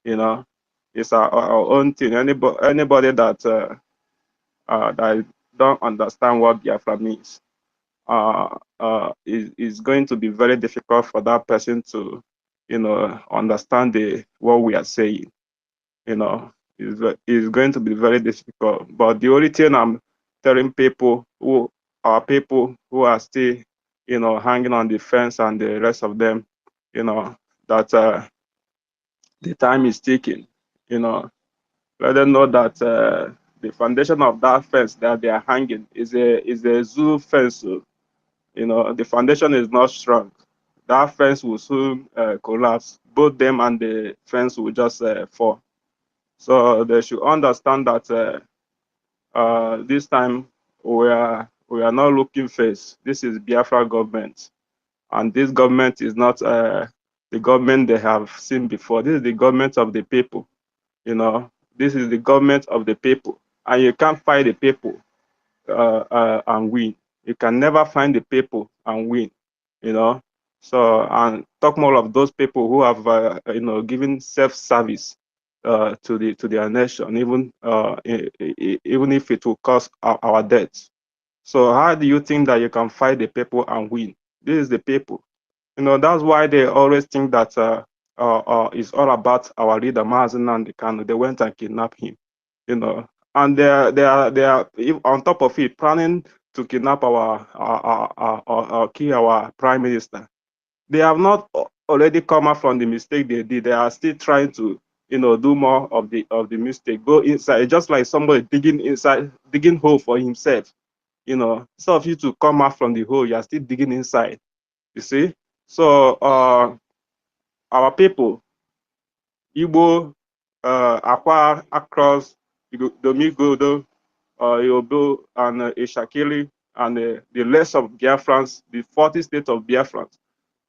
It's our own thing. Anybody that that don't understand what Biafra means, is going to be very difficult for that person to, understand what we are saying. It's going to be very difficult. But the only thing I'm telling people who are still, hanging on the fence, and the rest of them, that the time is ticking. You know, let them know that the foundation of that fence that they are hanging is a zoo fence. So, you know, the foundation is not strong. That fence will soon collapse. Both them and the fence will just fall. So they should understand that this time we are not looking face. This is Biafra government, and this government is not the government they have seen before. This is the government of the people. You know, this is the government of the people, and you can't fight the people and win. You can never find the people and win. You know, so and talk more of those people who have you know, given self-service to their nation, even even if it will cost our death. So how do you think that you can fight the people and win? This is the people. You know, that's why they always think that it's all about our leader Mazen and the Kanu. They went and kidnapped him. You know, and they are on top of it planning to kidnap our kill our prime minister. They have not already come out from the mistake they did. They are still trying to, you know, do more of the mistake. Go inside, just like somebody digging hole for himself. You know, instead of you to come out from the hole, you are still digging inside. You see? So our people, Igbo, Akwa, across Igodomigodo, Urhobo, and Ishekiri, and the rest of Biafrans, the 40 states of Biafrans,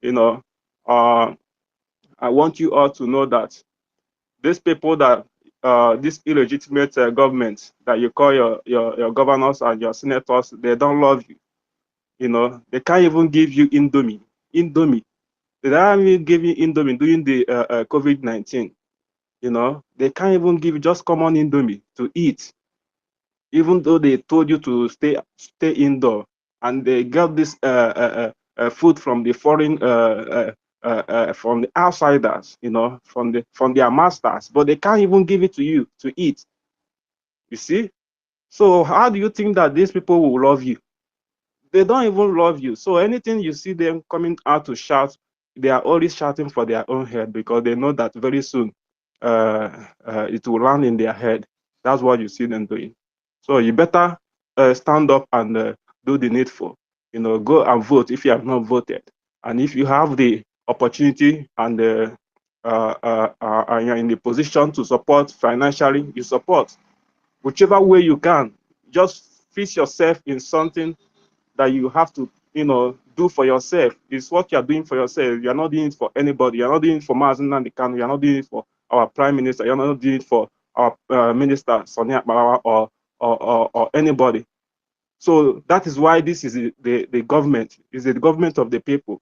you know, I want you all to know that these people that this illegitimate government that you call your governors and your senators, they don't love you. You know, they can't even give you Indomie. They don't even give you Indomie during the COVID-19. You know, they can't even give you just common Indomie to eat, even though they told you to stay indoor, and they got this food from the foreign from the outsiders, you know, from their masters, but they can't even give it to you to eat. You see? So how do you think that these people will love you? They don't even love you. So anything you see them coming out to shout, they are always shouting for their own head, because they know that very soon it will land in their head. That's what you see them doing. So you better stand up and do the needful. You know, go and vote if you have not voted. And if you have the opportunity and you're in the position to support financially, you support. Whichever way you can, just fix yourself in something that you have to, you know, do for yourself. It's what you're doing for yourself. You're not doing it for anybody. You're not doing it for Mazen Nandekano. You're not doing it for our prime minister. You're not doing it for our minister Sonia Balawa or anybody. So that is why this is the government. Is the government of the people.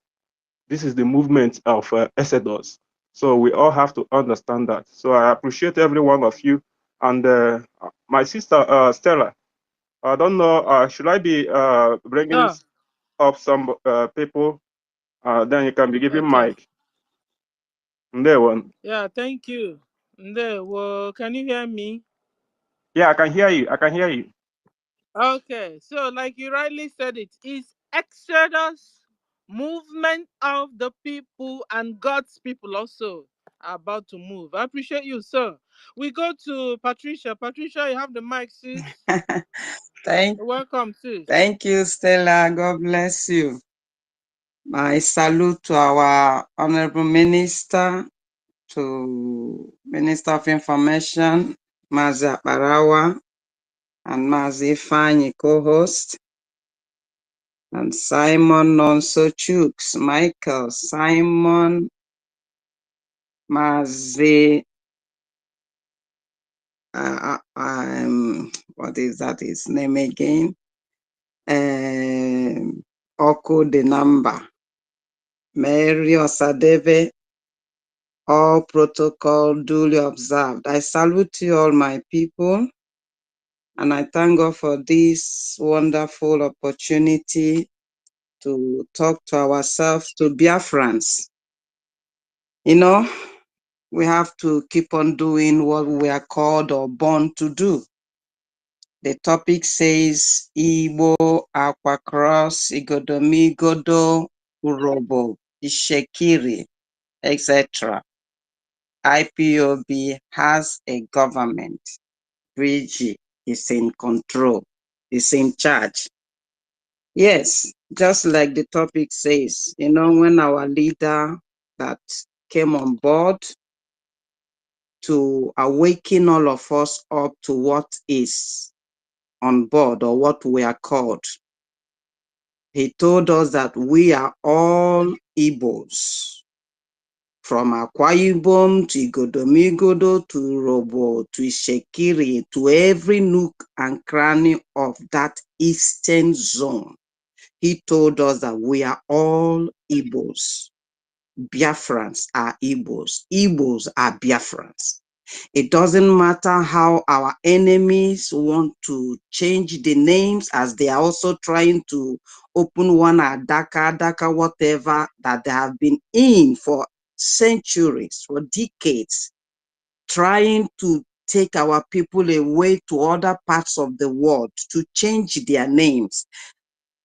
This is the movement of Exodus. So we all have to understand that. So I appreciate every one of you. And my sister Stella, I don't know, should I be bringing up some people? Then you can be giving Okay. mic. There one. Yeah, thank you. Well, can you hear me? Yeah, I can hear you. I can hear you. Okay, so like you rightly said, it is Exodus, movement of the people and God's people also are about to move. I appreciate you, sir. We go to Patricia. Patricia, you have the mic, sis. Welcome, sis. Thank you, Stella. God bless you. My salute to our Honorable Minister, to Minister of Information, Mazi Barawa, and Mazi Fanyi, co-host, and Simon Nonso Chooks, Michael, Simon, Mazi, what is that his name again? Oko the number. Mary Osadebe, all protocol duly observed. I salute you all, my people, and I thank God for this wonderful opportunity to talk to ourselves, to Biafrans. You know, we have to keep on doing what we are called or born to do. The topic says Igbo, Akwa Cross, Igodomigodo, Urhobo, Ishekiri, etc. IPOB has a government. Bridge is in control, is in charge. Yes, just like the topic says, you know, when our leader that came on board to awaken all of us up to what is on board or what we are called, he told us that we are all Igbos, from Akwa Ibom to Igodomigodo to Urhobo to Ishekiri to every nook and cranny of that eastern zone. He told us that we are all Igbos. Biafrans are Igbos. Igbos are Biafrans. It doesn't matter how our enemies want to change the names, as they are also trying to open one Adaka, whatever, that they have been in for centuries, for decades, trying to take our people away to other parts of the world to change their names.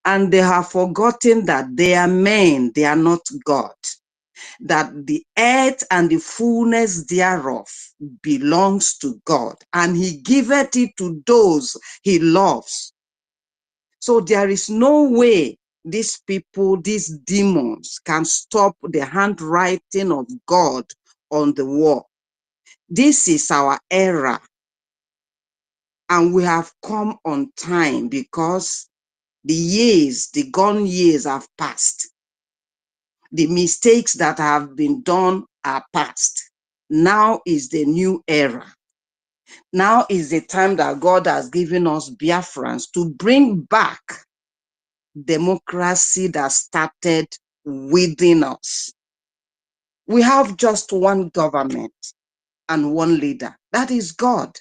And they have forgotten that they are men, they are not God. That the earth and the fullness thereof belongs to God, and he giveth it to those he loves. So there is no way these people, these demons, can stop the handwriting of God on the wall. This is our era, and we have come on time because the years, the gone years have passed. The mistakes that have been done are past. Now is the new era. Now is the time that God has given us Biafrans to bring back democracy that started within us. We have just one government and one leader. That is God.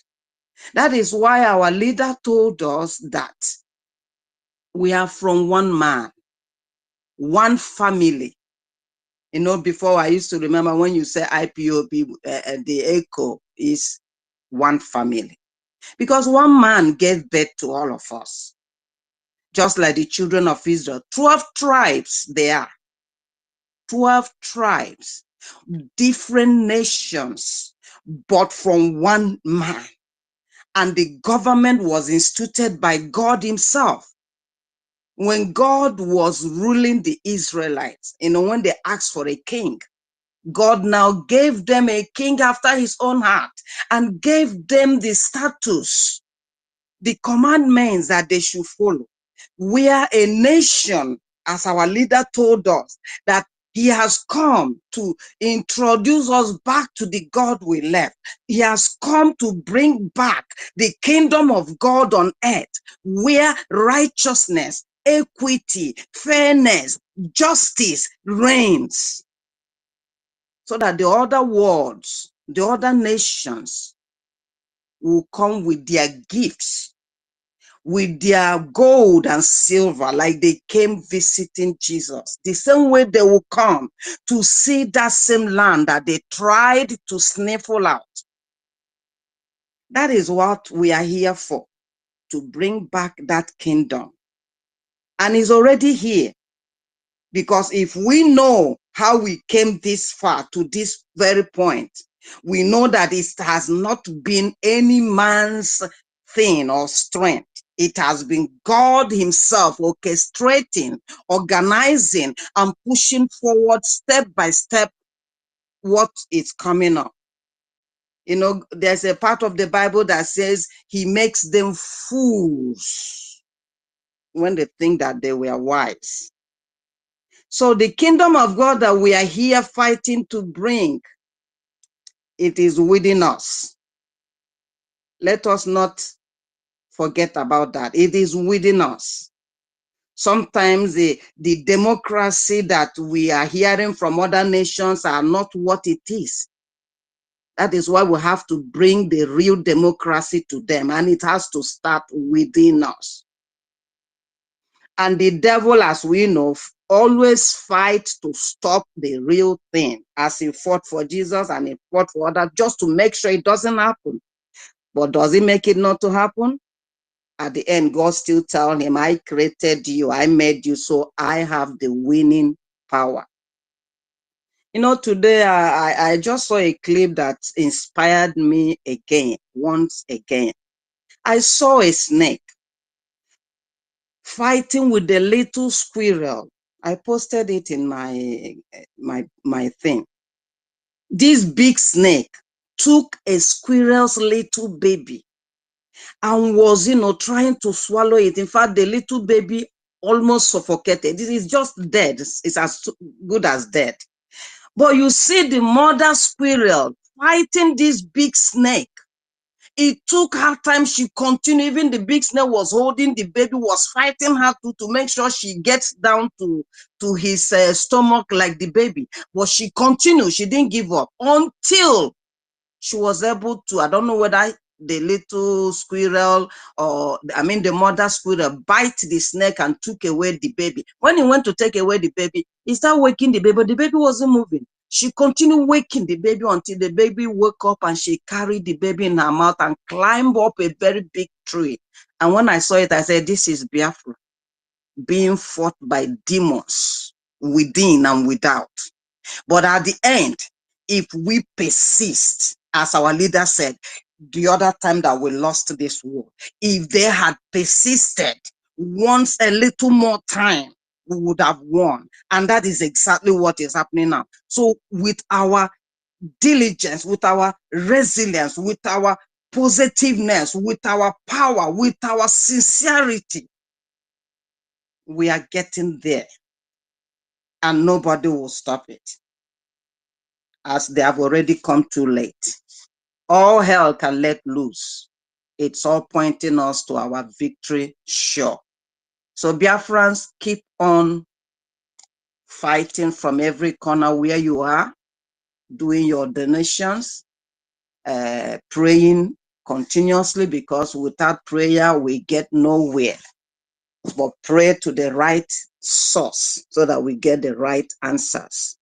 That is why our leader told us that we are from one man, one family. You know, before I used to remember when you say IPOB, the echo is one family. Because one man gave birth to all of us. Just like the children of Israel, 12 tribes they are. 12 tribes, different nations, but from one man. And the government was instituted by God himself. When God was ruling the Israelites, you know, when they asked for a king, God now gave them a king after his own heart and gave them the status, the commandments that they should follow. We are a nation, as our leader told us, that he has come to introduce us back to the God we left. He has come to bring back the kingdom of God on earth, where righteousness, equity, fairness, justice reigns, so that the other worlds, the other nations will come with their gifts, with their gold and silver, like they came visiting Jesus. The same way they will come to see that same land that they tried to sniffle out. That is what we are here for, to bring back that kingdom. And it's already here. Because if we know how we came this far to this very point, we know that it has not been any man's thing or strength. It has been God himself orchestrating, organizing, and pushing forward step by step what is coming up. You know, there's a part of the Bible that says he makes them fools when they think that they were wise. So the kingdom of God that we are here fighting to bring, it is within us. Let us not forget about that. It is within us. Sometimes the democracy that we are hearing from other nations are not what it is. That is why we have to bring the real democracy to them, and it has to start within us. And the devil, as we know, always fights to stop the real thing, as he fought for Jesus and he fought for others, just to make sure it doesn't happen. But does he make it not to happen? At the end, God still tells him, I created you, I made you, so I have the winning power. You know, today I just saw a clip that inspired me again, once again. I saw a snake fighting with a little squirrel. I posted it in my thing. This big snake took a squirrel's little baby and was, you know, trying to swallow it. In fact, the little baby almost suffocated. It is just dead. It's as good as dead. But you see the mother squirrel fighting this big snake. It took her time. She continued. Even the big snake was holding the baby, was fighting her to make sure she gets down to his stomach like the baby. But she continued. She didn't give up until she was able to, I don't know whether the little squirrel or, I mean, the mother squirrel bite the snake and took away the baby. When he went to take away the baby, he started waking the baby, but the baby wasn't moving. She continued waking the baby until the baby woke up, and she carried the baby in her mouth and climbed up a very big tree. And when I saw it, I said, this is Biafra being fought by demons within and without. But at the end, if we persist, as our leader said the other time that we lost this war, if they had persisted once a little more time, we would have won. And that is exactly what is happening now. So with our diligence, with our resilience, with our positiveness, with our power, with our sincerity, we are getting there. And nobody will stop it, as they have already come too late. All hell can let loose. It's all pointing us to our victory sure. So Biafrans, keep on fighting from every corner where you are, doing your donations, praying continuously, because without prayer, we get nowhere. But pray to the right source so that we get the right answers.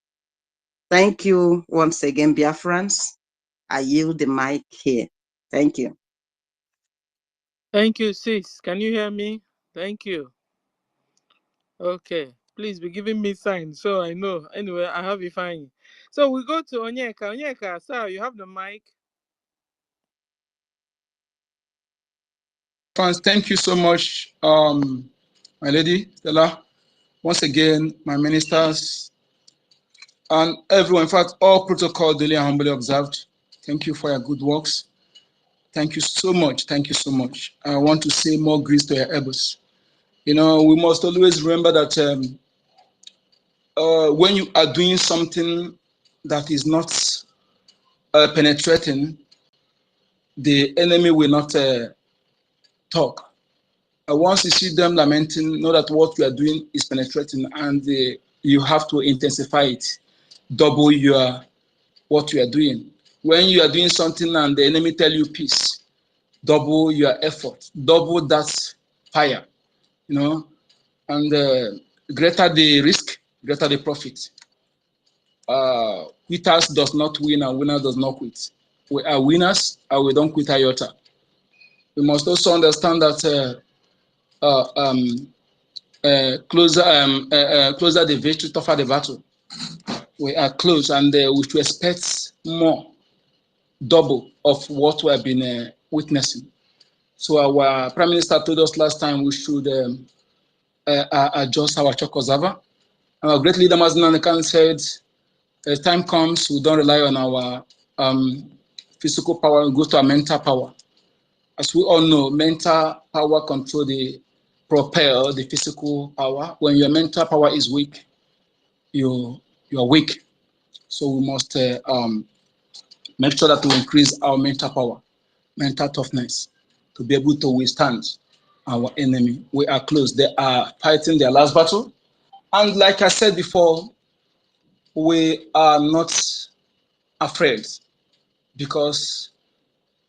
Thank you once again, Biafrans. I yield the mic here. Thank you. Thank you, sis. Can you hear me? Thank you. Okay. Please be giving me signs so I know. Anyway, I have it fine. So we go to Onyeka. Onyeka, sir, you have the mic. Fans, thank you so much, my lady Stella. Once again, my ministers and everyone, in fact, all protocol duly and humbly observed. Thank you for your good works. Thank you so much. Thank you so much. I want to say more grace to your elbows. You know, we must always remember that when you are doing something that is not penetrating, the enemy will not talk. Once you see them lamenting, know that what you are doing is penetrating, and you have to intensify it, double your what you are doing. When you are doing something and the enemy tell you peace, double your effort, double that fire, you know, and greater the risk, greater the profit. Quitters does not win and winner does not quit. We are winners and we don't quit iota. We must also understand that closer the victory, tougher the battle. We are close, and we should expect more, double of what we have been witnessing. So our Prime Minister told us last time we should adjust our chokozava. Our great leader Mazen Khan said, as time comes, we don't rely on our physical power, we go to our mental power. As we all know, mental power control the propel the physical power. When your mental power is weak, you're weak. So we must make sure that we increase our mental power, mental toughness, to be able to withstand our enemy. We are close. They are fighting their last battle. And like I said before, we are not afraid, because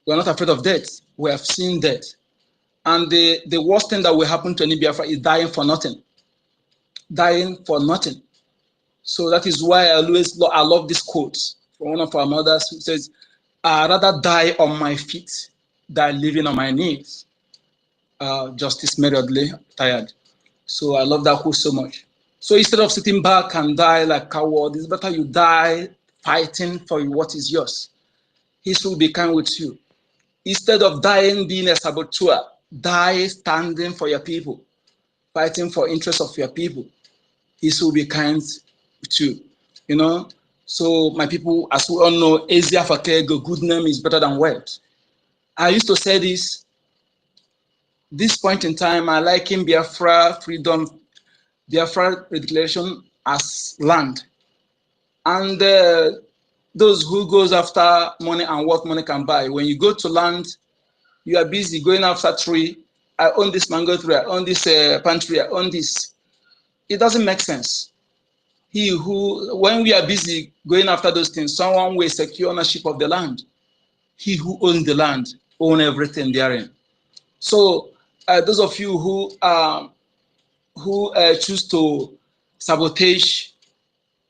we're not afraid of death. We have seen death. And the worst thing that will happen to any Biafra is dying for nothing. Dying for nothing. So that is why I love this quote from one of our mothers who says, I'd rather die on my feet than living on my knees. Justice Meriodly, tired. So I love that quote so much. So instead of sitting back and die like coward, it's better you die fighting for what is yours. History will be kind with you. Instead of dying being a saboteur, die standing for your people, fighting for interests of your people. History will be kind with you. You know. So my people, as we all know, Asia for good name is better than wealth. I used to say this point in time, I liken Biafra freedom, Biafra declaration as land. And those who goes after money and what money can buy, when you go to land, you are busy going after tree. I own this mango tree, I own this pantry, I own this. It doesn't make sense. When we are busy going after those things, someone will secure ownership of the land. He who owns the land owns everything therein. So those of you who choose to sabotage,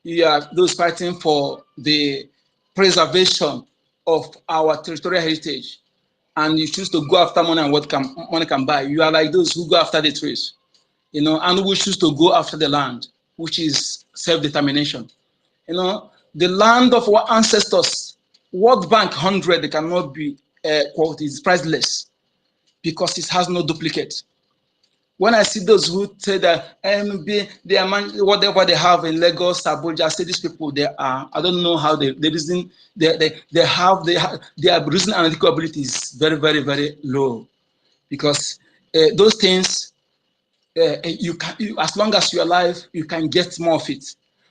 you are those fighting for the preservation of our territorial heritage, and you choose to go after money and what money can buy. You are like those who go after the trees, you know, and we choose to go after the land, which is self-determination. You know, the land of our ancestors, World Bank 100, they cannot be quoted, is priceless because it has no duplicate. When I see those who say that whatever they have in Lagos, Abuja, I say these people, they are, I don't know how they reason, their reason analytical ability is very, very, very low, because those things, as long as you're alive, you can get more of it.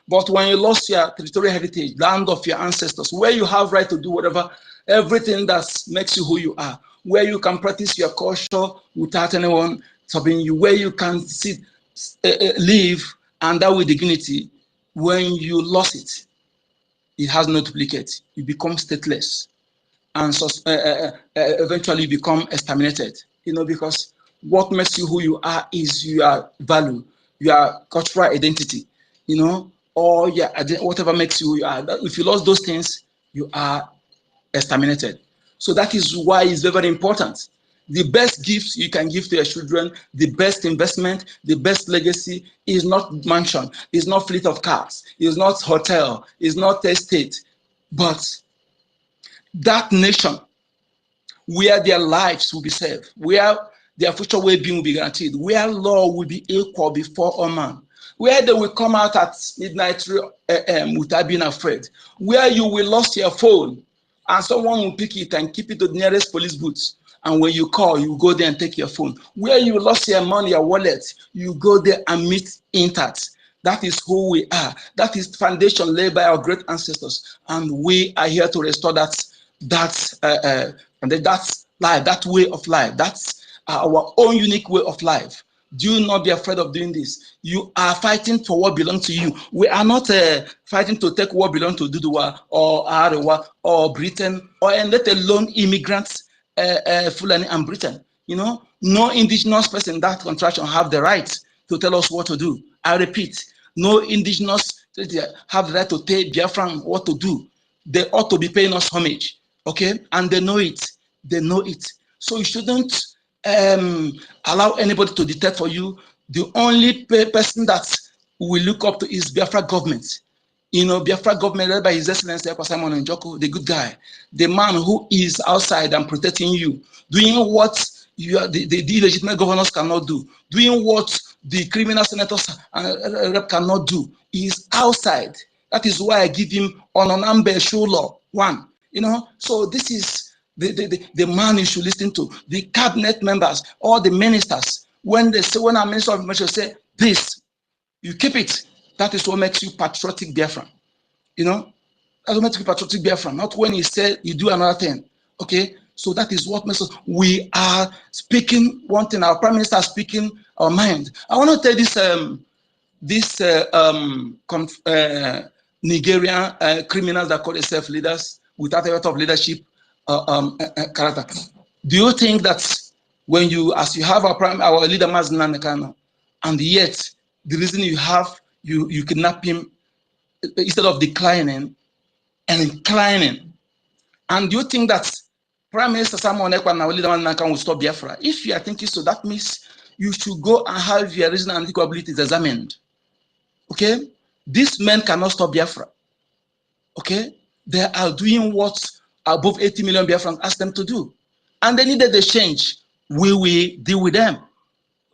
But when you lost your territorial heritage, land of your ancestors, where you have right to do whatever, everything that makes you who you are, where you can practice your culture without anyone stopping you, where you can sit, live, and that with dignity, when you lost it, it has no duplicate. You become stateless, and so, eventually you become exterminated. You know, because what makes you who you are is your value, your cultural identity. You know, or whatever makes you who you are. If you lost those things, you are exterminated. So that is why it's very, very important. The best gifts you can give to your children, the best investment, the best legacy is not mansion, is not fleet of cars, is not hotel, is not estate, but that nation where their lives will be saved, where their future well-being will be guaranteed, where law will be equal before all man, where they will come out at midnight 3 a.m. without being afraid, where you will lose your phone and someone will pick it and keep it to the nearest police booth, and when you call, you go there and take your phone. Where you lost your money, your wallet, you go there and meet intact. That is who we are. That is the foundation laid by our great ancestors, and we are here to restore that's life, that way of life. That's our own unique way of life. Do not be afraid of doing this. You are fighting for what belongs to you. We are not fighting to take what belongs to Duduwa or Arewa or Britain, or let alone immigrants, Fulani and Britain. You know, no indigenous person in that contraction have the right to tell us what to do. I repeat, no indigenous have the right to tell Biafran what to do. They ought to be paying us homage, okay? And they know it. They know it. So you shouldn't allow anybody to dictate for you. The only person that we look up to is Biafra government. You know, Biafra government led by His Excellency Simon Njoko, the good guy, the man who is outside and protecting you, doing what the illegitimate governors cannot do, doing what the criminal senators and rep cannot do. He is outside. That is why I give him Ononambe show law 1. You know, so this is the man you should listen to. The cabinet members, all the ministers, when they say, when our minister of information say this, you keep it. That is what makes you patriotic Biafran. You know, that's what makes you patriotic Biafran. Not when he said you do another thing. Okay, so that is what makes us. We are speaking one thing. Our prime minister is speaking our mind. I want to tell this Nigerian criminals that call themselves leaders without a lot of leadership character. Do you think that when you, as you have our leader Mazin Nakano, and yet the reason you have you kidnap him instead of declining and inclining, and do you think that Prime Minister Samuel Ekpa and our leader Nakano will stop Biafra? If you are thinking so, that means you should go and have your reason and analytical abilities examined. Okay? These men cannot stop Biafra. Okay? They are doing what above 80 million Biafrans asked them to do. And they needed a change. Will we deal with them?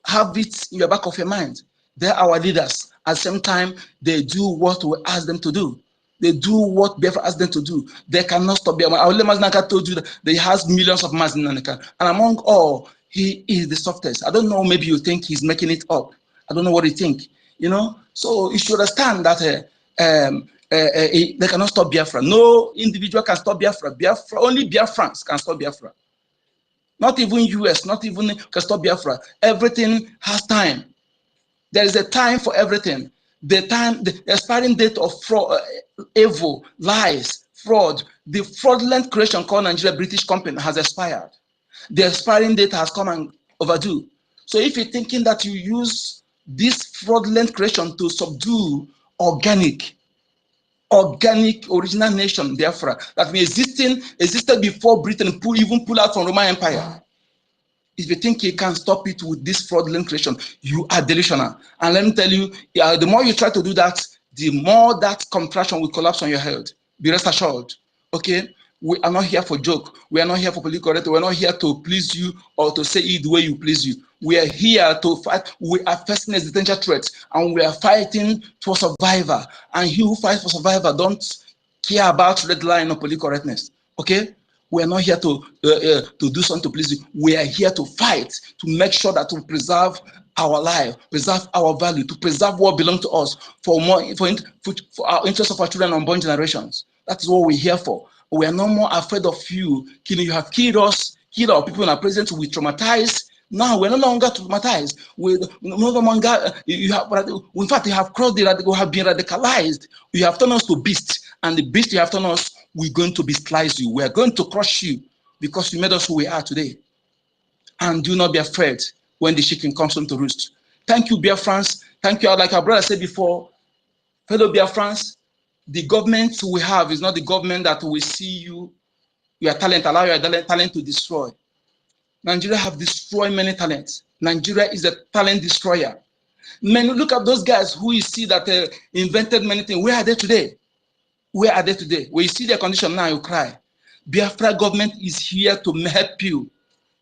Have it in your back of your mind. They're our leaders. At the same time, they do what we ask them to do. They do what Biafra asked them to do. They cannot stop Biafra. Our Mazinaka told you that he has millions of Mazinaka. And among all, he is the softest. I don't know, maybe you think he's making it up. I don't know what you think. You know? So you should understand that they cannot stop Biafra. No individual can stop Biafra. Only Biafrans can stop Biafra. Not even US, not even can stop Biafra. Everything has time. There is a time for everything. The expiring date of fraud, evil, lies, fraud, the fraudulent creation called Nigeria British Company has expired. The expiring date has come and overdue. So if you're thinking that you use this fraudulent creation to subdue organic original nation, Biafra, that existed before Britain even pull out from Roman Empire. If you think you can stop it with this fraudulent creation, you are delusional. And let me tell you, the more you try to do that, the more that contraction will collapse on your head. Be rest assured. Okay? We are not here for joke. We are not here for political correct. We are not here to please you or to say it the way you please you. We are here to fight. We are facing existential threats, and we are fighting for survival. And he who fights for survival don't care about red line or political correctness. Okay? We are not here to do something to please you. We are here to fight, to make sure that we preserve our life, preserve our value, to preserve what belongs to us for our interest of our children and unborn generations. That is what we're here for. We are no more afraid of you. You have killed us, killed our people in our presence. We traumatized. Now we're no longer traumatized. We no longer. In fact, you have crossed the radical, have been radicalized. You have turned us to beasts, and the beast you have turned us, we're going to beastlize you. We are going to crush you because you made us who we are today. And do not be afraid when the chicken comes home to roost. Thank you, Biafrans. Thank you. Like our brother said before, fellow Biafrans, the government we have is not the government that will see your talent, allow your talent to destroy. Nigeria have destroyed many talents. Nigeria is a talent destroyer. Look at those guys who you see that invented many things. Where are they today? Where are they today? When you see their condition now, you cry. Biafra government is here to help you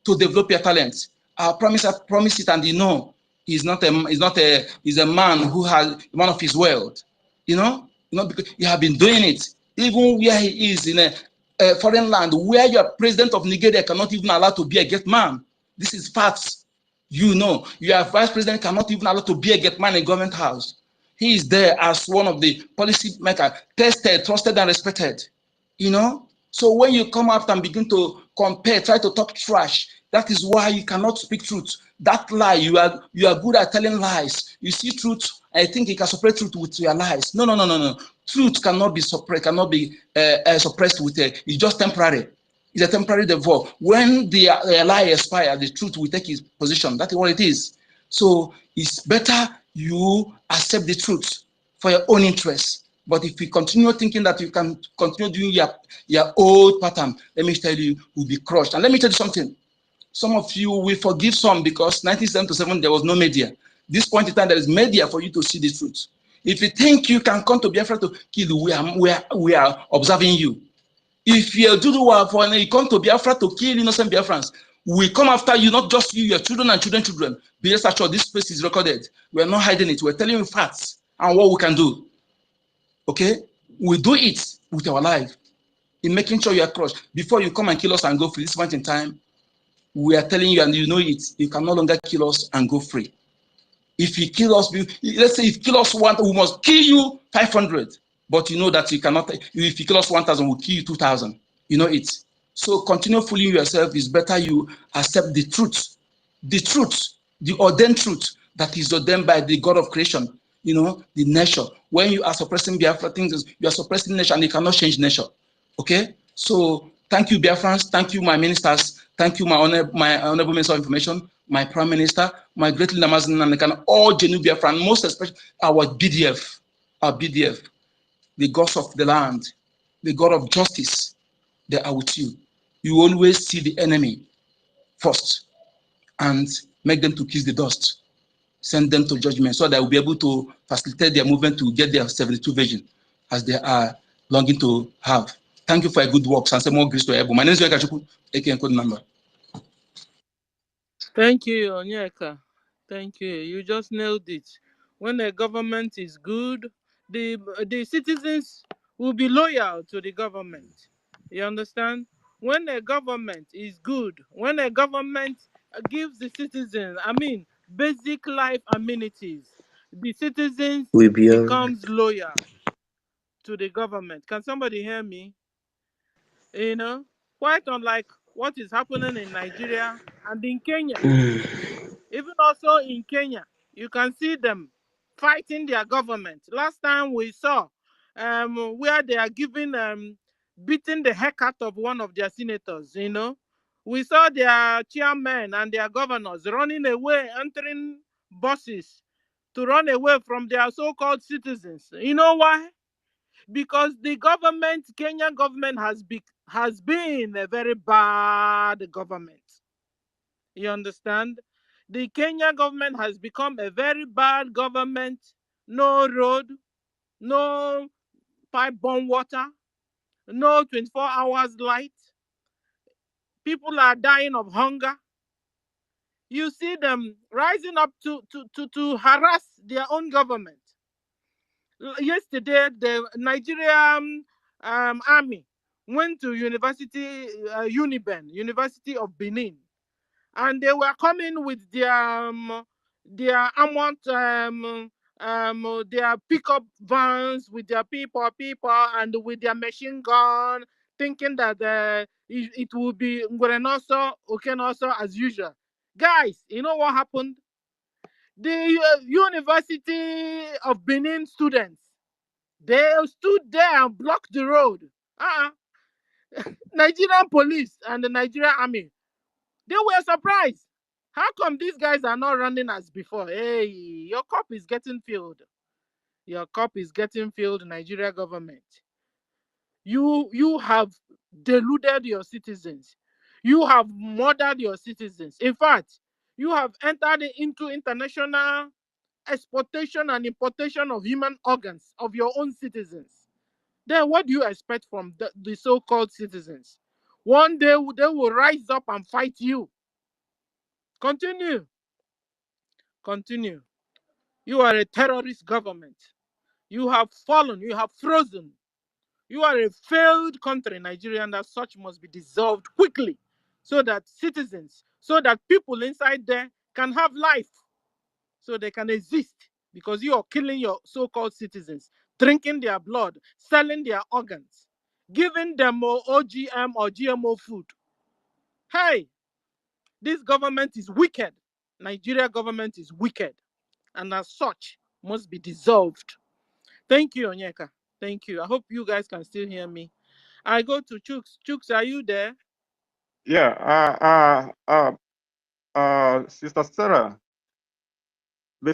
to develop your talents. I promise it, and you know, he's a man who has one of his world. You know, because you have been doing it. Even where he is in a foreign land, where your president of Nigeria cannot even allow to be a gate man. This is facts. You know, your vice president cannot even allow to be a gate man in government house. He is there as one of the policy makers, tested, trusted, and respected. You know, so when you come out and begin to compare, try to talk trash, that is why you cannot speak truth. That lie, you are good at telling lies. You see truth, I think you can separate truth with your lies. No. Truth cannot be suppressed. Suppressed with it's just temporary. It's a temporary devour. When the lie expires, the truth will take its position. That is what it is. So it's better you accept the truth for your own interest. But if you continue thinking that you can continue doing your old pattern, let me tell you, you'll be crushed. And let me tell you something. Some of you will forgive some because 1977 there was no media. This point in time, there is media for you to see the truth. If you think you can come to Biafra to kill you, we are observing you. If you do you come to Biafra to kill innocent Biafrans, we come after you, not just you, your children and children. Be rest assured, this place is recorded. We are not hiding it. We're telling you facts and what we can do. Okay? We do it with our life in making sure you are crushed. Before you come and kill us and go free, this point in time, we are telling you, and you know it, you can no longer kill us and go free. If you kill us, let's say if you kill us 1, we must kill you 500. But you know that you cannot, if you kill us 1,000, we'll kill you 2,000. You know it. So continue fooling yourself. It's better you accept the truth, the ordained truth that is ordained by the God of creation, you know, the nature. When you are suppressing Biafra things, you are suppressing nature and you cannot change nature. Okay? So thank you, Biafrans. Thank you, my ministers. Thank you, my honorable Minister of Information, my Prime Minister, my great leader, and all genuine Biafran, most especially our BDF, the gods of the land, the God of justice, they are with you. You always see the enemy first and make them to kiss the dust. send them to judgment so that we'll be able to facilitate their movement to get their 72 vision as they are longing to have. Thank you for your good work. And some more grace to everyone. My name is Wekachuku, AKN code number. Thank you, Onyeka. Thank you. You just nailed it. When the government is good, the citizens will be loyal to the government. You understand? When the government is good, when the government gives the citizens, basic life amenities, the citizens We be alright. becomes loyal to the government. Can somebody hear me? You know, quite unlike what is happening in Nigeria and in Kenya. Even also in Kenya, you can see them fighting their government. Last time we saw where they are beating the heck out of one of their senators, you know. We saw their chairmen and their governors running away, entering buses to run away from their so-called citizens. You know why? Because the government, Kenyan government, has been a very bad government. You understand? The Kenya government has become a very bad government. No road, no pipe-borne water, no 24 hours light. People are dying of hunger. You see them rising up to harass their own government. Yesterday, the Nigerian army went to Uniben, University of Benin, and they were coming with their armored their pickup vans with their people and with their machine gun, thinking that it will be Ngwerenoso, Okenoso as usual. Guys, you know what happened? The University of Benin students, they stood there and blocked the road. Nigerian police and the Nigerian army, they were surprised. How come these guys are not running as before? Hey, your cup is getting filled. Your cup is getting filled, Nigeria government. You have deluded your citizens. You have murdered your citizens. In fact, you have entered into international exportation and importation of human organs of your own citizens. Then what do you expect from the so-called citizens? One day they will rise up and fight you. Continue. Continue. You are a terrorist government. You have fallen. You have frozen. You are a failed country, Nigeria, and as such must be dissolved quickly so that citizens, so that people inside there can have life, so they can exist, because you are killing your so-called citizens, drinking their blood, selling their organs, giving them OGM or GMO food. Hey, this government is wicked. Nigeria government is wicked, and as such must be dissolved. Thank you, Onyeka. Thank you. I hope you guys can still hear me. I go to Chooks. Chooks, are you there? Yeah. Sister Sarah.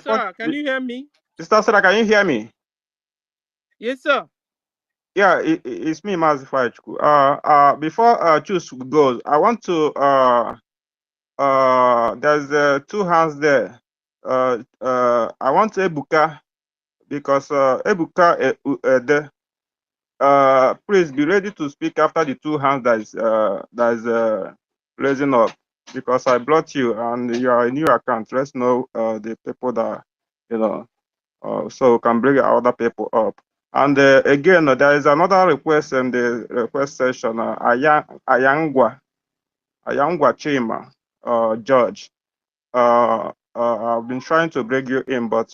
Sir, can you hear me? Sister Sarah, can you hear me? Yes, sir. Yeah, it's me, Mazifachku. Before Chooks goes, I want to there's 2 hands there. I want Ebuka, because Ebuka please be ready to speak after the 2 hands that is raising up, because I blocked you and you are a new account. Let's know the people that so we can bring other people up. And again, there is another request in the request session. Ayangwa Chima, George. I've been trying to bring you in, but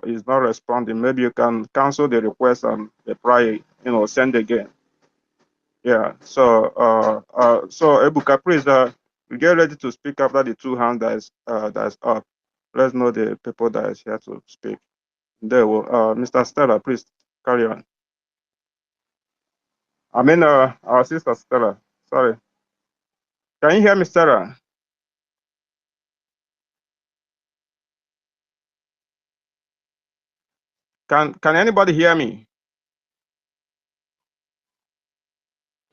he's not responding. Maybe you can cancel the request and reply, send again. Yeah. So Ebuka, please, get ready to speak after the 2 hands that's up. Let's know the people that is here to speak. There will, Mr. Stella, please carry on. I mean, our sister Stella. Sorry. Can you hear me, Stella? Can anybody hear me?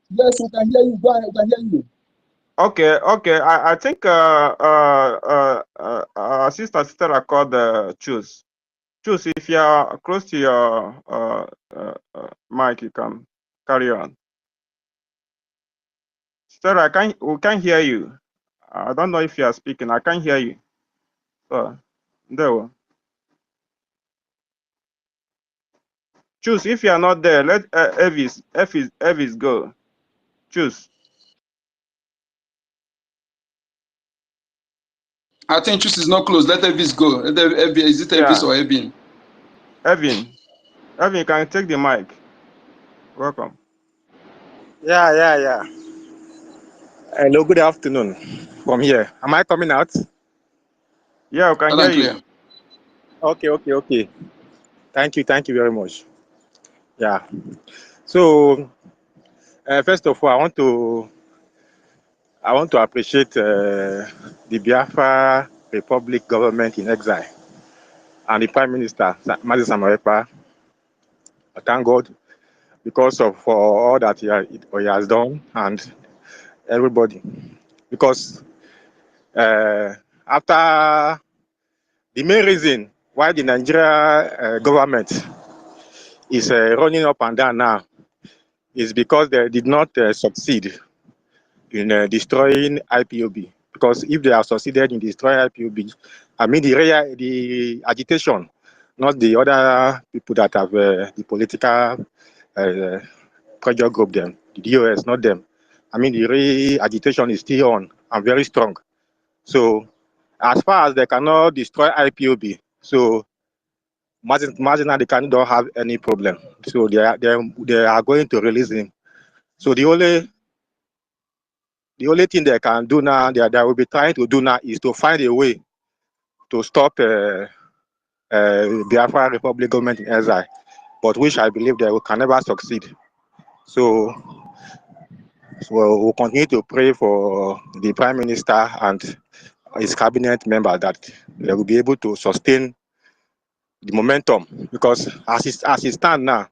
Yes, we can hear you. Go ahead, we can hear you. Okay, okay. I think Sister Stella called choose. Choose, if you are close to your mic, you can carry on. Stella, we can't hear you. I don't know if you are speaking. I can't hear you. So, there. Choose, if you are not there, let Evis go. Choose. I think Choose is not close. Let Evis go. Is it Evis or Evin? Evin, you can take the mic. Welcome. Yeah. Hello, good afternoon from here. Am I coming out? Yeah, we can hear you. Okay. Thank you very much. Yeah. So, first of all, I want to appreciate the Biafra Republic government in exile and the Prime Minister, Mazi Samarepa. I thank God because of for all that he has done and everybody. Because after the main reason why the Nigeria government is running up and down now is because they did not succeed in destroying IPOB. Because if they have succeeded in destroying IPOB, I mean the agitation, not the other people that have the political pressure group them, the DOS, not them. I mean the real agitation is still on and very strong. So as far as they cannot destroy IPOB, so Marginal they don't have any problem. So they are going to release him. So the only thing they can do now, they will be trying to do now, is to find a way to stop Biafra Republic government in exile, but which I believe they can never succeed. So we'll continue to pray for the Prime Minister and his cabinet member that they will be able to sustain the momentum, because as it stands now,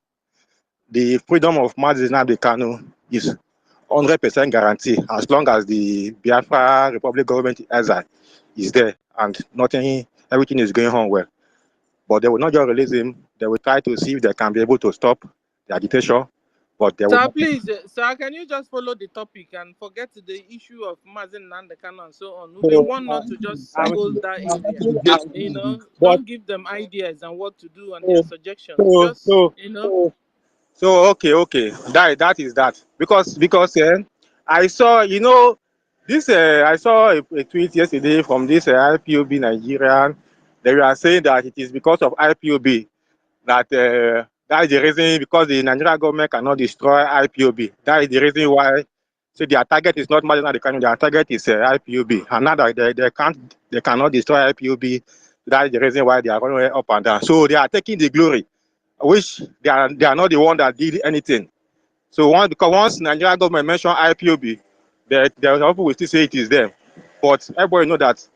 the freedom of Mazi Kanu is 100% guarantee as long as the Biafra Republic government exile is there and everything is going on well. But they will not just release him. They will try to see if they can be able to stop the agitation. But they will Sir, not. please, sir, can you just follow the topic and forget the issue of Mazen Nandekano and so on? We've been warned not to just hold that area. You know, don't give them ideas and what to do and their suggestions. Just, you know. So okay. That is that. Because I saw, this I saw a tweet yesterday from this IPOB Nigerian. They were saying that it is because of IPOB that that is the reason, because the Nigerian government cannot destroy IPOB. That is the reason why. So their target is not Marginal Economy, their target is IPOB. And now that they cannot destroy IPOB, that is the reason why they are running up and down. So they are taking the glory, which they are not the one that did anything. So because once Nigerian government mention IPOB, the people will still say it is them. But everybody know that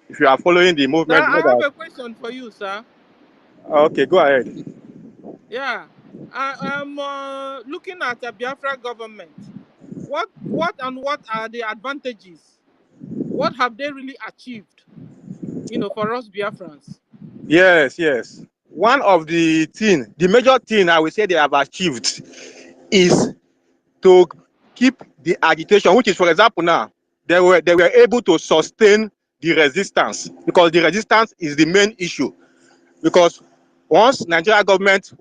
if you are following the movement, Sir, you know I have that. a question for you, sir. Okay, go ahead. Yeah, I am looking at the Biafra government. What are the advantages? What have they really achieved? For us Biafrans. Yes. One of the major thing I would say they have achieved is to keep the agitation, which is, for example, now they were able to sustain the resistance, because the resistance is the main issue. Because once Nigeria government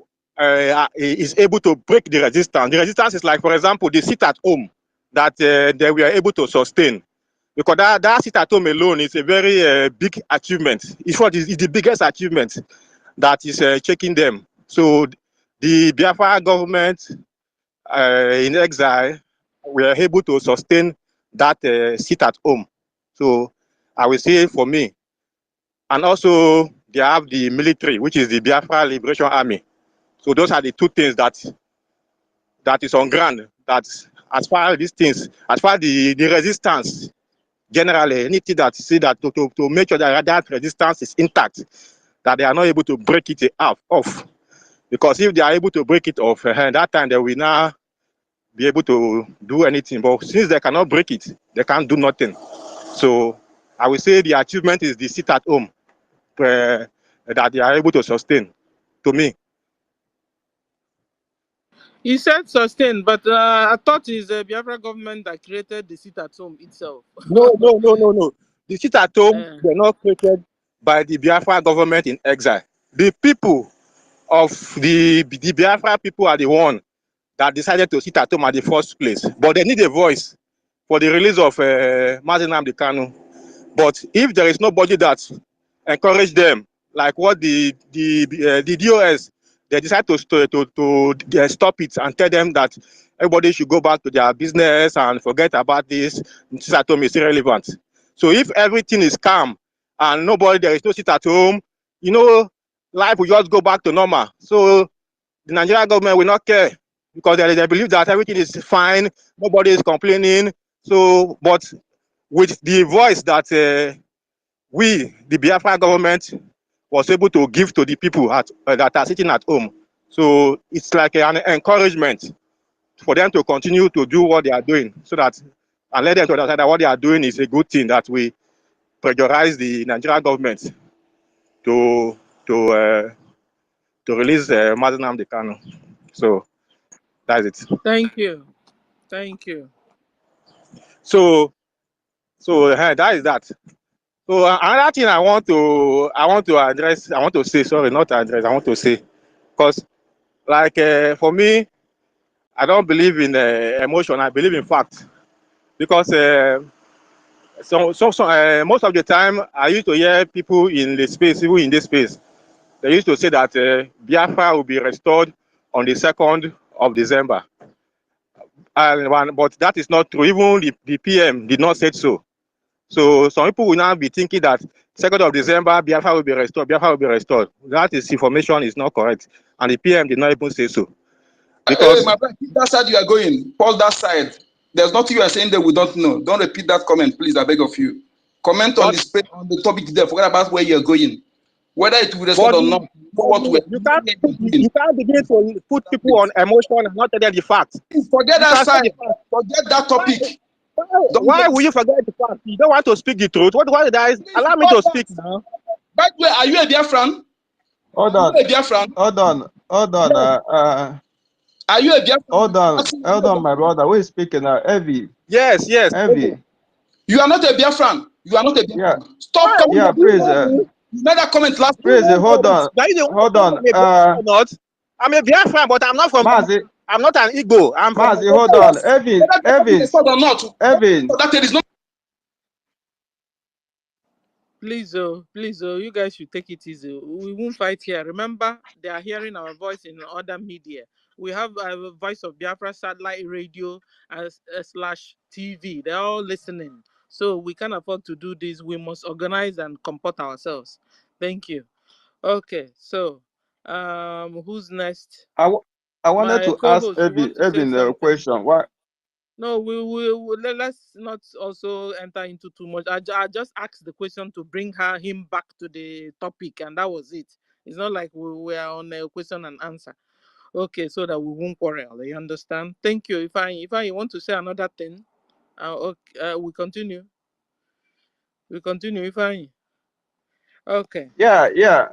is able to break the resistance is like, for example, the sit at home that they were able to sustain. Because that sit at home alone is a very big achievement. It's the biggest achievement that is checking them. So the Biafra government in exile were able to sustain that sit at home. So I will say for me, and also they have the military, which is the Biafra Liberation Army. So those are the two things that is on ground. That as far as these things, as far as the resistance, generally, anything that see that to make sure that resistance is intact, that they are not able to break it off. Because if they are able to break it off, that time they will now be able to do anything. But since they cannot break it, they can't do nothing. So I would say the achievement is the sit at home that they are able to sustain, to me. You said sustain, but I thought it's the Biafra government that created the sit at home itself. No. The sit at home were not created by the Biafra government in exile. The people of the Biafra people are the one that decided to sit at home at the first place. But they need a voice for the release of Mazi Nnamdi Kanu. But if there is nobody that encourage them, like what the DOS, they decide to stop it and tell them that everybody should go back to their business and forget about this. Sit at home is irrelevant. So if everything is calm and there is no sit at home, you know, life will just go back to normal. So the Nigerian government will not care because they believe that everything is fine, nobody is complaining. So, but with the voice that we, the Biafra government, was able to give to the people that are sitting at home. So it's like an encouragement for them to continue to do what they are doing, so that and let them to understand that what they are doing is a good thing, that we pressurize the Nigerian government to release Mazi Nnamdi Kanu. So that's it. Thank you. Thank you. So that is that. So another thing I want to address, I want to say, sorry, not address, I want to say, because like for me, I don't believe in emotion, I believe in fact. Because most of the time, I used to hear people in the space, even in this space, they used to say that Biafra will be restored on the 2nd of December. But that is not true. Even the PM did not say so. So some people will now be thinking that 2nd of December, Biafra will be restored, Biafra will be restored. That information is not correct. And the PM did not even say so. Because hey, my friend, keep that side you are going. Pause that side. There's nothing you are saying that we don't know. Don't repeat that comment, please. I beg of you. Comment on the topic there. Forget about where you are going. Whether it will respond or not. You can't begin to put people on emotion and not tell them the fact. Forget that side. Forget that topic. Why will you forget the fact? You don't want to speak the truth. What guys? Allow me to speak now. By the way, are you a Biafran? Hold on. Are you a Biafran? Hold on. Yes. Are you a Biafran? Hold on, my brother. We're speaking now. Evie. Yes. Evie. You are not a Biafran. You are not a Biafran. Yeah. Stop coming. Yeah, please. You made that comment last Please, hold on. Hold on. I'm a Biafran, but I'm not from. Mazi. I'm not an Igbo. I'm from. Mazi, hold on. Evie. That is not. Please, you guys should take it easy. We won't fight here. Remember, they are hearing our voice in other media. We have a Voice of Biafra satellite radio slash TV. They're all listening. So we can't afford to do this. We must organize and comport ourselves. Thank you. Okay, so who's next? I wanted to ask Evie a question. Why? No, let's not also enter into too much. I just asked the question to bring him back to the topic, and that was it. It's not like we were on a question and answer. Okay, so that we won't quarrel. You understand? Thank you. If I want to say another thing, we continue. We continue. If I okay. Yeah.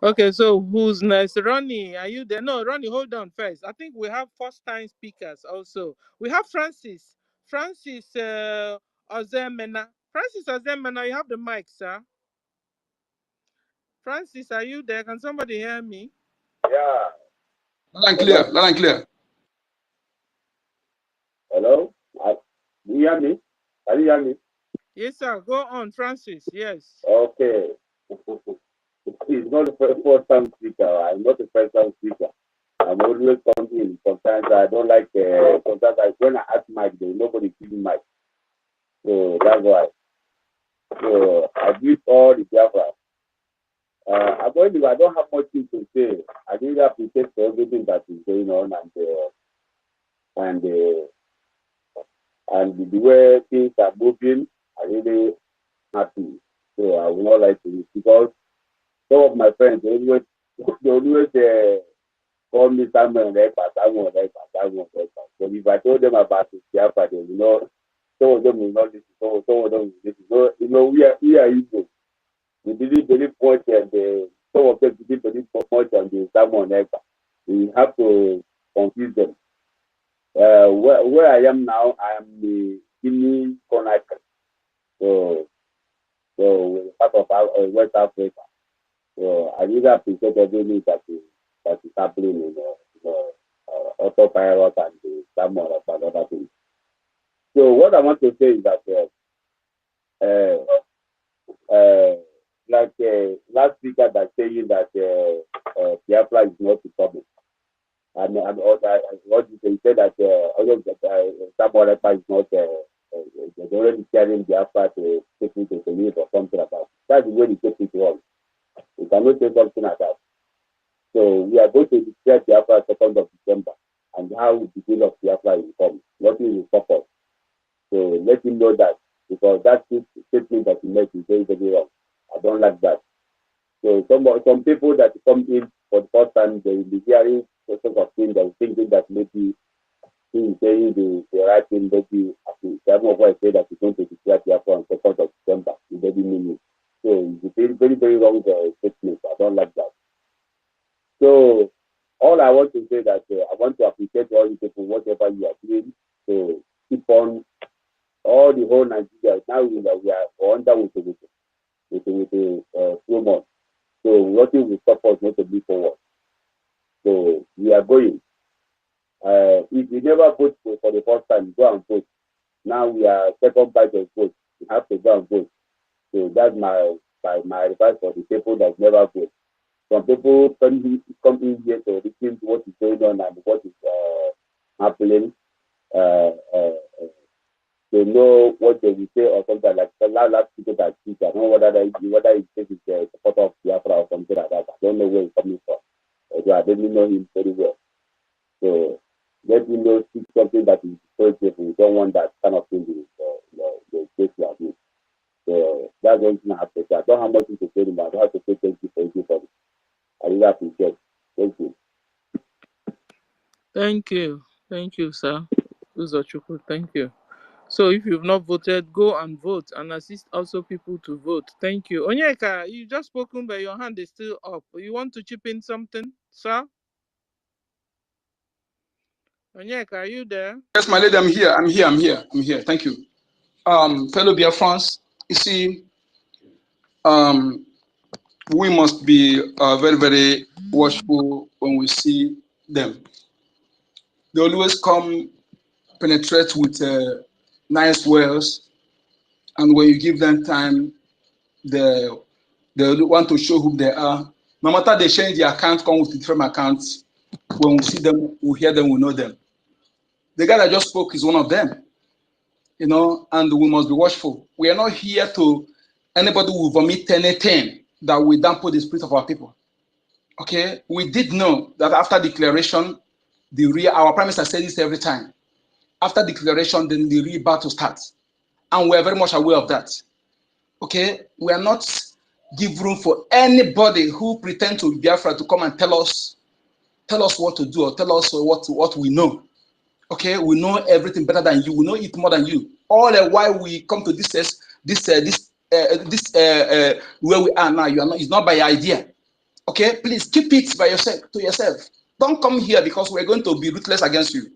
Okay, so who's next? Ronnie, are you there? No, Ronnie, hold on first. I think we have first-time speakers also. We have Francis. Francis Ozemena. Francis Ozemena, you have the mic, sir. Francis, are you there? Can somebody hear me? Yeah. Loud and clear. Hello? Do you hear me? Can you hear me? Yes, sir. Go on, Francis. Yes. Okay. It's not the first-time speaker. I'm not the first-time speaker. I'm always coming. Sometimes I don't like. Sometimes when I ask mic, nobody gives me mic. So that's why. So I greet all the Biafra. I don't have much thing to say. I really appreciate for everything that is going on and the way things are moving. I really happy. So I would not like to, because some of my friends they always call me Samuel Ekpa. But if I told them about the Biafra, they will know. Some of them will not listen. Some of them will listen. So, we are Igbos. We didn't believe much, and some of them didn't believe much on the Samuel Ekpa. We have to confuse them. Where I am now, I am the Guinea Conakry. So we're part of West Africa. So I really appreciate everything that is happening in autopilot and the Samuel and other things. So what I want to say is that last speaker that saying that Biafra is not the problem. And what you said that Samuel is not they're already carrying Biafra to take it to believe or something like that. That's the way they take it wrong. We cannot say something like that. So we are going to declare Biafra 2nd of December, and how the beginning of Biafra will come. Nothing will stop us. So let him know that, because that statement that he makes is very, very wrong. I don't like that. So some people that come in for the first time, they will be hearing sort of thing, they will thinking that maybe he is saying the right thing, maybe some of what I say that he's going to declare Biafra on 2nd of December. It doesn't mean it. So it's a very, very, very wrong statement. I don't like that. So all I want to say that I want to appreciate all you people, whatever you are doing. So keep on all the whole Nigeria. Now we are under with a few months. So nothing will stop us not to move forward. So we are going. If you never vote for the first time, go and vote. Now we are second batch of vote. You have to go and vote. So that's my advice for the people that never vote. Some people come in here to listen to what is going on and what is happening. They know what they will say or something like that. Last people that speak, I don't know whether it's a supporter of Biafra or something like that. I don't know where he's coming from. So I didn't know him very well. So let him know, speak something that is positive. We don't want that kind of thing in the case like this. So that's one thing I have to say. I don't have nothing to say him. I don't have to say thank you for it. I really appreciate it. Thank you. Thank you, sir. Uzochukwu, thank you. So if you've not voted, go and vote and assist also people to vote. Thank you. Onyeka, you just spoken, but your hand is still up. You want to chip in something, sir? Onyeka, are you there? Yes, my lady, I'm here. Thank you. Fellow Biafrans, you see, we must be very, very watchful when we see them. They always come penetrate with nice words, and when you give them time, they want to show who they are. No matter they change the account, come with different accounts. When we see them, we hear them, we know them. The guy that just spoke is one of them, and we must be watchful. We are not here to anybody who vomit anything that will dampen the spirit of our people. Okay, we did know that after declaration, our Prime Minister said this every time. After declaration, then the real battle starts, and we are very much aware of that. Okay, we are not give room for anybody who pretend to be Biafra to come and tell us what to do or tell us what we know. Okay, we know everything better than you. We know it more than you. All the while we come to this where we are now, it's not by idea. Okay, please keep it by yourself. Don't come here because we're going to be ruthless against you.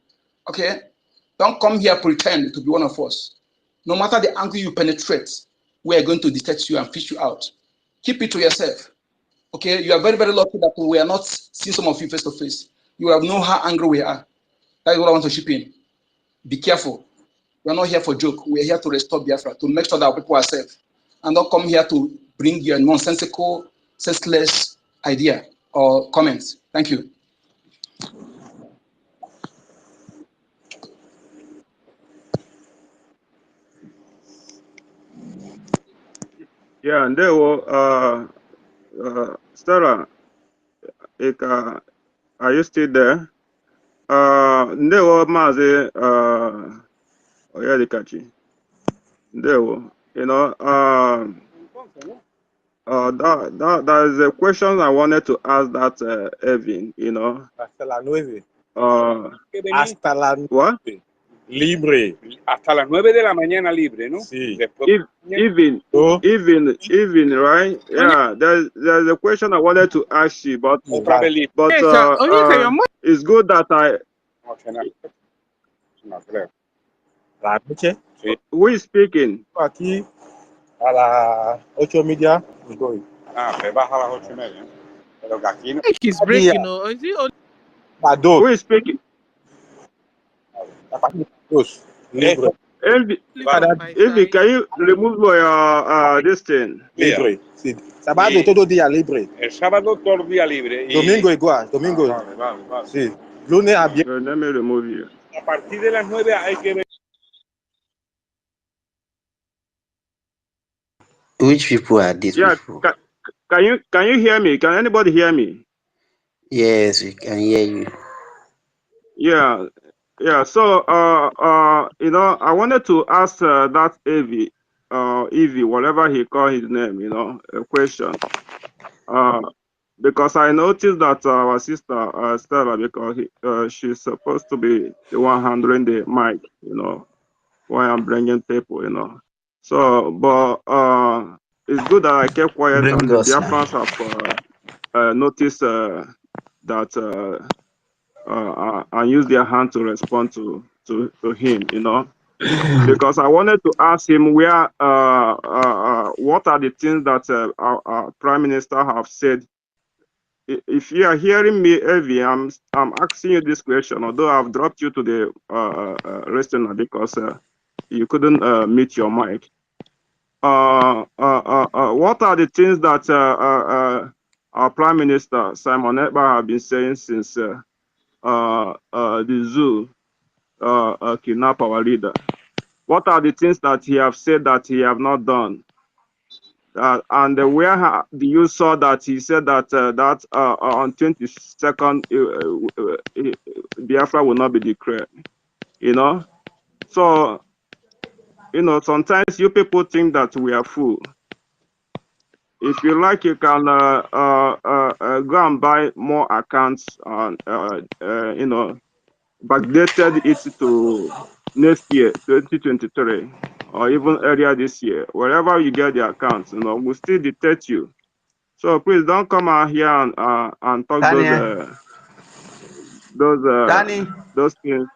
Okay, don't come here pretend to be one of us. No matter the angle you penetrate, we are going to detect you and fish you out. Keep it to yourself. Okay, you are very, very lucky that we are not seeing some of you face to face. You have know how angry we are. That is what I want to chip in. Be careful. We are not here for joke. We are here to restore Biafra, to make sure that our people are safe. And don't come here to bring your nonsensical, senseless idea or comments. Thank you. Yeah, and there were Sarah, are you still there? There were Mazi Oyedikachi. There were, That is a question I wanted to ask that Evan, you know. Hasta las 9. Hasta what? Libre. Hasta las 9 de la mañana libre, ¿no? Sí. Después, even, right? Yeah, there's a question I wanted to ask you, but it's good that La noche. Sí. Who is speaking? Aquí a las 8:30 estoy. Pues baja a las 8:30. Pero que aquí no. He's breaking, or is he only? Who is speaking? Libre. If can you remove your this thing? Libre. Sí. Sábado todo día libre. El sábado todo día libre. Y... Domingo igual. Domingo. Vale. Sí. Lunes a viernes. Let me remove you. A partir de las 9 hay que ver. Which people are these people? Can you hear me? Can anybody hear me? Yes, we can hear you. Yeah. So you know, I wanted to ask that Evie, whatever he called his name, you know, a question. Because I noticed that our sister Stella, because she's supposed to be the one handling the mic, you know, while I'm bringing people, you know. So, but it's good that I kept quiet and the Biafrans have noticed that and use their hand to respond to him, you know. Because I wanted to ask him where what are the things that our Prime Minister have said. If you are hearing me, Evie, I'm asking you this question, although I've dropped you to the listener because you couldn't mute your mic. What are the things that our Prime Minister Simon Ekpa have been saying since the zoo kidnapped our leader? What are the things that he have said that he have not done? And where do you saw that he said that on 22nd Biafra will not be declared? You know, so you know sometimes you people think that we are fool. If you like, you can go and buy more accounts and you know, backdated it to next year, 2023. Or even earlier this year, wherever you get the accounts, you know, we'll still detect you. So please don't come out here and talk those things.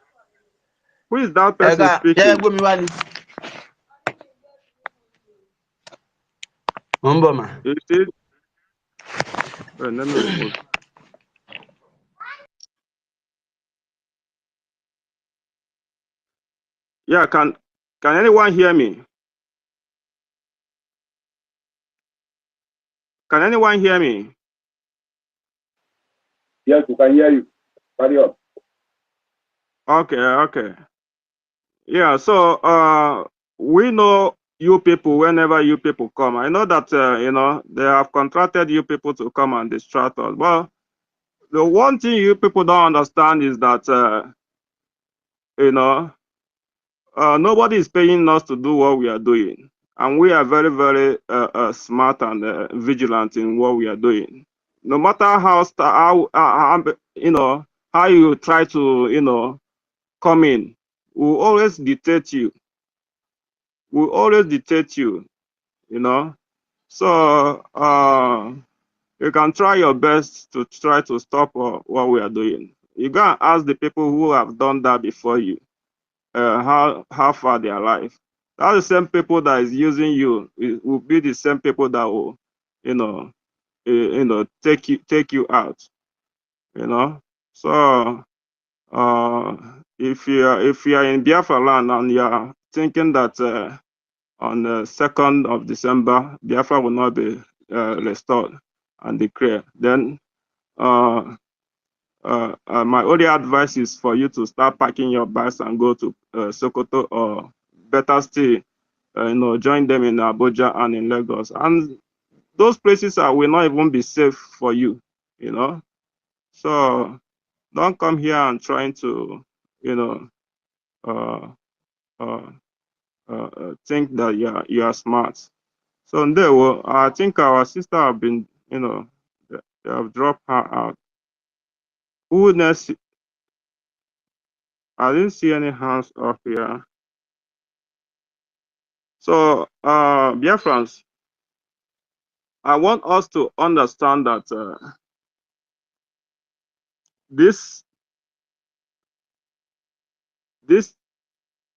Who is that person speaking? You see? Wait, let me remove. Yeah, can anyone hear me? Can anyone hear me? Yes, we can hear you. Carry on. Okay. Yeah, so we know you people whenever you people come. I know that you know they have contracted you people to come and distract us. Well, the one thing you people don't understand is that you know nobody is paying us to do what we are doing, and we are very, very smart and vigilant in what we are doing. No matter how you know how you try to you know come in, we'll always dictate you. We'll always dictate you. You know, so you can try your best to try to stop what we are doing. You go and ask the people who have done that before you. How far they are alive. That's the same people that is using you. It will be the same people that will, you know, take you out. You know. So if you are in Biafra land and you are thinking that on the 2nd of December Biafra will not be restored and declared, then my only advice is for you to start packing your bags and go to Sokoto, or better still, you know, join them in Abuja and in Lagos. And those places will not even be safe for you, you know. So don't come here and trying to, you know, think that you are smart. So there, I think our sister have been, you know, they have dropped her out. Who next? I didn't see any hands up here. So, Biafrans, I want us to understand that this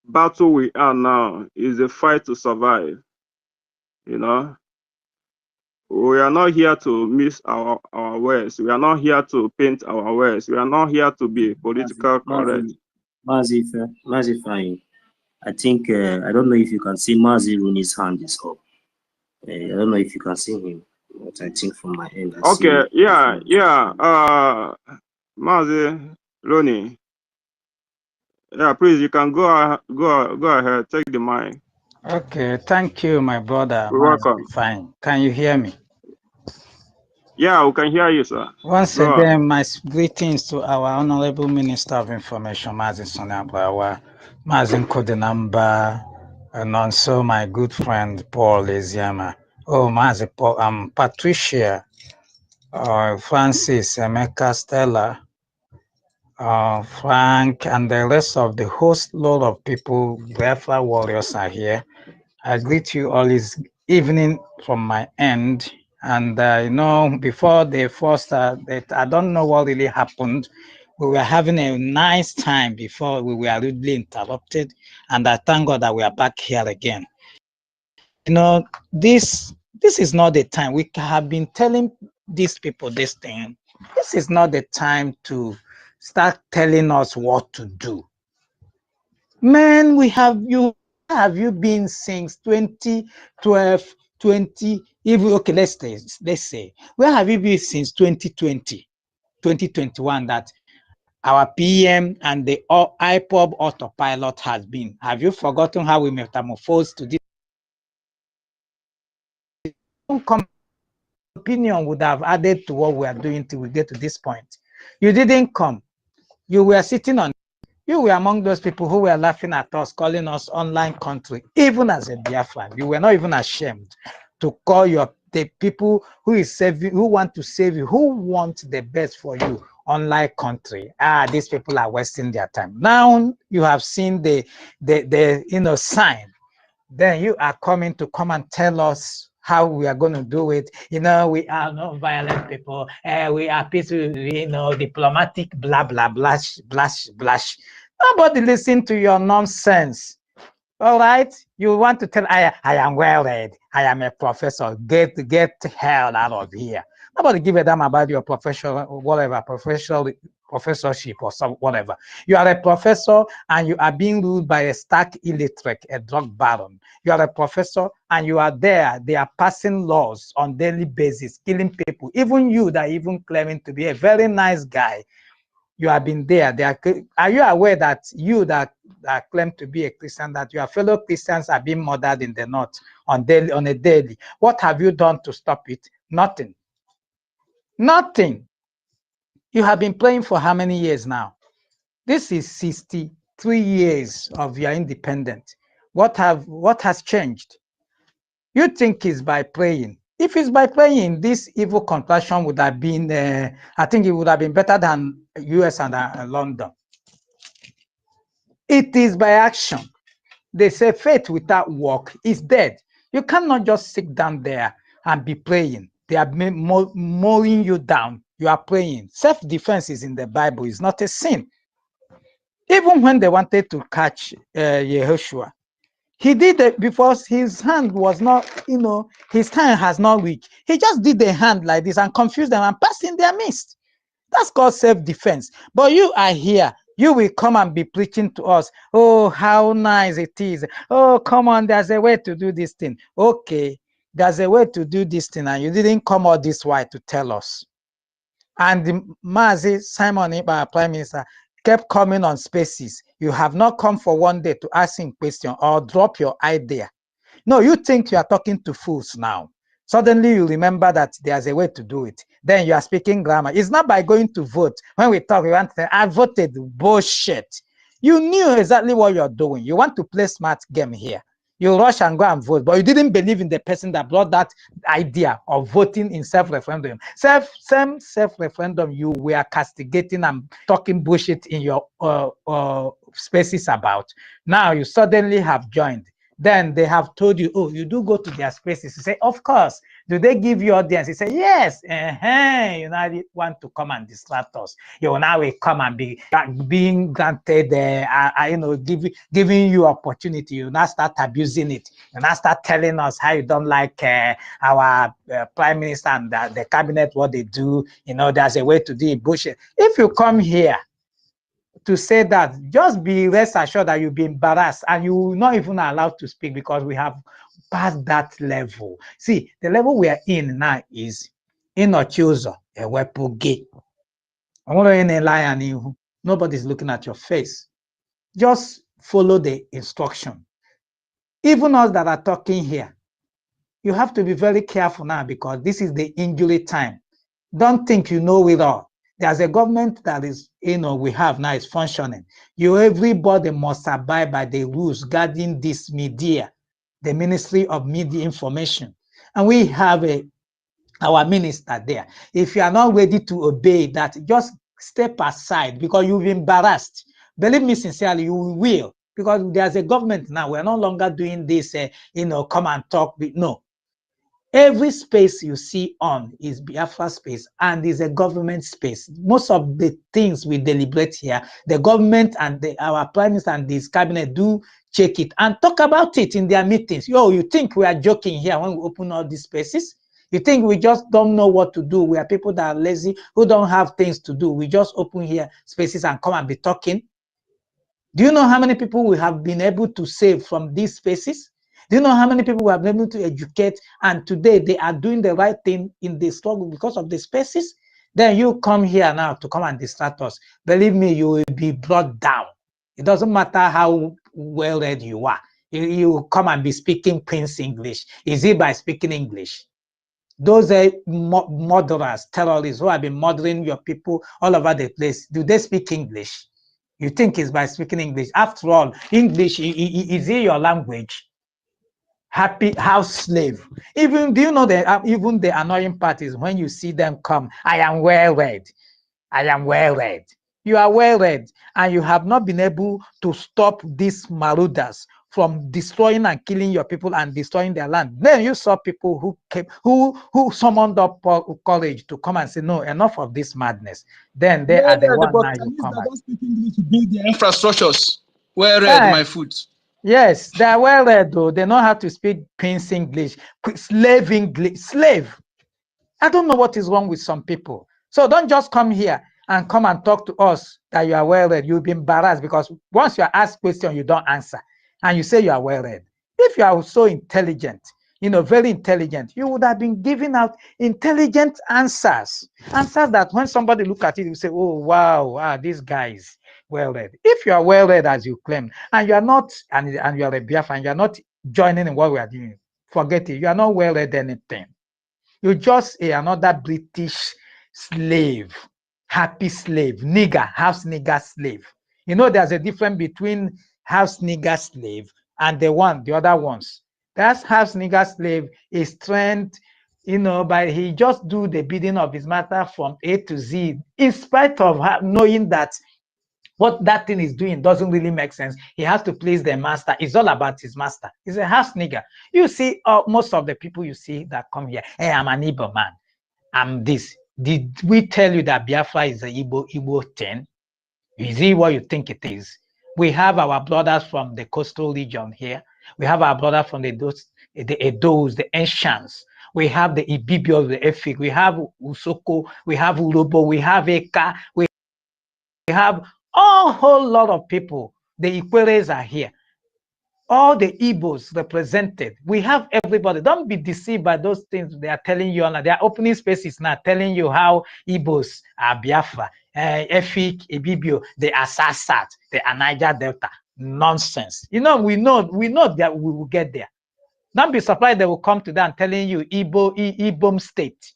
battle we are now is a fight to survive. You know, we are not here to miss our words. We are not here to paint our words. We are not here to be political correct. Mazi, fine. I think I don't know if you can see Mazi Rooney's hand is up. I don't know if you can see him, but I think from my end, I see. Okay, yeah. Mazi Rooney. Yeah, please, you can go ahead, take the mic. Okay, thank you, my brother. You're welcome. Fine. Can you hear me? Yeah, we can hear you, sir. Once again, my greetings to our Honorable Minister of Information, Mazin Sonabrawa, Mazin Kodinamba, and also my good friend, Paul Eziama. Oh, Mazin Paul, Patricia, Francis, Emeka, Stella, Frank, and the rest of the host load of people, Biafra warriors are here. I greet you all this evening from my end. And you know, before the first, I don't know what really happened. We were having a nice time before we were rudely interrupted. And I thank God that we are back here again. You know, this is not the time. We have been telling these people this thing. This is not the time to start telling us what to do. Man, have you been since 2012, 20, even, okay, let's say, where have you been since 2020, 2021 that our PM and the IPOB autopilot has been? Have you forgotten how we metamorphosed to this? Opinion would have added to what we are doing till we get to this point. You didn't come. You were sitting on. You were among those people who were laughing at us, calling us online country, even as a Biafran. You were not even ashamed to call the people who want to save you, who want the best for you, online country. These people are wasting their time. Now you have seen the sign. Then you are coming to come and tell us how we are going to do it. You know, we are not violent people. We are peaceful, diplomatic, blah, blah, blush, blush, blush. Nobody listen to your nonsense. All right? You want to tell, I am well read. I am a professor. Get hell out of here. Nobody give a damn about your professional, whatever, professorship or some whatever. You are a professor and you are being ruled by a stark illiterate, a drug baron. You are a professor and you are there. They are passing laws on daily basis, killing people. Even you that even claiming to be a very nice guy, you have been there. Are you aware that you that claim to be a Christian, that your fellow Christians are being murdered in the north on a daily? What have you done to stop it? Nothing. Nothing. You have been playing for how many years now? This is 63 years of your independence. What has changed? You think it's by praying. If it's by praying, this evil contraction would have been, I think it would have been better than US and London. It is by action. They say faith without work is dead. You cannot just sit down there and be praying. They are mowing you down. You are praying. Self-defense is in the Bible. It's not a sin. Even when they wanted to catch Yehoshua, he did it because his hand was not, his hand has not reached. He just did the hand like this and confused them and passed in their midst. That's called self-defense. But you are here. You will come and be preaching to us. Oh, how nice it is. Oh, come on, there's a way to do this thing. Okay, there's a way to do this thing, and you didn't come all this way to tell us. And the Mazi Simon Iba, Prime Minister, kept coming on spaces. You have not come for one day to ask him question or drop your idea. No, you think you are talking to fools now. Suddenly you remember that there's a way to do it. Then you are speaking grammar. It's not by going to vote. When we talk, we want to say, I voted. Bullshit. You knew exactly what you're doing. You want to play smart game here. You rush and go and vote, but you didn't believe in the person that brought that idea of voting in self-referendum. Self-referendum, you were castigating and talking bullshit in your spaces about. Now you suddenly have joined. Then they have told you, oh, you do go to their spaces. You say, of course. Do they give you audience? You say, yes. You now want to come and distract us. You now will come and be being granted, giving you opportunity. You now start abusing it. You now start telling us how you don't like our prime minister and the cabinet, what they do. You know, there's a way to do it. Bullshit. If you come here to say that, just be rest assured that you'll be embarrassed and you will not even allowed to speak, because we have passed that level. See, the level we are in now is inochuzo ewepuge. Nobody's looking at your face. Just follow the instruction. Even us that are talking here, you have to be very careful now, because this is the injury time. Don't think you know it all. There's a government that is, we have now is functioning. Everybody must abide by the rules guarding this media, the Ministry of Media Information. And we have our minister there. If you are not ready to obey that, just step aside, because you'll be embarrassed. Believe me sincerely, you will, because there's a government now. We're no longer doing this, come and talk. No. Every space you see on is Biafra space and is a government space. Most of the things we deliberate here, the government and our prime minister and this cabinet do check it and talk about it in their meetings. You think we are joking here when we open all these spaces? You think we just don't know what to do? We are people that are lazy, who don't have things to do. We just open here spaces and come and be talking. Do you know how many people we have been able to save from these spaces? Do you know how many people we have been able to educate, and today they are doing the right thing in the struggle because of the spaces? Then you come here now to come and distract us. Believe me, you will be brought down. It doesn't matter how well read you are. You come and be speaking Queen's English. Is it by speaking English? Those are murderers, terrorists who have been murdering your people all over the place. Do they speak English? You think it's by speaking English? After all, English is it your language? Happy house slave. Even, do you know that even the annoying part is when you see them come, I am well read. I am well read. You are well read, and you have not been able to stop these marauders from destroying and killing your people and destroying their land. Then you saw people who came, who summoned up courage to come and say, no, enough of this madness. Then they are the ones now you come don't speak English to build their infrastructures. Well read, my foot. Yes, they are well read though. They know how to speak Queen's English, slave English, slave. I don't know what is wrong with some people. So don't just come here and come and talk to us that you are well read. You'll be embarrassed, because once you are asked questions, you don't answer. And you say you are well read. If you are so intelligent, very intelligent, you would have been giving out intelligent answers. Answers that when somebody look at it, you say, oh, wow, this guy is well read. If you are well read as you claim, and you are not, and you are a Biafra, and you are not joining in what we are doing, forget it. You are not well read anything. You're just another British slave, happy slave, nigger, house nigger slave. There's a difference between house nigger slave and the other ones. That house nigger slave is trained, but he just do the bidding of his master from A to Z, in spite of knowing that what that thing is doing doesn't really make sense. He has to please the master. It's all about his master. He's a house nigger. You see, most of the people you see that come here, hey, I'm an Igbo man. I'm this. Did we tell you that Biafra is an Igbo 10? Is it what you think it is? We have our brothers from the coastal region here. We have our brothers from the Edos, the Ancients. We have the IBIBIO, the EFIK. We have Isoko. We have Urhobo. We have Eka. We have a whole lot of people. The Ikweres are here. All the Igbos represented. We have everybody. Don't be deceived by those things they are telling you. They are opening spaces now, telling you how Igbos are Biafra, EFIK-IBIBIO, the Assasat, the Niger Delta. Nonsense. We know that we will get there. Don't be surprised they will come to that and telling you Ibom state.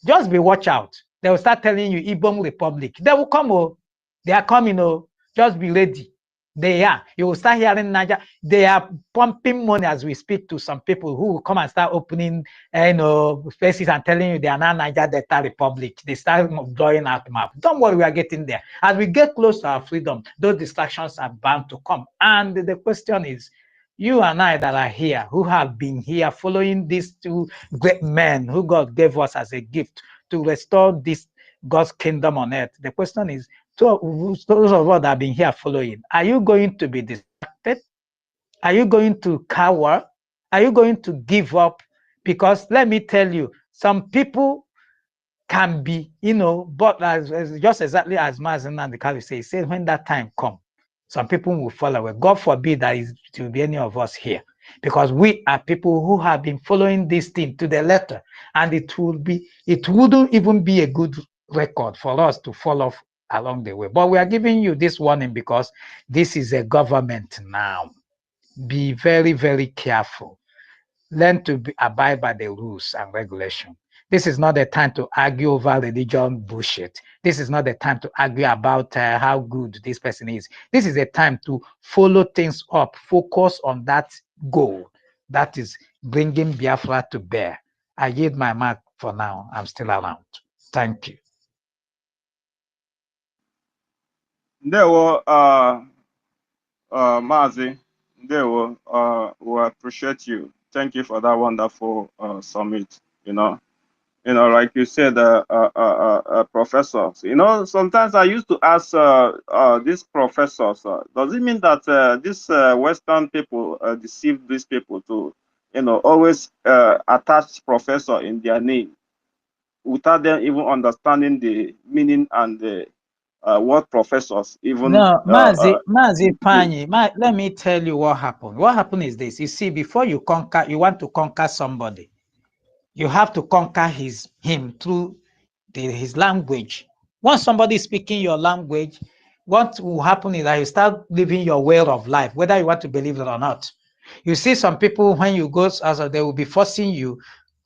Just be watch out. They will start telling you Ibom Republic. They will come. They are coming. Just be ready. They are. You will start hearing Niger. They are pumping money as we speak to some people who will come and start opening, spaces and telling you they are now Niger Delta Republic. They start drawing out map. Don't worry, we are getting there. As we get close to our freedom, those distractions are bound to come. And the question is, you and I that are here, who have been here following these two great men who God gave us as a gift to restore this God's kingdom on earth. The question is, those of us that have been here following, are you going to be distracted? Are you going to cower? Are you going to give up? Because let me tell you, some people can be, but as just exactly as Mazen and the Kali say, he said, when that time comes, some people will fall away. God forbid that it will be any of us here, because we are people who have been following this thing to the letter, and it wouldn't even be a good record for us to fall off along the way. But we are giving you this warning because this is a government now. Be very, very careful. Learn to abide by the rules and regulation. This is not the time to argue over religion bullshit. This is not the time to argue about how good this person is. This is a time to follow things up, focus on that goal. That is bringing Biafra to bear. I yield my mark for now. I'm still around. Thank you. Ndewo, Mazi. Ndewo, we appreciate you. Thank you for that wonderful summit. Like you said, professors. Sometimes I used to ask these professors, does it mean that these Western people deceive these people to, always attach professor in their name without them even understanding the meaning and the what professors even. No, Mazi Pani, let me tell you what happened. What happened is this. You see, before you want to conquer somebody, you have to conquer him through his language. Once somebody is speaking your language, what will happen is that you start living your way of life, whether you want to believe it or not. You see some people, when you go, they will be forcing you,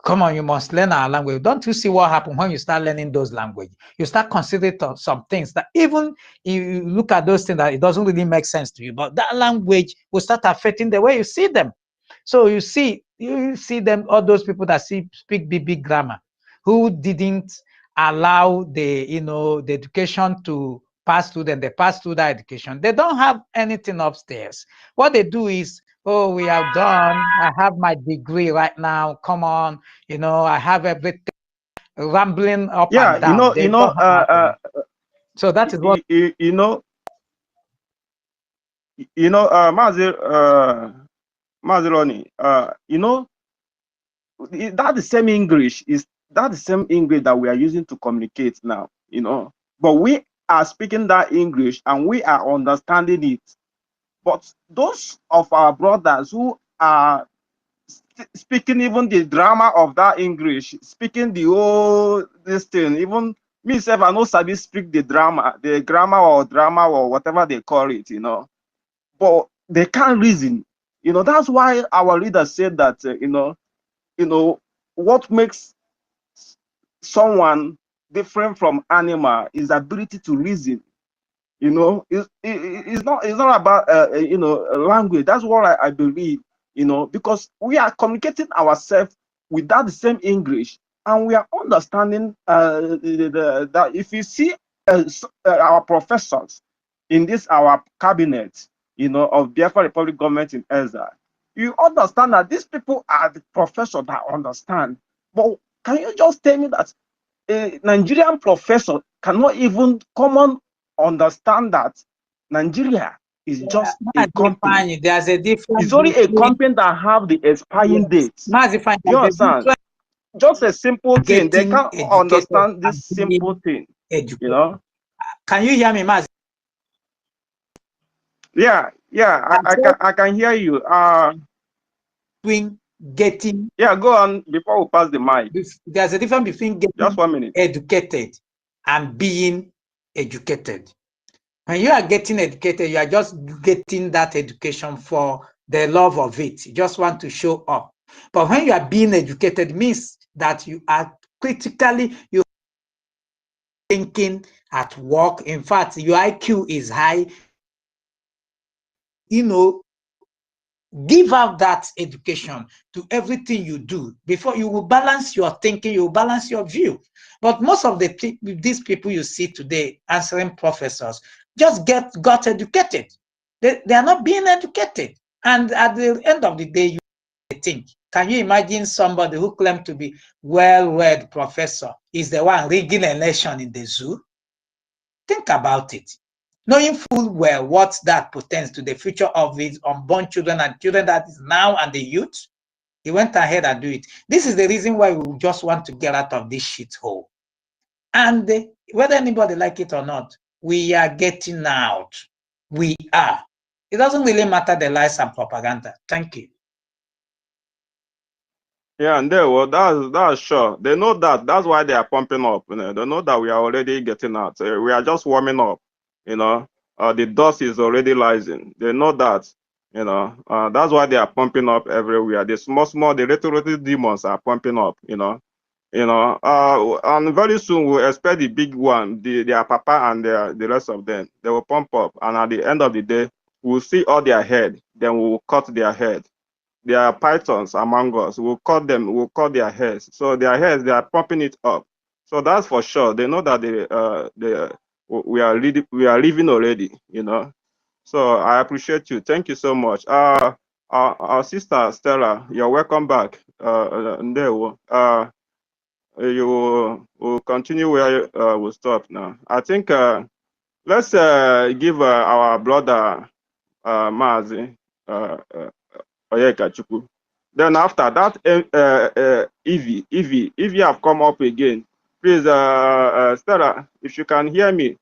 come on, you must learn our language. Don't you see what happens when you start learning those languages? You start considering some things that even if you look at those things that it doesn't really make sense to you, but that language will start affecting the way you see them. So you see them, all those people that speak big grammar, who didn't allow the education to pass through them. They pass through that education. They don't have anything upstairs. What they do is, oh, we are done. I have my degree right now. Come on, I have everything, rambling up and down. So that is what Mazi Roni, that the same English is that the same English that we are using to communicate now, but we are speaking that English and we are understanding it. But those of our brothers who are speaking even the drama of that English, speaking the whole this thing, even myself, I know sabi speak the grammar or whatever they call it, but they can't reason. That's why our leader said that, what makes someone different from animal is ability to reason. It's not about language. That's what I believe. Because we are communicating ourselves without the same English, and we are understanding that if you see our professors in our cabinet, of Biafra Republic government in exile, you understand that these people are the professors that understand. But can you just tell me that a Nigerian professor cannot even understand that Nigeria is just a company? There's a difference. It's only a company that have the expiring dates. You understand? Just a simple thing. They can't understand this simple thing. Can you hear me, Mazi? Yeah, I can hear you. Getting. Yeah, go on before we pass the mic. There's a difference between getting just 1 minute educated and being educated. When you are getting educated, you are just getting that education for the love of it. You just want to show up. But when you are being educated, it means that you are critically thinking at work. In fact, your IQ is high. give out that education to everything you do before you will balance your thinking, you will balance your view. But most of these people you see today answering professors just got educated. They are not being educated. And at the end of the day, you think, can you imagine somebody who claimed to be well-read professor is the one rigging an election in the zoo? Think about it. Knowing full well what that portends to the future of his unborn children and children that is now and the youth, he went ahead and do it. This is the reason why we just want to get out of this shithole. And whether anybody like it or not, we are getting out. We are. It doesn't really matter the lies and propaganda. Thank you. Yeah, and that's sure. They know that. That's why they are pumping up. They know that we are already getting out. We are just warming up. The dust is already rising. They know that. That's why they are pumping up everywhere. The small, the little demons are pumping up. And very soon we'll expect the big one, their papa and the rest of them. They will pump up, and at the end of the day, we'll see all their head. Then we will cut their head. There are pythons among us. We'll cut them. We'll cut their heads. So their heads, they are pumping it up. So that's for sure. They know that we are leaving already. So I appreciate you. Thank you so much. Our sister Stella, you're welcome back. You will continue where we stop now. I think let's give our brother Mazi Oyekachukwu. Then after that, Evie, if you have come up again, please, Stella, if you can hear me,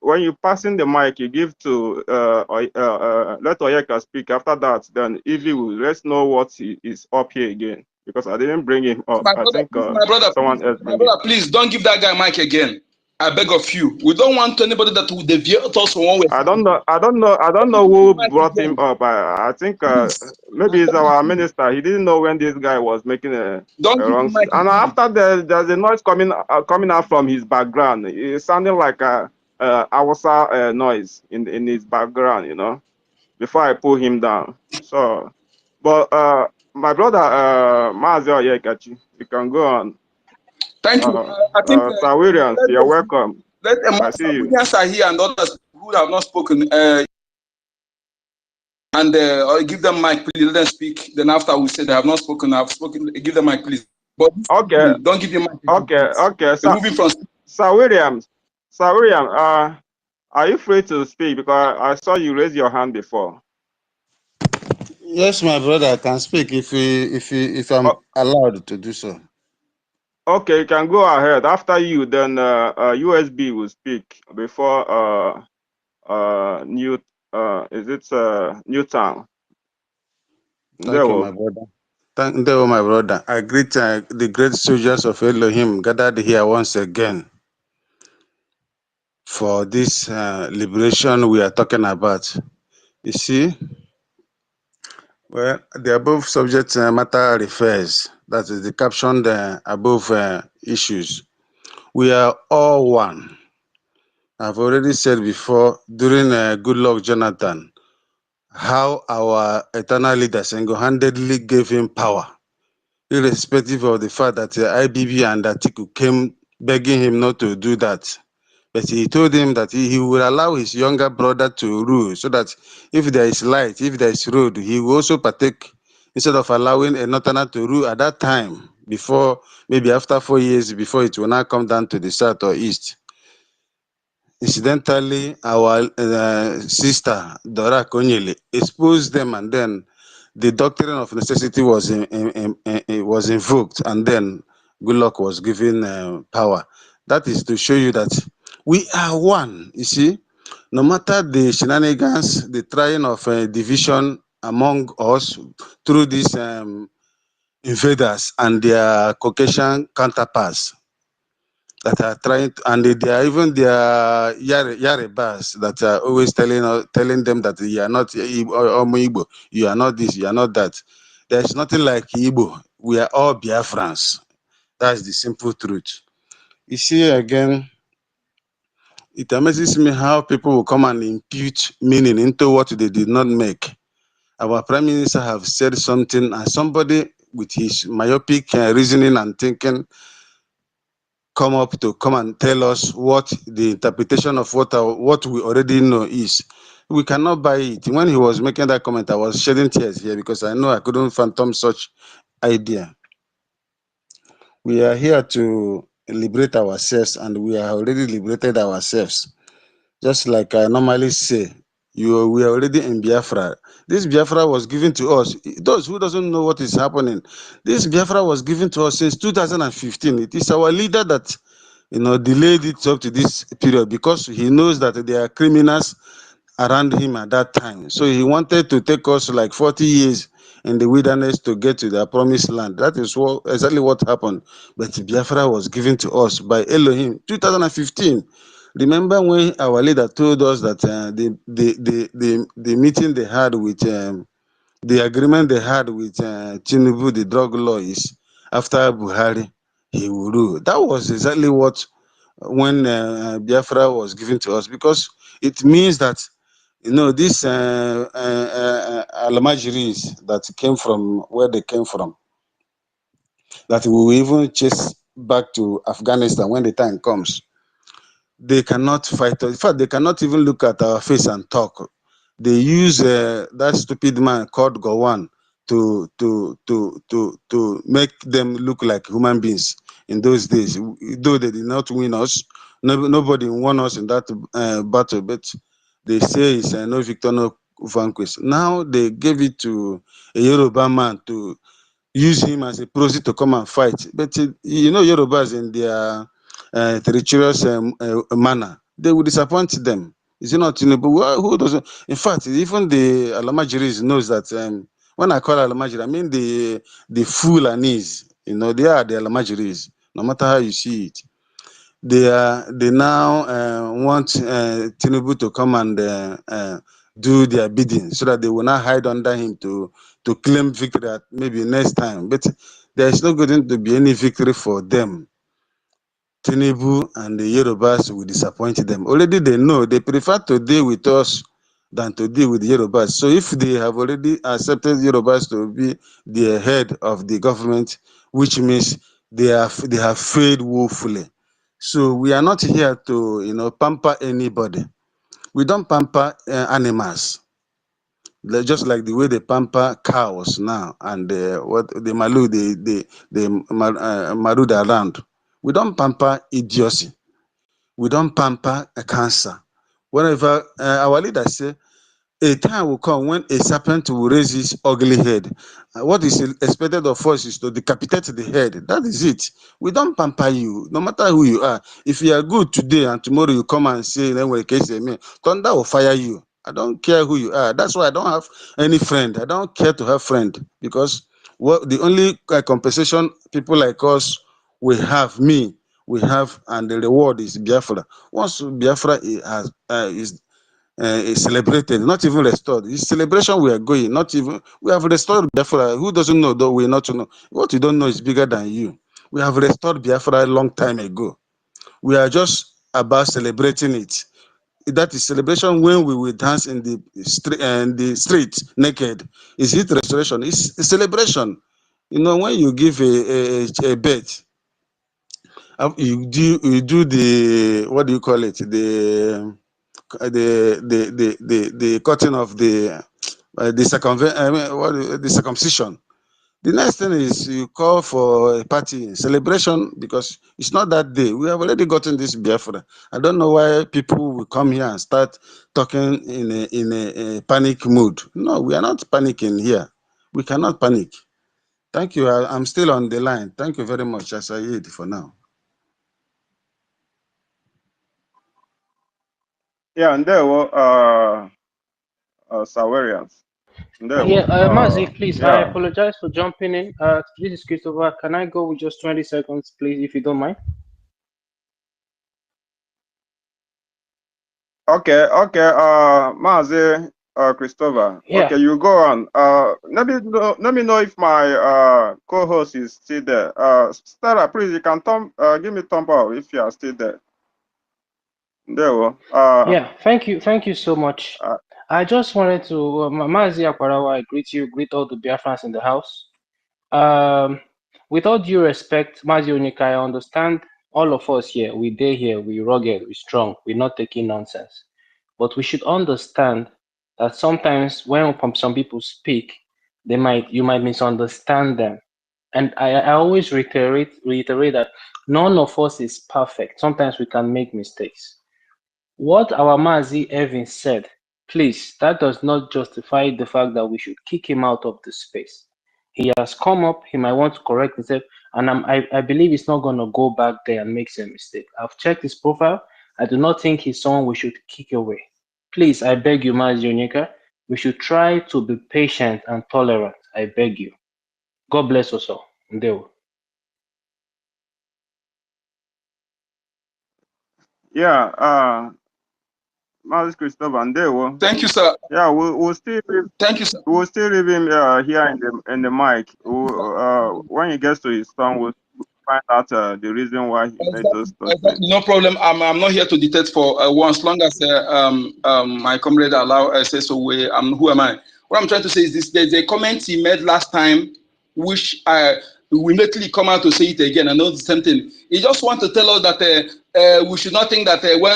when you passing the mic, you give to let Oyeka speak. After that, then Evie will let's know what is up here again, because I didn't bring him up. My brother, someone else. My brother, please don't give that guy mic again. I beg of you. We don't want anybody that will deviate us from one way. I don't know who brought him up. I think maybe it's our minister. He didn't know when this guy was making a wrong. And after there's a noise coming out from his background. It sounded like a Awasa noise in his background. Before I pull him down. So, but my brother Mazio Yekachi, you can go on. Thank you. I think Sir Williams, you're welcome. I see you. Williams are here and others who have not spoken. I'll give them mic, please. Let them speak. Then after we say they have not spoken, I've spoken. Give them mic, please. But okay, don't give them mic. Okay. Moving from Sir Williams, are you free to speak? Because I saw you raise your hand before. Yes, my brother, I can speak if I'm allowed to do so. Okay, you can go ahead. After you, then USB will speak before Newtown. Thank you, my brother. Thank you, my brother. I greet the great soldiers of Elohim gathered here once again for this liberation we are talking about. You see, well, the above subject matter refers, that is the caption above issues. We are all one. I've already said before during Goodluck Jonathan how our eternal leader single-handedly gave him power, irrespective of the fact that IBB and Atiku came begging him not to do that. But he told him that he will allow his younger brother to rule, so that if there is light, if there is road, he will also partake, instead of allowing a northerner to rule at that time, before, maybe after 4 years, before it will now come down to the south or east. Incidentally, our sister, Dora Konyele, exposed them, and then the doctrine of necessity was invoked, and then Goodluck was given power. That is to show you that we are one, you see. No matter the shenanigans, the trying of division among us through these invaders and their Caucasian counterparts that are trying to, and they are even their Yaribas that are always telling them that you are not Igbo, you are not this, you are not that. There's nothing like Igbo. We are all Biafrans. That's the simple truth. You see, again, It amazes me how people will come and impute meaning into what they did not make. Our Prime Minister have said something, and somebody with his myopic reasoning and thinking come and tell us what the interpretation of what we already know is. We cannot buy it. When he was making that comment, I was shedding tears here because I know I couldn't fathom such idea. We are here to liberate ourselves, and we are already liberated ourselves. Just like I normally say, we are already in Biafra. This Biafra was given to us. Those who doesn't know what is happening, this Biafra was given to us since 2015. It is our leader that delayed it up to this period because he knows that there are criminals around him at that time. So he wanted to take us like 40 years in the wilderness to get to the promised land. That is exactly what happened. But Biafra was given to us by Elohim 2015. Remember when our leader told us that the meeting they had with the agreement they had with Tinubu, the drug law, is after Buhari, he will rule. That was exactly what when Biafra was given to us, because it means that these Almajiris that came from where they came from, that we will even chase back to Afghanistan when the time comes. They cannot fight us. In fact, they cannot even look at our face and talk. They use that stupid man called Gowon to make them look like human beings in those days. Though they did not win us, nobody won us in that battle, but they say it's no victor, no vanquish. Now they gave it to a Yoruba man to use him as a proxy to come and fight. But Yorubas in their treacherous manner, they will disappoint them. Is it not Tinubu? Who doesn't? In fact, even the Alamajiris knows that when I call Alamajiri, I mean the Fulanis. They are the Alamajiris, no matter how you see it. They now want Tinubu to come and do their bidding so that they will not hide under him to claim victory at maybe next time. But there is not going to be any victory for them. Tinubu and the Yorubas will disappoint them. Already they know they prefer to deal with us than to deal with the Yorubas. So if they have already accepted Yorubas to be the head of the government, which means they have failed woefully. So we are not here to pamper anybody. We don't pamper animals. Just like the way they pamper cows now and what the malu they marud around. We don't pamper idiocy. We don't pamper a cancer. Whenever our leaders say a time will come when a serpent will raise his ugly head. What is expected of us is to decapitate the head. That is it. We don't pamper you, no matter who you are. If you are good today and tomorrow you come and say, thunder will fire you. I don't care who you are. That's why I don't have any friend. I don't care to have friend, because the only compensation people like us we have, and the reward is Biafra. Once Biafra is celebrated, not even restored. It's celebration we are going, not even, we have restored Biafra. Who doesn't know, though we not to know? What you don't know is bigger than you. We have restored Biafra a long time ago. We are just about celebrating it. That is celebration when we will dance in the street naked. Is it restoration? It's a celebration. When you give a bet, you do the, what do you call it? The cutting of the circumcision. The next thing is you call for a party celebration, because it's not that day. We have already gotten this Biafra. I don't know why people will come here and start talking in a panic mood. No, we are not panicking here. We cannot panic. Thank you. I'm still on the line. Thank you very much, Asayid, for now. Yeah, and there were Sawarians. Mazi, please, I Yeah. apologize for jumping in. This is Christopher. Can I go with just 20 seconds, please, if you don't mind? Okay, Mazi, Christopher. Yeah. Okay, you go on. Let me know if my co-host is still there. Stella, please, you can give me thumb up if you are still there. Yeah, thank you so much. I just wanted to, Mazi Akwarawa, I greet you, greet all the Biafrans in the house. With all due respect, Mazi Onika, I understand all of us here, we day here, we rugged, we strong, we're not taking nonsense. But we should understand that sometimes when some people speak, you might misunderstand them. And I always reiterate that none of us is perfect. Sometimes we can make mistakes. What our Mazi Evans said, please, that does not justify the fact that we should kick him out of the space. He has come up, he might want to correct himself, and I believe he's not going to go back there and make a mistake. I've checked his profile. I do not think he's someone we should kick away. Please, I beg you, Mazi Onyeka, we should try to be patient and tolerant. I beg you. God bless us all. Ndeo. Yeah, Maris Christopher, and there were. Thank you, sir. Yeah, we'll still Thank you, sir. We'll still leave him here in the mic. When he gets to his turn, we'll find out the reason why he made those statements. Exactly. No problem. I'm not here to dictate for once. As long as my comrade allow say so. Who am I? What I'm trying to say is this: there's a comment he made last time, which I will immediately come out to say it again. I know the same thing. He just want to tell us that we should not think that when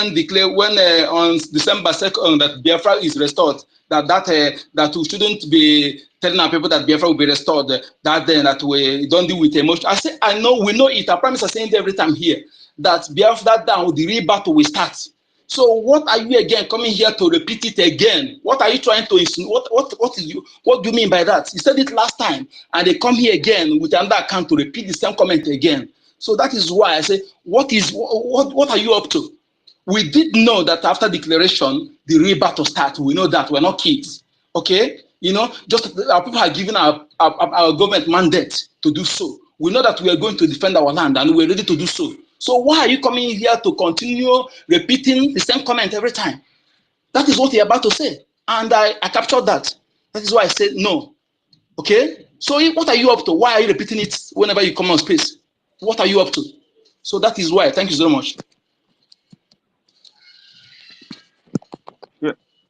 on December 2nd that Biafra is restored, that we shouldn't be telling our people that Biafra will be restored. That we don't deal with emotion. I say I know we know it. I promise I say it every time here that Biafra down the real battle will start. So what are you again coming here to repeat it again? What are you trying to insinuate? What do you mean by that? You said it last time, and they come here again with another account to repeat the same comment again. So that is why I say, what are you up to? We did know that after declaration, the real battle starts. We know that we're not kids, okay? You know, just our people are given our government mandate to do so. We know that we are going to defend our land, and we're ready to do so. So why are you coming here to continue repeating the same comment every time? That is what you're about to say. And I captured that. That is why I said no. Okay? So what are you up to? Why are you repeating it whenever you come on space? What are you up to? So that is why. Thank you so much.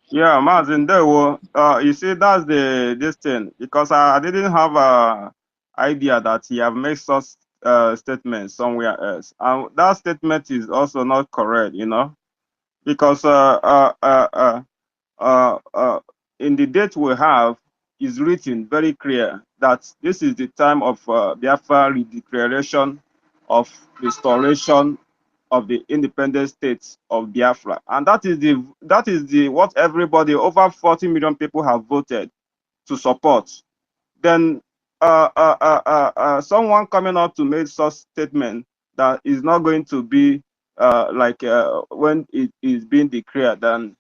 Yeah, Martin, there were, you see, that's this thing, because I didn't have a idea that he have made such statement somewhere else. And that statement is also not correct, you know, because in the date we have, is written very clear that this is the time of Biafra redeclaration of restoration of the independent states of Biafra, and that is the what everybody, over 40 million people, have voted to support. Then someone coming out to make such statement that is not going to be when it is being declared, then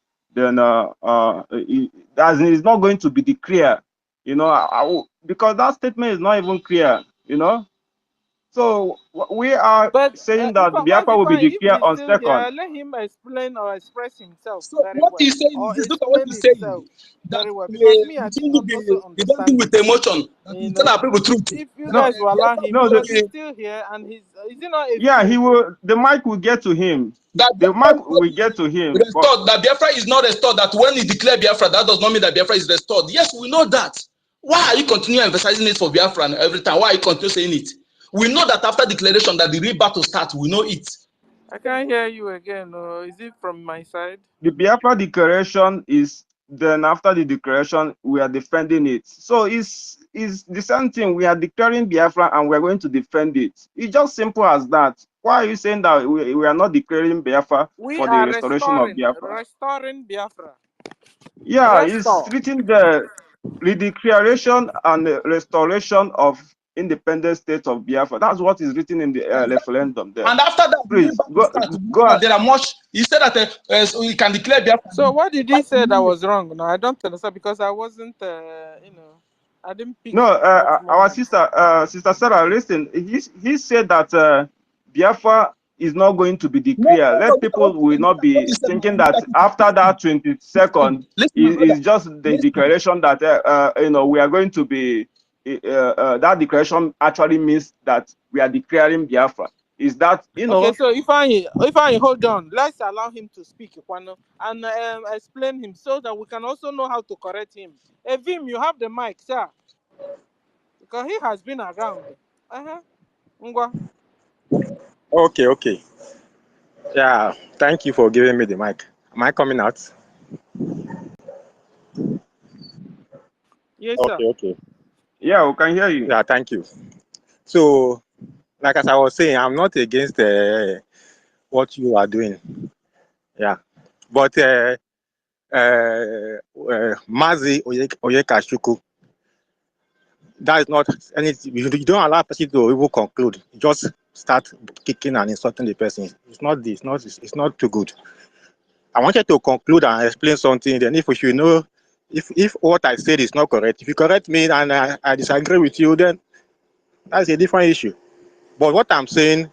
as it's not going to be declared, you know, because that statement is not even clear, you know. So we are saying that Biafra will be declared on still 2nd. here, let him explain or express himself So very what well. he's saying Or is this: look at what he's saying. Very well, because me, I did not also They don't understand deal with it. emotion. You Tell know, our people truth. if you guys will allow him, No, because he's still here and he's is he not a yeah, fool? he will. The mic will get to him. That The mic will get to him. restored. That Biafra is not restored. That when he declared Biafra, that does not mean that Biafra is restored. Yes, we know that. Why are you continuing emphasizing it for Biafra every time? Why are you continue saying it? We know that after declaration that the real battle starts. We know it. I can't hear you again. Is it from my side? The Biafra declaration is, then after the declaration, we are defending it. So it's the same thing. We are declaring Biafra and we are going to defend it. It's just simple as that. Why are you saying that we are not declaring Biafra for the restoration of Biafra? Restoring Biafra. Yeah, it's written the redeclaration and the restoration of independent state of Biafra. That's what is written in the referendum there. And after that, Please go. There are much. He said that so we can declare Biafra. So what did he say that was wrong? No, I don't understand, because I wasn't, I didn't pick. No, our sister Sarah, listen. He said that Biafra is not going to be declared. Let people will not be thinking that after that 22nd is just the declaration that we are going to be. That declaration actually means that we are declaring Biafra. Is that, you Okay, know? so if I hold on, let's allow him to speak, Kwano, and explain him so that we can also know how to correct him. Evim, you have the mic, sir, because he has been around. Ngwa. Okay. Yeah, thank you for giving me the mic. Am I coming out? Yes, sir. Okay. Yeah, we can hear you. Yeah, thank you. So, like as I was saying, I'm not against what you are doing. Yeah, but Mazi Oyekashuku, that is not anything. You don't allow person to even conclude. You just start kicking and insulting the person. It's not too good. I wanted to conclude and explain something. Then, if we should know, if what I said is not correct, if you correct me and I disagree with you, then that's a different issue. But what I'm saying,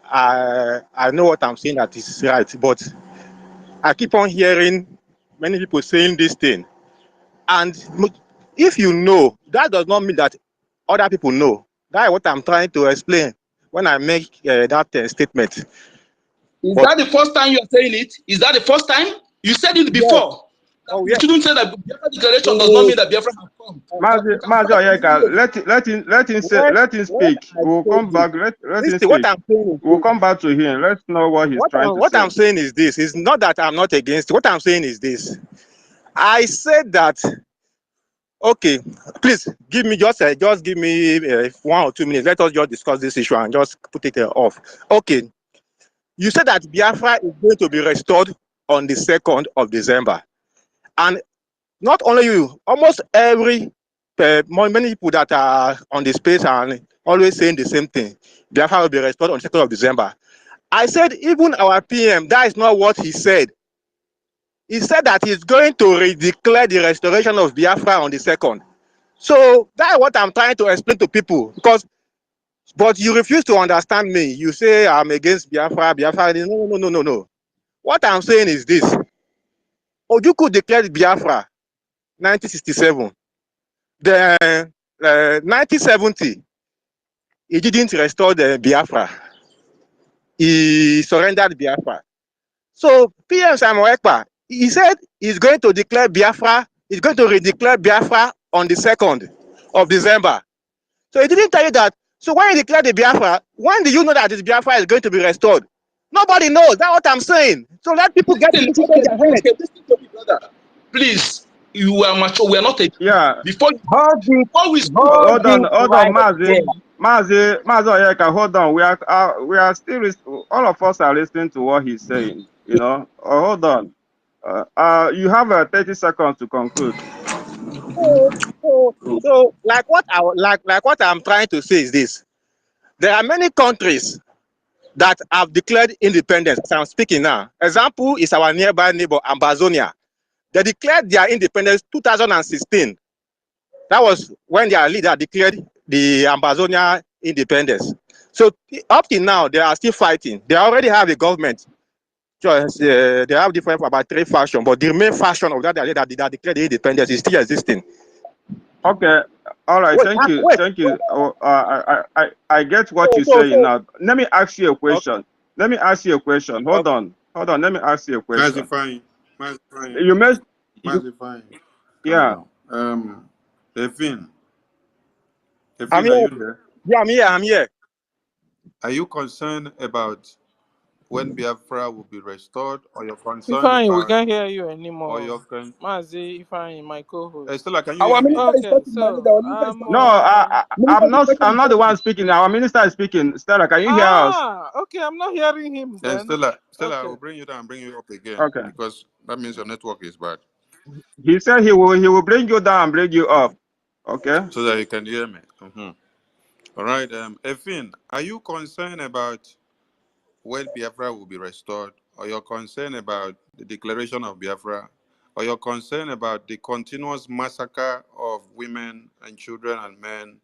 I know what I'm saying that is right. But I keep on hearing many people saying this thing, and if you know, that does not mean that other people know. That's what I'm trying to explain when I make that statement. Is that the first time you're saying it? Is that the first time? You said it Yes. before. Oh, You yes. shouldn't say that Biafra declaration does not mean that Biafra has come. Mazi Oyeka, let him speak. We'll come back. Let him Listen, what speak. I'm saying is We'll come back to him. Let's know what he's trying to what say. I'm saying is this. It's not that I'm not against. What I'm saying is this. I said that. Okay, please give me just give me 1 or 2 minutes. Let us just discuss this issue and just put it off. Okay, you said that Biafra is going to be restored on the 2nd of December, and not only you, almost many people that are on the space and always saying the same thing. Biafra will be restored on the 2nd of December. I said even our PM, that is not what he said. He said that he's going to declare the restoration of Biafra on the 2nd. So that's what I'm trying to explain to people, but you refuse to understand me. You say I'm against Biafra. No. What I'm saying is this. Ojukwu declared Biafra 1967. Then 1970, he didn't restore the Biafra. He surrendered Biafra. So PM Simon Ekpa, he said he's going to declare Biafra, he's going to redeclare Biafra on the 2nd of December. So he didn't tell you that. So when he declared the Biafra, when do you know that this Biafra is going to be restored? Nobody knows. That's what I'm saying. So let people get this in their head. Listen to me, brother. Please, you are mature. We are not a Yeah. before we speak. Hold on, Mazi Oyeka, hold on. We are still, all of us are listening to what he's saying. You know, hold on. You have 30 seconds to conclude. So like what I'm trying to say is this: there are many countries that have declared independence. As I'm speaking now, example is our nearby neighbor Ambazonia. They declared their independence 2016. That was when their leader declared the Ambazonia independence. So up till now, they are still fighting. They already have a government. They have different about 3 factions, but the main faction of that that declared the independence is still existing. Okay. All right. Thank you. Thank you. I get what you're saying now. Let me ask you a question. Okay. Let me ask you a question. Hold on. Let me ask you a question. You must. Yeah. Efin, are you there? Yeah, I'm here. Are you concerned about when Biafra will be restored, or you're concerned Ifeanyi, about, we can't hear you anymore. or Mazi Ifeanyi, my co-host. Stella, can you Our hear me? minister is Okay, talking, so I'm not the one speaking. Our minister is speaking. Stella, can you hear us? Okay, I'm not hearing him then. Stella, okay. I will bring you down and bring you up again. Okay. Because that means your network is bad. He said he will bring you down and bring you up. Okay. So that you can hear me. All right. Efin, are you concerned about when Biafra will be restored, or you're concerned about the declaration of Biafra, or you're concerned about the continuous massacre of women and children and men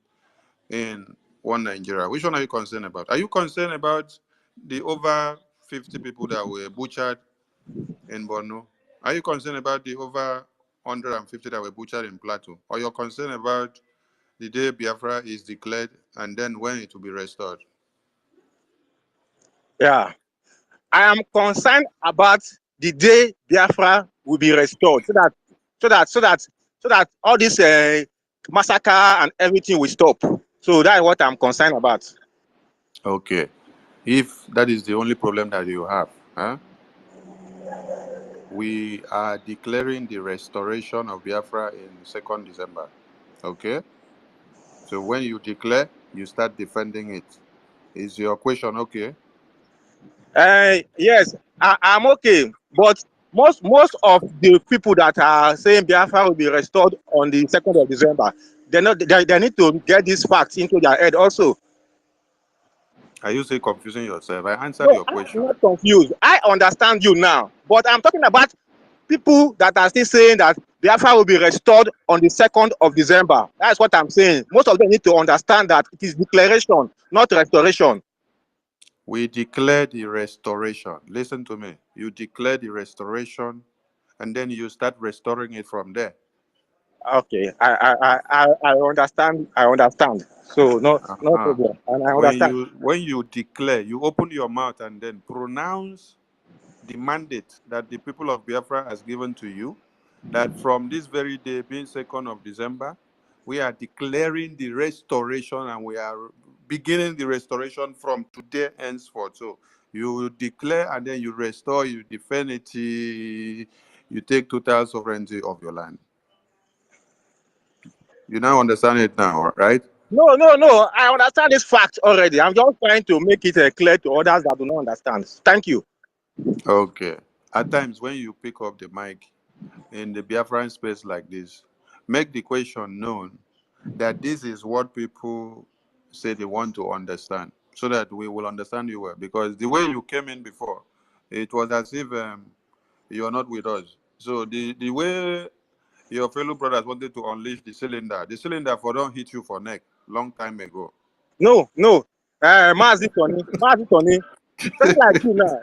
in one Nigeria? Which one are you concerned about? Are you concerned about the over 50 people that were butchered in Borno? Are you concerned about the over 150 that were butchered in Plateau? Or you're concerned about the day Biafra is declared and then when it will be restored? Yeah. I am concerned about the day Biafra will be restored, so that all this massacre and everything will stop. So that is what I'm concerned about. Okay. If that is the only problem that you have, huh? We are declaring the restoration of Biafra in 2nd December. Okay? So when you declare, you start defending it. Is your question okay? Yes, I'm okay, but most of the people that are saying Biafra will be restored on the 2nd of December, they need to get these facts into their head also. Are you still confusing yourself? I answered No, your I'm question. not confused. I understand you now, but I'm talking about people that are still saying that Biafra will be restored on the 2nd of December. That's what I'm saying. Most of them need to understand that it is declaration, not restoration. We declare the restoration. Listen to me. You declare the restoration, and then you start restoring it from there. Okay, I understand. I understand. So no problem. And I understand. When you declare, you open your mouth and then pronounce the mandate that the people of Biafra has given to you, that from this very day, being 2nd of December, we are declaring the restoration, and we are beginning the restoration from today henceforth. So you declare and then you restore, you defend it, you take total sovereignty of your land. You now understand it now, right? No. I understand this fact already. I'm just trying to make it clear to others that do not understand. Thank you. Okay. At times when you pick up the mic in the Biafran space like this, make the question known that this is what people say they want to understand, so that we will understand you well. Because the way you came in before, it was as if you are not with us. So the way your fellow brothers wanted to unleash the cylinder for don't hit you for neck long time ago. No. Mazi Tony. Something like you now.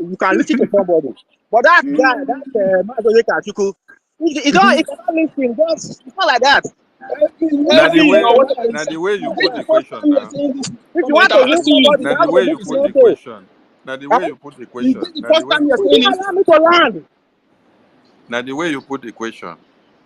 You can listen to somebody. But that guy, that Mazi Kachuku, he cannot listen. It's not like that. Now the way you This put is the the first question time you're now. saying this. If you But want I'm to win asking you, somebody, you Now the have to way make you his put own the say. question. Now the Huh? way you put the is question. this the first time you're Will saying you this? allow me to land? Now the way you put the question.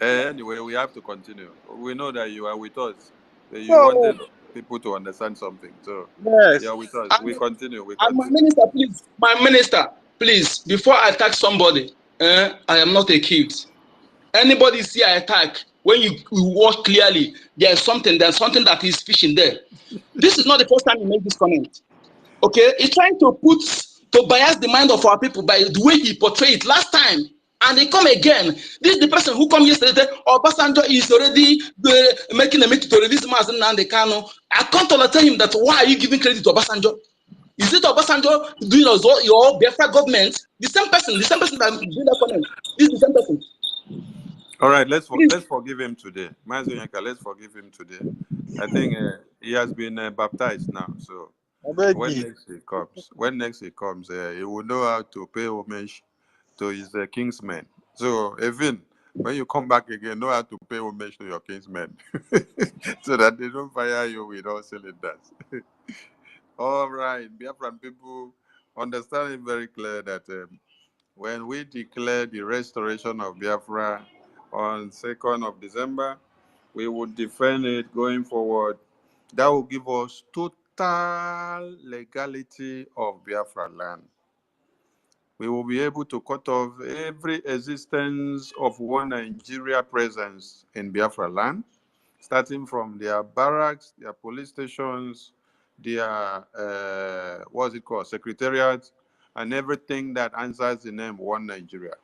Anyway, we have to continue. We know that you are with us. You So, wanted people to understand something. So yes. you're with us. We And, continue. We and continue. my minister, please, before I attack somebody, I am not a kid. Anybody see I attack, when you watch clearly, there's something that is fishing there. This is not the first time you make this comment. Okay, he's trying to bias the mind of our people by the way he portrayed it last time, and they come again. This is the person who come yesterday. Obasanjo is already making a meeting to release Mazen Nnamdi Kanu. I can't tell him that. Why are you giving credit to Obasanjo? Is it Obasanjo doing your Biafra government? The same person that doing that comment. This is the same person. All right, let's forgive him today. Mazi Yanka, let's forgive him today. I think he has been baptized now. So when next he comes, he will know how to pay homage to his kingsmen. So even when you come back again, know how to pay homage to your kingsmen, so that they don't fire you with all cylinders. All right, Biafran people, understand it very clear that when we declare the restoration of Biafra on 2nd of December, we will defend it going forward. That will give us total legality of Biafra land. We will be able to cut off every existence of one Nigeria presence in Biafra land, starting from their barracks, their police stations, their, what's it called, secretariats, and everything that answers the name One Nigeria.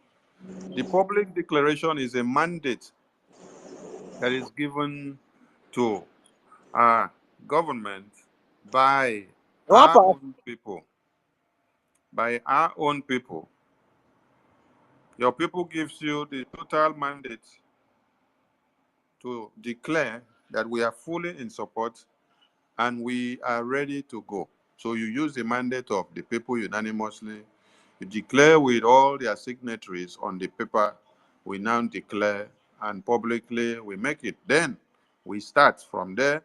The public declaration is a mandate that is given to our government by our own people. By our own people. Your people gives you the total mandate to declare that we are fully in support and we are ready to go. So you use the mandate of the people unanimously. You declare with all their signatories on the paper. We now declare and publicly we make it. Then we start from there.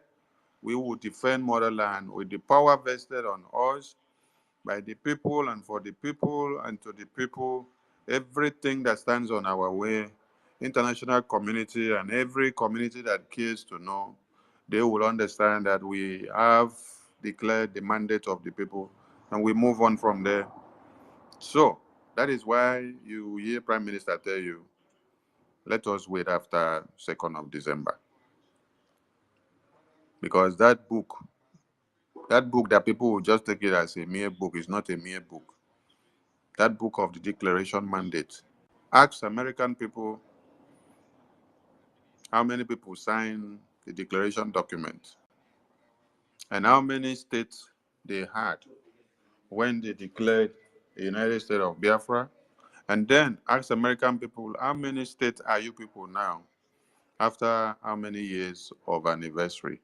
we will defend motherland with the power vested on us by the people and for the people and to the people. Everything that stands on our way, international community and every community that cares to know, they will understand that we have declared the mandate of the people and we move on from there. So that is why you hear Prime Minister tell you, let us wait after 2nd of December. Because that book that people will just take it as a mere book is not a mere book. That book of the Declaration Mandate. Ask American people how many people signed the declaration document and how many states they had when they declared the United States of Biafra. And then ask American people, how many states are you people now after how many years of anniversary?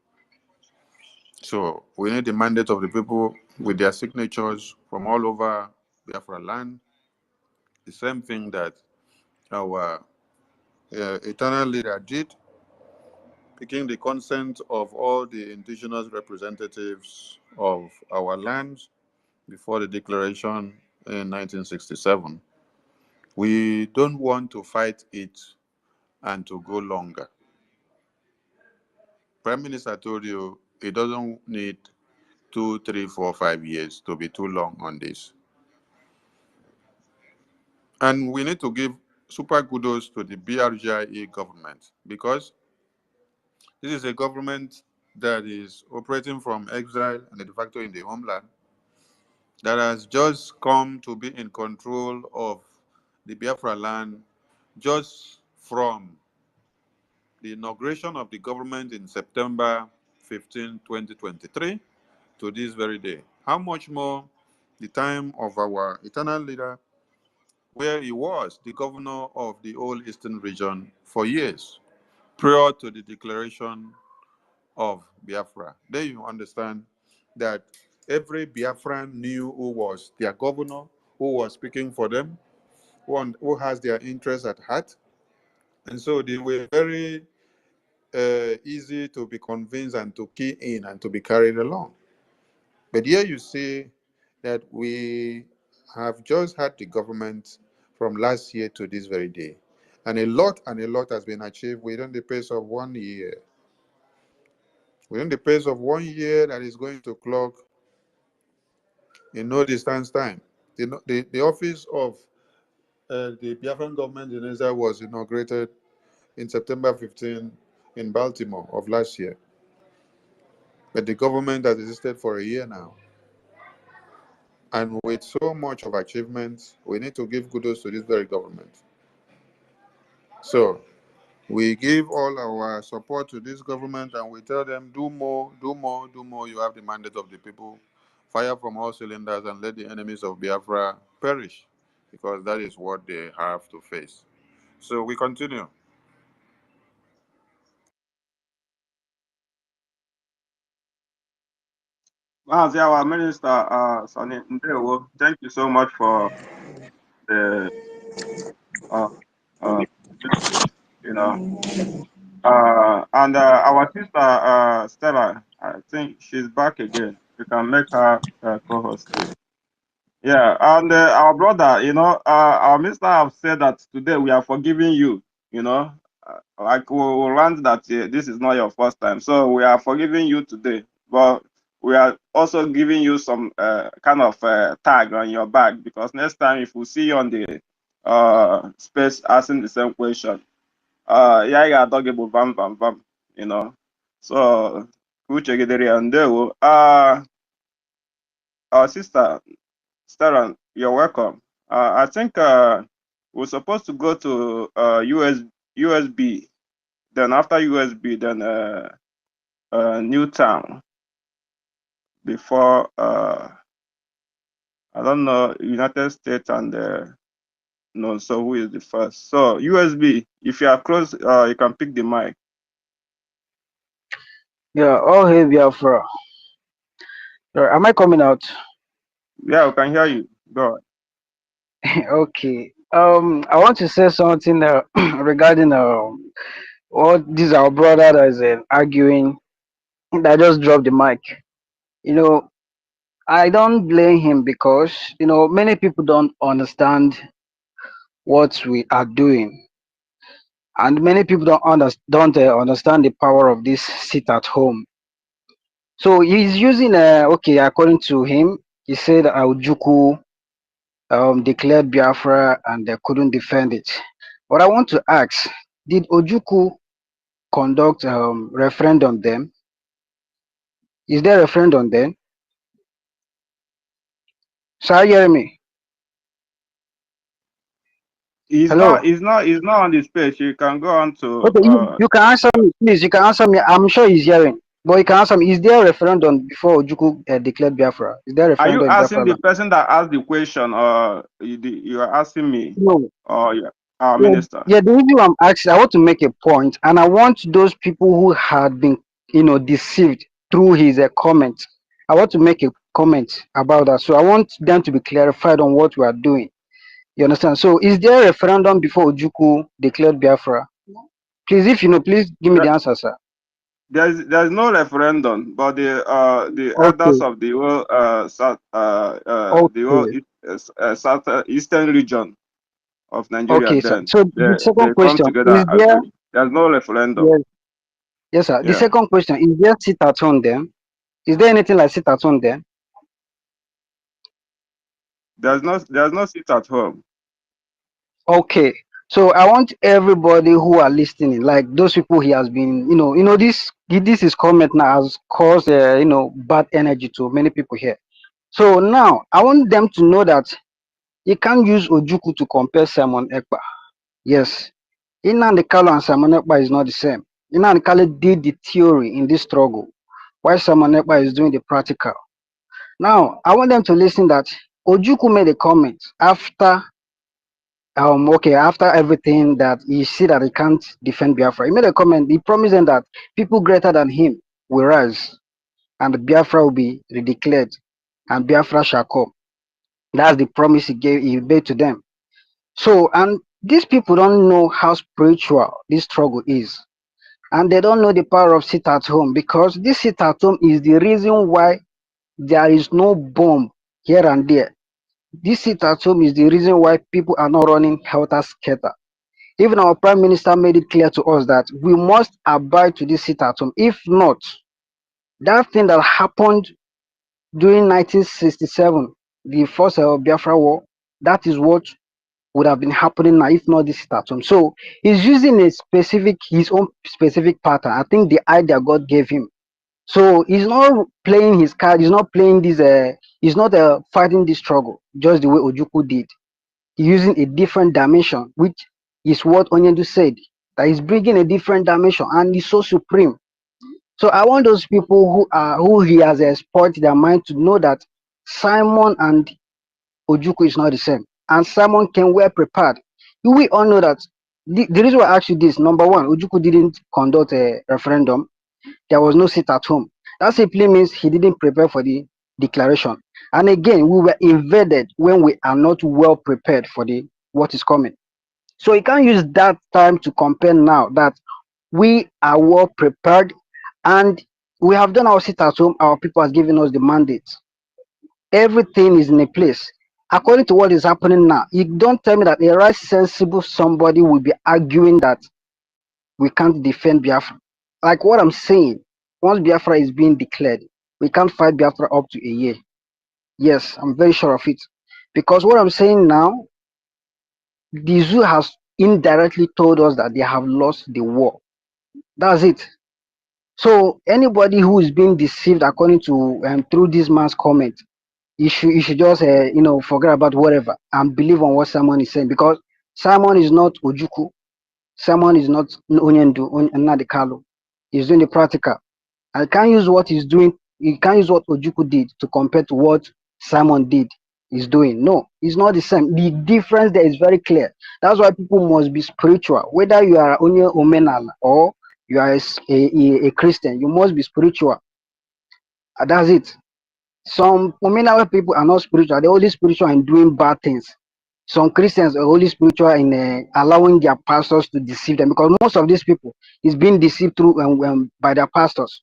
So we need the mandate of the people with their signatures from all over Biafra land. The same thing that our eternal leader did, picking the consent of all the indigenous representatives of our lands before the declaration in 1967. We don't want to fight it and to go longer. Prime Minister told you it doesn't need 2, 3, 4, 5 years to be too long on this. And we need to give super kudos to the BRGIE government because this is a government that is operating from exile and de facto in the homeland that has just come to be in control of the Biafra land just from the inauguration of the government in September 15, 2023 to this very day. How much more the time of our eternal leader, where he was the governor of the whole Eastern region for years prior to the declaration of Biafra. There you understand that every Biafran knew who was their governor, who was speaking for them, who has their interests at heart. And so they were very easy to be convinced and to key in and to be carried along. But here you see that we have just had the government from last year to this very day. And a lot has been achieved within the pace of 1 year. Within the pace of 1 year that is going to clock in no distance time. The office of the Biafran government in Israel was inaugurated in September 15 in Baltimore of last year. But the government has existed for a year now. And with so much of achievements, we need to give kudos to this very government. So we give all our support to this government and we tell them, do more, do more, do more. You have the mandate of the people. Fire from all cylinders and let the enemies of Biafra perish, because that is what they have to face. So we continue. Our Minister, Sonny Ndewo, thank you so much for the message, you know. And our sister, Stella, I think she's back again. We can make her co-host too. Yeah, and our brother, our minister have said that today we are forgiving you, like we learned that this is not your first time. So we are forgiving you today, but we are also giving you some kind of tag on your back, because next time if we see you on the space asking the same question, yeah, doggy bam bam bam, So Uche Gideri and our sister Staran, you're welcome. I think we're supposed to go to USB, then after USB, then Newtown, before I don't know, United States and no. So who is the first? So USB, if you are close, you can pick the mic. Yeah, all hail Biafra. Am I coming out? Yeah, we can hear you. Go ahead. Okay. I want to say something regarding what this our brother that is arguing I just dropped the mic. You know, I don't blame him because many people don't understand what we are doing, and many people don't understand the power of this sit at home. So he's using okay, according to him, he said Ojukwu declared Biafra and they couldn't defend it. But I want to ask, did Ojukwu conduct referendum then? Is there a referendum then? Sir, you hear me? He's Hello. not. He's not on this page. You can go on to. Okay, you can answer me, please. You can answer me. I'm sure he's hearing, but you can answer me. Is there a referendum before Ojukwu declared Biafra? Is there a Are you referendum in asking Biafra the land? person that asked the question, or you are asking me, No. or our Yeah, minister? yeah, the reason I'm asking, I want to make a point, and I want those people who had been, deceived through his comments. I want to make a comment about that. So I want them to be clarified on what we are doing. You understand? So is there a referendum before Ojukwu declared Biafra? Please, if you know, please give me the answer, sir. There's no referendum, but the elders Okay. of the whole Okay. south eastern region of Nigeria, Okay, sir. then So the they second come question together is and there? agree. There's no referendum. Yes, yes, sir. The Yeah, second question is there sit at home then? Is there anything like sit at home then? there's no seat at home. Okay. So I want everybody who are listening, like those people he has been, this is comment now has caused, bad energy to many people here. So now I want them to know that you can't use Ojukwu to compare Simon Ekpa. Yes, Nnamdi Kanu and Simon Ekpa is not the same. Nnamdi Kanu did the theory in this struggle, while Simon Ekpa is doing the practical. Now I want them to listen that Ojukwu made a comment after after everything that he see that he can't defend Biafra. He made a comment, he promised them that people greater than him will rise and Biafra will be redeclared and Biafra shall come. That's the promise he made to them. So, and these people don't know how spiritual this struggle is. And they don't know the power of sit at home, because this sit at home is the reason why there is no bomb here and there. This sit at home is the reason why people are not running helter skelter. Even our prime minister made it clear to us that we must abide to this sit at home. If not, that thing that happened during 1967, the first Biafra war, that is what would have been happening now if not this sit at home. So he's using his own specific pattern. I think the idea God gave him. So he's not playing his card. He's not playing this. He's not fighting this struggle just the way Ojukwu did. Using a different dimension, which is what Onyendu said, that he's bringing a different dimension and he's so supreme. So I want those people who he has spoiled their mind to know that Simon and Ojukwu is not the same, and Simon came well prepared. We all know that the reason why I asked you this: number one, Ojukwu didn't conduct a referendum. There was no sit at home. That simply means he didn't prepare for the declaration. And again, we were invaded when we are not well prepared for what is coming. So you can't use that time to compare now that we are well prepared and we have done our sit at home. Our people has given us the mandate. Everything is in a place. According to what is happening now, you don't tell me that a right sensible somebody will be arguing that we can't defend Biafra. Like what I'm saying, once Biafra is being declared, we can't fight Biafra up to a year. Yes, I'm very sure of it. Because what I'm saying now, the zoo has indirectly told us that they have lost the war. That's it. So anybody who is being deceived according to through this man's comment, you should just forget about whatever and believe on what Simon is saying, because Simon is not Ojukwu. Simon is not Onyendu, Nnamdi Kanu. He's doing the practical. I can't use what he's doing. You can't use what Ojukwu did to compare to what Simon did. Is doing. No, it's not the same. The difference there is very clear. That's why people must be spiritual. Whether you are only Omenal or you are a Christian, you must be spiritual. That's it. Some Omenal people are not spiritual. They're only spiritual in doing bad things. Some Christians are only spiritual in allowing their pastors to deceive them, because most of these people is being deceived through by their pastors.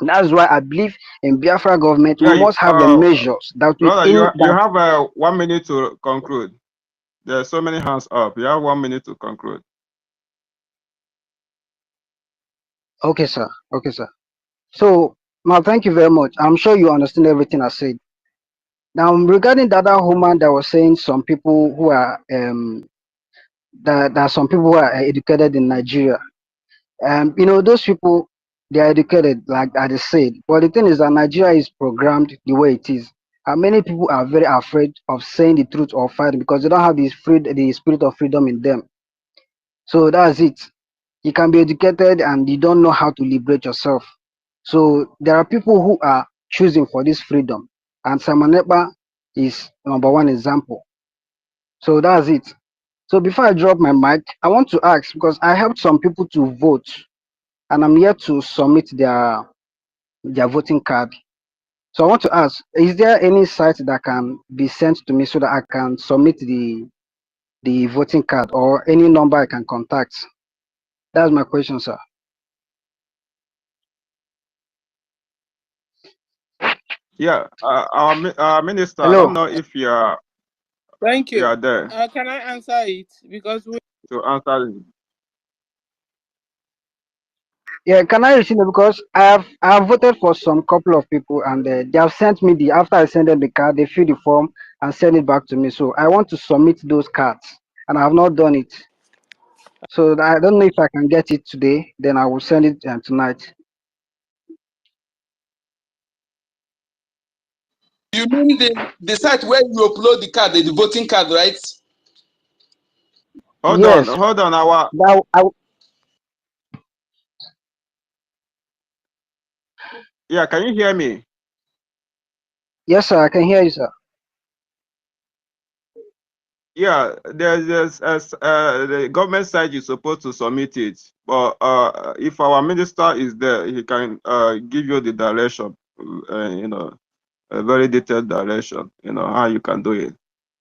That's why I believe in Biafra government. Yeah, We must have the measures that will brother, in you that. have 1 minute to conclude. There are so many hands up. You have 1 minute to conclude. Okay, sir. Okay, sir. So now, thank you very much. I'm sure you understand everything I said. Now, regarding the other woman that was saying some people who are that are some people who are educated in Nigeria. You know, those people, they are educated, like I just said. But the thing is that Nigeria is programmed the way it is. And many people are very afraid of saying the truth or fighting because they don't have the spirit of freedom in them. So that's it. You can be educated and you don't know how to liberate yourself. So there are people who are choosing for this freedom. And Simon Ekpa is number one example. So that's it. So before I drop my mic, I want to ask because I helped some people to vote and I'm here to submit their voting card. So I want to ask, is there any site that can be sent to me so that I can submit the voting card or any number I can contact? That's my question, sir. Yeah, our minister, I Hello. don't know if you are Thank you. there Can I answer it? Because we to answer it. Yeah, can I receive it? Because I have voted for some couple of people and they have sent me the after I send them the card, they fill the form and send it back to me. So I want to submit those cards and I have not done it. So I don't know if I can get it today. Then I will send it tonight. You mean the site where you upload the card, the voting card, right? Hold Yes. on. Yeah, can you hear me? Yes, sir. I can hear you, sir. Yeah, there's the government side you're supposed to submit it, but if our minister is there, he can give you the direction, a very detailed direction, how you can do it.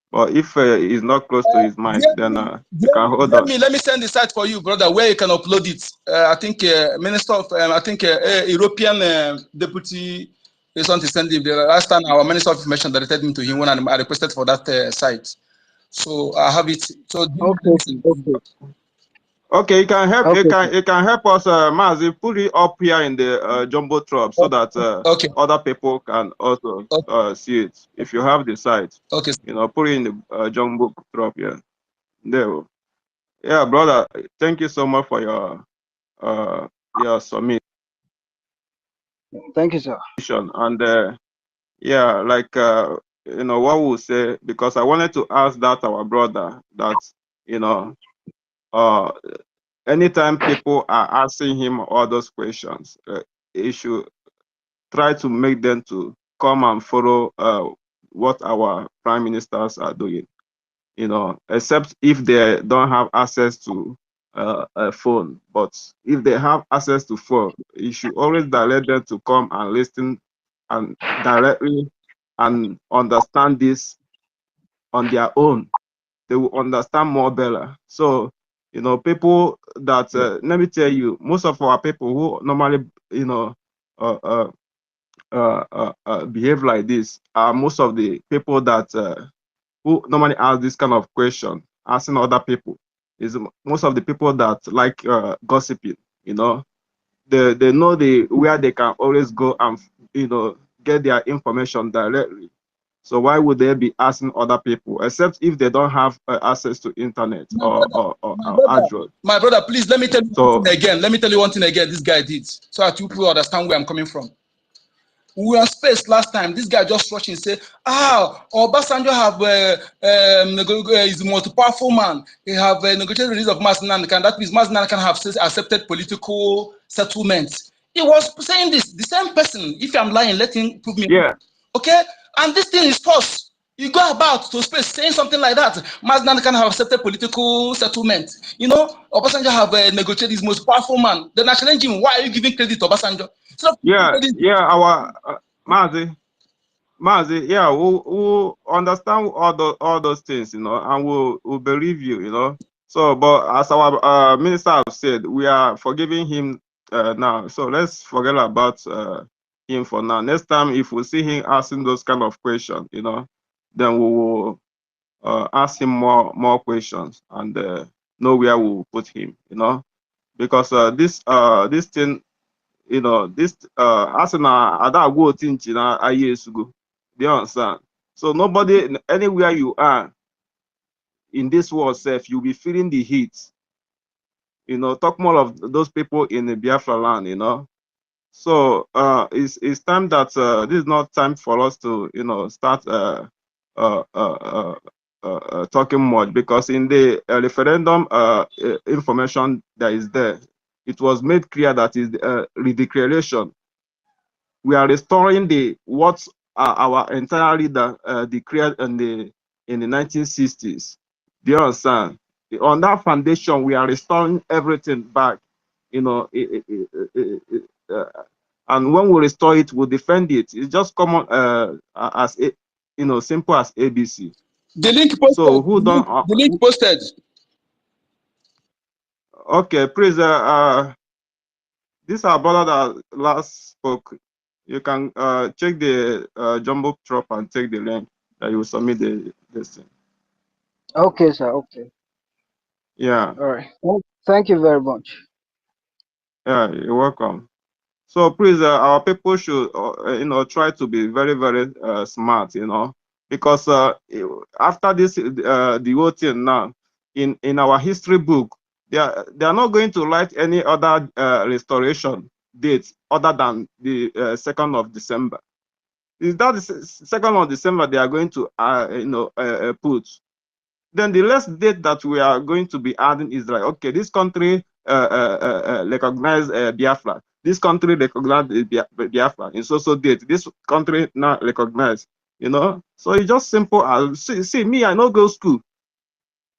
But if he's not close to his mic, then you can hold on. Let me send the site for you, brother, where you can upload it. I think Minister of, European Deputy is on to send it. The last time our Minister of Information directed me to him when I requested for that site. So I have it. So okay. Okay, you can help. Okay. You can help us, Mazi, put it up here in the jumbo drop so that other people can also see it. If you have the site, okay, put it in the jumbo drop here. There. Yeah, brother. Thank you so much for your submission. Thank you, sir. And yeah, like what we'll say, because I wanted to ask that our brother that anytime people are asking him all those questions, he should try to make them to come and follow what our prime ministers are doing, except if they don't have access to a phone. But if they have access to phone, you should always direct them to come and listen and directly and understand this on their own. They will understand more better. So, people that, let me tell you, most of our people who normally, behave like this are most of the people that who normally ask this kind of question, asking other people, is most of the people that like gossiping. They know where they can always go and get their information directly. So why would they be asking other people, except if they don't have access to internet or Android? my brother, please let me tell you one thing again. Let me tell you one thing again. This guy did, so that you people understand where I'm coming from. We were on space last time. This guy just rushed and said, Obasanjo have is a most powerful man. He have negotiated release of Masnan Khan. That means Masnan Khan have accepted political settlements. He was saying this. The same person. If I'm lying, let him prove me. Yeah. Okay. And this thing is false. You go about to space saying something like that. Masnan Khan have accepted political settlement. Obasanjo have negotiated his most powerful man. Then I challenge him. Why are you giving credit to Obasanjo? Our Mazi, yeah, we'll understand all those things, and we'll believe you, So, but as our minister have said, we are forgiving him now. So let's forget about him for now. Next time, if we see him asking those kind of questions, you know, then we will ask him more questions and know where we will put him, you know, because this thing, you know, this Arsenal ada go tinchi na ayesugo. Do you understand? So nobody, anywhere you are in this world, self, you'll be feeling the heat. You know, talk more of those people in the Biafra land, you know. So it's time that this is not time for us to, you know, start talking much, because in the referendum information that is there, it was made clear that is redeclaration. We are restoring the what our entire leader declared in the 1960s. Do you understand? On that foundation, we are restoring everything back. You know, and when we restore it, we'll defend it. It's just common as a, you know, simple as ABC. The link posted. So who don't? The link posted. Okay, please. This our brother that last spoke. You can check the jumbo drop and take the link that you will submit this thing. Okay, sir. Okay. Yeah. All right. Well, thank you very much. Yeah, you're welcome. So please, our people should, you know, try to be very, very smart, you know, because after this, the whole thing now, in our history book, they are not going to write any other restoration date other than the 2nd of December. Is that the 2nd of December they are going to, you know, put? Then the last date that we are going to be adding is like, okay, this country recognize Biafra. This country recognize Biafra in so date. This country not recognize, you know. So it's just simple. See me, I no go school.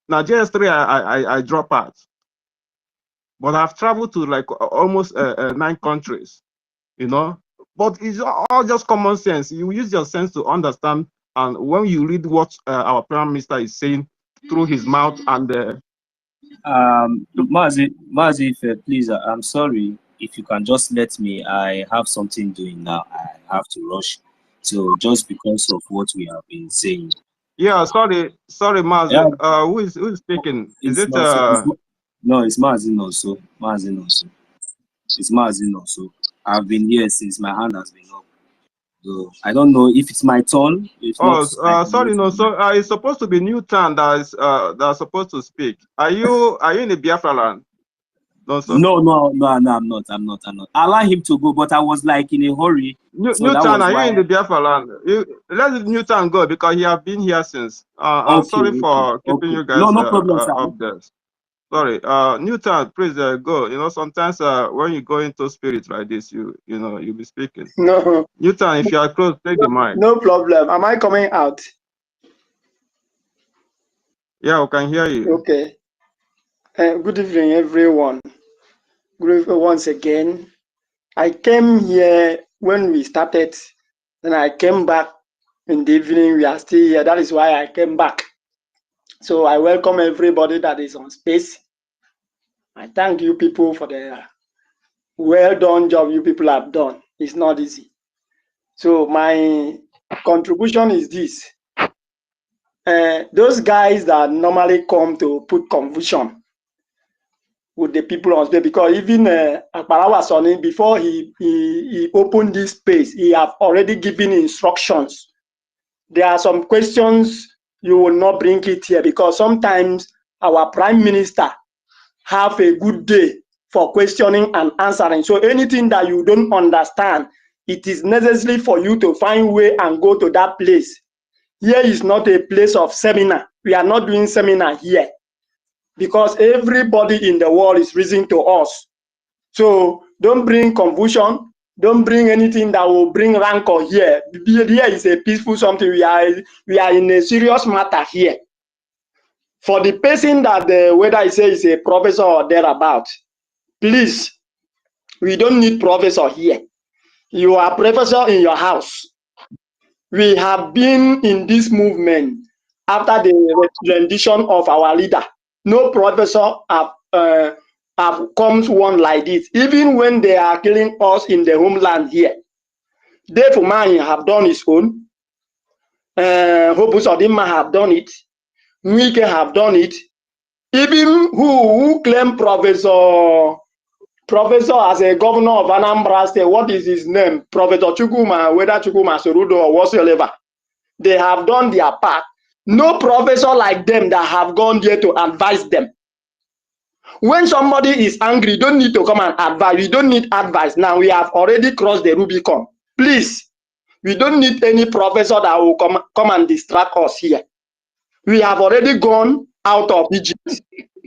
Now JS3 I drop out, but I've traveled to like almost 9 countries, you know. But it's all just common sense. You use your sense to understand, and when you read what our Prime Minister is saying through his mouth and Mazi, please, I'm sorry. If you can just let me, I have something doing now. I have to rush. So just because of what we have been saying. Yeah, sorry, Mazi. Yeah. Who is speaking? Is it no, it's Mazi also. Mazi also. It's Mazi also. I've been here since my hand has been up. So I don't know if it's my turn. If not, sorry, no. So it's supposed to be Newton that's supposed to speak. Are you in the Biafra land? No, sir. No, I'm not. Allow him to go, but I was like in a hurry. Newton, are you in the Biafra land? Let Newton go because he have been here since. I'm sorry for keeping you guys no problem, sir. up there. Sorry, Newton, please go. You know, sometimes when you go into spirit like this, you know, you'll be speaking. No. Newton, if you are close, take the mic. No problem. Am I coming out? Yeah, we can hear you. Okay. Good evening, everyone. Good evening once again. I came here when we started, then I came back in the evening. We are still here. That is why I came back. So I welcome everybody that is on space. I thank you people for the well done job you people have done. It's not easy. So my contribution is this. Those guys that normally come to put confusion with the people on space, because even Akbarawa Sonny, before he opened this space, he have already given instructions. There are some questions you will not bring it here because sometimes our prime minister have a good day for questioning and answering. So anything that you don't understand, it is necessary for you to find way and go to that place. Here is not a place of seminar. We are not doing seminar here because everybody in the world is listening to us. So don't bring confusion. Don't bring anything that will bring rancor here. Here is a peaceful something. We are in a serious matter here. For the person that whether I say is a professor or thereabout, please, we don't need professor here. You are professor in your house. We have been in this movement after the rendition of our leader. No professor have have come one like this, even when they are killing us in the homeland here. Dave Umahi have done his own. Hobus Odima have done it. Nwike have done it. Even who claim Professor as a governor of Anambra State, what is his name? Professor Chukuma, whether Chukuma Sorudo or whatsoever. They have done their part. No professor like them that have gone there to advise them. When somebody is angry, you don't need to come and advise. We don't need advice. Now we have already crossed the Rubicon. Please, we don't need any professor that will come and distract us here. We have already gone out of Egypt.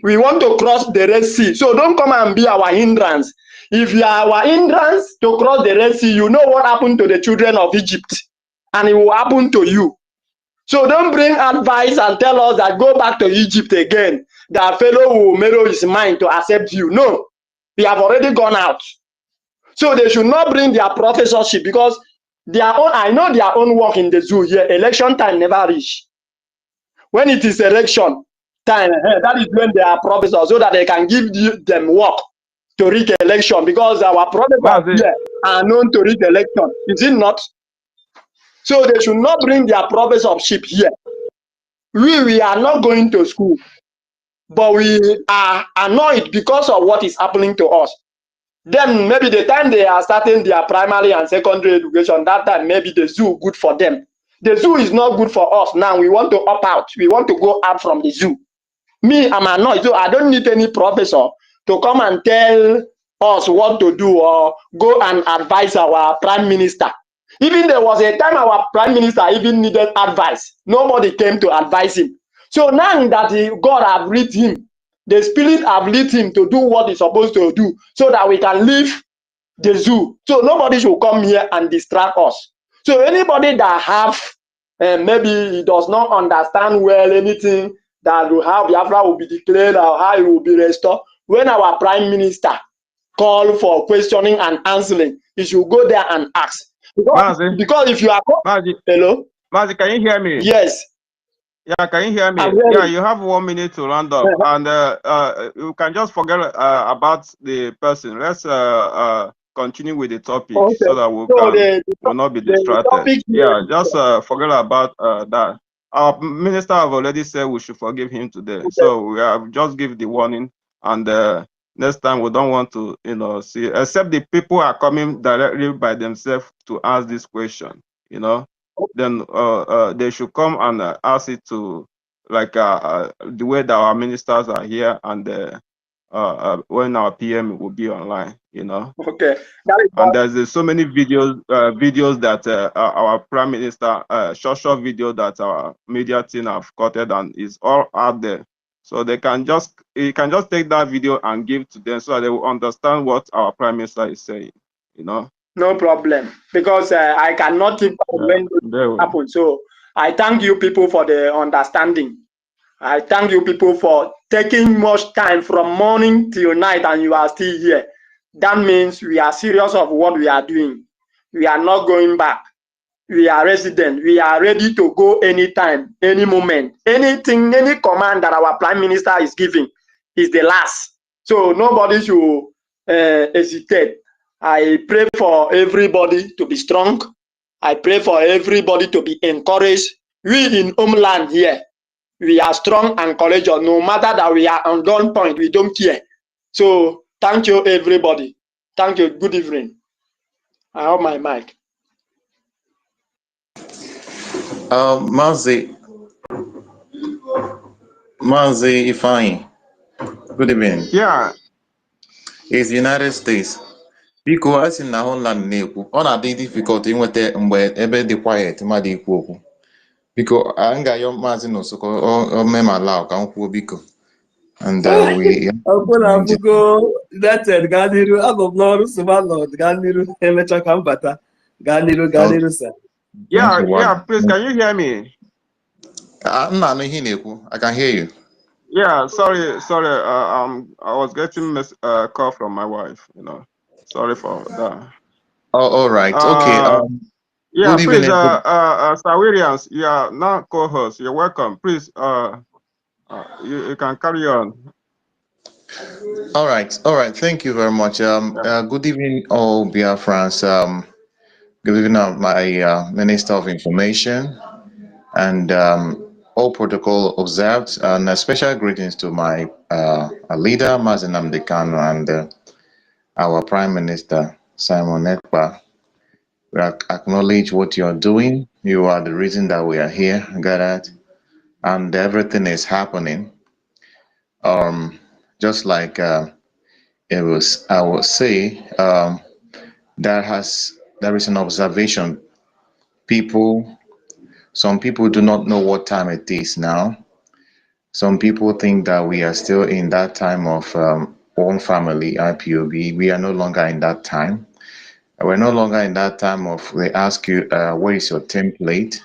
We want to cross the Red Sea. So don't come and be our hindrance. If you are our hindrance to cross the Red Sea, you know what happened to the children of Egypt. And it will happen to you. So don't bring advice and tell us that go back to Egypt again. That fellow will narrow his mind to accept you. No, we have already gone out. So they should not bring their professorship because their own, I know their own work in the zoo here. Election time never reach. When it is election time, that is when they are professors so that they can give them work to rig election because our professors here are known to rig election. Is it not? So they should not bring their professorship here. We are not going to school, but we are annoyed because of what is happening to us. Then maybe the time they are starting their primary and secondary education, that time maybe the zoo good for them. The zoo is not good for us. Now we want to opt out. We want to go out from the zoo. Me, I'm annoyed. So I don't need any professor to come and tell us what to do or go and advise our prime minister. Even there was a time our prime minister even needed advice. Nobody came to advise him. So now that God have led him, the spirit have led him to do what he's supposed to do so that we can leave the zoo. So nobody should come here and distract us. So anybody that have, maybe he does not understand well anything that how Biafra will be declared or how it will be restored, when our prime minister call for questioning and answering, he should go there and ask. Because if you are... Hello? Mazi, can you hear me? Yes. Yeah, can you hear me? Yeah, you have 1 minute to round up, and you can just forget about the person. Let's continue with the topic so that we will not be distracted. Yeah, just forget about that. Our minister have already said we should forgive him today, so we have just give the warning, and next time we don't want to, see, except the people are coming directly by themselves to ask this question, then they should come and ask it to, like, the way that our ministers are here, and when our PM will be online, Okay. And there's so many videos that our prime minister, short video that our media team have cutted, and is all out there. So you can just take that video and give to them so that they will understand what our prime minister is saying, No problem, because I cannot think of when it happens. So I thank you people for the understanding. I thank you people for taking much time from morning till night and you are still here. That means we are serious of what we are doing. We are not going back. We are resident. We are ready to go anytime, any moment. Anything, any command that our prime minister is giving is the last. So nobody should hesitate. I pray for everybody to be strong. I pray for everybody to be encouraged. We in homeland here, we are strong and courageous. No matter that we are on gun point, we don't care. So thank you, everybody. Thank you. Good evening. I have my mic. Mazi Ifeanyi, good evening. Yeah. It's United States. Biko, a sị na Holland na-ekwu, ọ na-adị difficult inweta mgbe ebe dị quiet mmadụ ikwu okwu. Biko, m ga-ayọ Maazị Isoko o mee ma allow ka m kwuo biko. And we... United, gaa n'iru, abụ m n'ọrụ Subalọd, gaa n'iru, emecha ka m bata. Gaa n'iru, sir. Yeah, please, can you hear me? I can hear you. Yeah, sorry. I was getting a call from my wife. Sorry for that. Oh, all right. Okay. Yeah, good please, evening. Sir Williams, you are now co-host. You're welcome. Please, you can carry on. All right, all right. Thank you very much. Good evening, all Biafrans. Good evening, my Minister of Information, and all protocol observed. And a special greetings to my leader, Mazen Amdekano, and our Prime Minister, Simon Ekpa. We acknowledge what you are doing. You are the reason that we are here, gathered, and everything is happening. Just like I would say, there is an observation. Some people do not know what time it is now. Some people think that we are still in that time of one family, IPOB. We are no longer in that time. We're no longer in that time of they ask you, where is your template?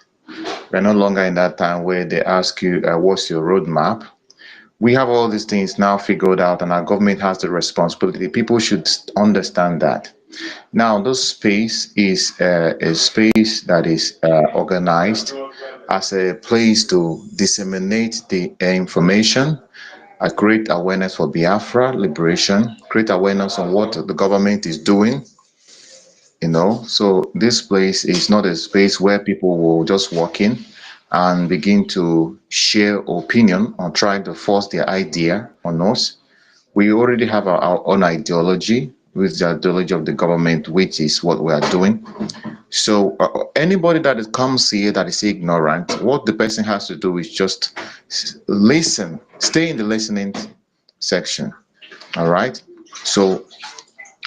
We're no longer in that time where they ask you, what's your roadmap? We have all these things now figured out, and our government has the responsibility. People should understand that. Now, this space is a space that is organized as a place to disseminate the information, create awareness for Biafra liberation, create awareness on what the government is doing. So this place is not a space where people will just walk in and begin to share opinion or try to force their idea on us. We already have our own ideology, with the ideology of the government, which is what we are doing. So anybody that comes here that is ignorant, what the person has to do is just listen, stay in the listening section. All right. So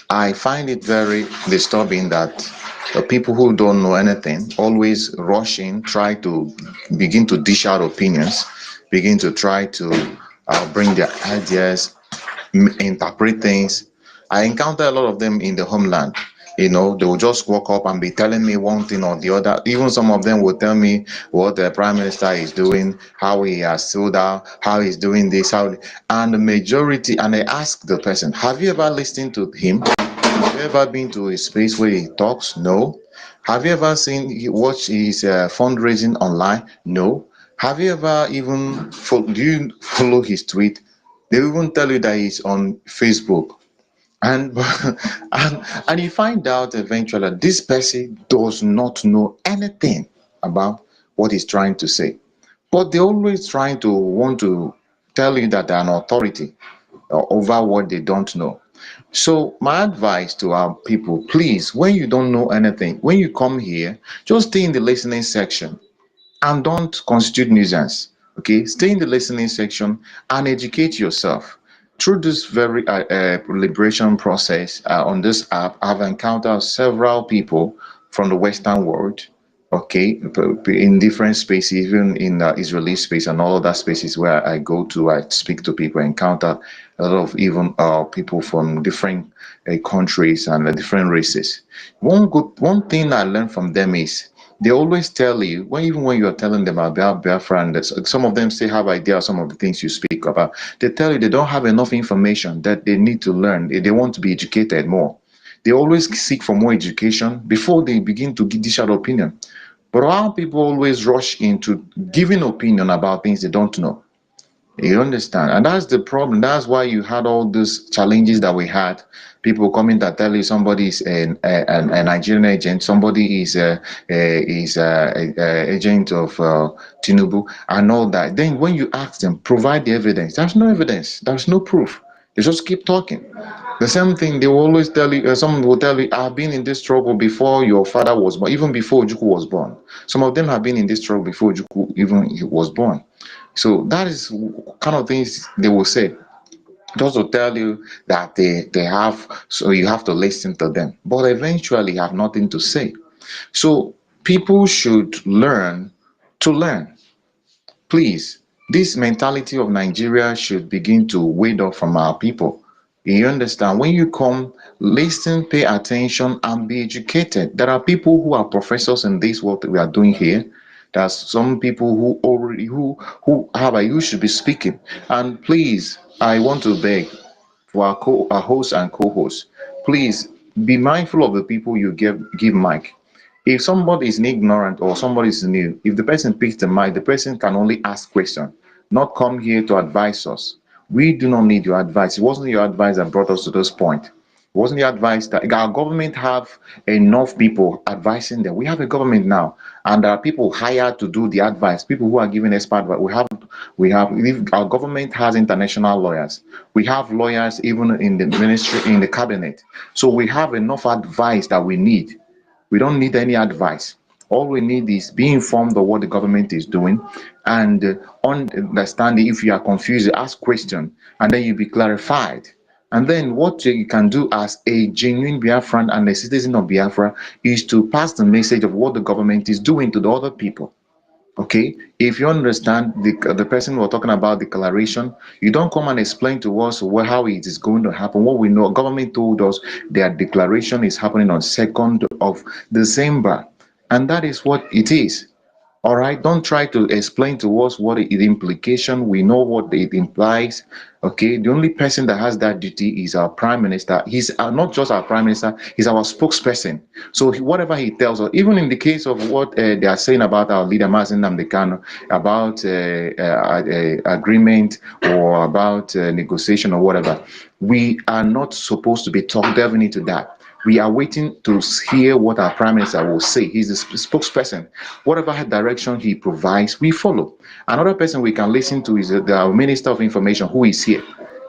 I find it very disturbing that the people who don't know anything always rush in, try to begin to dish out opinions, begin to try to bring their ideas, interpret things. I encounter a lot of them in the homeland. They will just walk up and be telling me one thing or the other. Even some of them will tell me what the prime minister is doing, how he has sold out, how he's doing this, and the majority. And I ask the person, have you ever listened to him? Have you ever been to a space where he talks? No. Have you ever watched his fundraising online? No. Have you ever even do you follow his tweet? They even tell you that he's on Facebook. And and you find out eventually that this person does not know anything about what he's trying to say. But they're always trying to want to tell you that they're an authority over what they don't know. So my advice to our people, please, when you don't know anything, when you come here, just stay in the listening section and don't constitute nuisance. Okay, stay in the listening section and educate yourself. Through this very liberation process on this app, I've encountered several people from the Western world, okay, in different spaces, even in Israeli space and all other spaces where I go to, I speak to people, encounter a lot of even people from different countries and different races. One thing I learned from them is they always tell you, even when you're telling them about Biafra, and some of them still have ideas, some of the things you speak about, they tell you they don't have enough information that they need to learn. They want to be educated more. They always seek for more education before they begin to dish out opinion. But our people always rush into giving opinion about things they don't know. You understand? And that's the problem. That's why you had all these challenges that we had. People coming to tell you somebody is a Nigerian agent, somebody is a agent of Tinubu, and all that. Then when you ask them, provide the evidence. There's no evidence. There's no proof. They just keep talking. The same thing they will always tell you. Someone will tell you, "I've been in this struggle before your father was born, even before Ojukwu was born." Some of them have been in this struggle before Ojukwu even was born. So that is kind of things they will say, just to tell you that they have, so you have to listen to them, but eventually have nothing to say. So people should learn to learn. Please, this mentality of Nigeria should begin to wade off from our people. You understand? When you come, listen, pay attention, and be educated. There are people who are professors in this work that we are doing here. There's some people who already you should be speaking. And please, I want to beg for our hosts and co-hosts, please be mindful of the people you give mic. If somebody is ignorant or somebody is new, if the person picks the mic, the person can only ask questions, not come here to advise us. We do not need your advice. It wasn't your advice that brought us to this point. It wasn't your advice that our government have enough people advising them. We have a government now, and there are people hired to do the advice. People who are giving expert advice. If our government has international lawyers. We have lawyers even in the ministry, in the cabinet. So we have enough advice that we need. We don't need any advice. All we need is be informed of what the government is doing and understand if you are confused, ask questions, and then you be clarified. And then what you can do as a genuine Biafran and a citizen of Biafra is to pass the message of what the government is doing to the other people. Okay, if you understand the person we're talking about declaration, you don't come and explain to us how it is going to happen. What we know, government told us their declaration is happening on 2nd of December, and that is what it is. All right, don't try to explain to us what the implication. We know what it implies. Okay, the only person that has that duty is our prime minister. He's not just our prime minister, he's our spokesperson. So whatever he tells us, even in the case of what they are saying about our leader Mazen Namdekano, about agreement or about negotiation or whatever, we are not supposed to be delving into that. We are waiting to hear what our prime minister will say. He's the spokesperson. Whatever direction he provides, we follow. Another person we can listen to is the Minister of Information, who is here.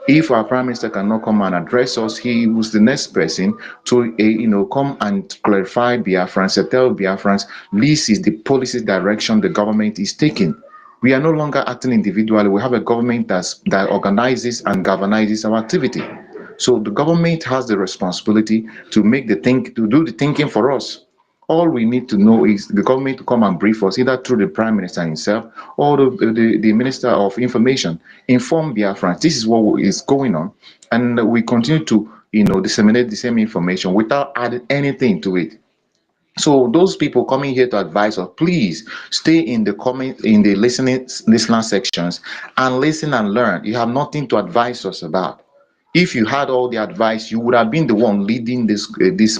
If our prime minister cannot come and address us, he was the next person to come and clarify Biafrans, tell Biafrans, this is the policy direction the government is taking. We are no longer acting individually. We have a government that organizes and governs our activity. So the government has the responsibility to do the thinking for us. All we need to know is the government to come and brief us, either through the Prime Minister himself or the Minister of Information. Inform Biafrans. This is what is going on, and we continue to disseminate the same information without adding anything to it. So those people coming here to advise us, please stay in the listener sections and listen and learn. You have nothing to advise us about. If you had all the advice, you would have been the one leading this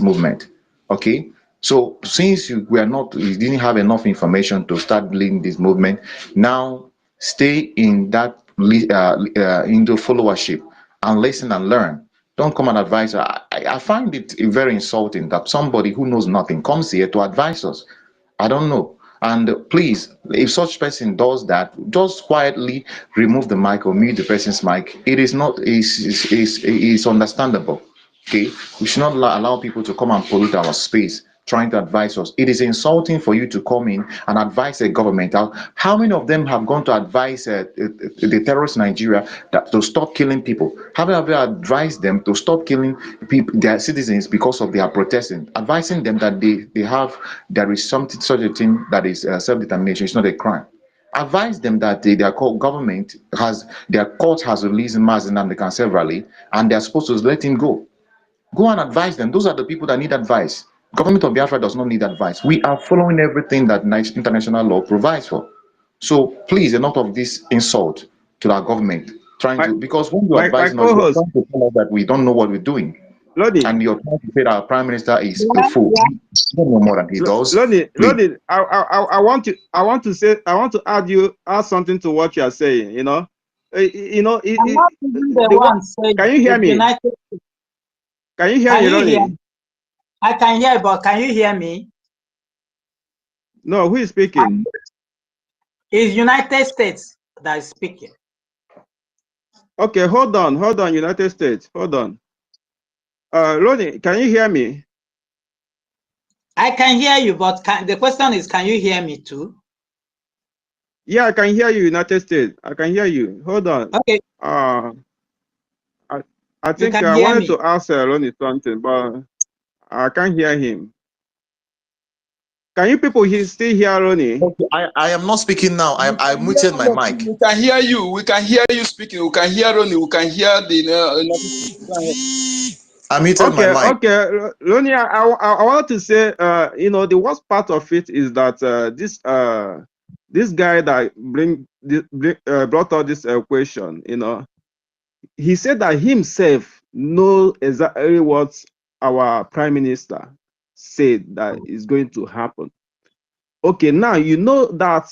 movement. Okay, so since you didn't have enough information to start leading this movement, now stay in that into followership and listen and learn. Don't come and advise. I find it very insulting that somebody who knows nothing comes here to advise us. I don't know. And please, if such person does that, just quietly remove the mic or mute the person's mic. It is not is understandable. Okay, we should not allow people to come and pollute our space trying to advise us. It is insulting for you to come in and advise a government. How many of them have gone to advise the terrorist Nigeria to stop killing people? Have you ever advised them to stop killing people, their citizens, because of their protesting? Advising them that there is something, such a thing that is self-determination. It's not a crime. Advise them that their government their court has released Mazen Namdekan severally, and they're supposed to let him go. Go and advise them. Those are the people that need advice. Government of Biafra does not need advice. We are following everything that international law provides for. So please, enough of this insult to our government. Because when you're advising us, you're trying to tell us that we don't know what we're doing. Lodi. And you're trying to say that our prime minister is a fool. He don't know more than he does. Lodi, I want to add something to what you are saying. Can you hear me? Can you hear me, Lodi? I can hear, but can you hear me? No, who is speaking? It's United States that is speaking. Okay, hold on, United States, hold on. Lodi, can you hear me? I can hear you, but the question is, can you hear me too? Yeah, I can hear you, United States. I can hear you. Hold on. Okay. I think I wanted to ask Lodi something, but I can't hear him. Can you people still hear Ronnie? Okay, I am not speaking now. I muted my mic. We can hear you. We can hear you speaking. We can hear Ronnie. We can hear the. I muted my mic. Okay, Ronnie. I wanted to say, the worst part of it is that this guy that brought out this question, he said that himself knows exactly what our prime minister said that is going to happen. Okay, now you know that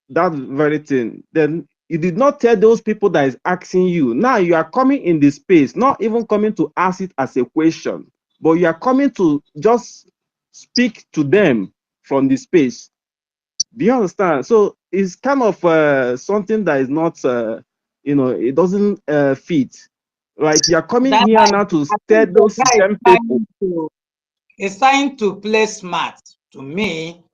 very thing. Then You did not tell those people that is asking you. Now you are coming in the space, not even coming to ask it as a question, but you are coming to just speak to them from the space. Do you understand? So it's kind of something that is not, it doesn't fit. Like you're coming That here now to I tell think the those guy same people. is trying to play smart to me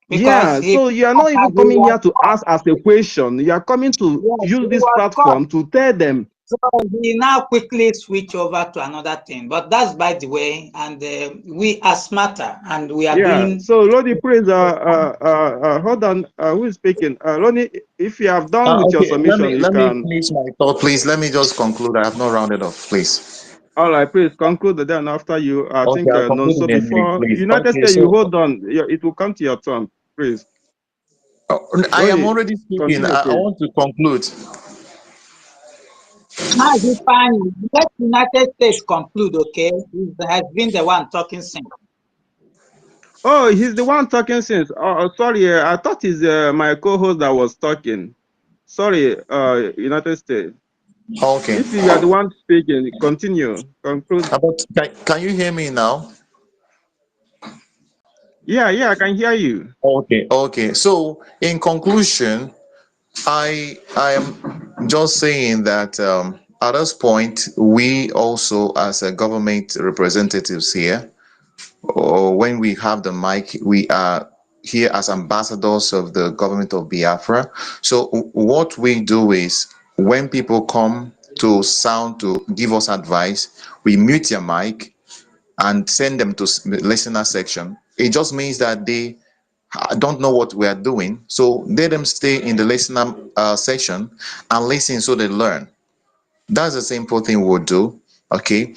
because Yeah, he so you are not even coming here to ask as a question. You are coming to use this platform to tell them. So he now quickly switch over to another thing, but that's by the way, and we are smarter and we are Yeah, doing. so Lodi, please, hold on. Who is speaking? Lodi, if you have done with your Okay, submission, you let me can. finish my thought, please. Let me just conclude. I have not rounded off, please. All right, please conclude. Then after you, I Okay, think I'll no. conclude So in a minute, before please. United Okay, States, you so hold on. It will come to your turn, please. I am Lodi, already speaking. continue, I please. want to conclude. Now be fine. Let United States conclude, okay? He has been the one talking since. Oh, he's the one talking since. Oh, sorry, I thought it's my co-host that was talking. Sorry, United States. Okay. If you are the one speaking, continue. Conclude. Can you hear me now? Yeah, I can hear you. Okay. So, in conclusion, I am just saying that at this point, we also, as a government representatives here, or when we have the mic, we are here as ambassadors of the government of Biafra. So what we do is when people come to give us advice, we mute their mic and send them to listener section. It just means that they don't know what we are doing. So let them stay in the listener section and listen so they learn. That's the simple thing we'll do. Okay.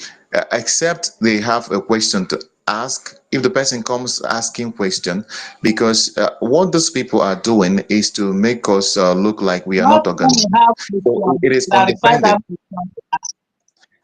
Except they have a question to ask. If the person comes asking question, because what those people are doing is to make us look like we are Not not when organized. you have So question, it is clarify that undependent. question.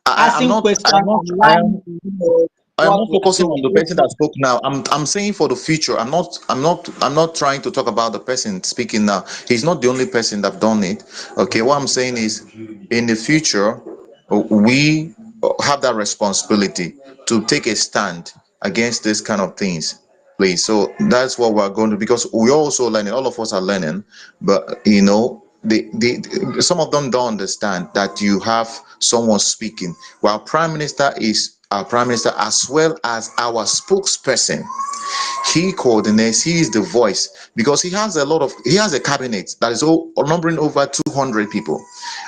I'm Asking not. question I'm not. I am. online, I'm what not we are focusing on doing. the person that spoke now. I'm saying for the future. I'm not trying to talk about the person speaking now. He's not the only person that done it. Okay, what I'm saying is in the future we have that responsibility to take a stand against this kind of things. Please. So that's what we're going to, because we're also learning, all of us are learning, but some of them don't understand that you have someone speaking. While Prime Minister is our Prime Minister as well as our spokesperson. He coordinates, he is the voice, because he has a cabinet that is numbering over 200 people.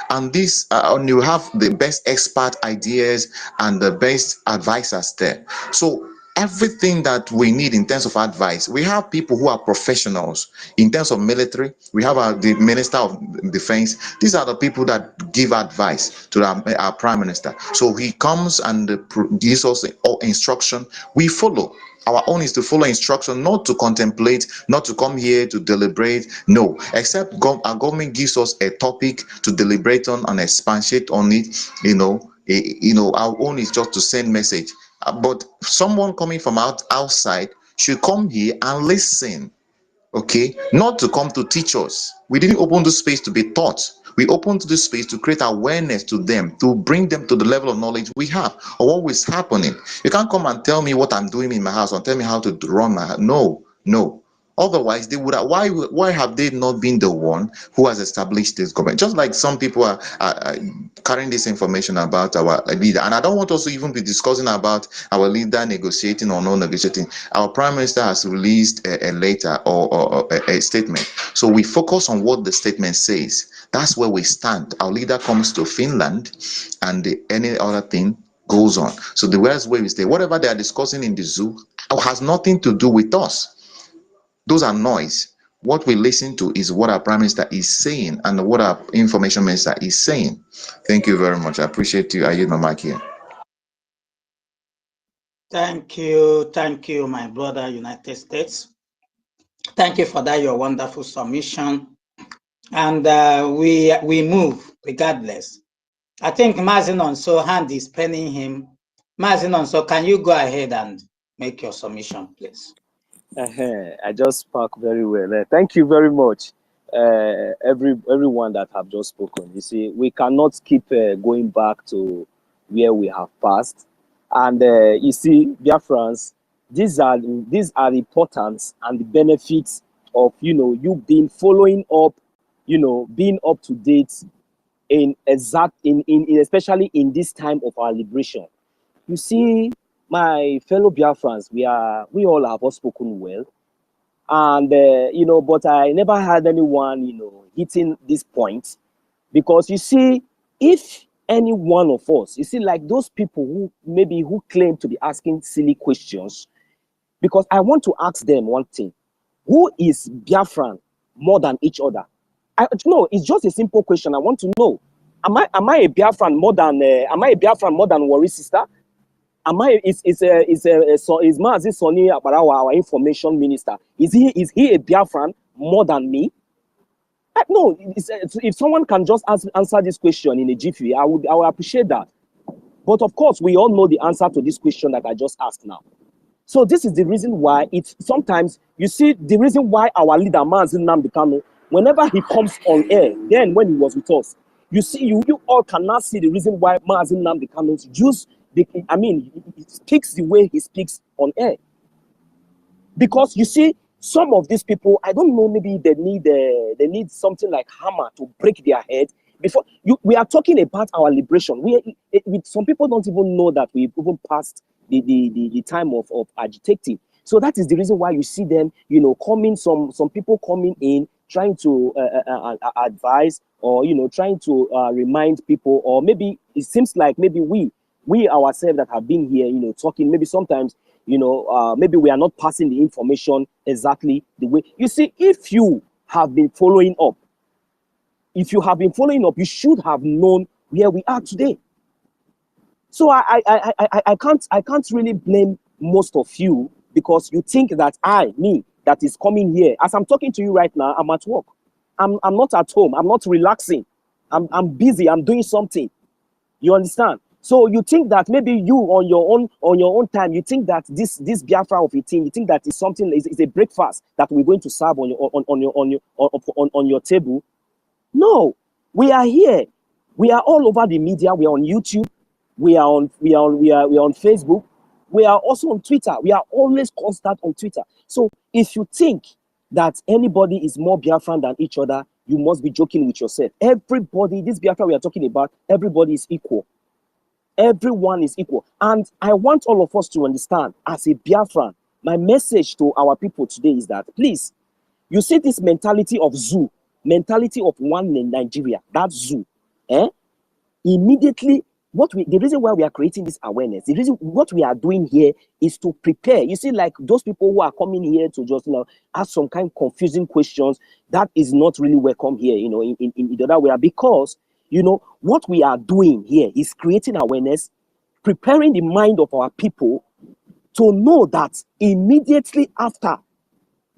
And this, and you have the best expert ideas and the best advisors there. So everything that we need in terms of advice, we have people who are professionals in terms of military. We have the Minister of Defense. These are the people that give advice to our Prime Minister. So he comes and gives us instruction. We follow. Our own is to follow instruction, not to contemplate, not to come here to deliberate. No, except our government gives us a topic to deliberate on and expatiate on it. Our own is just to send message. But someone coming from outside should come here and listen. Okay, not to come to teach us. We didn't open the space to be taught. We opened the space to create awareness to them, to bring them to the level of knowledge we have or what is happening. You can't come and tell me what I'm doing in my house or tell me how to run my house. No. Otherwise, they would have, why have they not been the one who has established this government? Just like some people are carrying this information about our leader. And I don't want us to even be discussing about our leader negotiating or not negotiating. Our Prime Minister has released a letter or a statement. So we focus on what the statement says. That's where we stand. Our leader comes to Finland and any other thing goes on. So the worst way is there. Whatever they are discussing in the zoo has nothing to do with us. Those are noise. What we listen to is what our Prime Minister is saying and what our Information Minister is saying. Thank you very much. I appreciate you. I use my mic here. Thank you, my brother, United States. Thank you for that, your wonderful submission. And we move regardless. I think Mazinonso hand is penning him. Mazinonso, can you go ahead and make your submission, please? I just spoke very well. Thank you very much. everyone that have just spoken. You see, we cannot keep going back to where we have passed. And you see, Biafrans, these are the importance and the benefits of you being following up, being up to date in especially in this time of our liberation. You see, my fellow Biafrans, we all have spoken well. And but I never had anyone hitting this point, because you see, if any one of us, you see, like those people who claim to be asking silly questions, because I want to ask them one thing: who is Biafran more than each other? No, it's just a simple question. I want to know: am I a Biafran more than Warri sister? Am I is Mazi Sonny Abarawa, our information minister? Is he a Biafran more than me? No. If someone can just answer this question in a jiffy, I would appreciate that. But of course, we all know the answer to this question that I just asked now. So this is the reason why it's sometimes, you see, the reason why our leader Mazi Nnamdi Kanu, whenever he comes on air, then when he was with us, you see, you all cannot see the reason why Mazi Nnamdi Kanu he speaks the way he speaks on air. Because you see, some of these people, I don't know, maybe they need something like hammer to break their head before we are talking about our liberation. Some people don't even know that we've even passed the time of agitating. So that is the reason why you see them, coming, some people coming in trying to advise, or trying to remind people, or maybe it seems like maybe we ourselves that have been here, talking, maybe sometimes, maybe we are not passing the information exactly the way. You see, if you have been following up, you should have known where we are today. So I can't really blame most of you, because you think that me that is coming here, as I'm talking to you right now, I'm at work. I'm not at home. I'm not relaxing. I'm busy. I'm doing something. You understand? So you think that maybe you on your own time, you think that this Biafra of a thing, you think that is something, is a breakfast that we're going to serve on your table. No, we are here. We are all over the media. We are on YouTube. We are on Facebook. We are also on Twitter. We are always constant on Twitter. So if you think that anybody is more Biafran than each other, you must be joking with yourself. Everybody, this Biafra we are talking about, everybody is equal. Everyone is equal. And I want all of us to understand, as a Biafran, my message to our people today is that, please, you see this mentality of zoo, mentality of one in Nigeria, that zoo, immediately, the reason why we are creating this awareness, the reason what we are doing here is to prepare. You see, like those people who are coming here to just ask some kind of confusing questions, that is not really welcome here, in the other way, because what we are doing here is creating awareness, preparing the mind of our people to know that immediately after,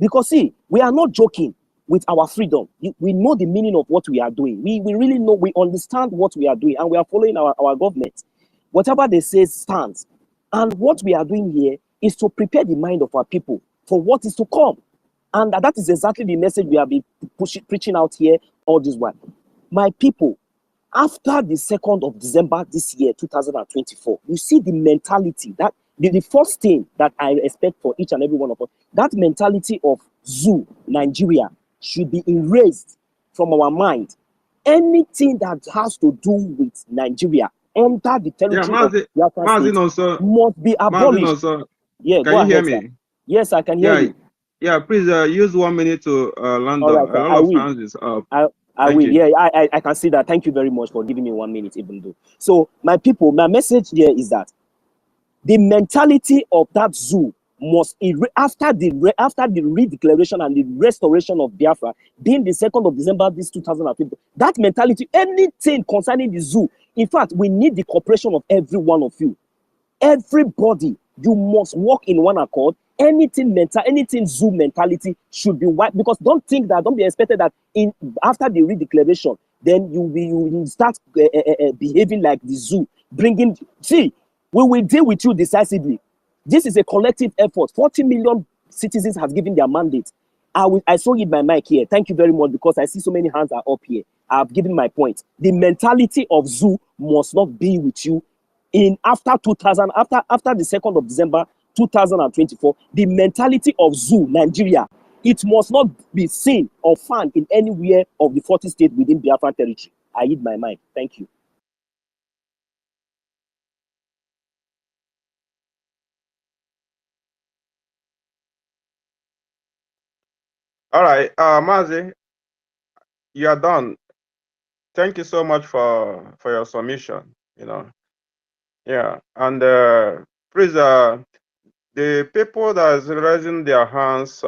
because see, we are not joking with our freedom. We know the meaning of what we are doing. We really know, we understand what we are doing, and we are following our government. Whatever they say stands. And what we are doing here is to prepare the mind of our people for what is to come. And that is exactly the message we have been preaching out here all this while. My people, after the 2nd of December this year, 2024, you see the mentality, that the first thing that I expect for each and every one of us, that mentality of zoo, Nigeria, should be erased from our mind. Anything that has to do with Nigeria under the territory of Biafra state must be abolished. Yeah, can you hear me? Sir. Yes, I can hear you. Yeah, please use 1 minute to land All up. right, A lot of hands is up. I will. Yeah, I can see that. Thank you very much for giving me 1 minute, even though. So, my people, my message here is that the mentality of that zoo must, after the redeclaration and the restoration of Biafra, being the 2nd of December this 2020, that mentality, anything concerning the zoo, in fact, we need the cooperation of every one of you. Everybody, you must work in one accord. Anything zoo mentality should be wiped, because don't be expected that after the redeclaration, then you will start behaving like the zoo, see, we will deal with you decisively. This is a collective effort. 40 million citizens have given their mandate. I saw it my mic here. Thank you very much, because I see so many hands are up here. I've given my point. The mentality of zoo must not be with you in after the 2nd of December 2024. The mentality of zoo Nigeria, it must not be seen or found in anywhere of the 40 states within Biafra territory. I hit my mic. Thank you. All right, Mazi, you are done. Thank you so much for your submission. Yeah, and please, the people that is raising their hands,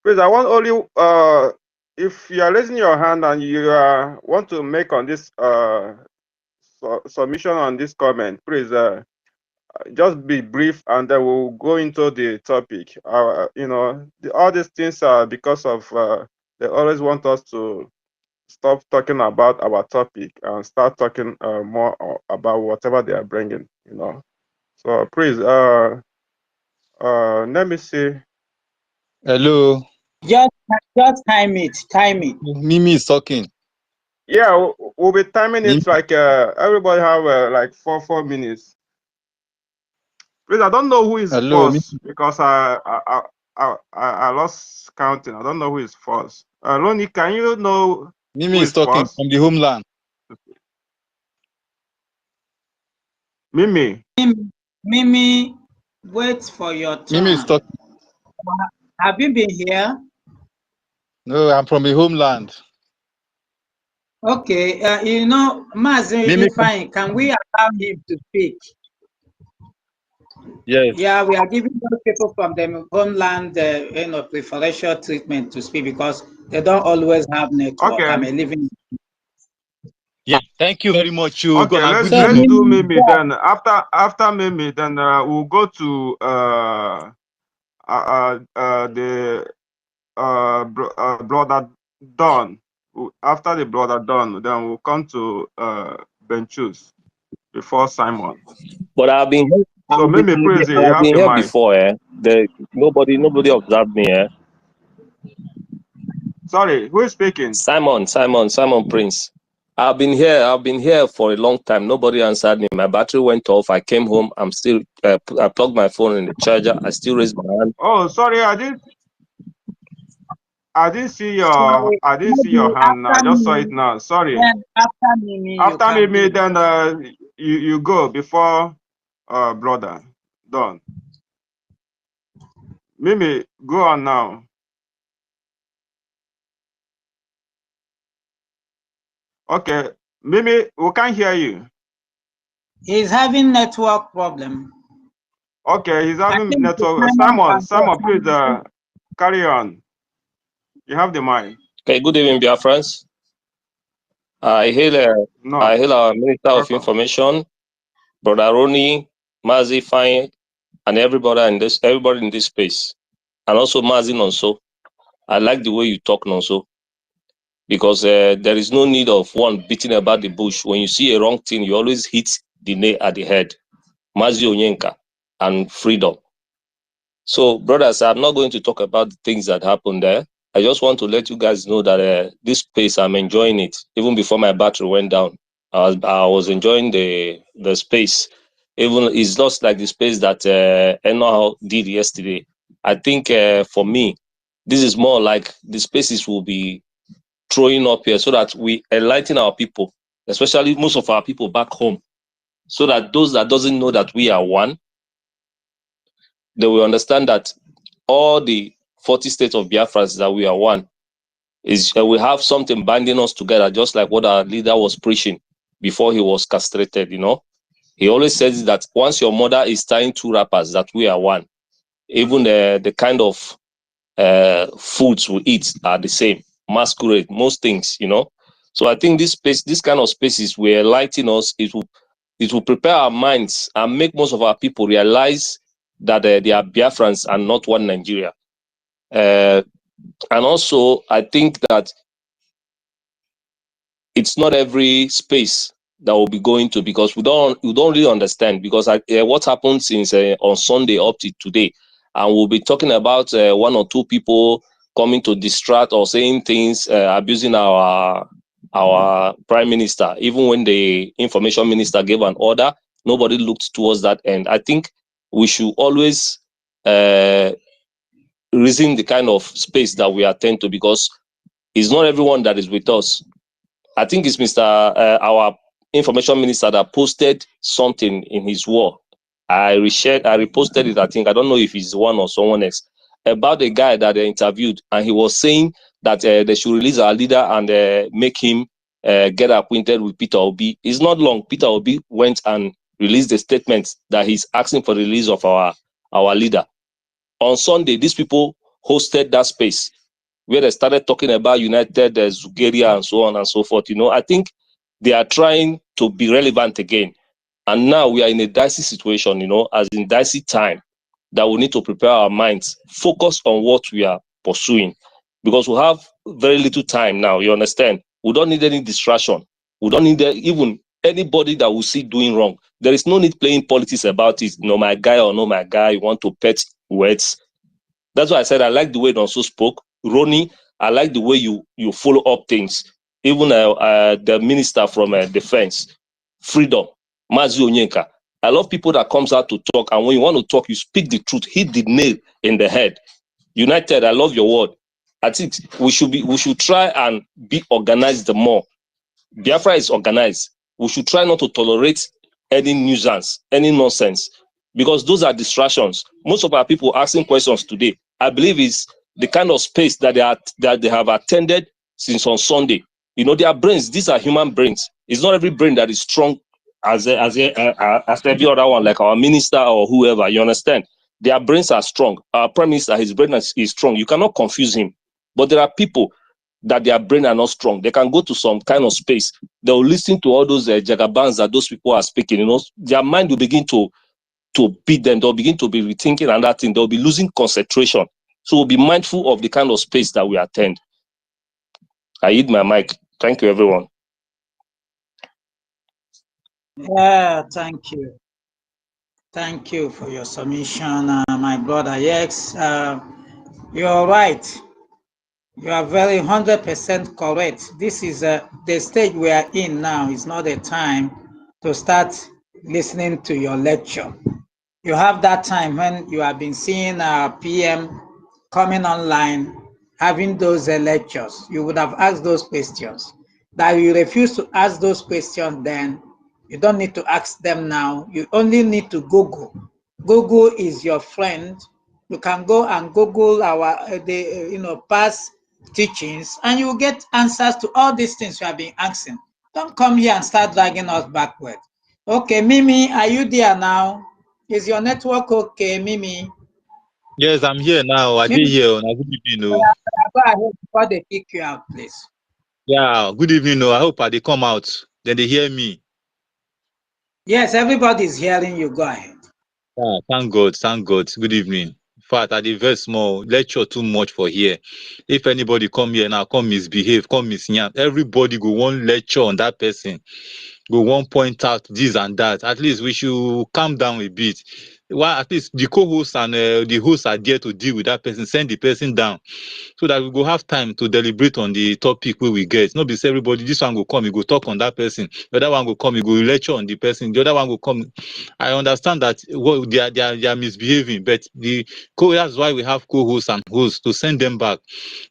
please, I want only if you are raising your hand and you want to make on this submission on this comment, please just be brief, and then we'll go into the topic. All these things are because of they always want us to stop talking about our topic and start talking more about whatever they are bringing. So please, let me see. Hello. Just time it. Mimi is talking. Yeah, we'll be timing it like everybody have like 4 minutes. Please, I don't know who is first because I lost counting. I don't know who is first. Ronnie, can you know Mimi who is talking first? from the homeland. Mimi. Mimi, wait for your turn. Mimi is talking. Have you been here? No, I'm from the homeland. Okay, Mazi fine. Can we allow him to speak? Yes. Yeah, we are giving those people from the homeland, preferential treatment to speak because they don't always have network. Okay. I'm a living. Yeah. Thank you very much. Okay, let's do Mimi then. After Mimi, then we'll go to the brother Don. After the brother Don, then we'll come to Benchus before Simon. But I've been here. So Mimi, please, you have the mic. Before, nobody observed me. Sorry, who is speaking? Simon Prince. I've been here for a long time. Nobody answered me. My battery went off. I came home. I'm still. I plugged my phone in the charger. I still raised my hand. Oh, sorry, I didn't see your hand now. I just saw it now. Sorry. Then after Mimi, then you go before brother Don. Mimi, go on now. Okay, Mimi, we can't hear you. He's having network problem. Okay, he's having network. Simon, please carry on. You have the mic. Okay, good evening, Biafrans. I hail our Minister of Information, Brother Ronnie, Mazi Fine, and everybody in this space, and also Mazi Nonso. I like the way you talk, Nonso, because there is no need of one beating about the bush. When you see a wrong thing, you always hit the nail at the head. Mazi Onyenka and freedom. So, brothers, I'm not going to talk about the things that happened there. I just want to let you guys know that this space, I'm enjoying it. Even before my battery went down, I was enjoying the space. Even it's not like the space that Enoch did yesterday. I think for me, this is more like the spaces will be throwing up here so that we enlighten our people, especially most of our people back home, so that those that doesn't know that we are one, they will understand that all the 40 states of Biafra that we are one is we have something binding us together, just like what our leader was preaching before he was castrated. He always says that once your mother is tying two wrappers, that we are one. Even the kind of foods we eat are the same, masquerade, most things. So I think this kind of spaces will enlighten us. It will prepare our minds and make most of our people realize that they are Biafrans and not one Nigeria. And also, I think that it's not every space that we'll be going to, because we don't really understand. Because what happened since on Sunday up to today, and we'll be talking about one or two people coming to distract or saying things, abusing our prime minister. Even when the information minister gave an order, nobody looked towards that end. I think we should always reason the kind of space that we attend to, because it's not everyone that is with us. I think it's our information minister that posted something in his wall. I reposted it. I think, I don't know if it's one or someone else, about a guy that they interviewed, and he was saying that they should release our leader and make him get acquainted with Peter Obi. It's not long. Peter Obi went and released a statement that he's asking for the release of our leader. On Sunday, these people hosted that space where they started talking about United, Zugeria, and so on and so forth. I think they are trying to be relevant again. And now we are in a dicey situation, as in dicey time, that we need to prepare our minds, focus on what we are pursuing, because we have very little time now, you understand? We don't need any distraction. We don't need even anybody that we see doing wrong. There is no need playing politics about it. No, my guy or no, my guy, you want to pet words. That's why I said I like the way Nonso spoke. Ronnie, I like the way you follow up things. Even the minister from defense, freedom, Mazi Onyenka. I love people that comes out to talk, and when you want to talk, you speak the truth, hit the nail in the head. United, I love your word. I think we should try and be organized more. Biafra is organized. We should try not to tolerate any nuisance, any nonsense, because those are distractions. Most of our people asking questions today, I believe, is the kind of space that they have attended since on Sunday. Their brains, these are human brains. It's not every brain that is strong as every other one, like our minister or whoever, you understand? Their brains are strong. Our prime minister, his brain is strong. You cannot confuse him. But there are people that their brain are not strong. They can go to some kind of space. They'll listen to all those jagabans that those people are speaking. Their mind will begin to beat them. They'll begin to be rethinking and that thing. They'll be losing concentration. So we'll be mindful of the kind of space that we attend. I hit my mic. Thank you, everyone. Yeah, thank you. Thank you for your submission, my brother. Yes, you're right. You are very 100% correct. This is the stage we are in now. Is not a time to start listening to your lecture. You have that time when you have been seeing PM coming online, having those lectures. You would have asked those questions. That you refuse to ask those questions, then you don't need to ask them now. You only need to Google. Google is your friend. You can go and Google our past teachings, and you will get answers to all these things you have been asking. Don't come here and start dragging us backward. Okay, Mimi, are you there now? Is your network okay, Mimi? Yes, I'm here now. I did here. Good evening. Go ahead before they kick you out, please. Yeah, good evening. I hope they come out. Then they hear me. Yes, everybody's hearing you. Go ahead. Yeah, thank God. Thank God. Good evening. In fact, I did very small lecture too much for here. If anybody come here now, come misbehave, come misyan, everybody go one lecture on that person. Go one point out this and that. At least we should calm down a bit. Well, at least the co-hosts and the hosts are there to deal with that person. Send the person down, so that we go have time to deliberate on the topic where we get. Not because everybody, this one will come, you go talk on that person. The other one will come, you go lecture on the person. The other one will come. I understand that they are misbehaving, but that's why we have co-hosts and hosts to send them back,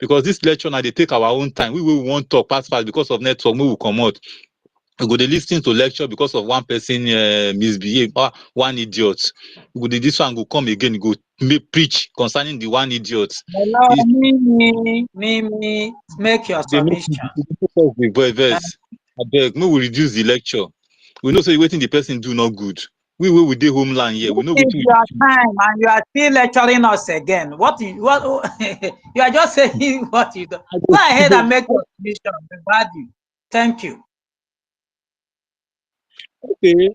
because this lecture now they take our own time. We will want talk fast because of network. We will come out. We go dey listen to lecture because of one person misbehave, one idiot. We go this one go come again, go preach concerning the one idiot. Hello, Mimi, make your submission. I beg, we will reduce the lecture. We know say wetin the person do not good. We dey homeland here. We know it's your time, and you are still lecturing us again. What you are just saying what you do. Go ahead and make your submission. Thank you. Okay.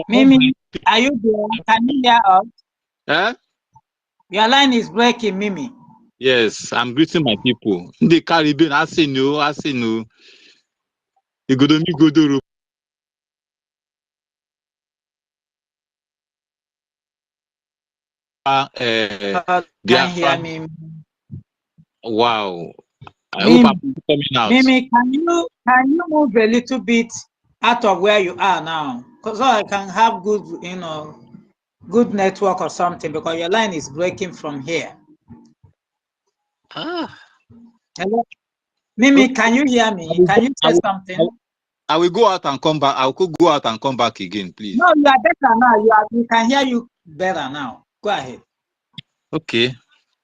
Mimi, are you there? Can you hear us? Eh? Your line is breaking, Mimi. Yes, I'm greeting my people. The Caribbean, I say no. Igodomigodo. Can't hear Biafra. me. Wow. I hope Mimi, I'm coming out. Mimi, can you move a little bit out of where you are now, so I can have good, good network or something, because your line is breaking from here. Hello, Mimi, can you hear me? Can you say something? I will go out and come back. I will go out and come back again, please. No, you are better now. We can hear you better now. Go ahead. Okay.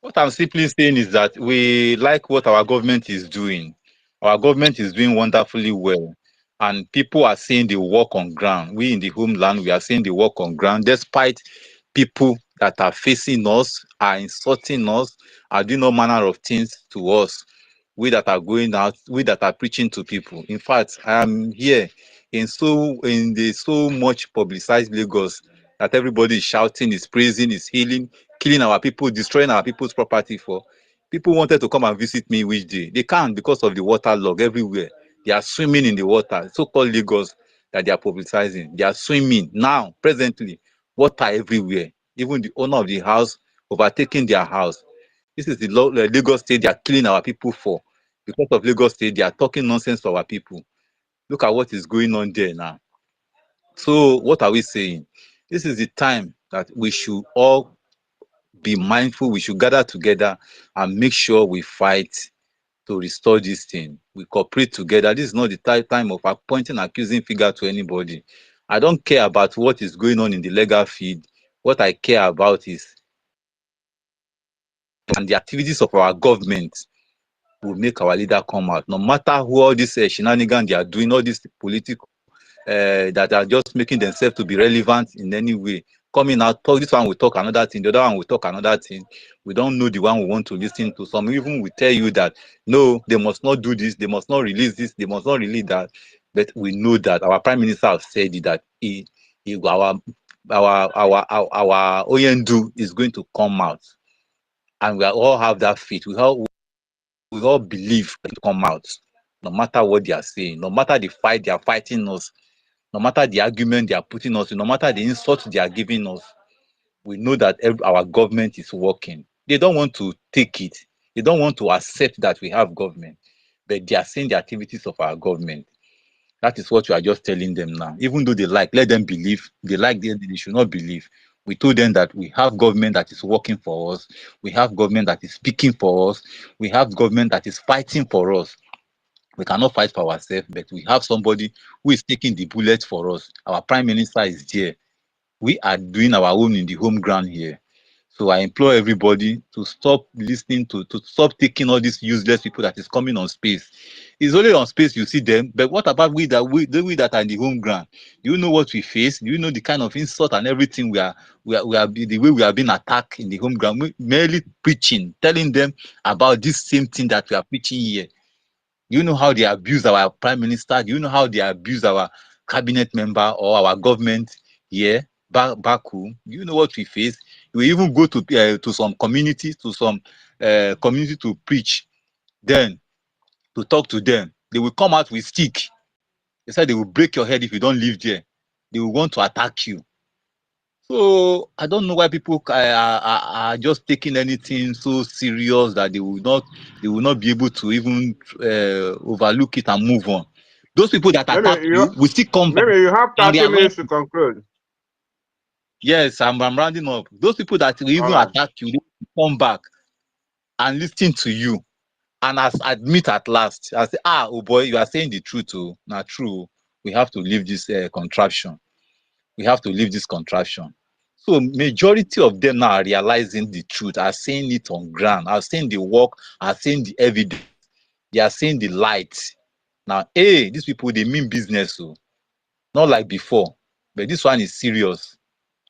What I'm simply saying is that we like what our government is doing. Our government is doing wonderfully well. And people are seeing the work on ground. We in the homeland, we are seeing the work on ground, despite people that are facing us, are insulting us, are doing all manner of things to us. We that are going out, we that are preaching to people. In fact, I am here in the so much publicized Lagos that everybody is shouting, is praising, is healing, killing our people, destroying our people's property for. People wanted to come and visit me which day. They can't because of the water log everywhere. They are swimming in the water, so-called Lagos that they are publicizing. They are swimming now, presently, water everywhere. Even the owner of the house overtaking their house. This is the Lagos state they are killing our people for. Because of Lagos state, they are talking nonsense to our people. Look at what is going on there now. So what are we saying? This is the time that we should all be mindful. We should gather together and make sure we fight to restore this thing. We cooperate together. This is not the time of pointing accusing finger to anybody. I don't care about what is going on in the legal field. What I care about is and the activities of our government will make our leader come out. No matter who all this shenanigans they are doing, all these political that are just making themselves to be relevant in any way. Coming out, talk this one will talk another thing, the other one will talk another thing. We don't know the one we want to listen to. Some even will tell you that no, they must not do this, they must not release this, they must not release that. But we know that our prime minister has said it, that our Oyendu is going to come out, and we all have that faith. We all believe it will come out, no matter what they are saying, no matter the fight they are fighting us, no matter the argument they are putting us in, no matter the insult they are giving us. We know that our government is working. They don't want to take it. They don't want to accept that we have government, but they are seeing the activities of our government. That is what we are just telling them now. Even though they let them believe. They they should not believe. We told them that we have government that is working for us. We have government that is speaking for us. We have government that is fighting for us. We cannot fight for ourselves, but we have somebody who is taking the bullet for us. Our prime minister is there. We are doing our own in the home ground here. So I implore everybody to stop listening to stop taking all these useless people that is coming on space. It's only on space you see them, but what about we that are in the home ground? Do you know what we face? Do you know the kind of insult and everything we are the way we are being attacked in the home ground? We merely preaching, telling them about this same thing that we are preaching here. Do you know how they abuse our prime minister? Do you know how they abuse our cabinet member or our government here back home? Do you know what we face? We even go to some communities, to some community to preach. Then to talk to them, they will come out with stick. They said they will break your head if you don't live there. They will want to attack you. So I don't know why people are just taking anything so serious that they will not be able to even overlook it and move on. Those people that attack you will still come back. Maybe you have And 30 minutes to conclude. Yes, I'm rounding up. Those people that will even attack you, they will come back and listen to you and admit at last. I say, oh boy, you are saying the truth. Oh, not true. We have to leave this contraption. We have to leave this contraption. So majority of them now are realizing the truth, are seeing it on ground, are seeing the work, are seeing the evidence, they are seeing the light. Now, these people, they mean business, so not like before, but this one is serious.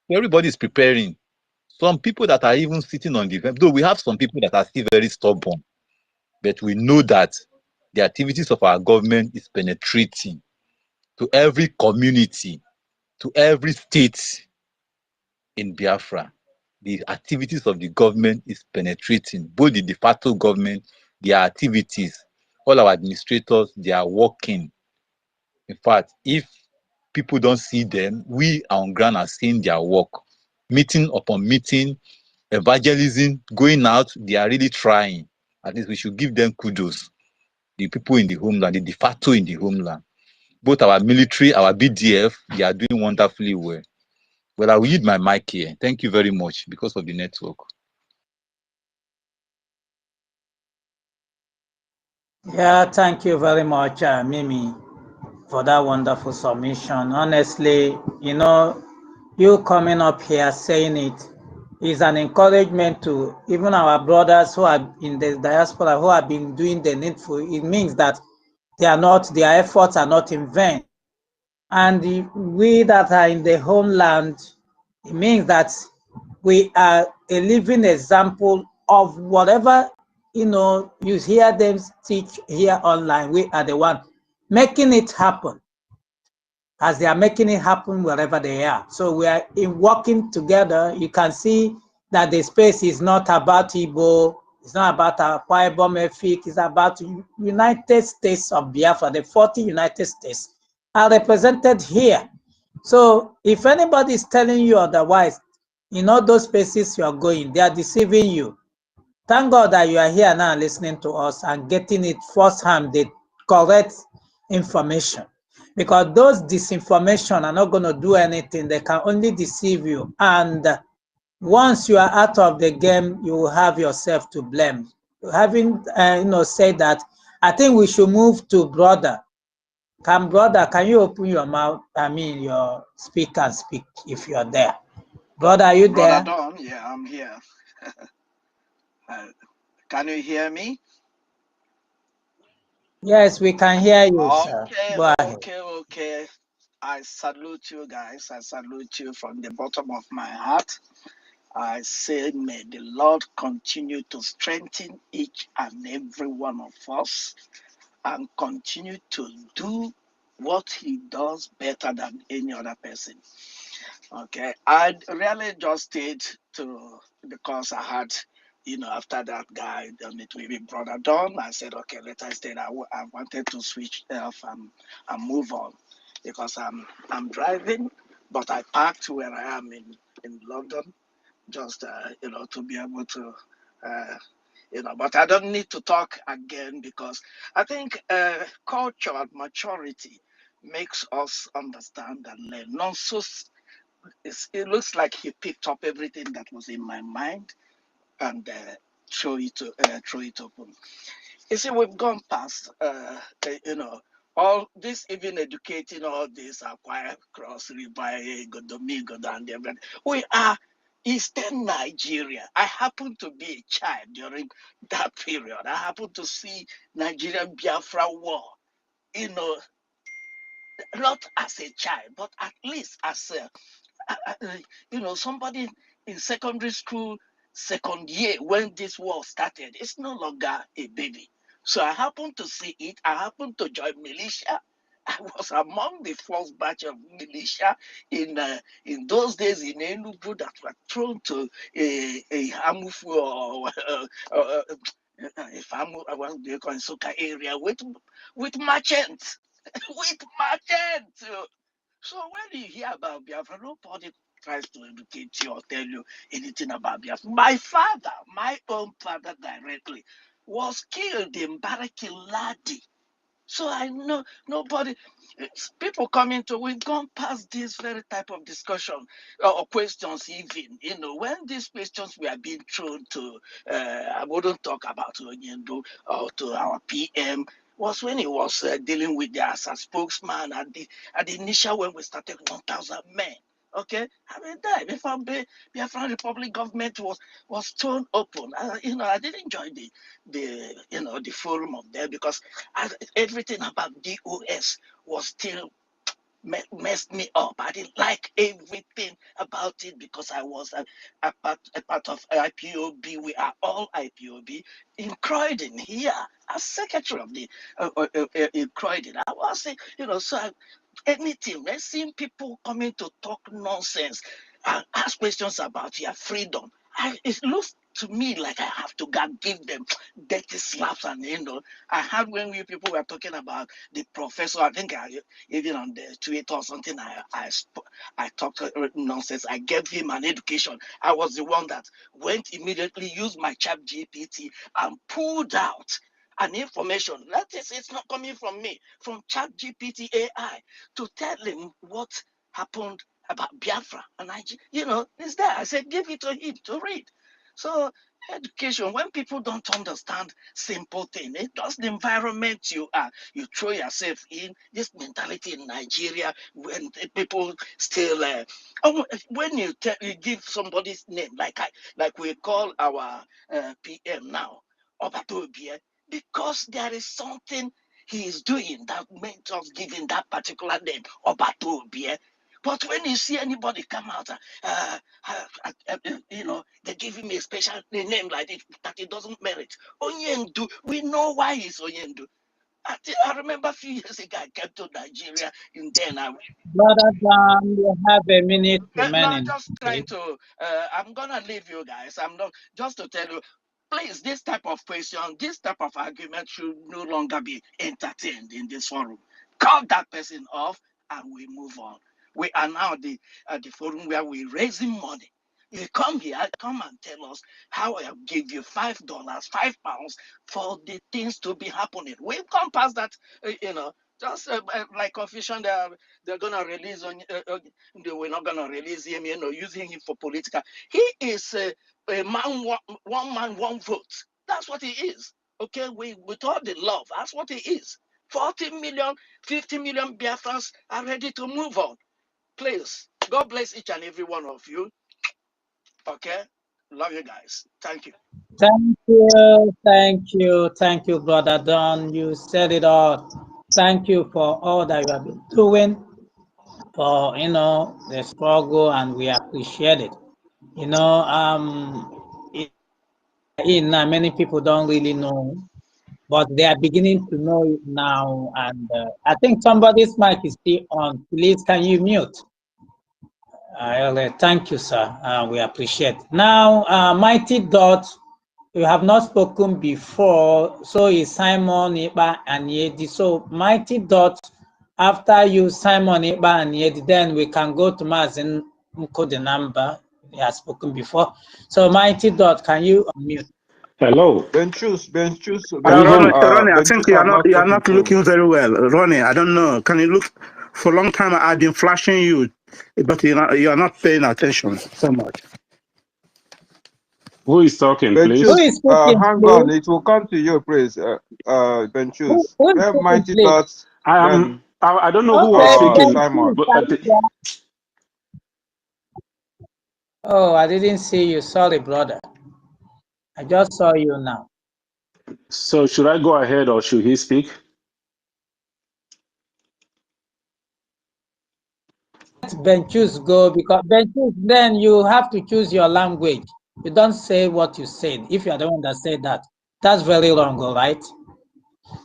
So everybody is preparing. Some people that are even sitting on the though we have some people that are still very stubborn, but we know that the activities of our government is penetrating to every community, to every state in Biafra. The activities of the government is penetrating, both the de facto government, their activities, all our administrators, they are working. In fact, if people don't see them, we on ground are seeing their work, meeting upon meeting, evangelism, going out, they are really trying. At least we should give them kudos. The people in the homeland, the de facto in the homeland. Both our military, our BDF, they are doing wonderfully well. Well, I will yield my mic here. Thank you very much because of the network. Yeah, thank you very much, Mimi, for that wonderful submission. Honestly, you know, you coming up here saying it is an encouragement to even our brothers who are in the diaspora who have been doing the needful. It means that their efforts are not in vain. And we that are in the homeland, it means that we are a living example of whatever, you know, you hear them teach here online. We are the one making it happen, as they are making it happen wherever they are. So we are in working together. You can see that the space is not about Igbo, it's not about Akwa Ibom EFIK, it's about United States of Biafra. The 40 United States are represented here. So if anybody is telling you otherwise, in all those spaces you are going, they are deceiving you. Thank God that you are here now listening to us and getting it firsthand, the correct information. Because those disinformation are not going to do anything. They can only deceive you. And once you are out of the game, you will have yourself to blame. Having said that, I think we should move to brother. Brother, can you open your mouth? I mean, your speak and speak if you are there. Brother, are you there? Brother Don, yeah, I'm here. Can you hear me? Yes, we can hear you, sir. Go ahead. Okay. I salute you guys. I salute you from the bottom of my heart. I say, may the Lord continue to strengthen each and every one of us and continue to do what he does better than any other person. Okay, I really just stayed because I had, after that guy, it will be Brother Don. I said, okay, let us stay. I wanted to switch off and move on because I'm driving, but I parked where I am in London, just to be able to, but I don't need to talk again because I think culture and maturity makes us understand and learn. Nonsense. It looks like he picked up everything that was in my mind and throw it open. You see, we've gone past, all this, even educating all this Akwa, Cross River, Igodomigodo, and everything. We are Eastern Nigeria. I happened to be a child during that period. I happened to see Nigerian Biafra war, not as a child, but at least as a somebody in secondary school, second year when this war started. It's no longer a baby. So I happened to see it. I happened to join militia. I was among the first batch of militia in those days in Enugu that were thrown to a Hamufu or Isoko area with merchants, with merchants. So when you hear about Biafra, nobody tries to educate you or tell you anything about Biafra. My father, my own father directly, was killed in Barakiladi. So I know nobody, people coming to, we've gone past this very type of discussion or questions even, when these questions were being thrown to, I wouldn't talk about Onyendo or to our PM, was when he was dealing with the as a spokesman at the initial when we started 1,000 men. Okay, I mean that before Biafran Republic government was torn open. I did enjoy the forum of there because everything about DOS was still messed me up. I didn't like everything about it because I was a part of IPOB. We are all IPOB in Croydon here as secretary of the in Croydon. I was saying, anything. We're seeing people coming to talk nonsense and ask questions about your freedom. It looks to me like I have to give them dirty slaps. And I heard when we people were talking about the professor, I think even on the Twitter or something, I talked nonsense. I gave him an education. I was the one that went immediately, used my chat GPT and pulled out an information that is, it's not coming from me, from chat GPT AI, to tell him what happened about Biafra. And it's there. I said, give it to him to read. So education, when people don't understand simple thing, it does the environment you throw yourself in. This mentality in Nigeria, when people still when you give somebody's name, like we call our PM now, Obatobie, because there is something he is doing that makes us give him that particular name, Obatobie. But when you see anybody come out, they give him a special name like it that it doesn't merit. Onyendu, we know why he's Onyendu. I remember a few years ago, I came to Nigeria, and then Brother Dan, you have a minute no, remaining. just trying to. I'm gonna leave you guys. I'm not just to tell you. Please, this type of question, this type of argument should no longer be entertained in this forum. Cut that person off, and we move on. We are now the forum where we're raising money. You come here, come and tell us how I give you $5, £5 for the things to be happening. We've come past that, just like confusion. They're gonna release on. We're not gonna release him, using him for political. He is a man, one man, one vote. That's what he is. Okay, with all the love, that's what he is. 40 million, 50 million Biafrans are ready to move on. Please, God bless each and every one of you. Okay, love you guys. Thank you. Thank you, Brother Don. You said it all. Thank you for all that you have been doing, for the struggle, and we appreciate it. Many people don't really know, but they are beginning to know it now. And I think somebody's mic is still on. Please, can you mute? Thank you, sir. We appreciate. Now, Mighty Dot, you have not spoken before, so is Simon Iba and Yedi. So Mighty Dot, after you Simon Iba and Yedi, then we can go to Mazin Mko, the number he has spoken before. So Mighty Dot, can you unmute? Hello. Benchus. Ronnie, I think you are not to looking very well. Ronnie, I don't know. Can you look? For a long time, I've been flashing you, but you are not paying attention so much. Who is talking, please? Benchus, hang on. It will come to you, please. Benchus. Mighty Thoughts. I don't know who was speaking. Simon. Oh, I didn't see you. Sorry, brother. I just saw you now. So should I go ahead or should he speak? Let Benchus go, because Benchus, then you have to choose your language. You don't say what you said. If you are the one that said that, that's very wrong, all right?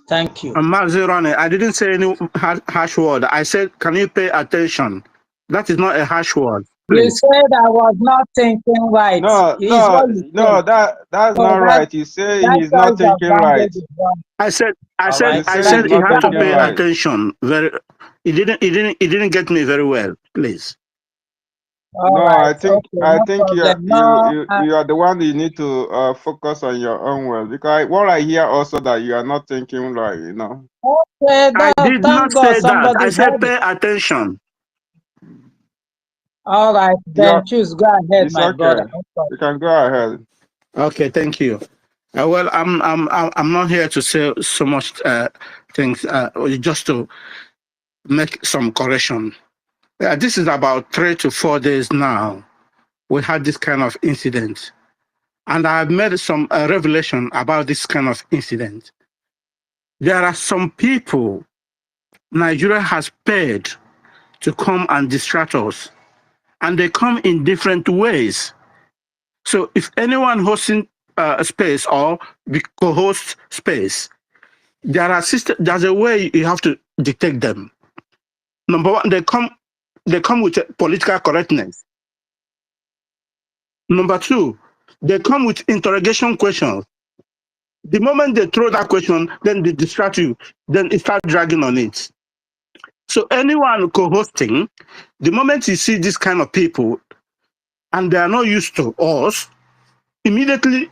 Thank you. Mazi Ronnie, I didn't say any harsh word. I said, can you pay attention? That is not a harsh word. Please. You said I was not thinking right. No, that's not right. You say he's not thinking right. I said he has to pay attention. He didn't get me very well. Please. I think you are the one that you need to focus on your own well, because what I hear also that you are not thinking right. Okay, I did not say that. I said pay attention. All right, then choose. Go ahead, my brother. You can go ahead. Okay, thank you. Well, I'm not here to say so much things. Just to make some correction. This is about 3 to 4 days now. We had this kind of incident, and I've made some revelation about this kind of incident. There are some people Nigeria has paid to come and distract us, and they come in different ways. So if anyone hosting a space or co-host space, there's a way you have to detect them. Number one, they come with political correctness. Number two, They come with interrogation questions. The moment they throw that question, then they distract you. Then it starts dragging on it. So anyone co-hosting, the moment you see this kind of people and they are not used to us, immediately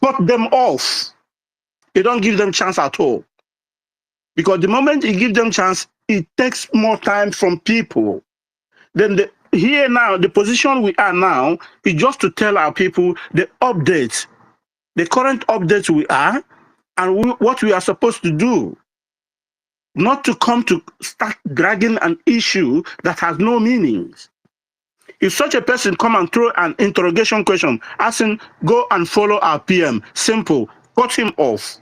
cut them off. You don't give them chance at all. Because the moment you give them chance, it takes more time from people. Then here now, the position we are now is just to tell our people the updates, the current updates we are, and what we are supposed to do. Not to come to start dragging an issue that has no meanings. If such a person come and throw an interrogation question, asking, go and follow our PM, simple, cut him off.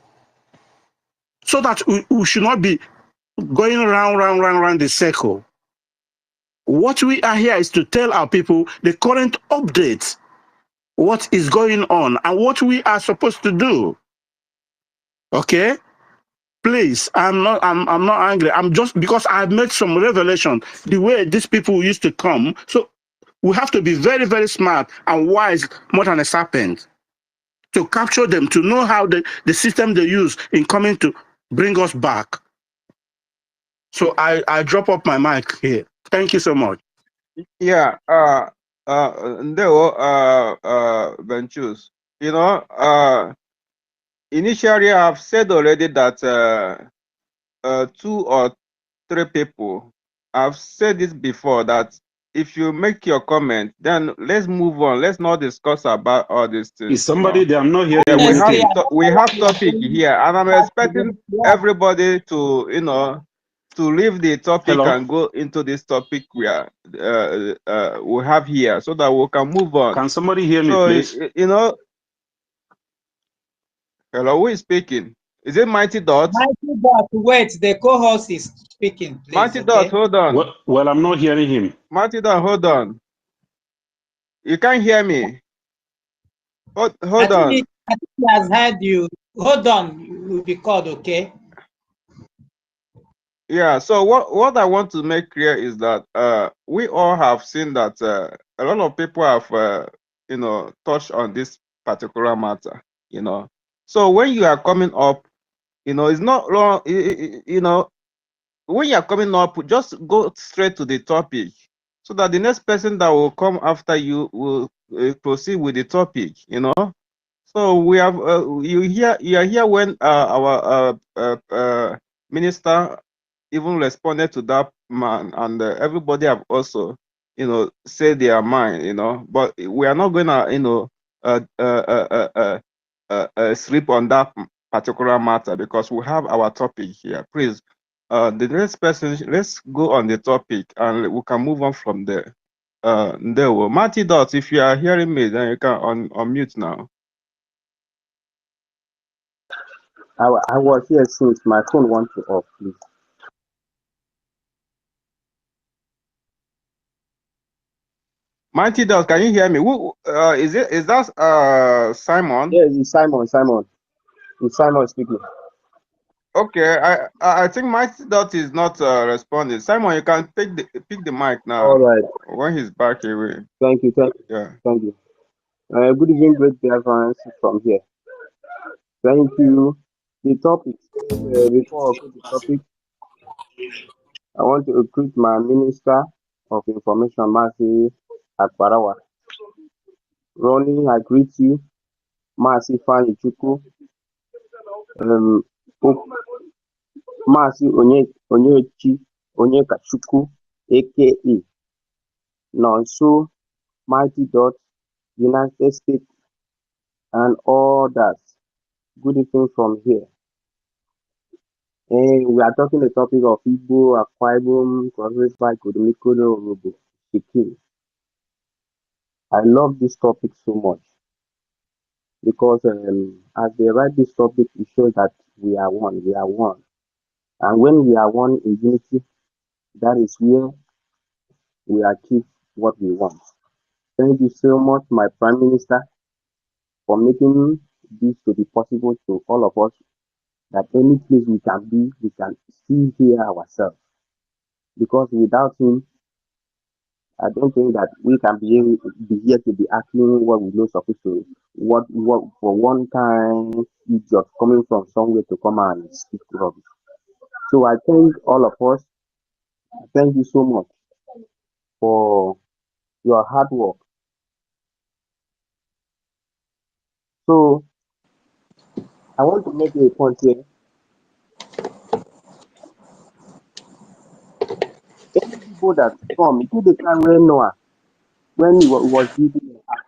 So that we should not be going round the circle. What we are here is to tell our people the current updates, what is going on, and what we are supposed to do. Okay? Please, I'm not angry. I'm just because I've made some revelation the way these people used to come. So we have to be very, very smart and wise, more than a serpent, to capture them, to know how the system they use in coming to bring us back. So I drop up my mic here. Thank you so much. Yeah, Ventures. You know, initially I've said already that 2 or 3 people, I've said this before, that if you make your comment, then let's move on. Let's not discuss about all these things. Is somebody there? I'm not hearing yeah, anything. we have topic here, and I'm expecting everybody to, you know, to leave the topic Hello? and go into this topic we have here, so that we can move on. Can somebody hear me, so, please? You know, hello, who is speaking? Is it Mighty Dot? Mighty Dot, wait, the co-host is speaking, please. Mighty Dot, hold on. Well, I'm not hearing him. Mighty Dot, hold on. You can't hear me. Hold I on. think he has heard you. Hold on, you will be called, okay? Yeah, so what I want to make clear is that we all have seen that a lot of people have you know, touched on this particular matter, you know. So when you are coming up, you know, it's not wrong, you know, when you are coming up, just go straight to the topic, so that the next person that will come after you will proceed with the topic, you know. So we have you are here when our minister even responded to that man, and everybody have also, you know, said their mind, you know. But we are not gonna, you know, sleep on that particular matter, because we have our topic here. Please, the next person, let's go on the topic, and we can move on from there. There will Marty Dot, if you are hearing me, then you can unmute now. I was here since my phone went off, please. Mighty Dog, can you hear me? Who is it? Is that Simon? Yes, it's Simon. It's Simon speaking. Okay, I think Mighty Dot is not responding. Simon, you can pick the mic now. All right. When he's back away. Thank you. Yeah. Thank you. Good evening, great Biafrans from here. Thank you. The topic. Before I go to the topic, I want to greet my Minister of Information, Masi Akwa. Ronnie, I greet you. Masi Fanny Chuku. Masi Onyekachuku, aka Nonso, Mighty Dot, United States, and others. Good evening from here. And we are talking the topic of Igbo, Akwa, Igodomigodo, Urhobo, Ishekiri. I love this topic so much because as they write this topic, it shows that we are one. We are one. And when we are one in unity, that is where we achieve what we want. Thank you so much, my Prime Minister, for making this to be possible to all of us, that any place we can be, we can still hear ourselves. Because without him, I don't think that we can be here to be asking what we know supposed to what for one time idiot coming from somewhere to come and speak to us. So I thank all of us. Thank you so much for your hard work. So I want to make a point here. Any people that come, it the time when Noah, when he was building the ark,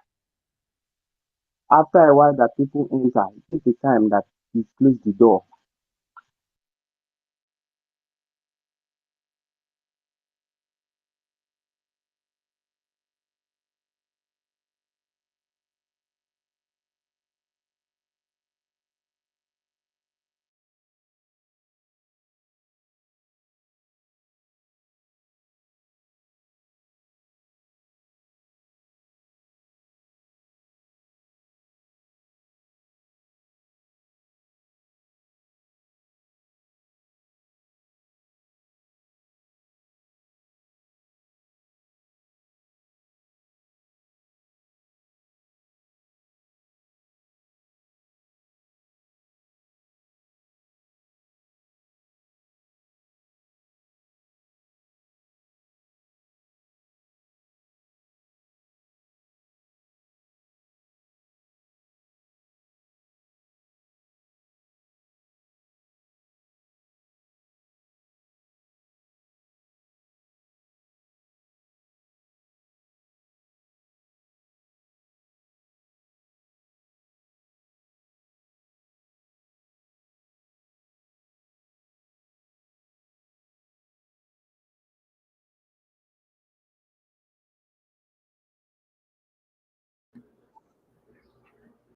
after a while that people enter, it the time that he closed the door